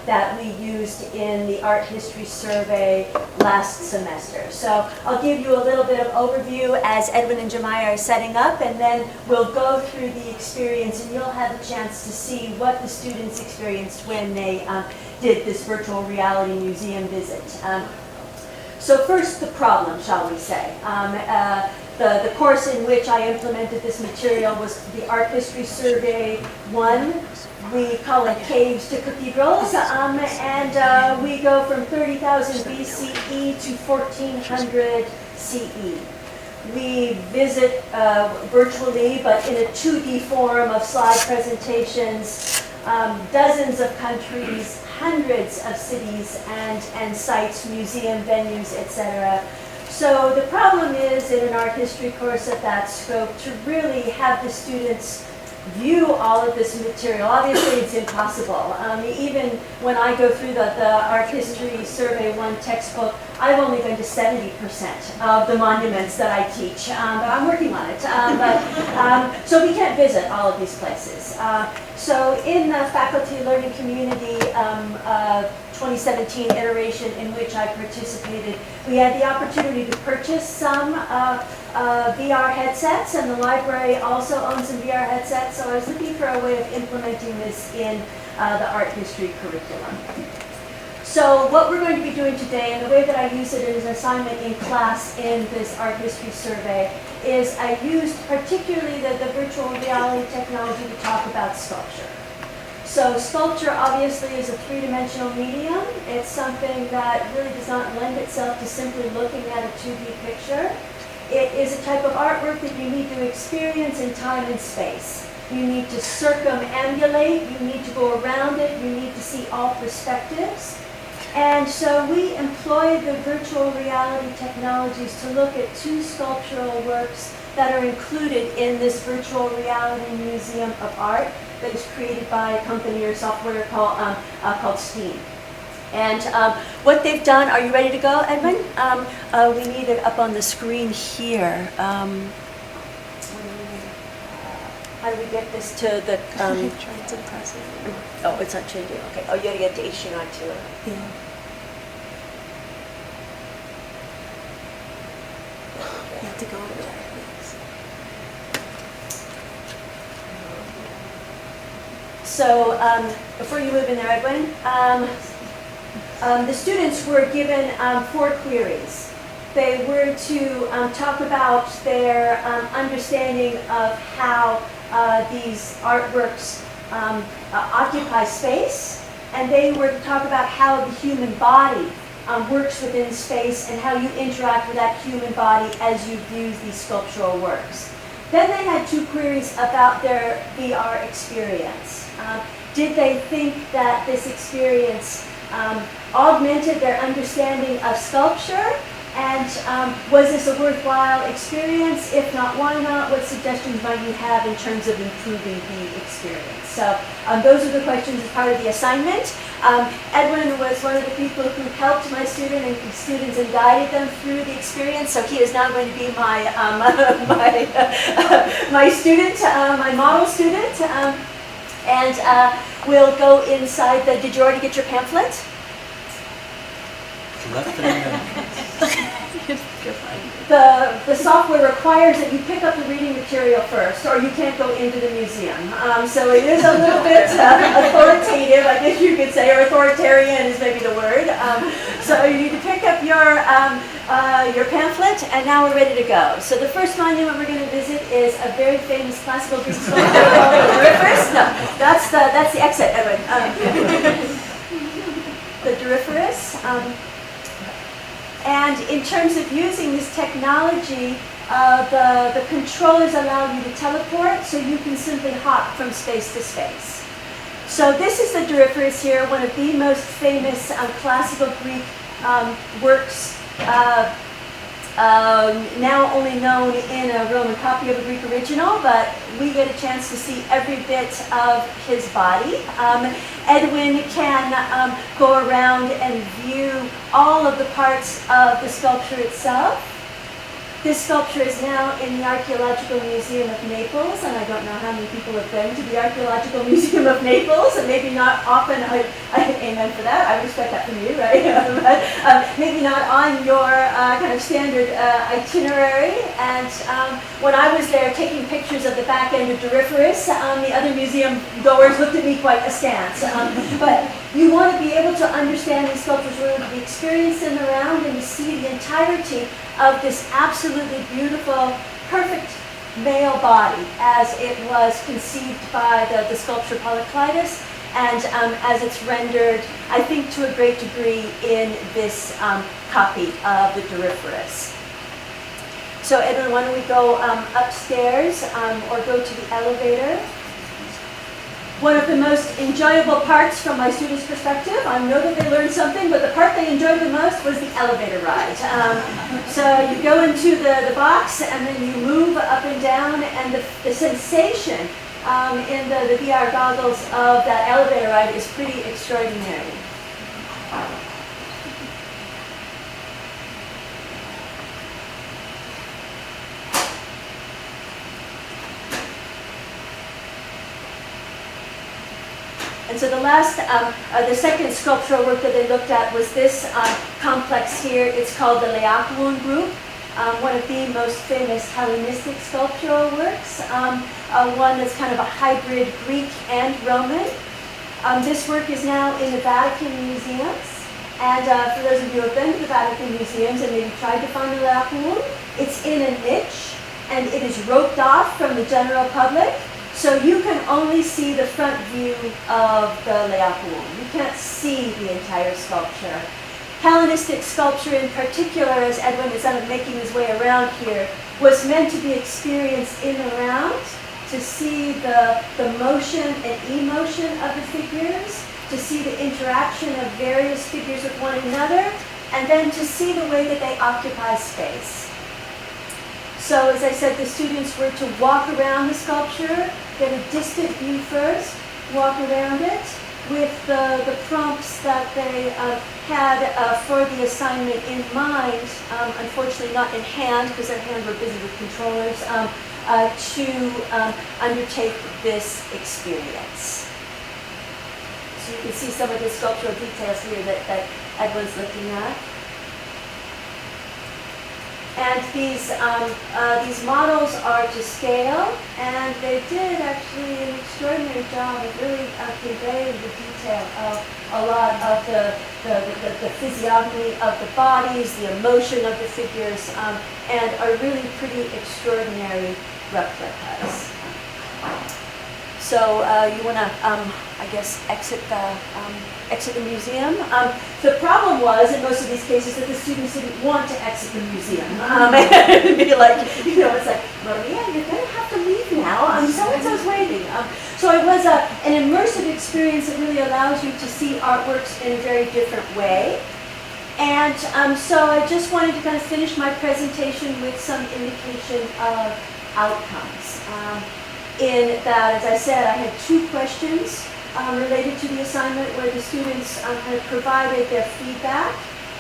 that we used in the art history survey last semester. So I'll give you a little bit of overview as Edwin and Jemiah are setting up, and then we'll go through the experience, and you'll have a chance to see what the students experienced when they did this virtual reality museum visit. So first, the problem, shall we say. the course in which I implemented this material was the Art History Survey 1. We call it Caves to Cathedrals, and we go from 30,000 BCE to 1400 CE. We visit virtually, but in a 2D form of slide presentations, dozens of countries, hundreds of cities and sites, museum venues, etc. So the problem is in an art history course of that scope to really have the students view all of this material. Obviously it's impossible. Even when I go through the Art History Survey 1 textbook, I've only been to 70% of the monuments that I teach, but I'm working on it. So we can't visit all of these places. So in the faculty learning community 2017 iteration in which I participated, we had the opportunity to purchase some VR headsets, and the library also owns some VR headsets, so I was looking for a way of implementing this in the art history curriculum. So what we're going to be doing today, and the way that I use it as an assignment in class in this art history survey, is I used particularly the virtual reality technology to talk about sculpture. So sculpture obviously is a three-dimensional medium. It's something that really does not lend itself to simply looking at a 2D picture. It is a type of artwork that you need to experience in time and space. You need to circumambulate, you need to go around it, you need to see all perspectives. And so we employ the virtual reality technologies to look at two sculptural works that are included in this virtual reality museum of art that is created by a company or software called Steam. And what they've done, are you ready to go, Edmund? We need it up on the screen here. How do we get this to the... oh, it's not changing, okay. Oh, you gotta get to HTML too. Yeah. You have to go over there. So before you move in there, Edwin, the students were given 4 queries. They were to talk about their understanding of how these artworks occupy space, and they were to talk about how the human body works within space and how you interact with that human body as you view these sculptural works. Then they had 2 queries about their VR experience. Did they think that this experience augmented their understanding of sculpture? And was this a worthwhile experience? If not, why not? What suggestions might you have in terms of improving the experience? So those are the questions as part of the assignment. Edwin was one of the people who helped my students and guided them through the experience. So he is now going to be my my student, my model student. And we'll go inside the. Did you already get your pamphlet? The software requires that you pick up the reading material first, or you can't go into the museum. So it is a little bit authoritative, I guess you could say, or authoritarian is maybe the word. So you need to pick up your pamphlet, and now we're ready to go. So the first monument we're going to visit is a very famous classical Greek sculpture called the Doryphorus. No, that's the exit, Edwin. The Doryphorus. And in terms of using this technology, the controllers allow you to teleport, so you can simply hop from space to space. So this is the Doryphorus here, one of the most famous classical Greek works, now only known in a Roman copy of a Greek original, but we get a chance to see every bit of his body. Edwin can go around and view all of the parts of the sculpture itself. This sculpture is now in the Archaeological Museum of Naples, and I don't know how many people have been to the Archaeological Museum of Naples, and maybe not often. Amen for that. I would expect that from you, right? But maybe not on your kind of standard itinerary. And when I was there taking pictures of the back end of Doryphorus, the other museum goers looked at me quite askance. But you want to be able to understand these sculptures, really to experience them around and to see the entirety of this absolutely beautiful perfect male body as it was conceived by the sculpture Polyclitus, and as it's rendered, I think, to a great degree in this copy of the Doryphorus. So Edwin, why don't we go upstairs or go to the elevator? One of the most enjoyable parts from my students' perspective, I know that they learned something, but the part they enjoyed the most was the elevator ride. So you go into the box and then you move up and down, and the sensation in the VR goggles of that elevator ride is pretty extraordinary. And so the second sculptural work that they looked at was this complex here. It's called the Laocoon group, one of the most famous Hellenistic sculptural works, one that's kind of a hybrid Greek and Roman. This work is now in the Vatican museums. And for those of you who have been to the Vatican museums and maybe tried to find the Laocoon, it's in a niche and it is roped off from the general public. So you can only see the front view of the Laocoon. You can't see the entire sculpture. Hellenistic sculpture in particular, as Edwin is making his way around here, was meant to be experienced in and around, to see the motion and emotion of the figures, to see the interaction of various figures with one another, and then to see the way that they occupy space. So as I said, the students were to walk around the sculpture, get a distant view first, walk around it with the prompts that they had for the assignment in mind, unfortunately not in hand because their hands were busy with controllers, to undertake this experience. So you can see some of the sculptural details here that Edwin's looking at. And these models are to scale, and they did actually an extraordinary job of really conveying the detail of a lot of the physiognomy of the bodies, the emotion of the figures, and are really pretty extraordinary replicas. So you want to, I guess, exit the museum. The problem was, in most of these cases, that the students didn't want to exit the museum. It'd be like, it's like, Maria, you're going to have to leave now. So-and-so's waiting. So it was an immersive experience that really allows you to see artworks in a very different way. And so I just wanted to kind of finish my presentation with some indication of outcomes. In that, as I said, I had 2 questions related to the assignment where the students had provided their feedback.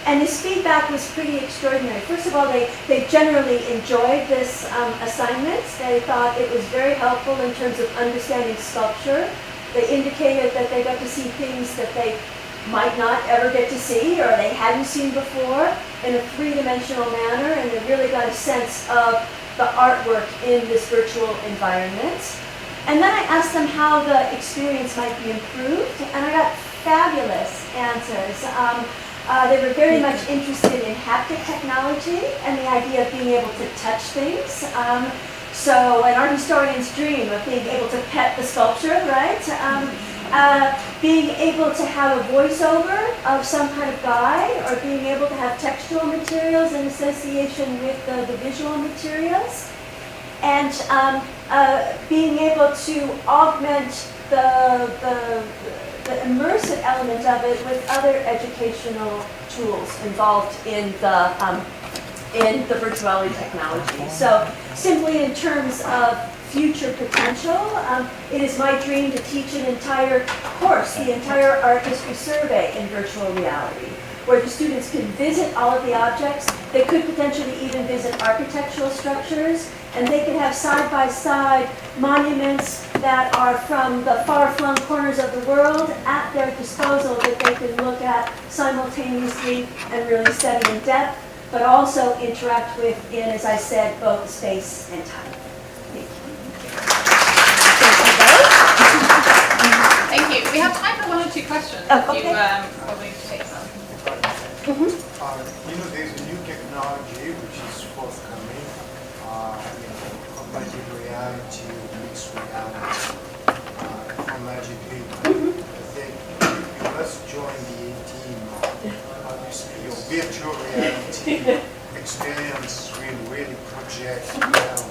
And this feedback was pretty extraordinary. First of all, they generally enjoyed this assignment. They thought it was very helpful in terms of understanding sculpture. They indicated that they got to see things that they might not ever get to see or they hadn't seen before in a 3-dimensional manner, and they really got a sense of the artwork in this virtual environment. And then I asked them how the experience might be improved, and I got fabulous answers. They were very much interested in haptic technology and the idea of being able to touch things. So an art historian's dream of being able to pet the sculpture, right? Being able to have a voiceover of some kind of guide, or being able to have textual materials in association with the visual materials, and being able to augment the immersive element of it with other educational tools involved in the virtuality technology. So simply in terms of future potential, it is my dream to teach an entire course, the entire art history survey in virtual reality, where the students can visit all of the objects. They could potentially even visit architectural structures, and they could have side-by-side monuments that are from the far-flung corners of the world at their disposal that they can look at simultaneously and really study in depth, but also interact with in, as I said, both space and time. Thank you. Thank you. We have time for 1 or 2 questions. Okay. You will need to take some. There's a new technology which is forthcoming augmented reality, mixed reality, from Magic Leap. I think you must join the A-team. Obviously, your virtual reality experience will really project well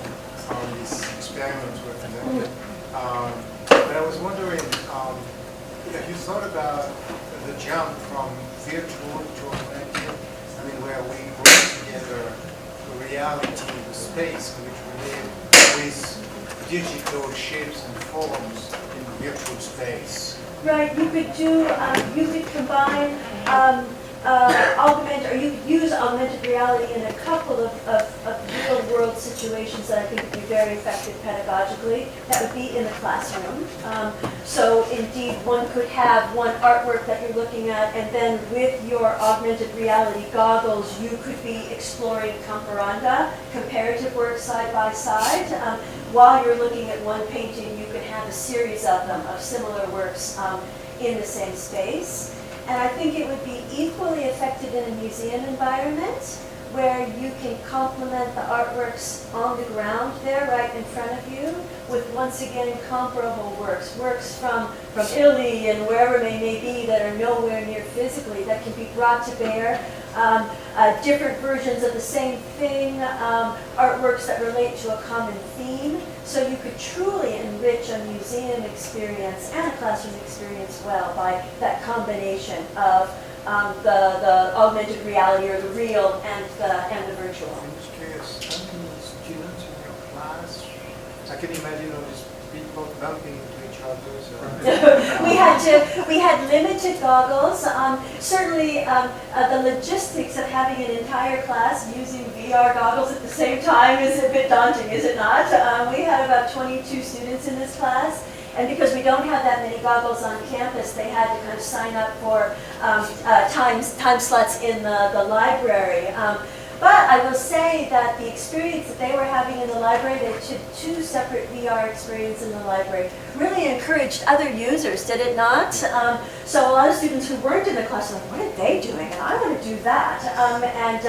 on these experiments were conducted. But I was wondering, have you thought about the jump from virtual to augmented? I mean, where we bring together the reality, the space in which we live, with digital shapes and forms in the virtual space. Right, you could combine augmented, or you could use augmented reality in a couple of real world situations that I think would be very effective pedagogically. That would be in the classroom. So indeed, one could have one artwork that you're looking at, and then with your augmented reality goggles, you could be exploring comparanda, comparative work side by side. While you're looking at one painting, you could have a series of them, of similar works in the same space. And I think it would be equally effective in a museum environment where you can complement the artworks on the ground there right in front of you with, once again, comparable works from Italy and wherever they may be that are nowhere near physically, that can be brought to bear. Different versions of the same thing, artworks that relate to a common theme. So you could truly enrich a museum experience and a classroom experience well by that combination of the augmented reality or the real and the virtual. I'm just curious, how many students in your class? I can imagine all these people bumping into each other. We had limited goggles. Certainly, the logistics of having an entire class using VR goggles at the same time is a bit daunting, is it not? We had about 22 students in this class. And because we don't have that many goggles on campus, they had to kind of sign up for time slots in the library. But I will say that the experience that they were having in the library, they took 2 separate VR experiences in the library, really encouraged other users, did it not? So a lot of students who weren't in the class were like, what are they doing? And I want to do that. And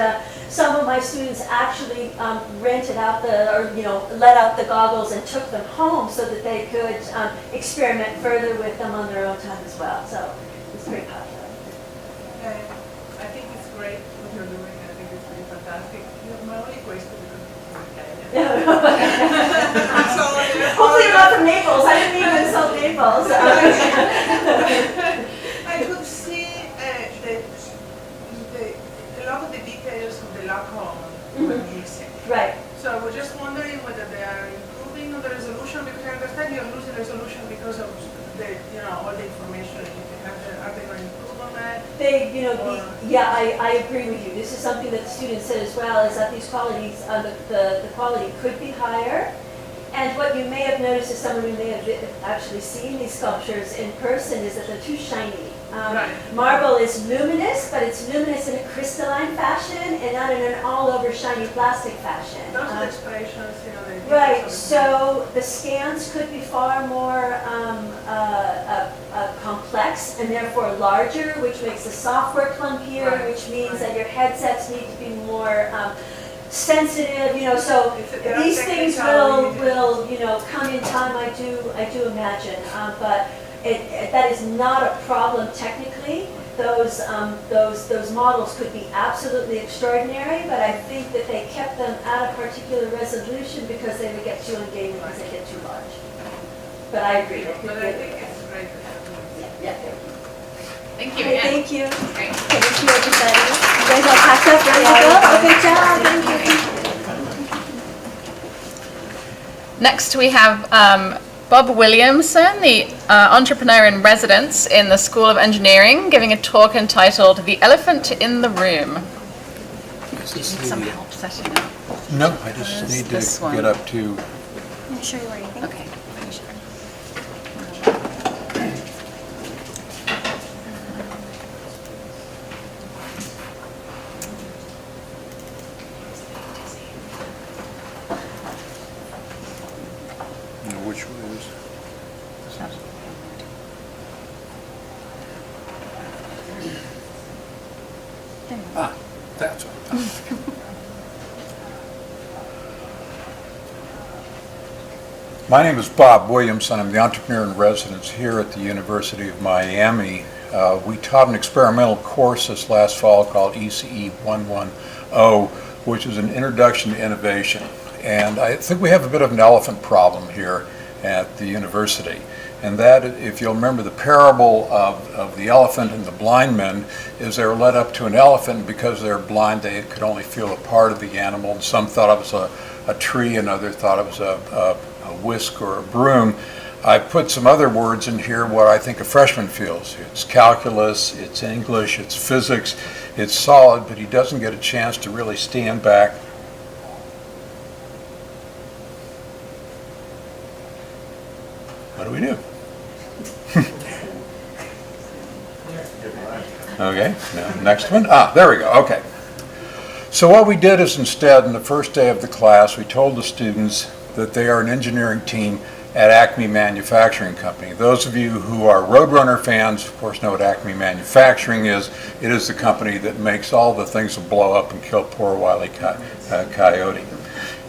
some of my students actually rented out let out the goggles and took them home so that they could experiment further with them on their own time as well. So it's pretty popular. I think it's great what you're doing. I think it's pretty fantastic. My only question is hopefully you're not from Naples. I didn't mean to insult Naples. I could see a lot of the details of the Lacombe were missing. Right. So I was just wondering whether they are improving on the resolution, because I understand you're losing resolution because of all the information that you can have. Are they going to improve on that? I agree with you. This is something that the students said as well, is that these qualities, the quality could be higher. And what you may have noticed as someone who may have actually seen these sculptures in person is that they're too shiny. Marble is luminous, but it's luminous in a crystalline fashion and not in an all-over shiny plastic fashion. Those are the expressions, Right, so the scans could be far more complex and therefore larger, which makes the software clunkier, which means that your headsets need to be more sensitive, so these things will come in time, I do imagine, but that is not a problem technically. Those models could be absolutely extraordinary, but I think that they kept them at a particular resolution because they would get too engaging because they get too large. But I agree. But I think it's great. Yeah. Thank you. Okay, thank you. Great. Thank you, everybody. You guys all packed up, ready to go? Good job. Thank you. Next, we have Bob Williamson, the entrepreneur in residence in the School of Engineering, giving a talk entitled "The Elephant in the Room." Do you need some help setting up? No, I just need to get up to. Can I show you where you think? Okay. Which one is? That's what. My name is Bob Williamson. I'm the entrepreneur in residence here at the University of Miami. We taught an experimental course this last fall called ECE 110, which is an introduction to innovation. And I think we have a bit of an elephant problem here at the university. And that, if you'll remember the parable of the elephant and the blind men, is they were led up to an elephant, and because they were blind, they could only feel a part of the animal. And some thought it was a tree, and others thought it was a whisk or a broom. I put some other words in here, what I think a freshman feels. It's calculus, it's English, it's physics, it's solid, but he doesn't get a chance to really stand back. What do we do? Okay, now, next one. There we go, okay. So what we did is instead, in the first day of the class, we told the students that they are an engineering team at Acme Manufacturing Company. Those of you who are Roadrunner fans, of course, know what Acme Manufacturing is. It is the company that makes all the things that blow up and kill poor Wile E. Coyote.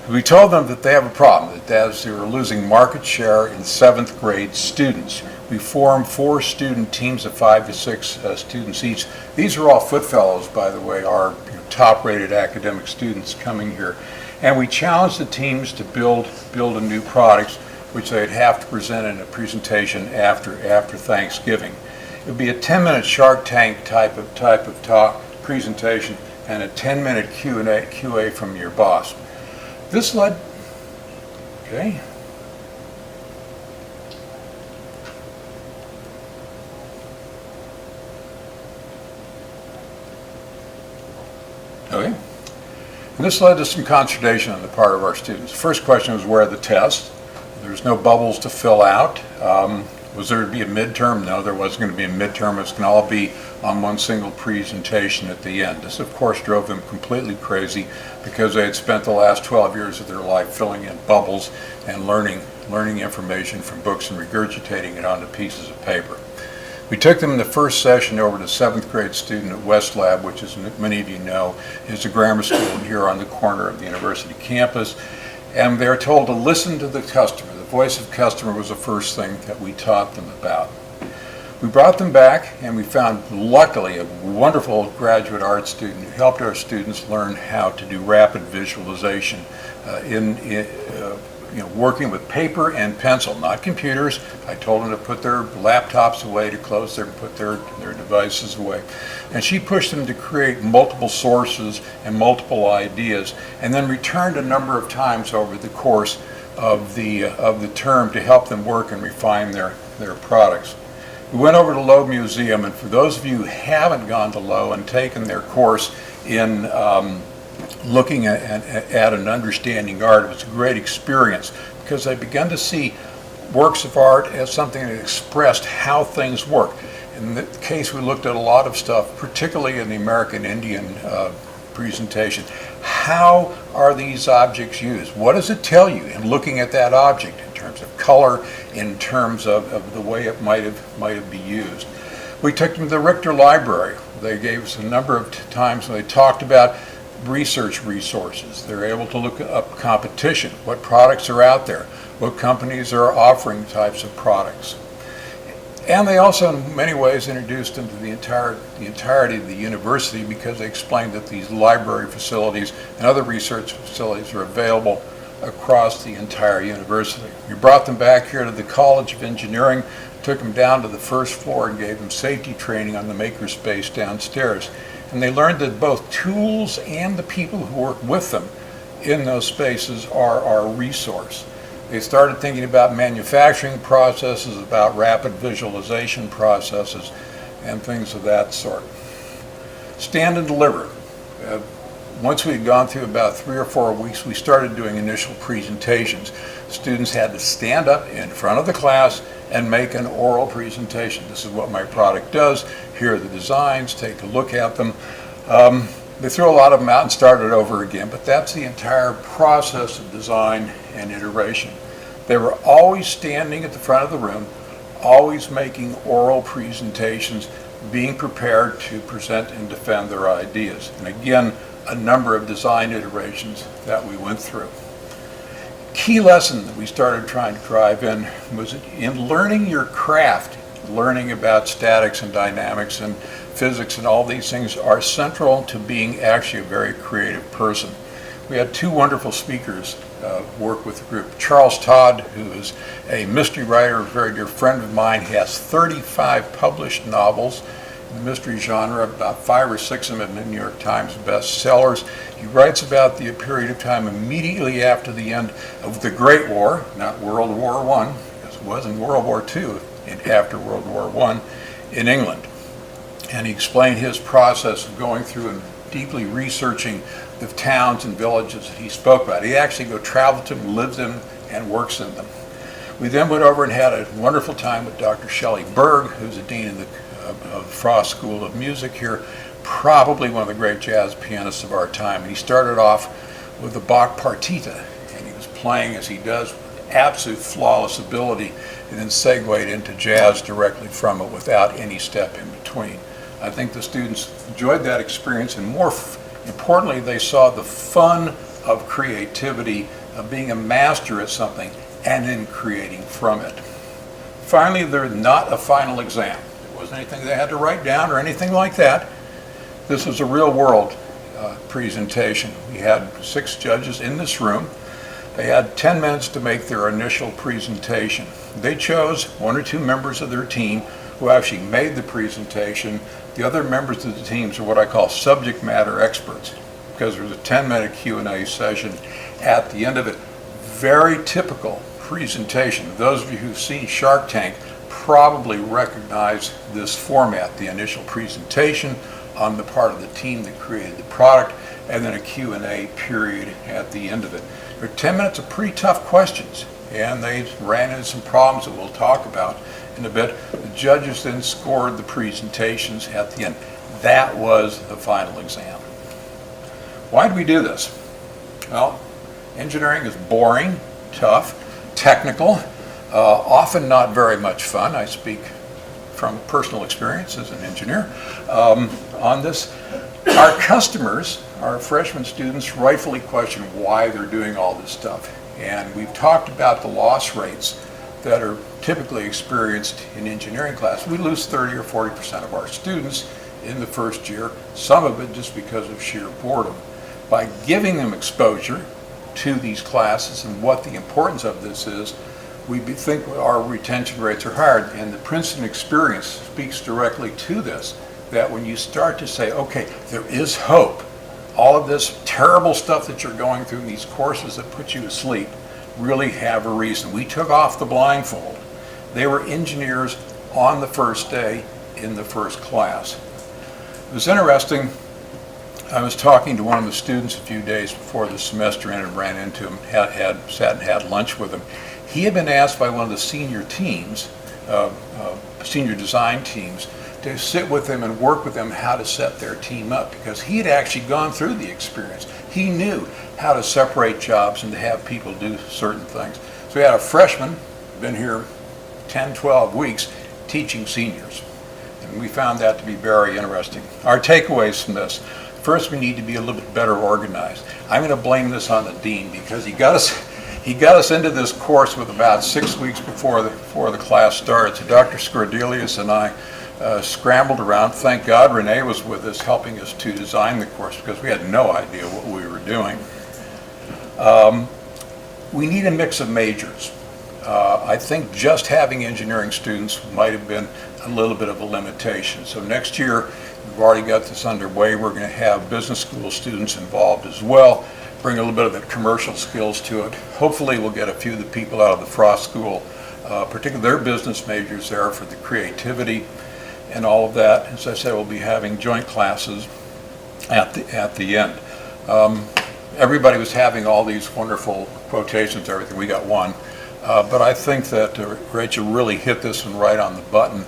We told them that they have a problem, that as they were losing market share in 7th grade students. We formed 4 student teams of 5 to 6 students each. These are all Footfellows, by the way, our top-rated academic students coming here. And we challenged the teams to build a new product, which they'd have to present in a presentation after Thanksgiving. It would be a 10-minute Shark Tank type of talk presentation and a 10-minute QA from your boss. This led, okay. Okay. And this led to some consternation on the part of our students. The first question was, where are the tests? There's no bubbles to fill out. Was there to be a midterm? No, there wasn't going to be a midterm. It's going to all be on one single presentation at the end. This, of course, drove them completely crazy because they had spent the last 12 years of their life filling in bubbles and learning information from books and regurgitating it onto pieces of paper. We took them in the first session over to 7th grade student at West Lab, which, as many of you know, is a grammar school here on the corner of the university campus. And they're told to listen to the customer. The voice of customer was the first thing that we taught them about. We brought them back, and we found, luckily, a wonderful graduate art student who helped our students learn how to do rapid visualization working with paper and pencil, not computers. I told them to put their laptops away, to close their, put their devices away. And she pushed them to create multiple sources and multiple ideas, and then returned a number of times over the course of the term to help them work and refine their products. We went over to Lowe Museum, and for those of you who haven't gone to Lowe and taken their course in looking at and understanding art, it was a great experience because I began to see works of art as something that expressed how things work. In the case, we looked at a lot of stuff, particularly in the American Indian presentation. How are these objects used? What does it tell you in looking at that object in terms of color, in terms of the way it might have been used? We took them to the Richter Library. They gave us a number of times when they talked about research resources. They're able to look up competition, what products are out there, what companies are offering types of products. And they also, in many ways, introduced them to the entirety of the university because they explained that these library facilities and other research facilities are available across the entire university. We brought them back here to the College of Engineering, took them down to the first floor and gave them safety training on the makerspace downstairs. And they learned that both tools and the people who work with them in those spaces are our resource. They started thinking about manufacturing processes, about rapid visualization processes, and things of that sort. Stand and deliver. Once we had gone through about 3 or 4 weeks, we started doing initial presentations. Students had to stand up in front of the class and make an oral presentation. This is what my product does. Here are the designs. Take a look at them. They threw a lot of them out and started over again, but that's the entire process of design and iteration. They were always standing at the front of the room, always making oral presentations, being prepared to present and defend their ideas. And again, a number of design iterations that we went through. key lesson that we started trying to drive in was in learning your craft, learning about statics and dynamics and physics and all these things are central to being actually a very creative person. We had two wonderful speakers work with the group. Charles Todd, who is a mystery writer, a very dear friend of mine. He has 35 published novels in the mystery genre, about 5 or 6 of them in the New York Times bestsellers. He writes about the period of time immediately after the end of the Great War, not World War I, as it was in World War II, and after World War I in England. And he explained his process of going through and deeply researching the towns and villages that he spoke about. He actually traveled to them, lives in them, and works in them. We then went over and had a wonderful time with Dr. Shelley Berg, who's the dean of the Frost School of Music here, probably one of the great jazz pianists of our time. And he started off with the Bach partita, and he was playing as he does with absolute flawless ability, and then segued into jazz directly from it without any step in between. I think the students enjoyed that experience, and more importantly, they saw the fun of creativity, of being a master at something, and then creating from it. Finally, there's not a final exam. There wasn't anything they had to write down or anything like that. This was a real-world presentation. We had 6 judges in this room. They had 10 minutes to make their initial presentation. They chose 1 or 2 members of their team who actually made the presentation. The other members of the teams are what I call subject matter experts, because there's a 10-minute Q&A session at the end of it. Very typical presentation. Those of you who've seen Shark Tank probably recognize this format, the initial presentation on the part of the team that created the product, and then a Q&A period at the end of it. There are 10 minutes of pretty tough questions, and they ran into some problems that we'll talk about in a bit. The judges then scored the presentations at the end. That was the final exam. Why did we do this? Well, engineering is boring, tough, technical, often not very much fun. I speak from personal experience as an engineer on this. Our customers, our freshman students, rightfully question why they're doing all this stuff. And we've talked about the loss rates that are typically experienced in engineering class. We lose 30 or 40% of our students in the first year, some of it just because of sheer boredom. By giving them exposure to these classes and what the importance of this is, we think our retention rates are higher. And the Princeton experience speaks directly to this, that when you start to say, okay, there is hope, all of this terrible stuff that you're going through, these courses that put you to sleep, really have a reason. We took off the blindfold. They were engineers on the first day in the first class. It was interesting. I was talking to one of the students a few days before the semester ended and ran into him, sat and had lunch with him. He had been asked by one of the senior teams, senior design teams, to sit with them and work with them how to set their team up, because he had actually gone through the experience. He knew how to separate jobs and to have people do certain things. So we had a freshman, been here 10, 12 weeks, teaching seniors. And we found that to be very interesting. Our takeaways from this: first, we need to be a little bit better organized. I'm going to blame this on the dean, because he got us into this course with about 6 weeks before the class started. So Dr. Scordelius and I scrambled around. Thank God Renee was with us, helping us to design the course, because we had no idea what we were doing. We need a mix of majors. I think just having engineering students might have been a little bit of a limitation. So next year, we've already got this underway. We're going to have business school students involved as well, bring a little bit of the commercial skills to it. Hopefully we'll get a few of the people out of the Frost School, particularly their business majors there, for the creativity and all of that. As I said, we'll be having joint classes at the end. Everybody was having all these wonderful quotations, everything. We got one. But I think that Rachel really hit this one right on the button.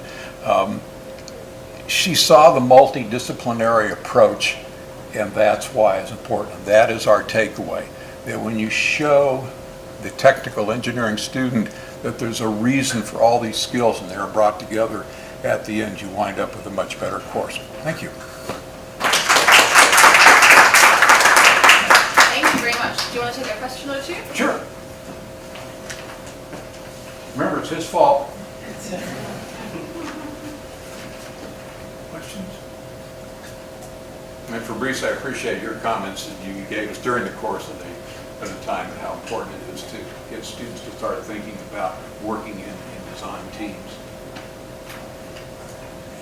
She saw the multidisciplinary approach, and that's why it's important. That is our takeaway, that when you show the technical engineering student that there's a reason for all these skills and they're brought together, at the end you wind up with a much better course. Thank you. Thank you very much. Do you want to take a question or two? Sure. his fault. Questions? And Fabrice, I appreciate your comments that you gave us during the course of the time and how important it is to get students to start thinking about working in design teams.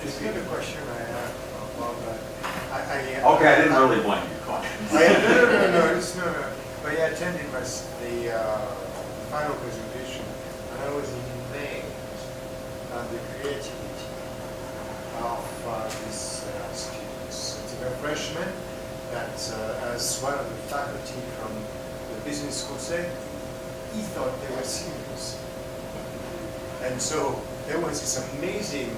Is the other question I have about that? Okay, I didn't really blame you, Connie. No. But I attended the final presentation, and I was amazed at the creativity of these students. It's a freshman that, as one of the faculty from the business school said, he thought they were serious. And so there was this amazing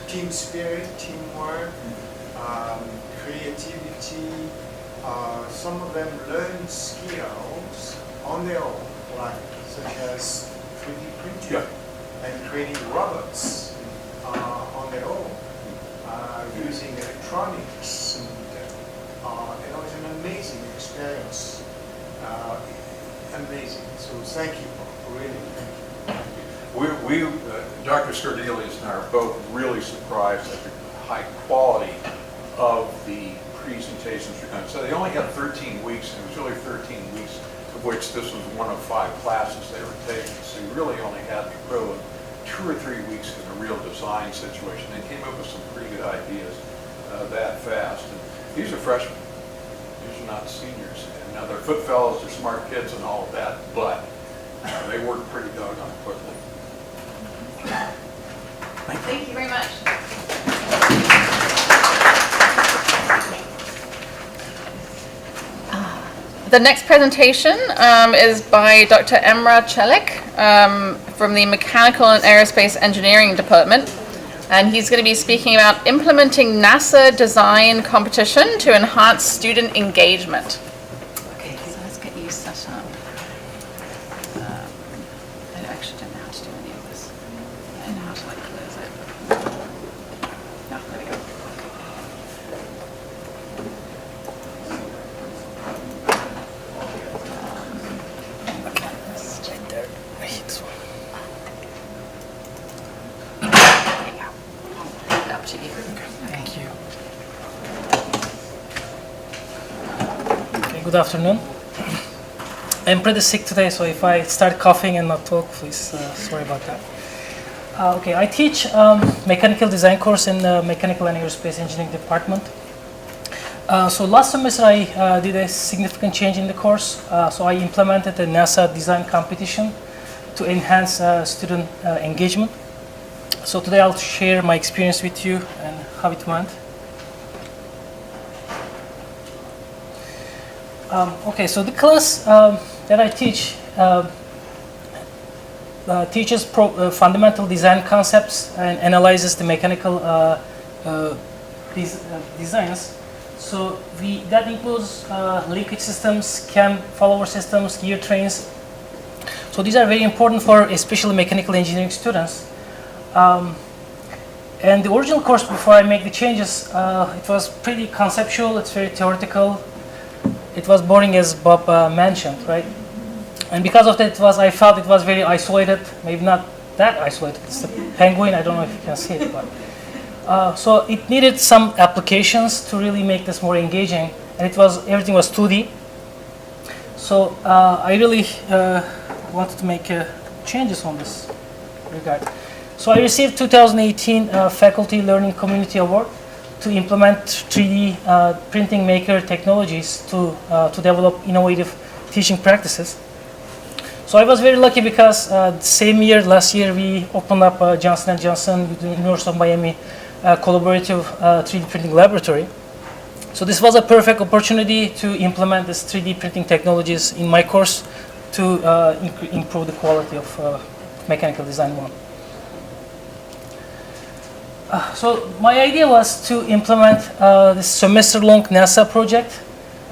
team spirit, teamwork, creativity. Some of them learned skills on their own, such as 3D printing and creating robots on their own, using electronics. And it was an amazing experience. Amazing. So thank you, really, thank you. Dr. Scardelius and I are both really surprised at the high quality of the presentations we're going to. So they only had 13 weeks, and it was really 13 weeks of which this was one of 5 classes they were taking. So you really only had the equivalent 2 or 3 weeks in a real design situation. They came up with some pretty good ideas that fast. And these are freshmen. These are not seniors. And now they're foot fellows, they're smart kids and all of that, but they work pretty doggone quickly. Thank you very much. The next presentation is by Dr. Emra Çelik from the Mechanical and Aerospace Engineering Department. And he's going to be speaking about implementing NASA design competition to enhance student engagement. Okay, so let's get you set up. I actually don't know how to do any of this. I know how to close it. No, there we go. Thank you. Okay, good afternoon. I'm pretty sick today, so if I start coughing and not talk, please, sorry about that. Okay, I teach mechanical design course in the Mechanical and Aerospace Engineering Department. So last semester I did a significant change in the course. So I implemented a NASA design competition to enhance student engagement. So today I'll share my experience with you and how it went. Okay, so the class that I teach teaches fundamental design concepts and analyzes the mechanical designs. So that includes linkage systems, cam follower systems, gear trains. So these are very important for especially mechanical engineering students. And the original course, before I make the changes, it was pretty conceptual, it's very theoretical. It was boring, as Bob mentioned, right? And because of that, I felt it was very isolated, maybe not that isolated. It's the penguin, I don't know if you can see it, but. So it needed some applications to really make this more engaging, and everything was 2D. So I really wanted to make changes on this regard. So I received 2018 Faculty Learning Community Award to implement 3D printing maker technologies to develop innovative teaching practices. So I was very lucky because last year, we opened up Johnson & Johnson with the University of Miami collaborative 3D printing laboratory. So this was a perfect opportunity to implement this 3D printing technologies in my course to improve the quality of mechanical design 1. So my idea was to implement this semester-long NASA project.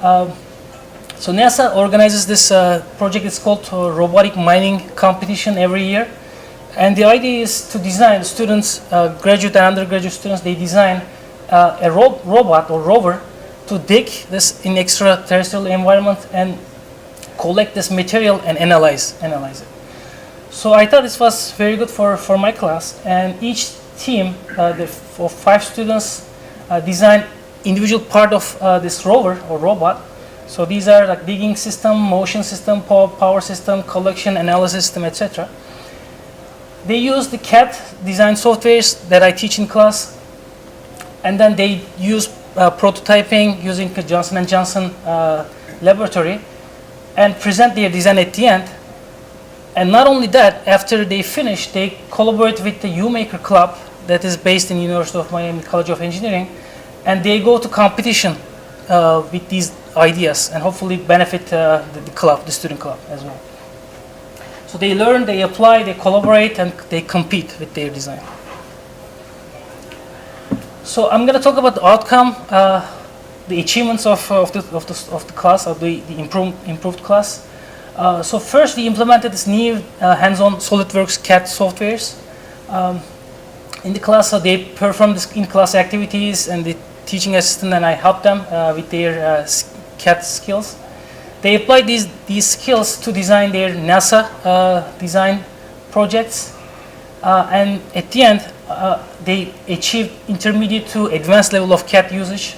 So NASA organizes this project. It's called Robotic Mining Competition every year. And the idea is to design students, graduate and undergraduate students, they design a robot or rover to dig this in extraterrestrial environment and collect this material and analyze it. So I thought this was very good for my class, and each team, for 5 students, designed individual part of this rover or robot. So these are like digging system, motion system, power system, collection, analysis system, etc. They use the CAD design softwares that I teach in class, and then they use prototyping using Johnson & Johnson laboratory and present their design at the end. And not only that, after they finish, they collaborate with the UMaker Club that is based in University of Miami College of Engineering, and they go to competition with these ideas and hopefully benefit the club, the student club as well. So they learn, they apply, they collaborate, and they compete with their design. So I'm going to talk about the outcome, the achievements of the class, of the improved class. So first, we implemented this new hands-on SolidWorks CAD softwares in the class. So they perform this in-class activities, and the teaching assistant and I helped them with their CAD skills. They applied these skills to design their NASA design projects, and at the end, they achieved intermediate to advanced level of CAD usage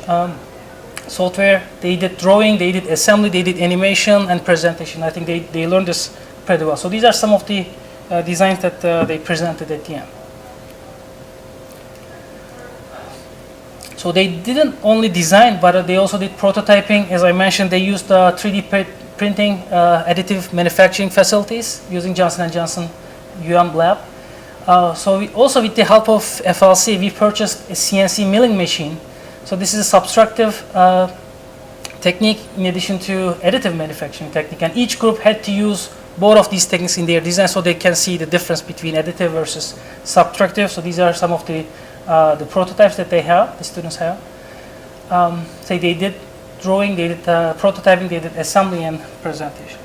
software. They did drawing, they did assembly, they did animation and presentation. I think they learned this pretty well. So these are some of the designs that they presented at the end. So they didn't only design, but they also did prototyping. As I mentioned, they used 3D printing additive manufacturing facilities using Johnson & Johnson UM lab. So we also, with the help of FLC, we purchased a CNC milling machine. So this is a subtractive technique in addition to additive manufacturing technique. And each group had to use both of these techniques in their design so they can see the difference between additive versus subtractive. So these are some of the prototypes that they have, the students have. So they did drawing, they did prototyping, they did assembly and presentation.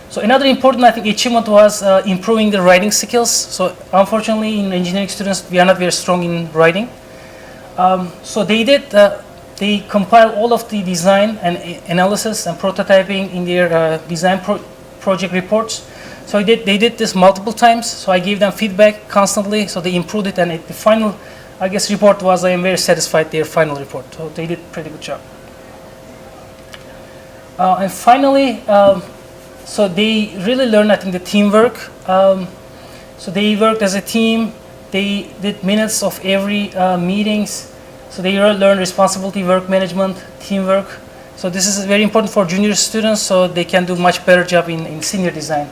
So another important, I think, achievement was improving the writing skills. So unfortunately, in engineering students, we are not very strong in writing. So they compile all of the design and analysis and prototyping in their design project reports. So they did this multiple times. So I gave them feedback constantly. So they improved it, and the final, I guess, report was I am very satisfied with their final report. So they did a pretty good job. And finally, so they really learned, I think, the teamwork. So they worked as a team. They did minutes of every meetings. So they learned responsibility, work management, teamwork. So this is very important for junior students, so they can do much better job in senior design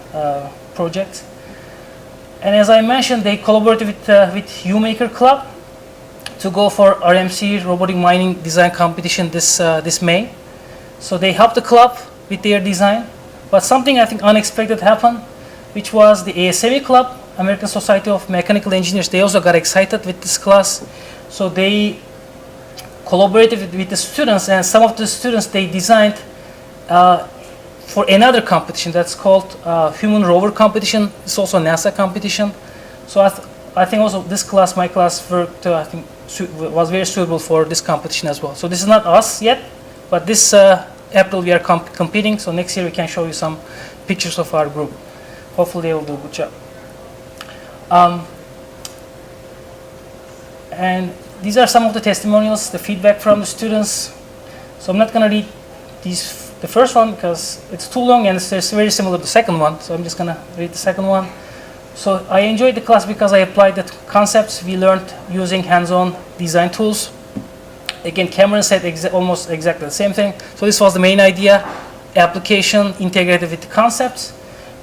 projects. And as I mentioned, they collaborated with UMaker Club to go for RMC robotic mining design competition this May. So they helped the club with their design, but something I think unexpected happened, which was the ASME Club, American Society of Mechanical Engineers. They also got excited with this class, so they collaborated with the students, and some of the students they designed for another competition that's called Human Rover Competition. It's also a NASA competition. So I think also this class, my class, worked, I think, was very suitable for this competition as well. So this is not us yet, but this April we are competing. So next year we can show you some pictures of our group. Hopefully they will do a good job. And these are some of the testimonials, the feedback from the students. So I'm not going to read the first one because it's too long and it's very similar to the second one. So I'm just going to read the second one. So I enjoyed the class because I applied the concepts we learned using hands-on design tools. Again, Cameron said almost exactly the same thing. So this was the main idea, application integrated with the concepts.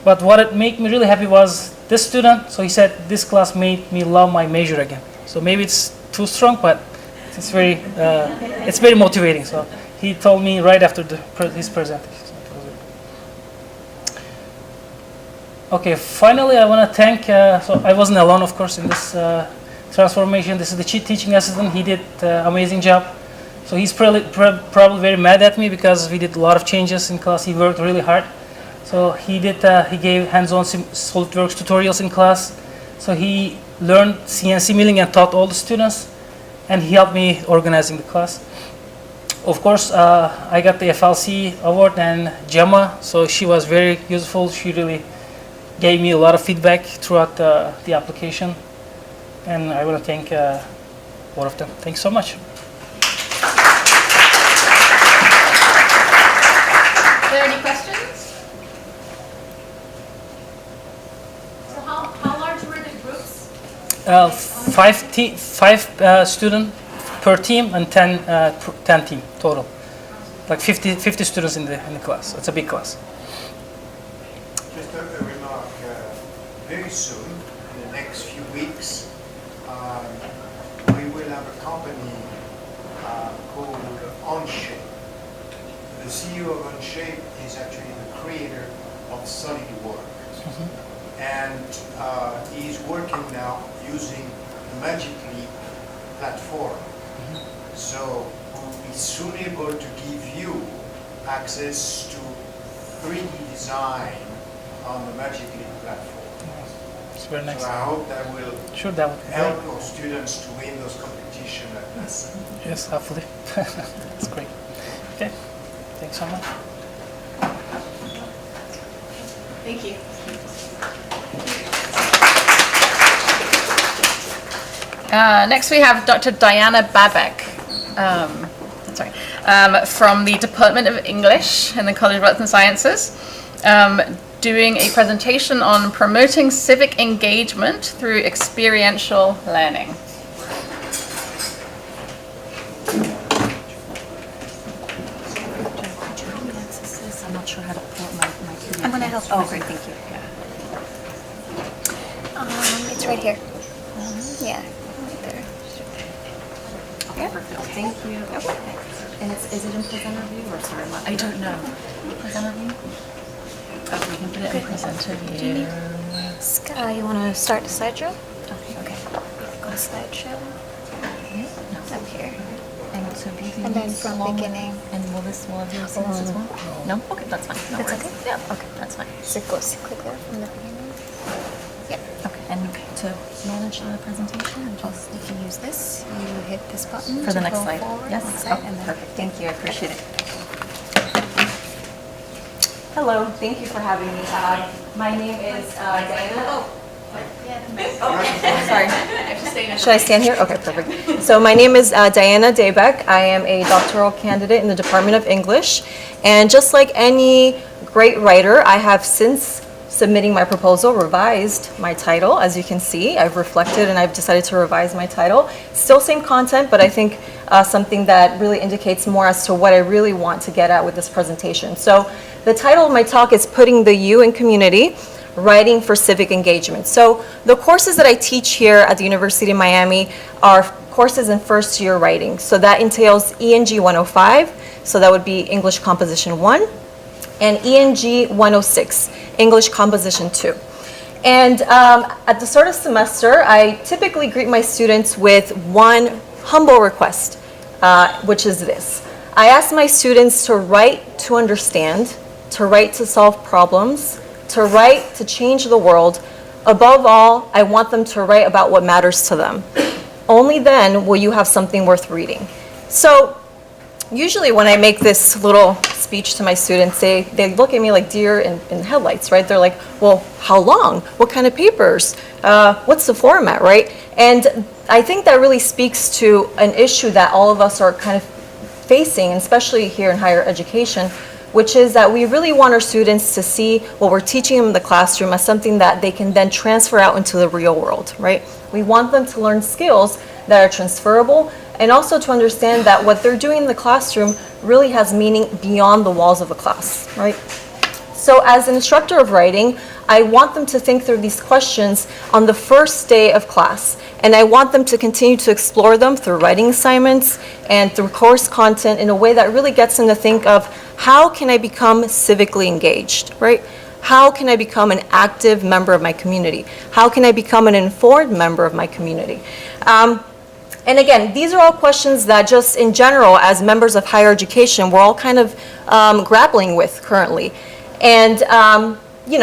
But what made me really happy was this student. So he said, this class made me love my major again. So maybe it's too strong, but it's very motivating. So he told me right after his presentation. Okay, finally I want to thank, so I wasn't alone, of course, in this transformation. This is the teaching assistant. He did an amazing job. So he's probably very mad at me because we did a lot of changes in class. He worked really hard. So he gave hands-on SolidWorks tutorials in class. So he learned CNC milling and taught all the students, and he helped me organizing the class. Of course, I got the FLC award and Gemma, so she was very useful. She really gave me a lot of feedback throughout the application, and I want to thank all of them. Thanks so much. Are there any questions? So how large were the groups? 5 students per team and 10 team total. Like 50 students in the class. It's a big class. Just a remark, very soon, in the next few weeks, we will have a company called Onshape. The CEO of Onshape is actually the creator of SolidWorks. And he's working now using the Magic Leap platform. So we'll be soon able to give you access to 3D design on the Magic Leap platform. It's very nice. So I hope that will help our students to win those competitions at NASA. Yes, hopefully. That's great. Okay, thanks so much. Thank you. Next we have Dr. Diana Babek, from the Department of English in the College of Arts and Sciences, doing a presentation on promoting civic engagement through experiential learning. I'm not sure how to pull up my computer. I'm gonna help. Oh, great, thank you. It's right here. Yeah, right there. Okay, perfect. Thank you. And is it in presenter view or sorry? I don't know. Presenter view? Okay, we can put it in presenter view. You want to start the slideshow? Okay. Go to slideshow. Up here. And so And then from beginning. And will this see this as well? No? Okay, that's fine. No That's worries. okay? Yeah, okay, that's fine. So go click there from the beginning. Yep. Okay, and to manage the presentation, just If you use this, you hit this button for the to next go slide. forward, Yes. next slide, Oh, and then perfect. Thank you. I appreciate it. Hello. Thank you for having me. My name is Diana. Sorry. Should I stand here? Okay, perfect. So my name is Diana Daybeck. I am a doctoral candidate in the Department of English. And just like any great writer, I have since submitting my proposal revised my title. As you can see, I've reflected and I've decided to revise my title. Still same content, but I think something that really indicates more as to what I really want to get at with this presentation. So the title of my talk is Putting the You in Community, Writing for Civic Engagement. So the courses that I teach here at the University of Miami are courses in first year writing. So that entails ENG 105, so that would be English Composition 1, and ENG 106, English Composition 2. And at the start of semester, I typically greet my students with one humble request, which is this. I ask my students to write to understand, to write to solve problems, to write to change the world. Above all, I want them to write about what matters to them. Only then will you have something worth reading. So usually when I make this little speech to my students, they look at me like deer in headlights, right? They're like, well, how long? What kind of papers? What's the format, right? And I think that really speaks to an issue that all of us are kind of facing, especially here in higher education, which is that we really want our students to see what we're teaching them in the classroom as something that they can then transfer out into the real world, right? We want them to learn skills that are transferable and also to understand that what they're doing in the classroom really has meaning beyond the walls of a class, right? So as an instructor of writing, I want them to think through these questions on the first day of class, and I want them to continue to explore them through writing assignments and through course content in a way that really gets them to think of how can I become civically engaged, right? How can I become an active member of my community? How can I become an informed member of my community? And again, these are all questions that just in general, as members of higher education, we're all kind of grappling with currently. And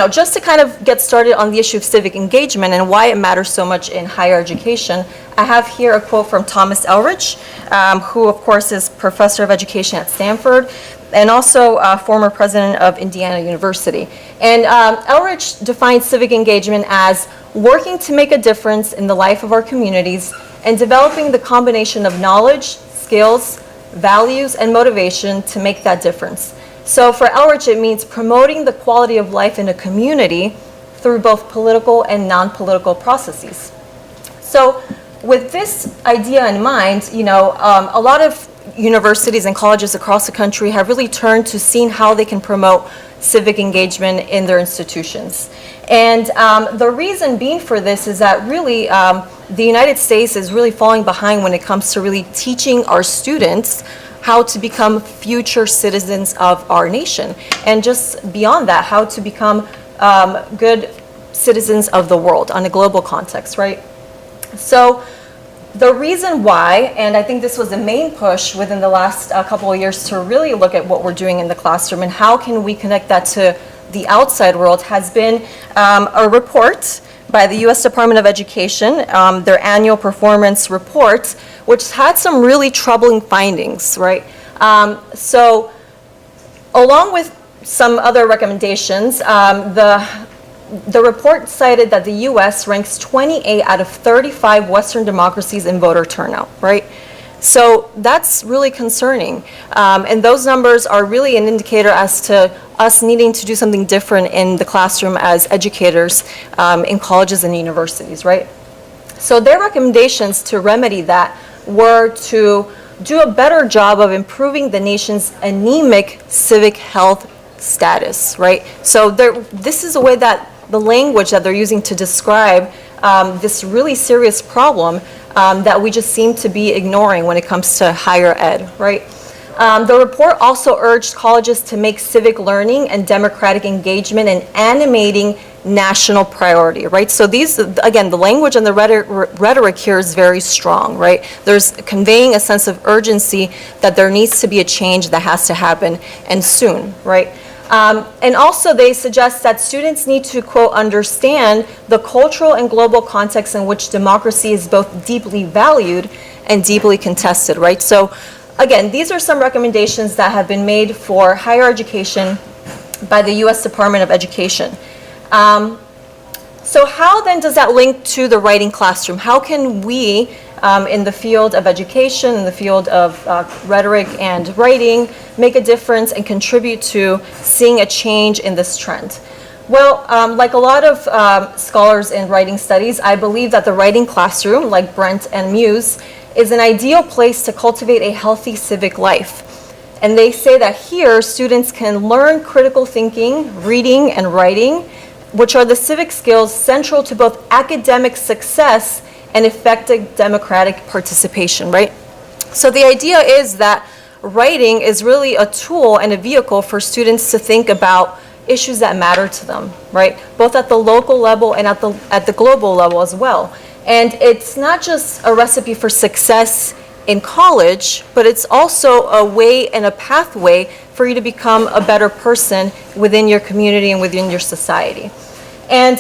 just to kind of get started on the issue of civic engagement and why it matters so much in higher education, I have here a quote from Thomas Elrich, who of course is professor of education at Stanford and also former president of Indiana University. And Elrich defines civic engagement as working to make a difference in the life of our communities and developing the combination of knowledge, skills, values, and motivation to make that difference. So for Elrich, it means promoting the quality of life in a community through both political and non-political processes. So with this idea in mind, a lot of universities and colleges across the country have really turned to seeing how they can promote civic engagement in their institutions. And the reason being for this is that really the United States is really falling behind when it comes to really teaching our students how to become future citizens of our nation. And just beyond that, how to become good citizens of the world on a global context, right? So the reason why, and I think this was the main push within the last couple of years to really look at what we're doing in the classroom and how can we connect that to the outside world, has been a report by the U.S. Department of Education, their annual performance report, which had some really troubling findings, right? So along with some other recommendations, the report cited that the U.S. ranks 28 out of 35 Western democracies in voter turnout, right? So that's really concerning. And those numbers are really an indicator as to us needing to do something different in the classroom as educators in colleges and universities, right? So their recommendations to remedy that were to do a better job of improving the nation's anemic civic health status, right? So this is a way that the language that they're using to describe this really serious problem that we just seem to be ignoring when it comes to higher ed, right? The report also urged colleges to make civic learning and democratic engagement an animating national priority, right? So these, again, the language and the rhetoric here is very strong, right? There's conveying a sense of urgency that there needs to be a change that has to happen, and soon, right? And also they suggest that students need to, quote, understand the cultural and global context in which democracy is both deeply valued and deeply contested, right? So again, these are some recommendations that have been made for higher education by the U.S. Department of Education. So how then does that link to the writing classroom? How can we, in the field of education, in the field of rhetoric and writing, make a difference and contribute to seeing a change in this trend? Well, like a lot of scholars in writing studies, I believe that the writing classroom, like Brent and Muse, is an ideal place to cultivate a healthy civic life. And they say that here, students can learn critical thinking, reading, and writing, which are the civic skills central to both academic success and effective democratic participation, right? So the idea is that writing is really a tool and a vehicle for students to think about issues that matter to them, right? Both at the local level and at the global level as well. And it's not just a recipe for success in college, but it's also a way and a pathway for you to become a better person within your community and within your society. And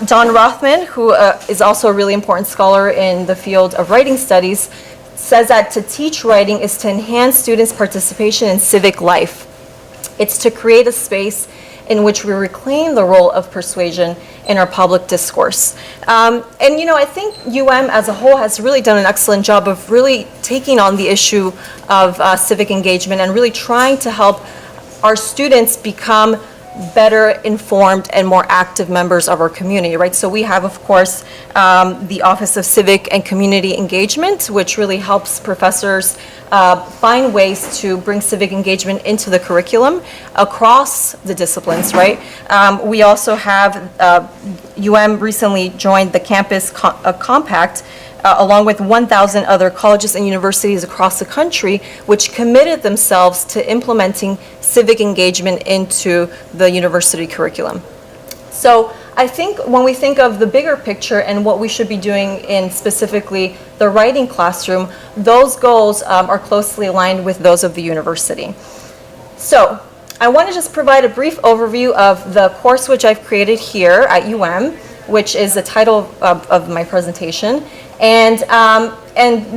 Don Rothman, who is also a really important scholar in the field of writing studies, says that to teach writing is to enhance students' participation in civic life. It's to create a space in which we reclaim the role of persuasion in our public discourse. And I think UM as a whole has really done an excellent job of really taking on the issue of civic engagement and really trying to help our students become better informed and more active members of our community, right? So we have, of course, the Office of Civic and Community Engagement, which really helps professors find ways to bring civic engagement into the curriculum across the disciplines, right? We also have, UM recently joined the Campus Compact, along with 1,000 other colleges and universities across the country, which committed themselves to implementing civic engagement into the university curriculum. So I think when we think of the bigger picture and what we should be doing in specifically the writing classroom, those goals are closely aligned with those of the university. So I want to just provide a brief overview of the course which I've created here at UM, which is the title of my presentation. And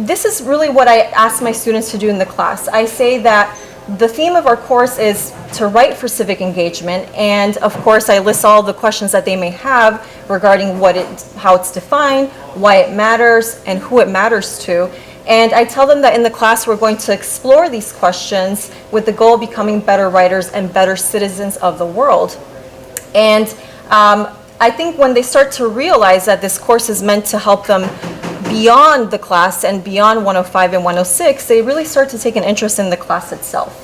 this is really what I ask my students to do in the class. I say that the theme of our course is to write for civic engagement, and of course I list all the questions that they may have regarding how it's defined, why it matters, and who it matters to. And I tell them that in the class we're going to explore these questions with the goal of becoming better writers and better citizens of the world. And I think when they start to realize that this course is meant to help them beyond the class and beyond 105 and 106, they really start to take an interest in the class itself.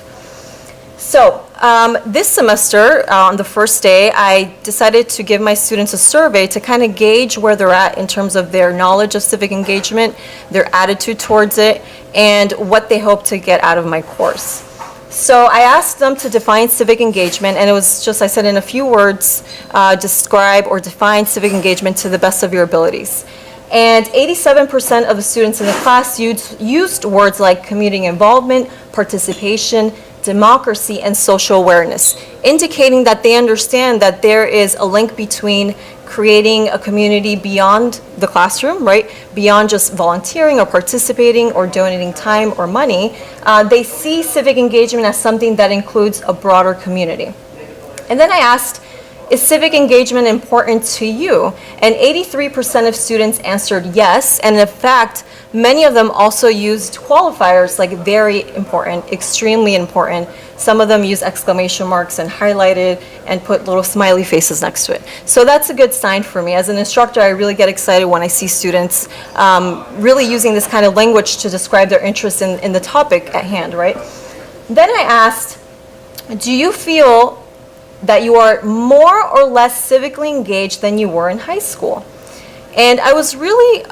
So this semester, on the first day, I decided to give my students a survey to kind of gauge where they're at in terms of their knowledge of civic engagement, their attitude towards it, and what they hope to get out of my course. So I asked them to define civic engagement, and it was just, I said in a few words, describe or define civic engagement to the best of your abilities. And 87% of the students in the class used words like community involvement, participation, democracy, and social awareness, indicating that they understand that there is a link between creating a community beyond the classroom, right? Beyond just volunteering or participating or donating time or money. They see civic engagement as something that includes a broader community. And then I asked, is civic engagement important to you? And 83% of students answered yes, and in fact, many of them also used qualifiers like very important, extremely important. Some of them used exclamation marks and highlighted and put little smiley faces next to it. So that's a good sign for me. As an instructor, I really get excited when I see students really using this kind of language to describe their interest in the topic at hand, right? Then I asked, do you feel that you are more or less civically engaged than you were in high school? And I was really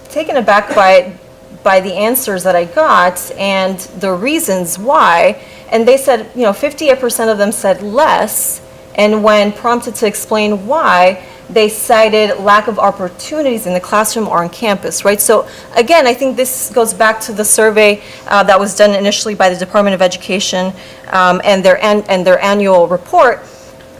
taken aback by the answers that I got and the reasons why. And they said, 58% of them said less, and when prompted to explain why, they cited lack of opportunities in the classroom or on campus, right? So again, I think this goes back to the survey that was done initially by the Department of Education and their annual report,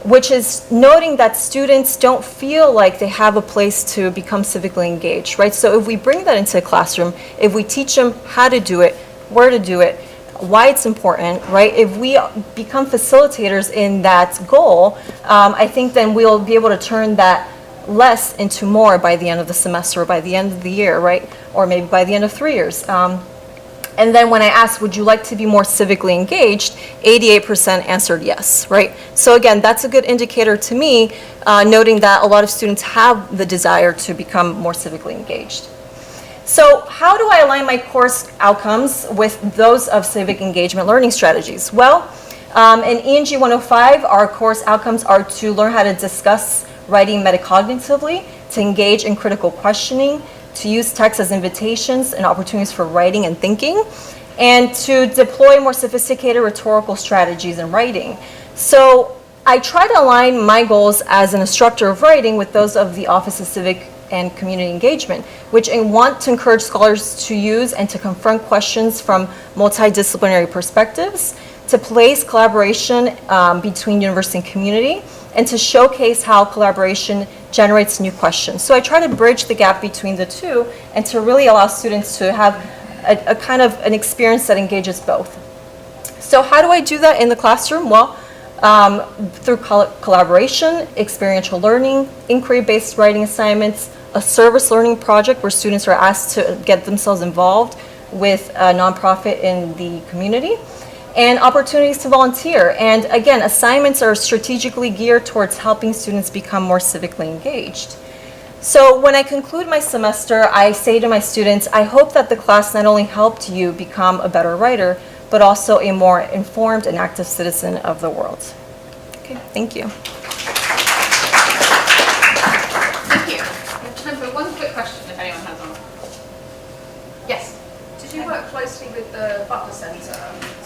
which is noting that students don't feel like they have a place to become civically engaged, right? So if we bring that into a classroom, if we teach them how to do it, where to do it, why it's important, right? If we become facilitators in that goal, I think then we'll be able to turn that less into more by the end of the semester or by the end of the year, right? Or maybe by the end of 3 years. And then when I asked, would you like to be more civically engaged, 88% answered yes, right? So again, that's a good indicator to me, noting that a lot of students have the desire to become more civically engaged. So how do I align my course outcomes with those of civic engagement learning strategies? Well, in ENG 105, our course outcomes are to learn how to discuss writing metacognitively, to engage in critical questioning, to use text as invitations and opportunities for writing and thinking, and to deploy more sophisticated rhetorical strategies in writing. So I try to align my goals as an instructor of writing with those of the Office of Civic and Community Engagement, which I want to encourage scholars to use and to confront questions from multidisciplinary perspectives, to place collaboration between university and community, and to showcase how collaboration generates new questions. So I try to bridge the gap between the two and to really allow students to have a kind of an experience that engages both. So how do I do that in the classroom? Well, through collaboration, experiential learning, inquiry-based writing assignments, a service learning project where students are asked to get themselves involved with a nonprofit in the community, and opportunities to volunteer. And again, assignments are strategically geared towards helping students become more civically engaged. So when I conclude my semester, I say to my students, I hope that the class not only helped you become a better writer, but also a more informed and active citizen of the world. Okay, thank you. Thank you. We have time for one quick question if anyone has one. Yes? Did you work closely with the Butler Centre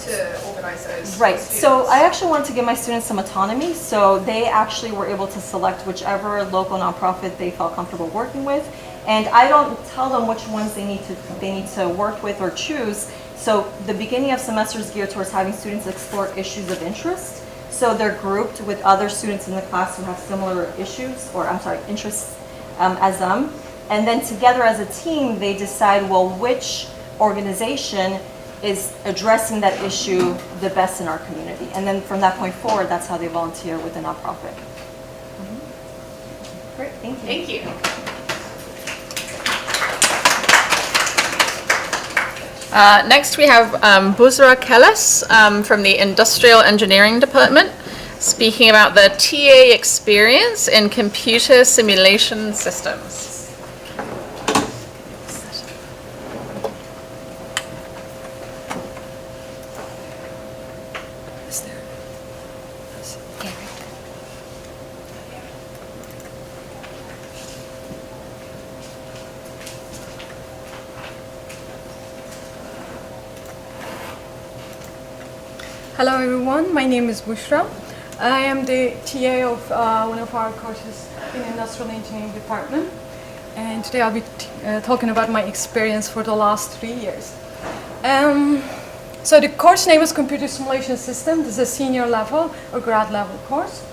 to organise those? Right, so I actually wanted to give my students some autonomy, so they actually were able to select whichever local nonprofit they felt comfortable working with, and I don't tell them which ones they need to work with or choose. So the beginning of semester is geared towards having students explore issues of interest. So they're grouped with other students in the class who have similar issues, or I'm sorry, interests as them. And then together as a team, they decide, well, which organization is addressing that issue the best in our community. And then from that point forward, that's how they volunteer with the nonprofit. Great, thank you. Thank you. Next we have Buzra Kellis from the Industrial Engineering Department, speaking about the TA experience in computer simulation systems. Hello everyone, my name is Bushra. I am the TA of one of our courses in Industrial Engineering Department, and today I'll be talking about my experience for the last 3 years. So the course name is Computer Simulation System. This is a senior level or grad level course.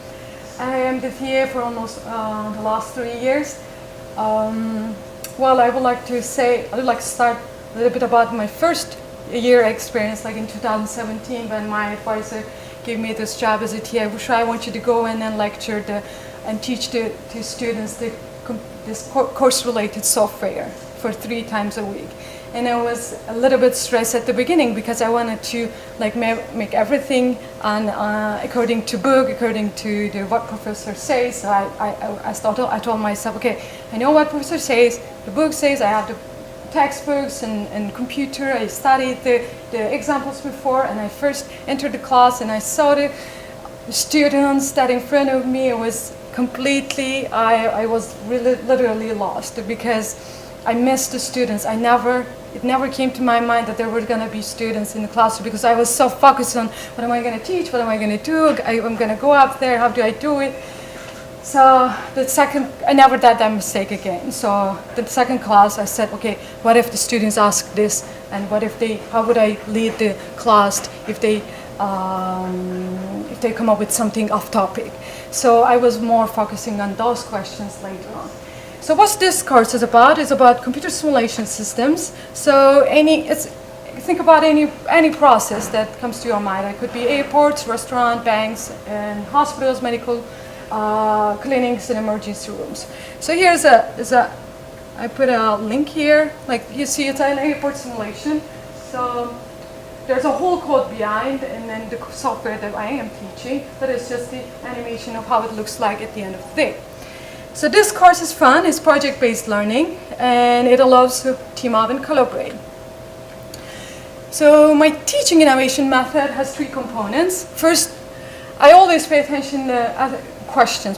I am the TA for almost the last 3 years. Well, I would like to start a little bit about my first year experience, like in 2017, when my advisor gave me this job as a TA. Bushra, I want you to go in and lecture and teach the students this course-related software for 3 times a week. And I was a little bit stressed at the beginning because I wanted to make everything according to book, according to what professor says. So I told myself, okay, I know what professor says, the book says, I have the textbooks and computer. I studied the examples before, and I first entered the class and I saw the students that in front of me. It was completely, I was really literally lost because I missed the students. It never came to my mind that there were going to be students in the classroom because I was so focused on what am I going to teach, what am I going to do, I'm going to go up there, how do I do it? So I never did that mistake again. So the second class, I said, okay, what if the students ask this, and how would I lead the class if they come up with something off topic? So I was more focusing on those questions later on. So what this course is about computer simulation systems. So think about any process that comes to your mind. It could be airports, restaurants, banks, and hospitals, medical clinics and emergency rooms. So here's I put a link here, like you see it's an airport simulation. So there's a whole code behind, and then the software that I am teaching, but it's just the animation of how it looks like at the end of the day. So this course is fun, it's project-based learning, and it allows to team up and collaborate. So my teaching innovation method has 3 components. First, I always pay attention to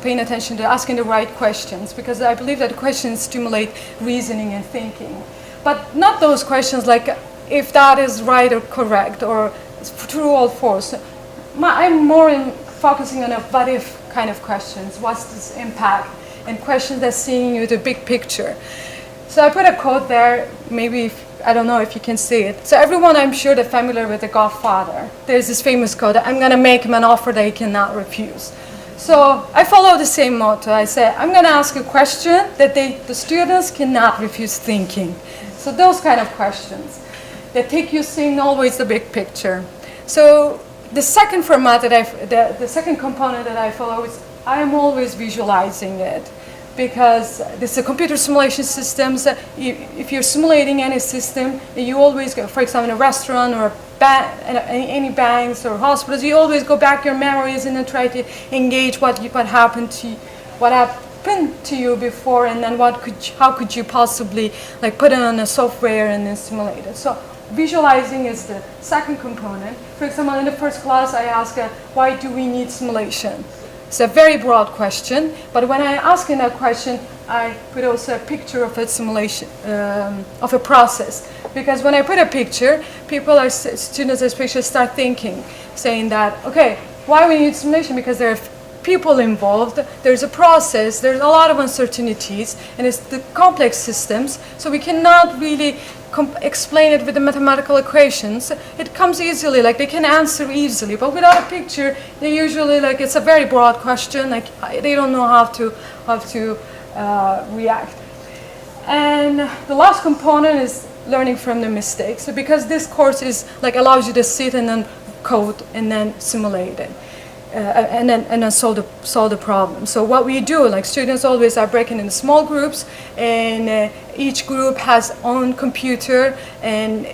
paying attention to asking the right questions, because I believe that questions stimulate reasoning and thinking. But not those questions like if that is right or correct or true or false. I'm more focusing on a what if kind of questions. What's this impact? And questions that seeing you the big picture. So I put a quote there, maybe I don't know if you can see it. So everyone, I'm sure, they're familiar with The Godfather. There's this famous quote, I'm going to make him an offer that he cannot refuse. So I follow the same motto. I say, I'm going to ask a question that the students cannot refuse thinking. So those kind of questions that take you seeing always the big picture. So the second format that the second component that I follow is I am always visualizing it, because this is a computer simulation systems. If you're simulating any system, you always go, for example, in a restaurant or any banks or hospitals, you always go back your memories and then try to engage what happened to you before, and then how could you possibly put it on a software and then simulate it. So visualizing is the second component. For example, in the first class, I ask, why do we need simulation? It's a very broad question, but when I ask in that question, I put also a picture of a simulation, of a process. Because when I put a picture, students especially start thinking, saying that, okay, why we need simulation? Because there are people involved, there's a process, there's a lot of uncertainties, and it's the complex systems, so we cannot really explain it with the mathematical equations. It comes easily, like they can answer easily, but without a picture, they usually, like, it's a very broad question, like they don't know how to react. And the last component is learning from the mistakes. So because this course is like allows you to sit and then code and then simulate it. And then solve the problem. So what we do, like students always are breaking into small groups, and each group has own computer, and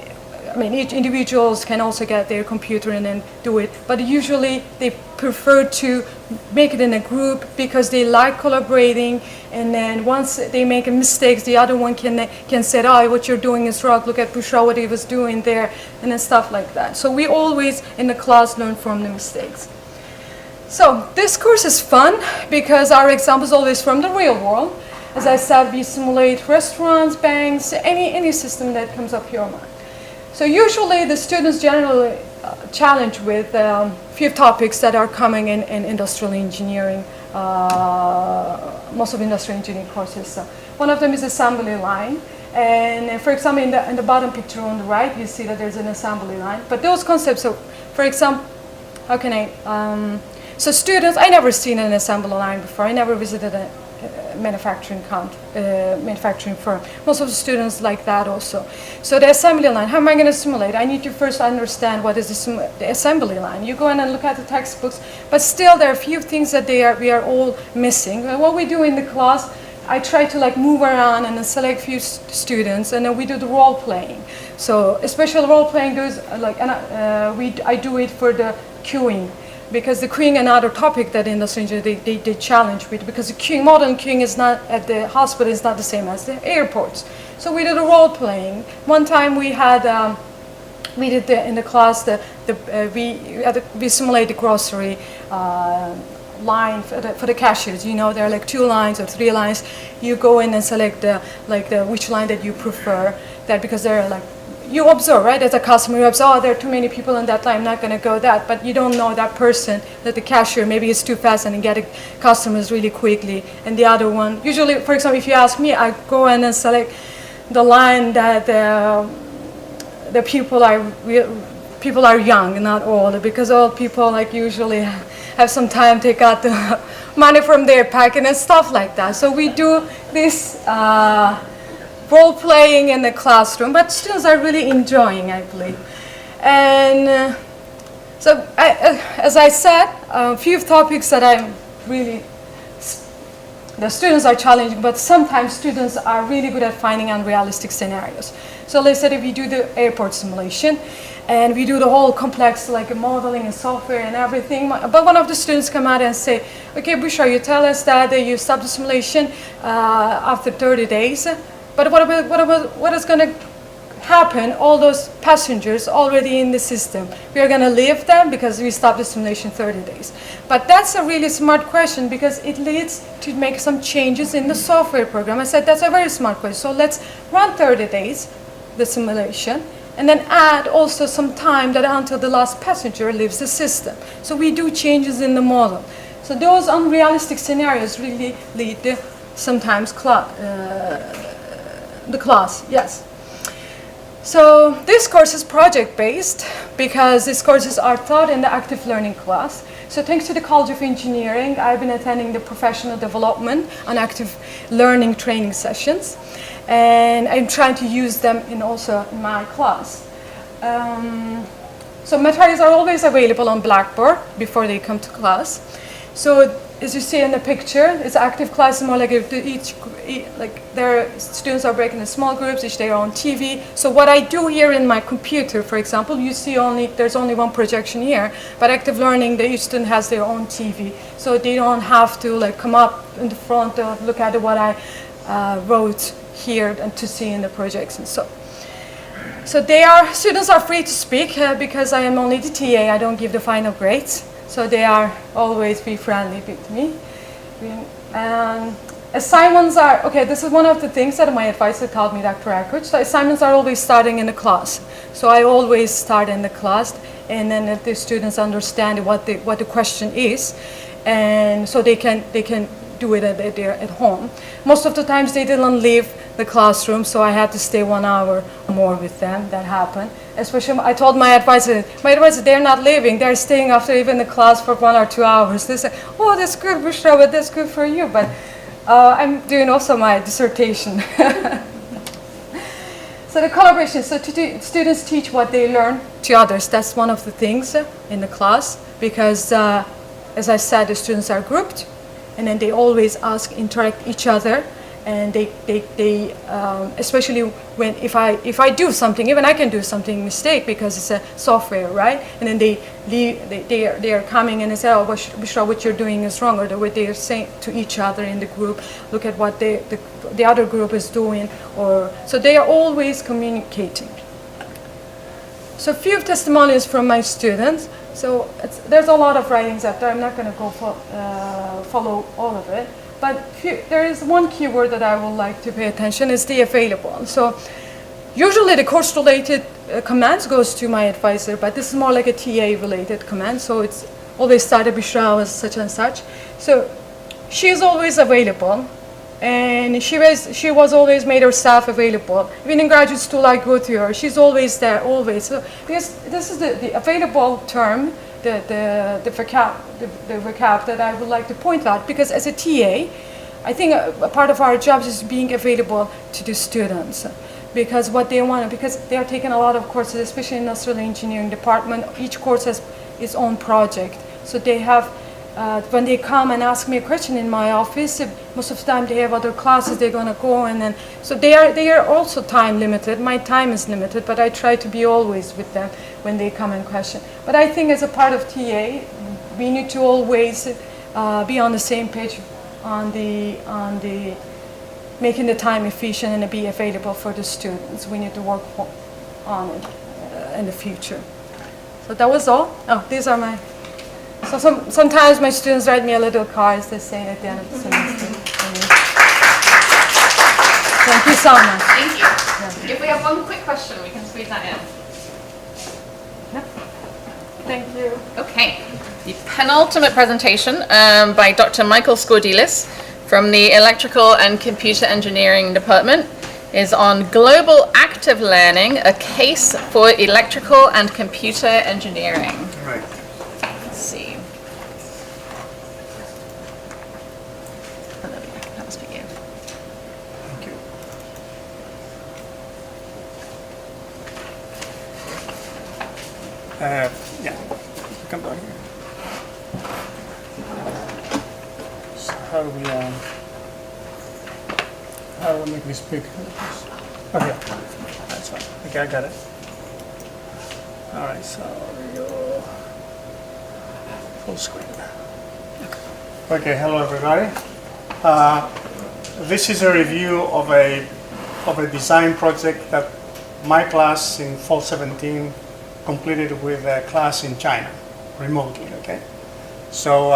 I mean each individuals can also get their computer and then do it. But usually they prefer to make it in a group because they like collaborating. And then once they make a mistake, the other one can say, "Oh, what you're doing is wrong. Look at Bushra, what he was doing there," and then stuff like that. So we always in the class learn from the mistakes. So this course is fun because our example is always from the real world. As I said, we simulate restaurants, banks, any system that comes up your mind. So usually the students generally challenge with a few topics that are coming in industrial engineering, most of industrial engineering courses. One of them is assembly line. And for example, in the bottom picture on the right, you see that there's an assembly line. But those concepts, so for example, how can I... So students, I never seen an assembly line before. I never visited a manufacturing firm. Most of the students like that also. So the assembly line, how am I going to simulate? I need to first understand what is the assembly line. You go in and look at the textbooks, but still there are a few things that we are all missing. What we do in the class, I try to like move around and then select few students, and then we do the role playing. So especially role playing goes like, I do it for the queuing. Because the queuing another topic that industry engineers they challenge with, because the queuing, modern queuing is not at the hospital is not the same as the airports. So we did a role playing. One time we had we did in the class we simulate the grocery line for the cashiers. You know, there are like 2 lines or 3 lines. You go in and select which line that you prefer. That because there are like. You observe, right? As a customer, you observe, oh, there are too many people in that line, I'm not going to go that. But you don't know that person, that the cashier maybe is too fast and get customers really quickly. And the other one, usually, for example, if you ask me, I go in and select the line that the people are young, not old, because old people like usually have some time to take out the money from their pocket and stuff like that. So we do this. Role playing in the classroom, but students are really enjoying, I believe. And so, as I said, a few topics that the students are challenging, but sometimes students are really good at finding unrealistic scenarios. So let's say if we do the airport simulation, and we do the whole complex like modeling and software and everything, but one of the students come out and say, "Okay, Bushra, you tell us that you stop the simulation after 30 days. But what is going to happen? All those passengers already in the system, we are going to leave them because we stopped the simulation 30 days. But that's a really smart question because it leads to make some changes in the software program. I said that's a very smart question. So let's run 30 days, the simulation, and then add also some time that until the last passenger leaves the system. So we do changes in the model. So those unrealistic scenarios really lead to sometimes the class, yes. So this course is project-based because these courses are taught in the active learning class. So thanks to the College of Engineering, I've been attending the professional development and active learning training sessions. And I'm trying to use them also in my class. So materials are always available on Blackboard before they come to class. So as you see in the picture, it's active class, more like their students are breaking in small groups, each their own TV. So what I do here in my computer, for example, you see there's only one projection here, but active learning, each student has their own TV. So they don't have to come up in the front and look at what I wrote here and to see in the projections. So students are free to speak because I am only the TA, I don't give the final grades. So they are always be friendly with me. assignments are, okay, this is one of the things that my advisor taught me, Dr. Ackridge. So assignments are always starting in the class. So I always start in the class, and then if the students understand what the question is, and so they can do it at home. Most of the times they didn't leave the classroom, so I had to stay 1 hour more with them. That happened. Especially, I told my advisor, they're not leaving, they're staying after even the class for 1 or 2 hours. They say, oh, that's good, Bushra, but that's good for you. But I'm doing also my dissertation. So the collaboration, so students teach what they learn to others. That's one of the things in the class, because as I said, the students are grouped, and then they always interact each other, and they especially when if I do something, even I can do something mistake because it's a software, right? And then they are coming and they say, oh, Bushra, what you're doing is wrong, or what they are saying to each other in the group. Look at what the other group is doing, or so they are always communicating. So a few testimonials from my students. So there's a lot of writings out there. I'm not going to go follow all of it. But there is one keyword that I would like to pay attention is the available. So usually the course-related commands goes to my advisor, but this is more like a TA-related command. So it's always started Bushra as such and such. So she is always available, and she was always made herself available. Even in graduate school, I go to her. She's always there, always. So because this is the available term. The vocab that I would like to point out, because as a TA, I think a part of our job is being available to the students, because what they want, because they are taking a lot of courses, especially in industrial engineering department. Each course has its own project, so they have. When they come and ask me a question in my office, most of the time they have other classes they're going to go, and then so they are also time limited. My time is limited, but I try to be always with them when they come and question. But I think as a part of TA, we need to always be on the same page on the making the time efficient and be available for the students. We need to work on it in the future. So that was all. Oh, these are my. So sometimes my students write me a little cards they say at the end of the semester. Thank you so much. Thank you. If we have one quick question, we can squeeze that in. Yep. Thank you. Okay. The penultimate presentation by Dr. Michael Skordilis from the Electrical and Computer Engineering Department is on Global Active Learning, a case for electrical and computer engineering. Right. Let's see. Oh, there we go. That must be you. Thank you. Yeah, come down here. So how do we make this big? Okay, that's fine. Okay, I got it. All right, so we go full screen. Okay, hello everybody. This is a review of a design project that my class in fall 17 completed with a class in China, remotely, okay? So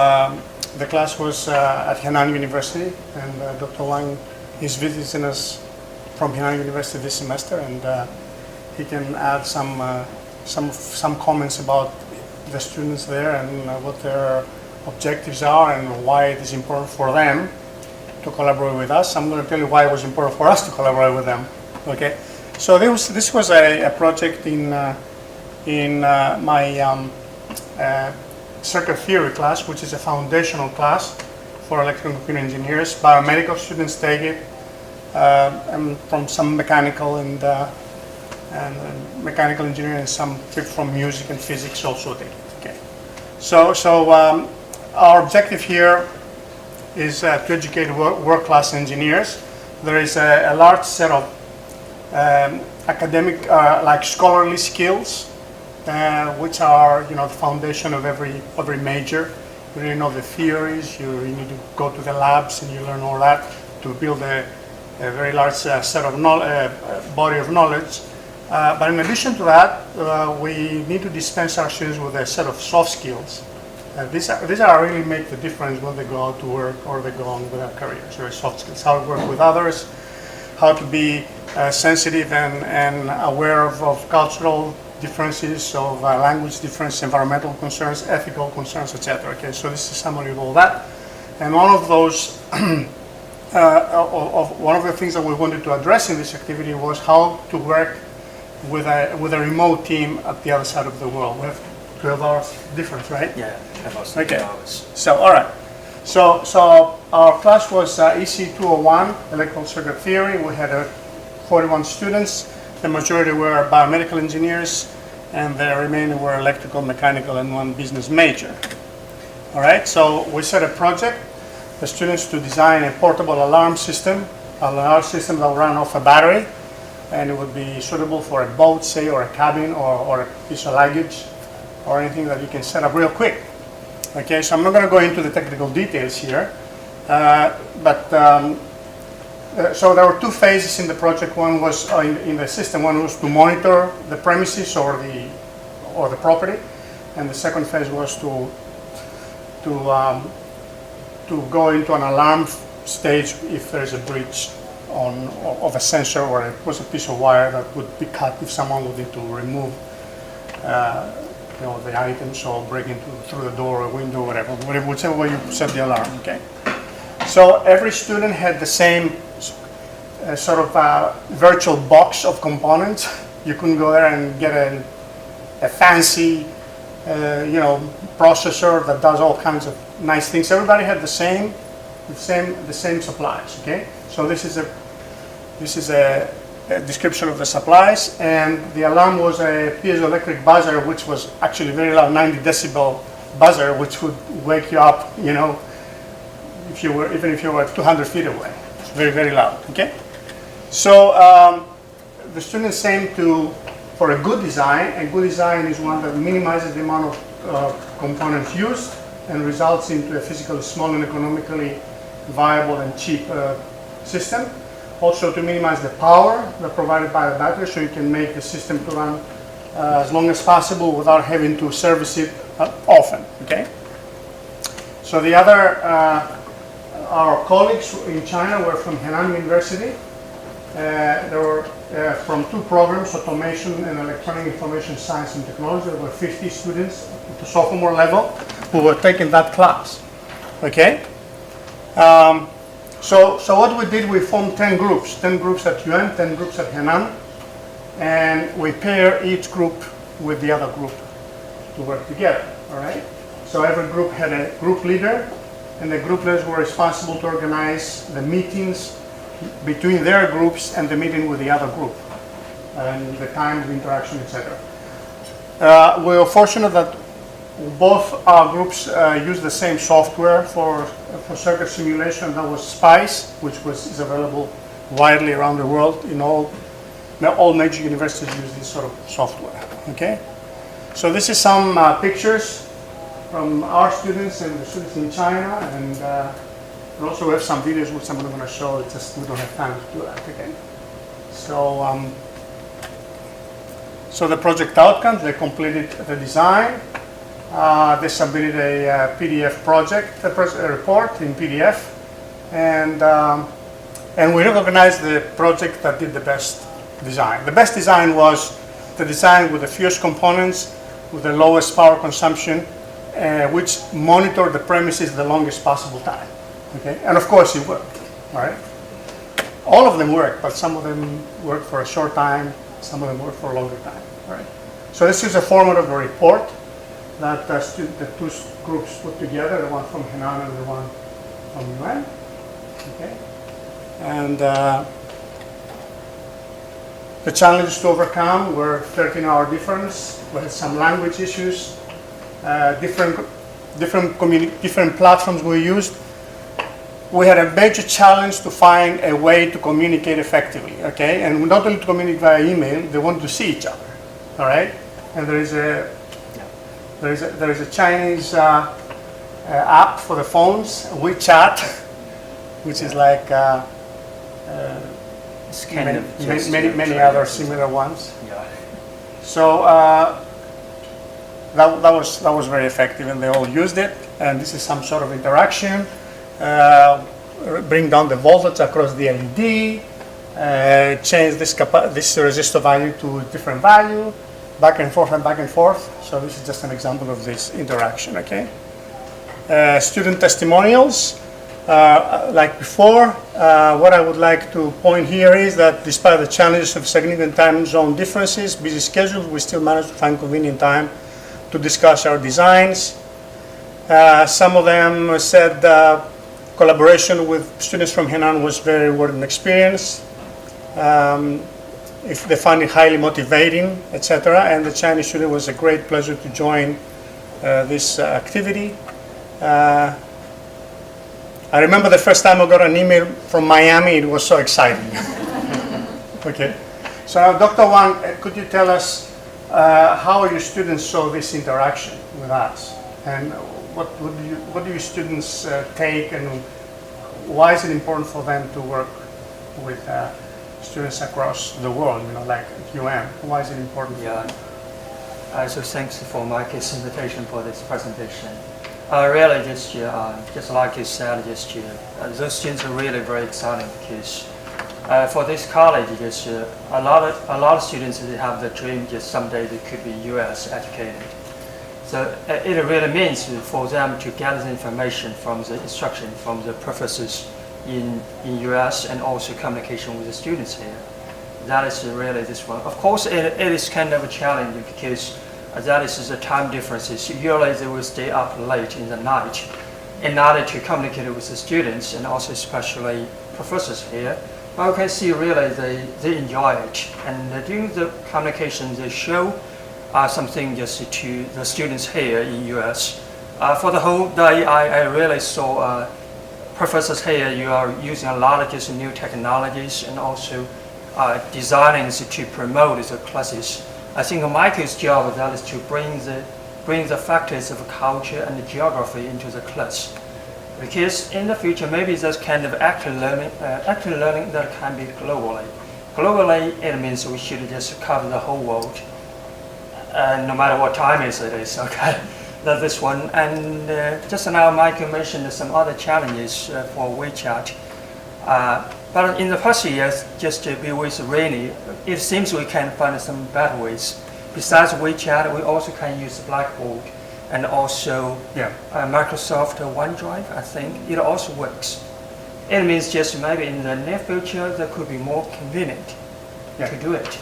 the class was at Henan University, and Dr. Wang is visiting us from Henan University this semester, and he can add some comments about the students there and what their objectives are and why it is important for them to collaborate with us. I'm going to tell you why it was important for us to collaborate with them, okay? So this was a project in my circuit theory class, which is a foundational class for electrical and computer engineers. Biomedical students take it, and from some mechanical and mechanical engineering, and some people from music and physics also take it. Okay. So our objective here is to educate world-class engineers. There is a large set of academic, like scholarly skills, which are, the foundation of every major. You really know the theories. You need to go to the labs and you learn all that to build a very large set of body of knowledge. But in addition to that, we need to dispense our students with a set of soft skills These are really make the difference when they go out to work or they go on with their careers. So soft skills, how to work with others, how to be sensitive and aware of cultural differences, of language difference, environmental concerns, ethical concerns, etc. Okay, so this is a summary of all that. And one of those, one of the things that we wanted to address in this activity was how to work with a remote team at the other side of the world. We have 12 hours difference, right? Yeah, 12 hours. Okay. 13 hours. So, all right. So our class was EC 201, electrical circuit theory. We had 41 students. The majority were biomedical engineers, and the remaining were electrical, mechanical, and one business major. All right. So we set a project, the students to design a portable alarm system that will run off a battery, and it would be suitable for a boat, say, or a cabin, or a piece of luggage, or anything that you can set up real quick. Okay, so I'm not going to go into the technical details here, so there were two phases in the project. One was in the system. One was to monitor the premises or the property, and the second phase was to go into an alarm stage if there is a breach of a sensor, or it was a piece of wire that would be cut if someone would need to remove the items or break through the door or window, whichever way you set the alarm. Okay. So every student had the same sort of virtual box of components. You couldn't go there and get a fancy, processor that does all kinds of nice things. Everybody had the same supplies. Okay. So this is a description of the supplies, and the alarm was a piezoelectric buzzer, which was actually very loud, 90 decibel buzzer, which would wake you up, even if you were 200 feet away. It's very, very loud. Okay. So the students aim for a good design. A good design is one that minimizes the amount of components used and results into a physically small and economically viable and cheap system. Also to minimize the power that's provided by the battery, so you can make the system to run as long as possible without having to service it often. Okay. So the other, our colleagues in China were from Henan University. They were from two programs, automation and electronic information science and technology. There were 50 students at the sophomore level who were taking that class. Okay. So what we did, we formed 10 groups at UN, 10 groups at Henan, and we pair each group with the other group to work together, all right? So every group had a group leader, and the group leaders were responsible to organize the meetings between their groups and the meeting with the other group, and the time of interaction, etc. We were fortunate that both our groups used the same software for circuit simulation. That was SPICE, which is available widely around the world. All major universities use this sort of software. Okay, so this is some pictures from our students and the students in China, and also we have some videos which I'm not going to show. It's just we don't have time to do that. Okay, so the project outcomes: they completed the design. They submitted a PDF project, a report in PDF, and we recognized the project that did the best design. The best design was the design with the fewest components, with the lowest power consumption, which monitored the premises the longest possible time. Okay, and of course it worked. All right, all of them worked, but some of them worked for a short time, some of them worked for a longer time. All right, so this is a format of the report that the two groups put together, the one from Henan and the one from UN. Okay, and the challenges to overcome were 13-hour difference. We had some language issues, different platforms we used. We had a major challenge to find a way to communicate effectively. Okay, and not only to communicate via email, they wanted to see each other. All right, and there is a Chinese app for the phones, WeChat, which is like it's kind many other similar ones. Yeah. So that was very effective, and they all used it. And this is some sort of interaction. Bring down the voltage across the LED, change this resistor value to a different value, back and forth and back and forth. So this is just an example of this interaction, okay? Student testimonials. Like before, what I would like to point here is that despite the challenges of significant time zone differences, busy schedules, we still managed to find convenient time to discuss our designs. Some of them said collaboration with students from Henan was very rewarding experience. If they found it highly motivating, etc. And the Chinese student was a great pleasure to join this activity. I remember the first time I got an email from Miami, it was so exciting. Okay. So now, Dr. Wang, could you tell us how your students saw this interaction with us? And what do your students take, and why is it important for them to work with students across the world, like UM? Why is it important? Yeah. So thanks for Mike's invitation for this presentation. Really, just like you said, those students are really very exciting because for this college, a lot of students they have the dream someday they could be U.S. educated. So it really means for them to gather the information from the instruction from the professors in U.S. and also communication with the students here. That is really this one. Of course, it is kind of a challenge because that is the time differences. Usually they will stay up late in the night in order to communicate with the students and also especially professors here. But you can see really they enjoy it. And during the communication they show something to the students here in US. For the whole day I really saw professors here, you are using a lot of new technologies and also designing to promote the classes. I think Michael's job that is to bring the factors of culture and geography into the class, because in the future maybe there's kind of active learning that can be globally. Globally, it means we should just cover the whole world, no matter what time it is. Okay, that's this one. And just now, Michael mentioned some other challenges for WeChat. But in the past years, just to be with Rainy, it seems we can find some better ways. Besides WeChat, we also can use Blackboard and also Microsoft OneDrive, I think. It also works. It means just maybe in the near future, that could be more convenient to do it.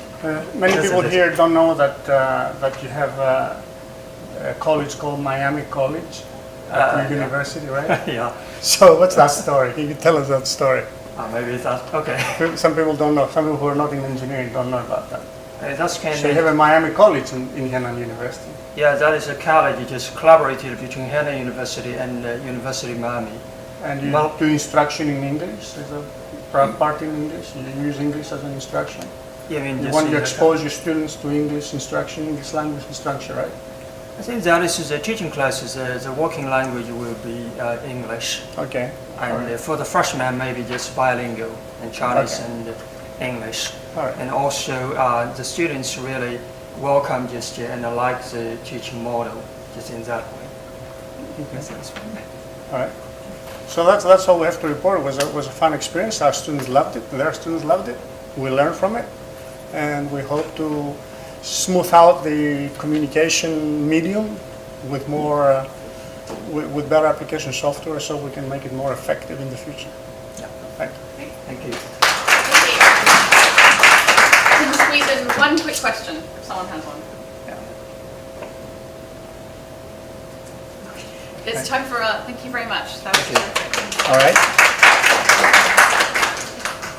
Many people here don't know that you have a college called Miami College at your university, right? Yeah. So what's that story? Can you tell us that story? Maybe that's okay. Some people don't know. Some people who are not in engineering don't know about that. That's kind so you have a Miami College in Henan University. Yeah, that is a college just collaborated between Henan University and University of Miami. And you do instruction in English? There's a part in English? You use English as an instruction? Yeah, I mean, you want to expose your students to English instruction, English language instruction, right? I think that is the teaching classes, the working language will be English. Okay. And for the freshmen, maybe just bilingual in Chinese and English. And also the students really welcome and like the teaching model just in that way. All right. So that's all we have to report. It was a fun experience. Our students loved it. Their students loved it. We learned from it. And we hope to smooth out the communication medium with more with better application software, so we can make it more effective in the future. Yeah. Thank you. Thank you. I can squeeze in one quick question if someone has one. It's time for thank you very much. That was perfect. All right.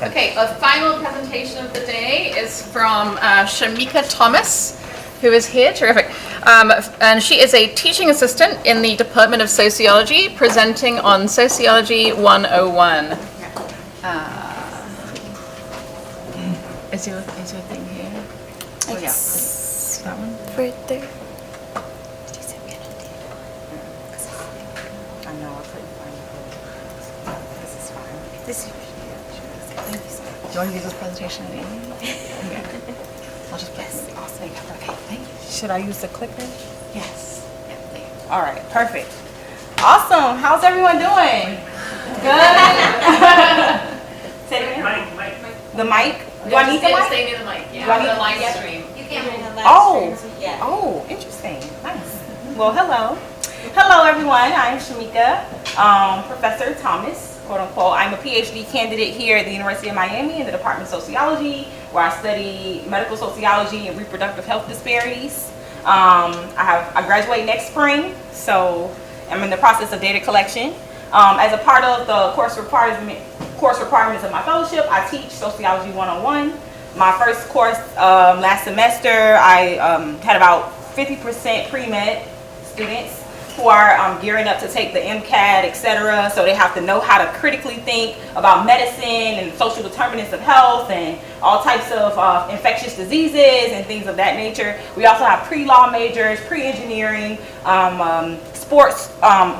Okay, a final presentation of the day is from Shamika Thomas, who is here. Terrific. And she is a teaching assistant in the Department of Sociology, presenting on Sociology 101. Is your thing here? Oh, yeah. Is that one? Right there. I know, I couldn't find it. This is fine. Thank you so much. Do you want to use this presentation? Okay. I'll Yes, awesome. Okay, thank you. Should I use the clicker? Yes. All right, perfect. Awesome. How's everyone doing? Good? Say it again. The mic? Do I need the mic? Stay near the mic. Yeah. Do I need the the live mic? stream. You can bring the Oh, interesting. Nice. Well, hello. Hello, everyone. I'm Shamika, Professor Thomas, quote unquote. I'm a PhD candidate here at the University of Miami in the Department of Sociology, where I study medical sociology and reproductive health disparities. I graduate next spring, so I'm in the process of data collection. As a part of the course requirements of my fellowship, I teach Sociology 101. My first course last semester, I had about 50% pre-med students who are gearing up to take the MCAT, etc. So they have to know how to critically think about medicine and social determinants of health and all types of infectious diseases and things of that nature. We also have pre-law majors, pre-engineering, sports,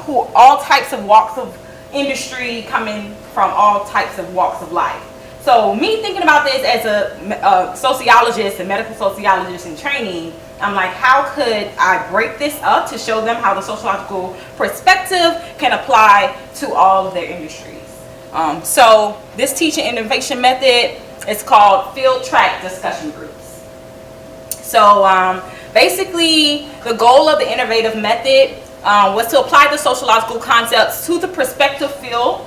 who all types of walks of industry coming from all types of walks of life. So me thinking about this as a sociologist and medical sociologist in training, I'm like, how could I break this up to show them how the sociological perspective can apply to all of their industries? So this teaching innovation method is called field track discussion groups. So basically the goal of the innovative method was to apply the sociological concepts to the prospective field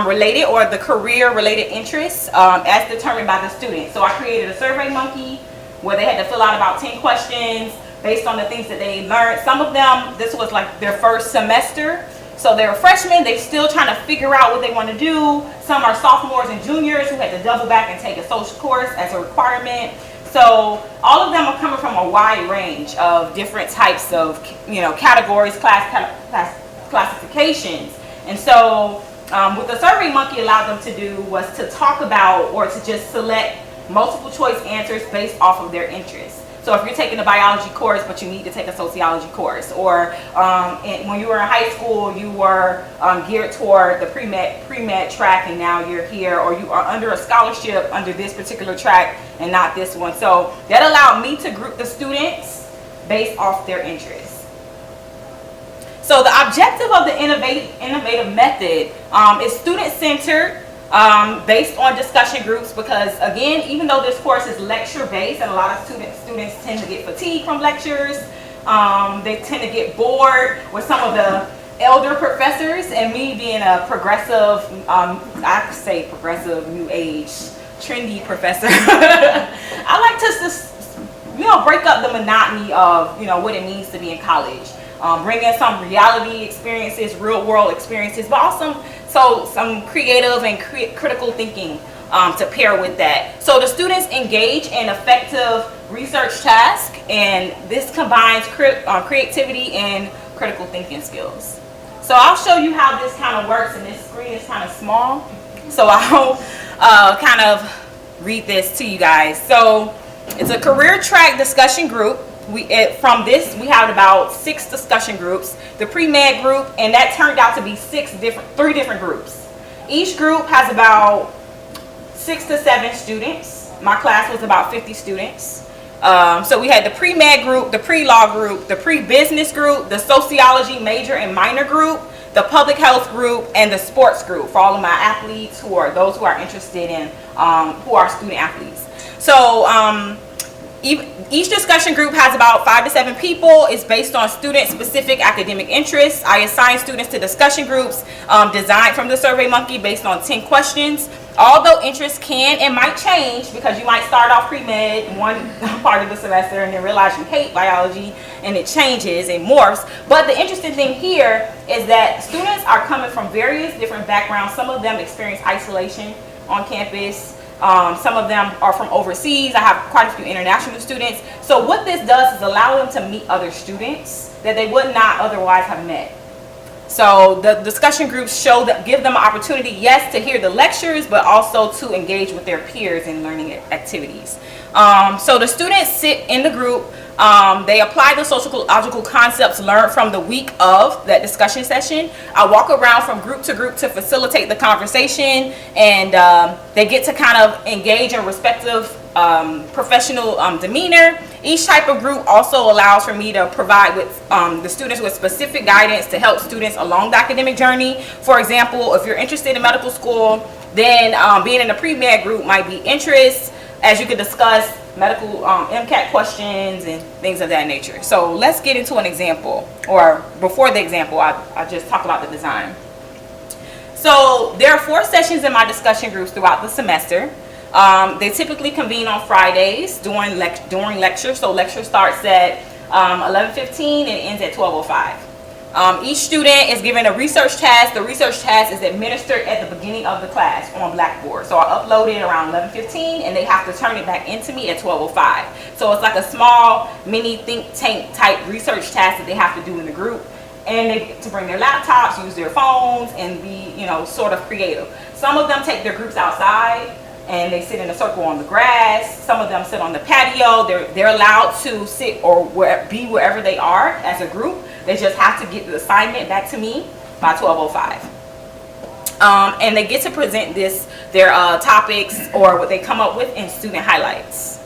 related or the career related interests as determined by the student. So I created a survey monkey where they had to fill out about 10 questions based on the things that they learned. Some of them, this was like their first semester. So they're freshmen, they're still trying to figure out what they want to do. Some are sophomores and juniors who had to double back and take a social course as a requirement. So all of them are coming from a wide range of different types of, categories, classifications. And so what the Survey Monkey allowed them to do was to talk about or to just select multiple choice answers based off of their interests. So if you're taking a biology course but you need to take a sociology course, or when you were in high school you were geared toward the pre-med track and now you're here, or you are under a scholarship under this particular track and not this one. So that allowed me to group the students based off their interests. So the objective of the innovative method is student-centered, based on discussion groups, because again, even though this course is lecture-based and a lot of students tend to get fatigued from lectures, they tend to get bored with some of the elder professors, and me being a progressive, I could say progressive, new age, trendy professor, I like to just, break up the monotony of, what it means to be in college. Bring in some reality experiences, real world experiences, but also some creative and critical thinking to pair with that. So the students engage in effective research tasks, and this combines creativity and critical thinking skills. So I'll show you how this kind of works, and this screen is kind of small, so I'll kind of read this to you guys. So it's a career track discussion group. From this, we had about 6 discussion groups. The pre-med group, and that turned out to be 3 different groups. Each group has about 6 to 7 students. My class was about 50 students. So we had the pre-med group, the pre-law group, the pre-business group, the sociology major and minor group, the public health group, and the sports group for all of my athletes those who are interested in, who are student athletes. So each discussion group has about 5 to 7 people. It's based on student-specific academic interests. I assign students to discussion groups designed from the Survey Monkey based on 10 questions. Although interests can and might change, because you might start off pre-med one part of the semester and then realize you hate biology, and it changes and morphs. But the interesting thing here is that students are coming from various different backgrounds. Some of them experience isolation on campus. Some of them are from overseas. I have quite a few international students. So what this does is allow them to meet other students that they would not otherwise have met. So the discussion groups give them an opportunity, yes, to hear the lectures, but also to engage with their peers in learning activities. So the students sit in the group. They apply the sociological concepts learned from the week of that discussion session. I walk around from group to group to facilitate the conversation, and they get to kind of engage in respective professional demeanor. Each type of group also allows for me to provide with the students with specific guidance to help students along the academic journey. For example, if you're interested in medical school, then being in a pre-med group might be interest, as you could discuss medical MCAT questions and things of that nature. So let's get into an example, or before the example, I just talk about the design. So there are 4 sessions in my discussion groups throughout the semester. They typically convene on Fridays during lecture. So lecture starts at 11:15 and ends at 12:05. Each student is given a research task. The research task is administered at the beginning of the class on Blackboard. So I upload it around 11:15 and they have to turn it back into me at 12:05. So it's like a small mini think tank type research task that they have to do in the group. And they get to bring their laptops, use their phones, and be, sort of creative. Some of them take their groups outside and they sit in a circle on the grass. Some of them sit on the patio. They're allowed to sit or be wherever they are as a group. They just have to get the assignment back to me by 12:05. And they get to present their topics or what they come up with in student highlights.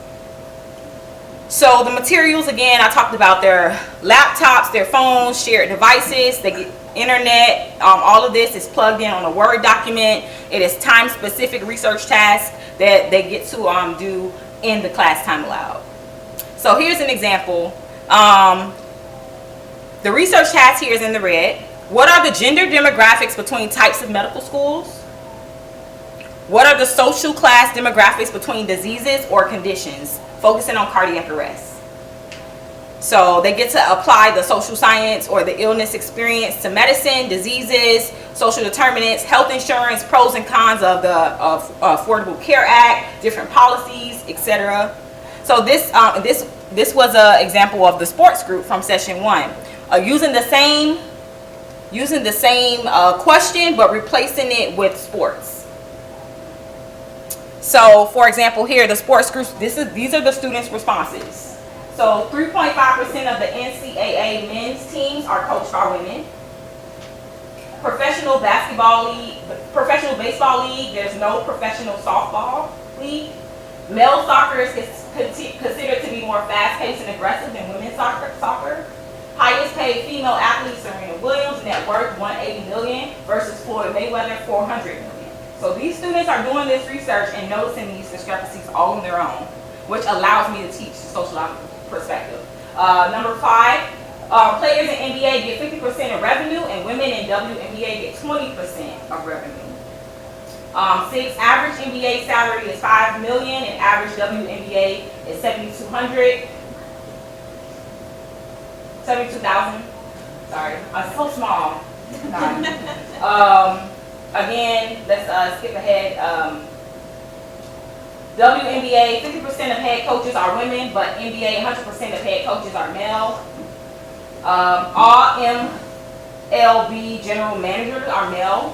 So the materials, again, I talked about their laptops, their phones, shared devices, they get internet. All of this is plugged in on a Word document. It is time-specific research tasks that they get to do in the class time allowed. So here's an example. The research task here is in the red. What are the gender demographics between types of medical schools? What are the social class demographics between diseases or conditions, focusing on cardiac arrest? So they get to apply the social science or the illness experience to medicine, diseases, social determinants, health insurance, pros and cons of the Affordable Care Act, different policies, etc. So this was an example of the sports group from session 1. Using the same question but replacing it with sports. So for example here, the sports groups, these are the students' responses. So 3.5% of the NCAA men's teams are coached by women. Professional baseball league, there's no professional softball league. Male soccer is considered to be more fast-paced and aggressive than women's soccer. Highest paid female athlete, Serena Williams, net worth $180 million versus Floyd Mayweather, $400 million. So these students are doing this research and noticing these discrepancies all on their own, which allows me to teach the sociological perspective. Number 5, players in NBA get 50% of revenue and women in WNBA get 20% of revenue. 6, average NBA salary is $5 million and average WNBA is $7,200. 72,000. Sorry, so small. Again, let's skip ahead. WNBA, 50% of head coaches are women, but NBA, 100% of head coaches are male. All MLB general managers are male.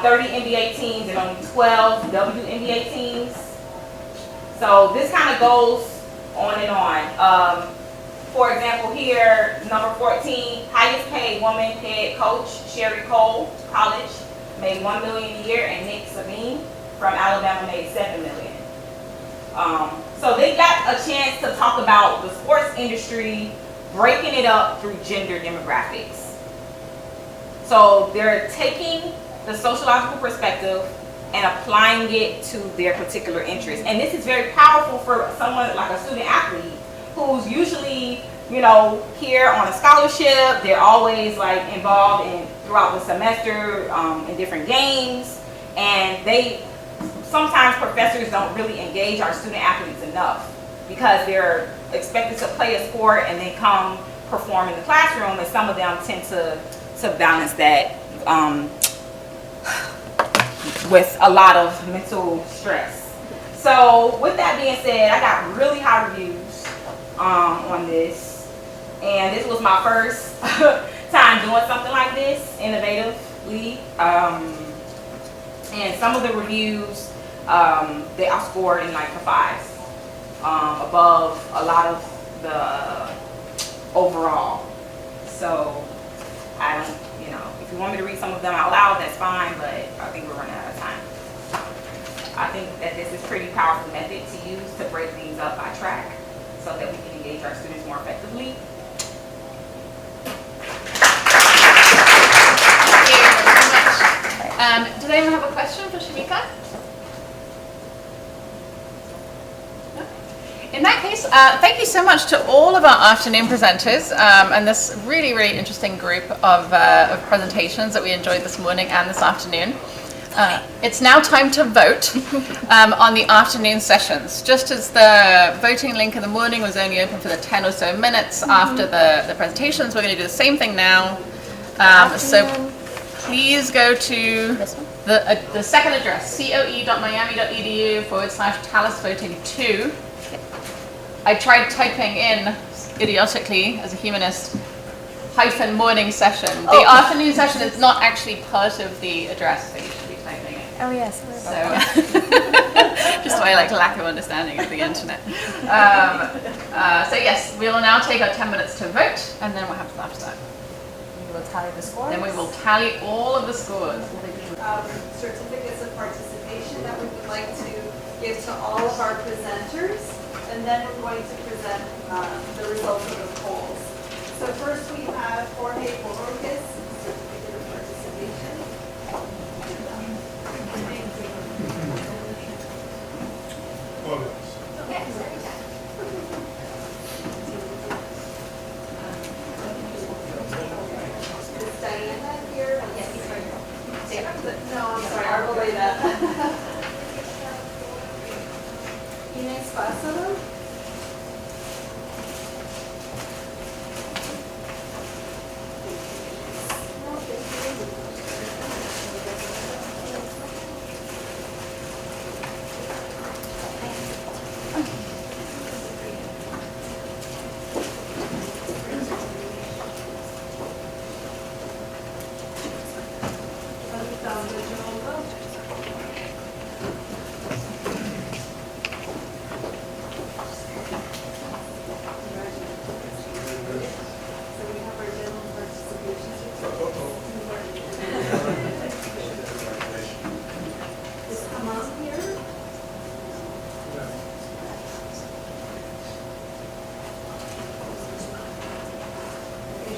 30 NBA teams and only 12 WNBA teams. So this kind of goes on and on. For example, here, number 14, highest paid woman head coach, Sherry Cole, college, made $1 million a year, and Nick Sabine from Alabama made $7 million. So they got a chance to talk about the sports industry, breaking it up through gender demographics. So they're taking the sociological perspective and applying it to their particular interests. And this is very powerful for someone like a student athlete who's usually, here on a scholarship. They're always involved throughout the semester in different games, and sometimes professors don't really engage our student athletes enough because they're expected to play a sport and then come perform in the classroom, and some of them tend to balance that with a lot of mental stress. So with that being said, I got really high reviews on this, and this was my first time doing something like this innovatively, and some of the reviews they I scored in the 5s, above a lot of the overall. So I don't, if you want me to read some of them out loud, that's fine, but I think we're running out of time. I think that this is a pretty powerful method to use to break things up by track so that we can engage our students more effectively. Thank you very much. Does anyone have a question for Shamika? In that case, thank you so much to all of our afternoon presenters and this really, really interesting group of presentations that we enjoyed this morning and this afternoon. It's now time to vote on the afternoon sessions. Just as the voting link in the morning was only open for the 10 or so minutes after the presentations, we're going to do the same thing now. So please go to the second address, coe.miami.edu/TALIS voting 2. I tried typing in, idiotically, as a humanist, -morning session. The afternoon session is not actually part of the address, so you should be typing it. Oh yes. So, just my lack of understanding of the internet. So yes, we will now take our 10 minutes to vote, and then what happens after that? We will tally the scores. Then we will tally all of the scores. Certificates of participation that we would like to give to all of our presenters. And then we're going to present the results of the polls. So first we have Jorge Borges, certificate of participation. Is Diana here? Yes, he's right here. No, I'm sorry, Arboleda. Inés Pásalo.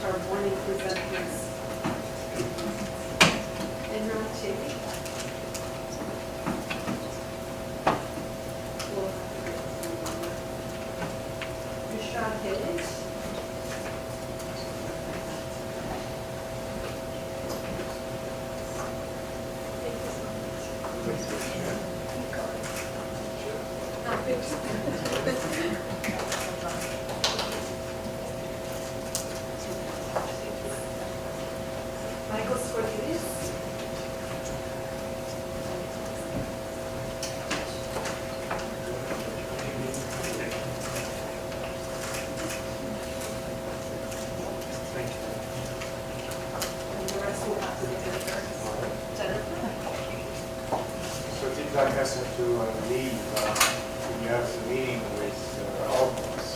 Our morning presenters. Enrique. Bishra Hedges. Michael Scordides. And the rest will have to be there. Jennifer. So Team Black has to leave. We have a meeting with all of us.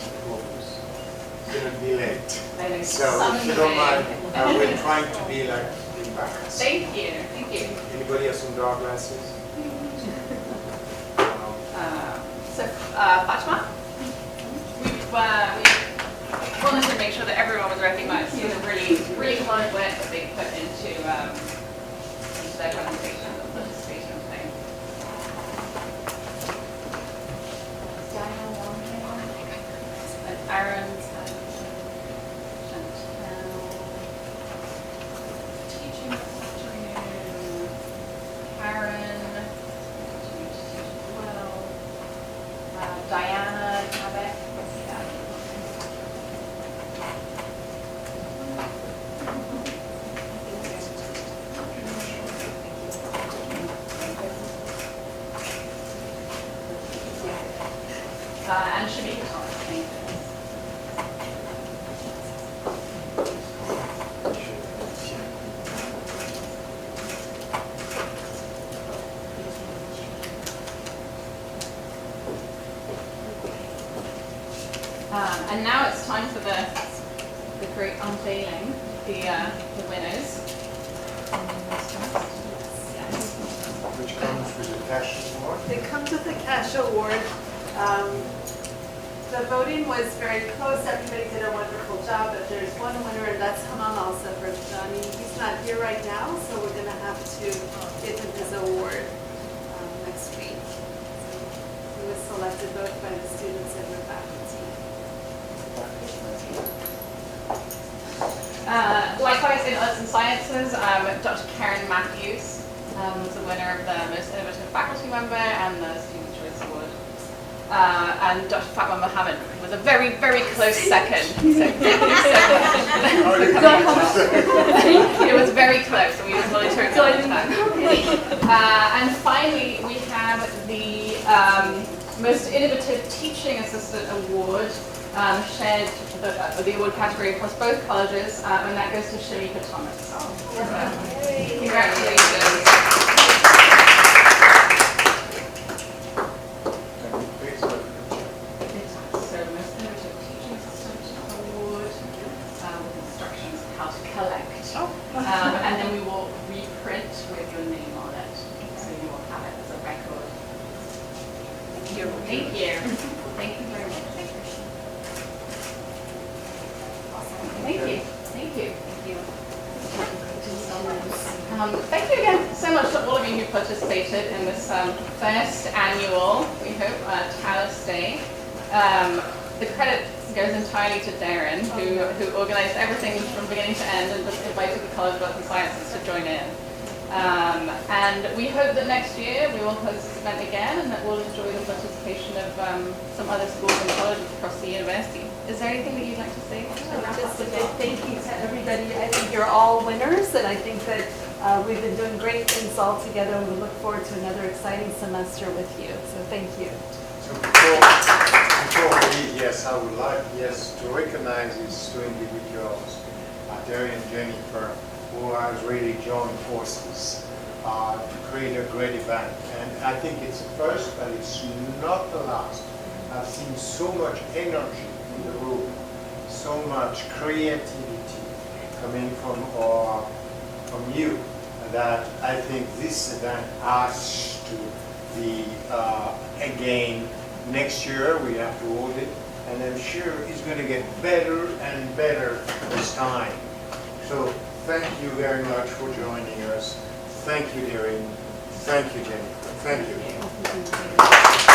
It's going to be late. So if you don't mind, we're trying to be like in balance. Thank you. Thank you. Anybody has some dark glasses? Fatima? We wanted to make sure that everyone was recognized for the really hard work that they put into their presentation and participation today. And Aaron, Chantel, teaching this afternoon, Karen, well, Diana, Quebec, and Shamika Thomas. Thank you. And now it's time for the great unveiling, the winners. Which comes with the cash award? It comes with a cash award. The voting was very close. Everybody did a wonderful job, but there's one winner, and that's Hamam also for Johnny. He's not here right now, so we're going to have to give him his award next week. He was selected both by the students and the faculty. Likewise, in Arts and Sciences, Dr. Karen Matthews was the winner of the Most Innovative Faculty Member and the Student Choice Award. And Dr. Fatma Mohammed was a very, very close second. It was very close, and we just wanted to acknowledge that. And finally, we have the Most Innovative Teaching Assistant Award, shared the award category across both colleges, and that goes to Shamika Thomas. Congratulations. So Most Innovative Teaching Assistant Award, with instructions how to collect. And then we will reprint with your name on it, so you will have it as a record. Thank you. Thank you. Thank you very much. Thank you. Thank you. Thank you. Thank you again so much to all of you who participated in this first annual, we hope, TALIS Day. The credit goes entirely to Darren, who organized everything from beginning to end and just invited the College of Arts and Sciences to join in. And we hope that next year we will host this event again and that we'll enjoy the participation of some other schools and colleges across the university. Is there anything that you'd like to say? Just a big thank you to everybody. I think you're all winners, and I think that we've been doing great things all together, and we look forward to another exciting semester with you. So thank you. So before we leave, yes, I would like, to recognize these two individuals, Terry and Jennifer, who has really joined forces to create a great event. And I think it's the first, but it's not the last. I've seen so much energy in the room, so much creativity coming from you, that I think this event has to be again next year. We have to hold it, and I'm sure it's going to get better and better this time. So thank you very much for joining us. Thank you, Darren. Thank you, Jennifer. Thank you.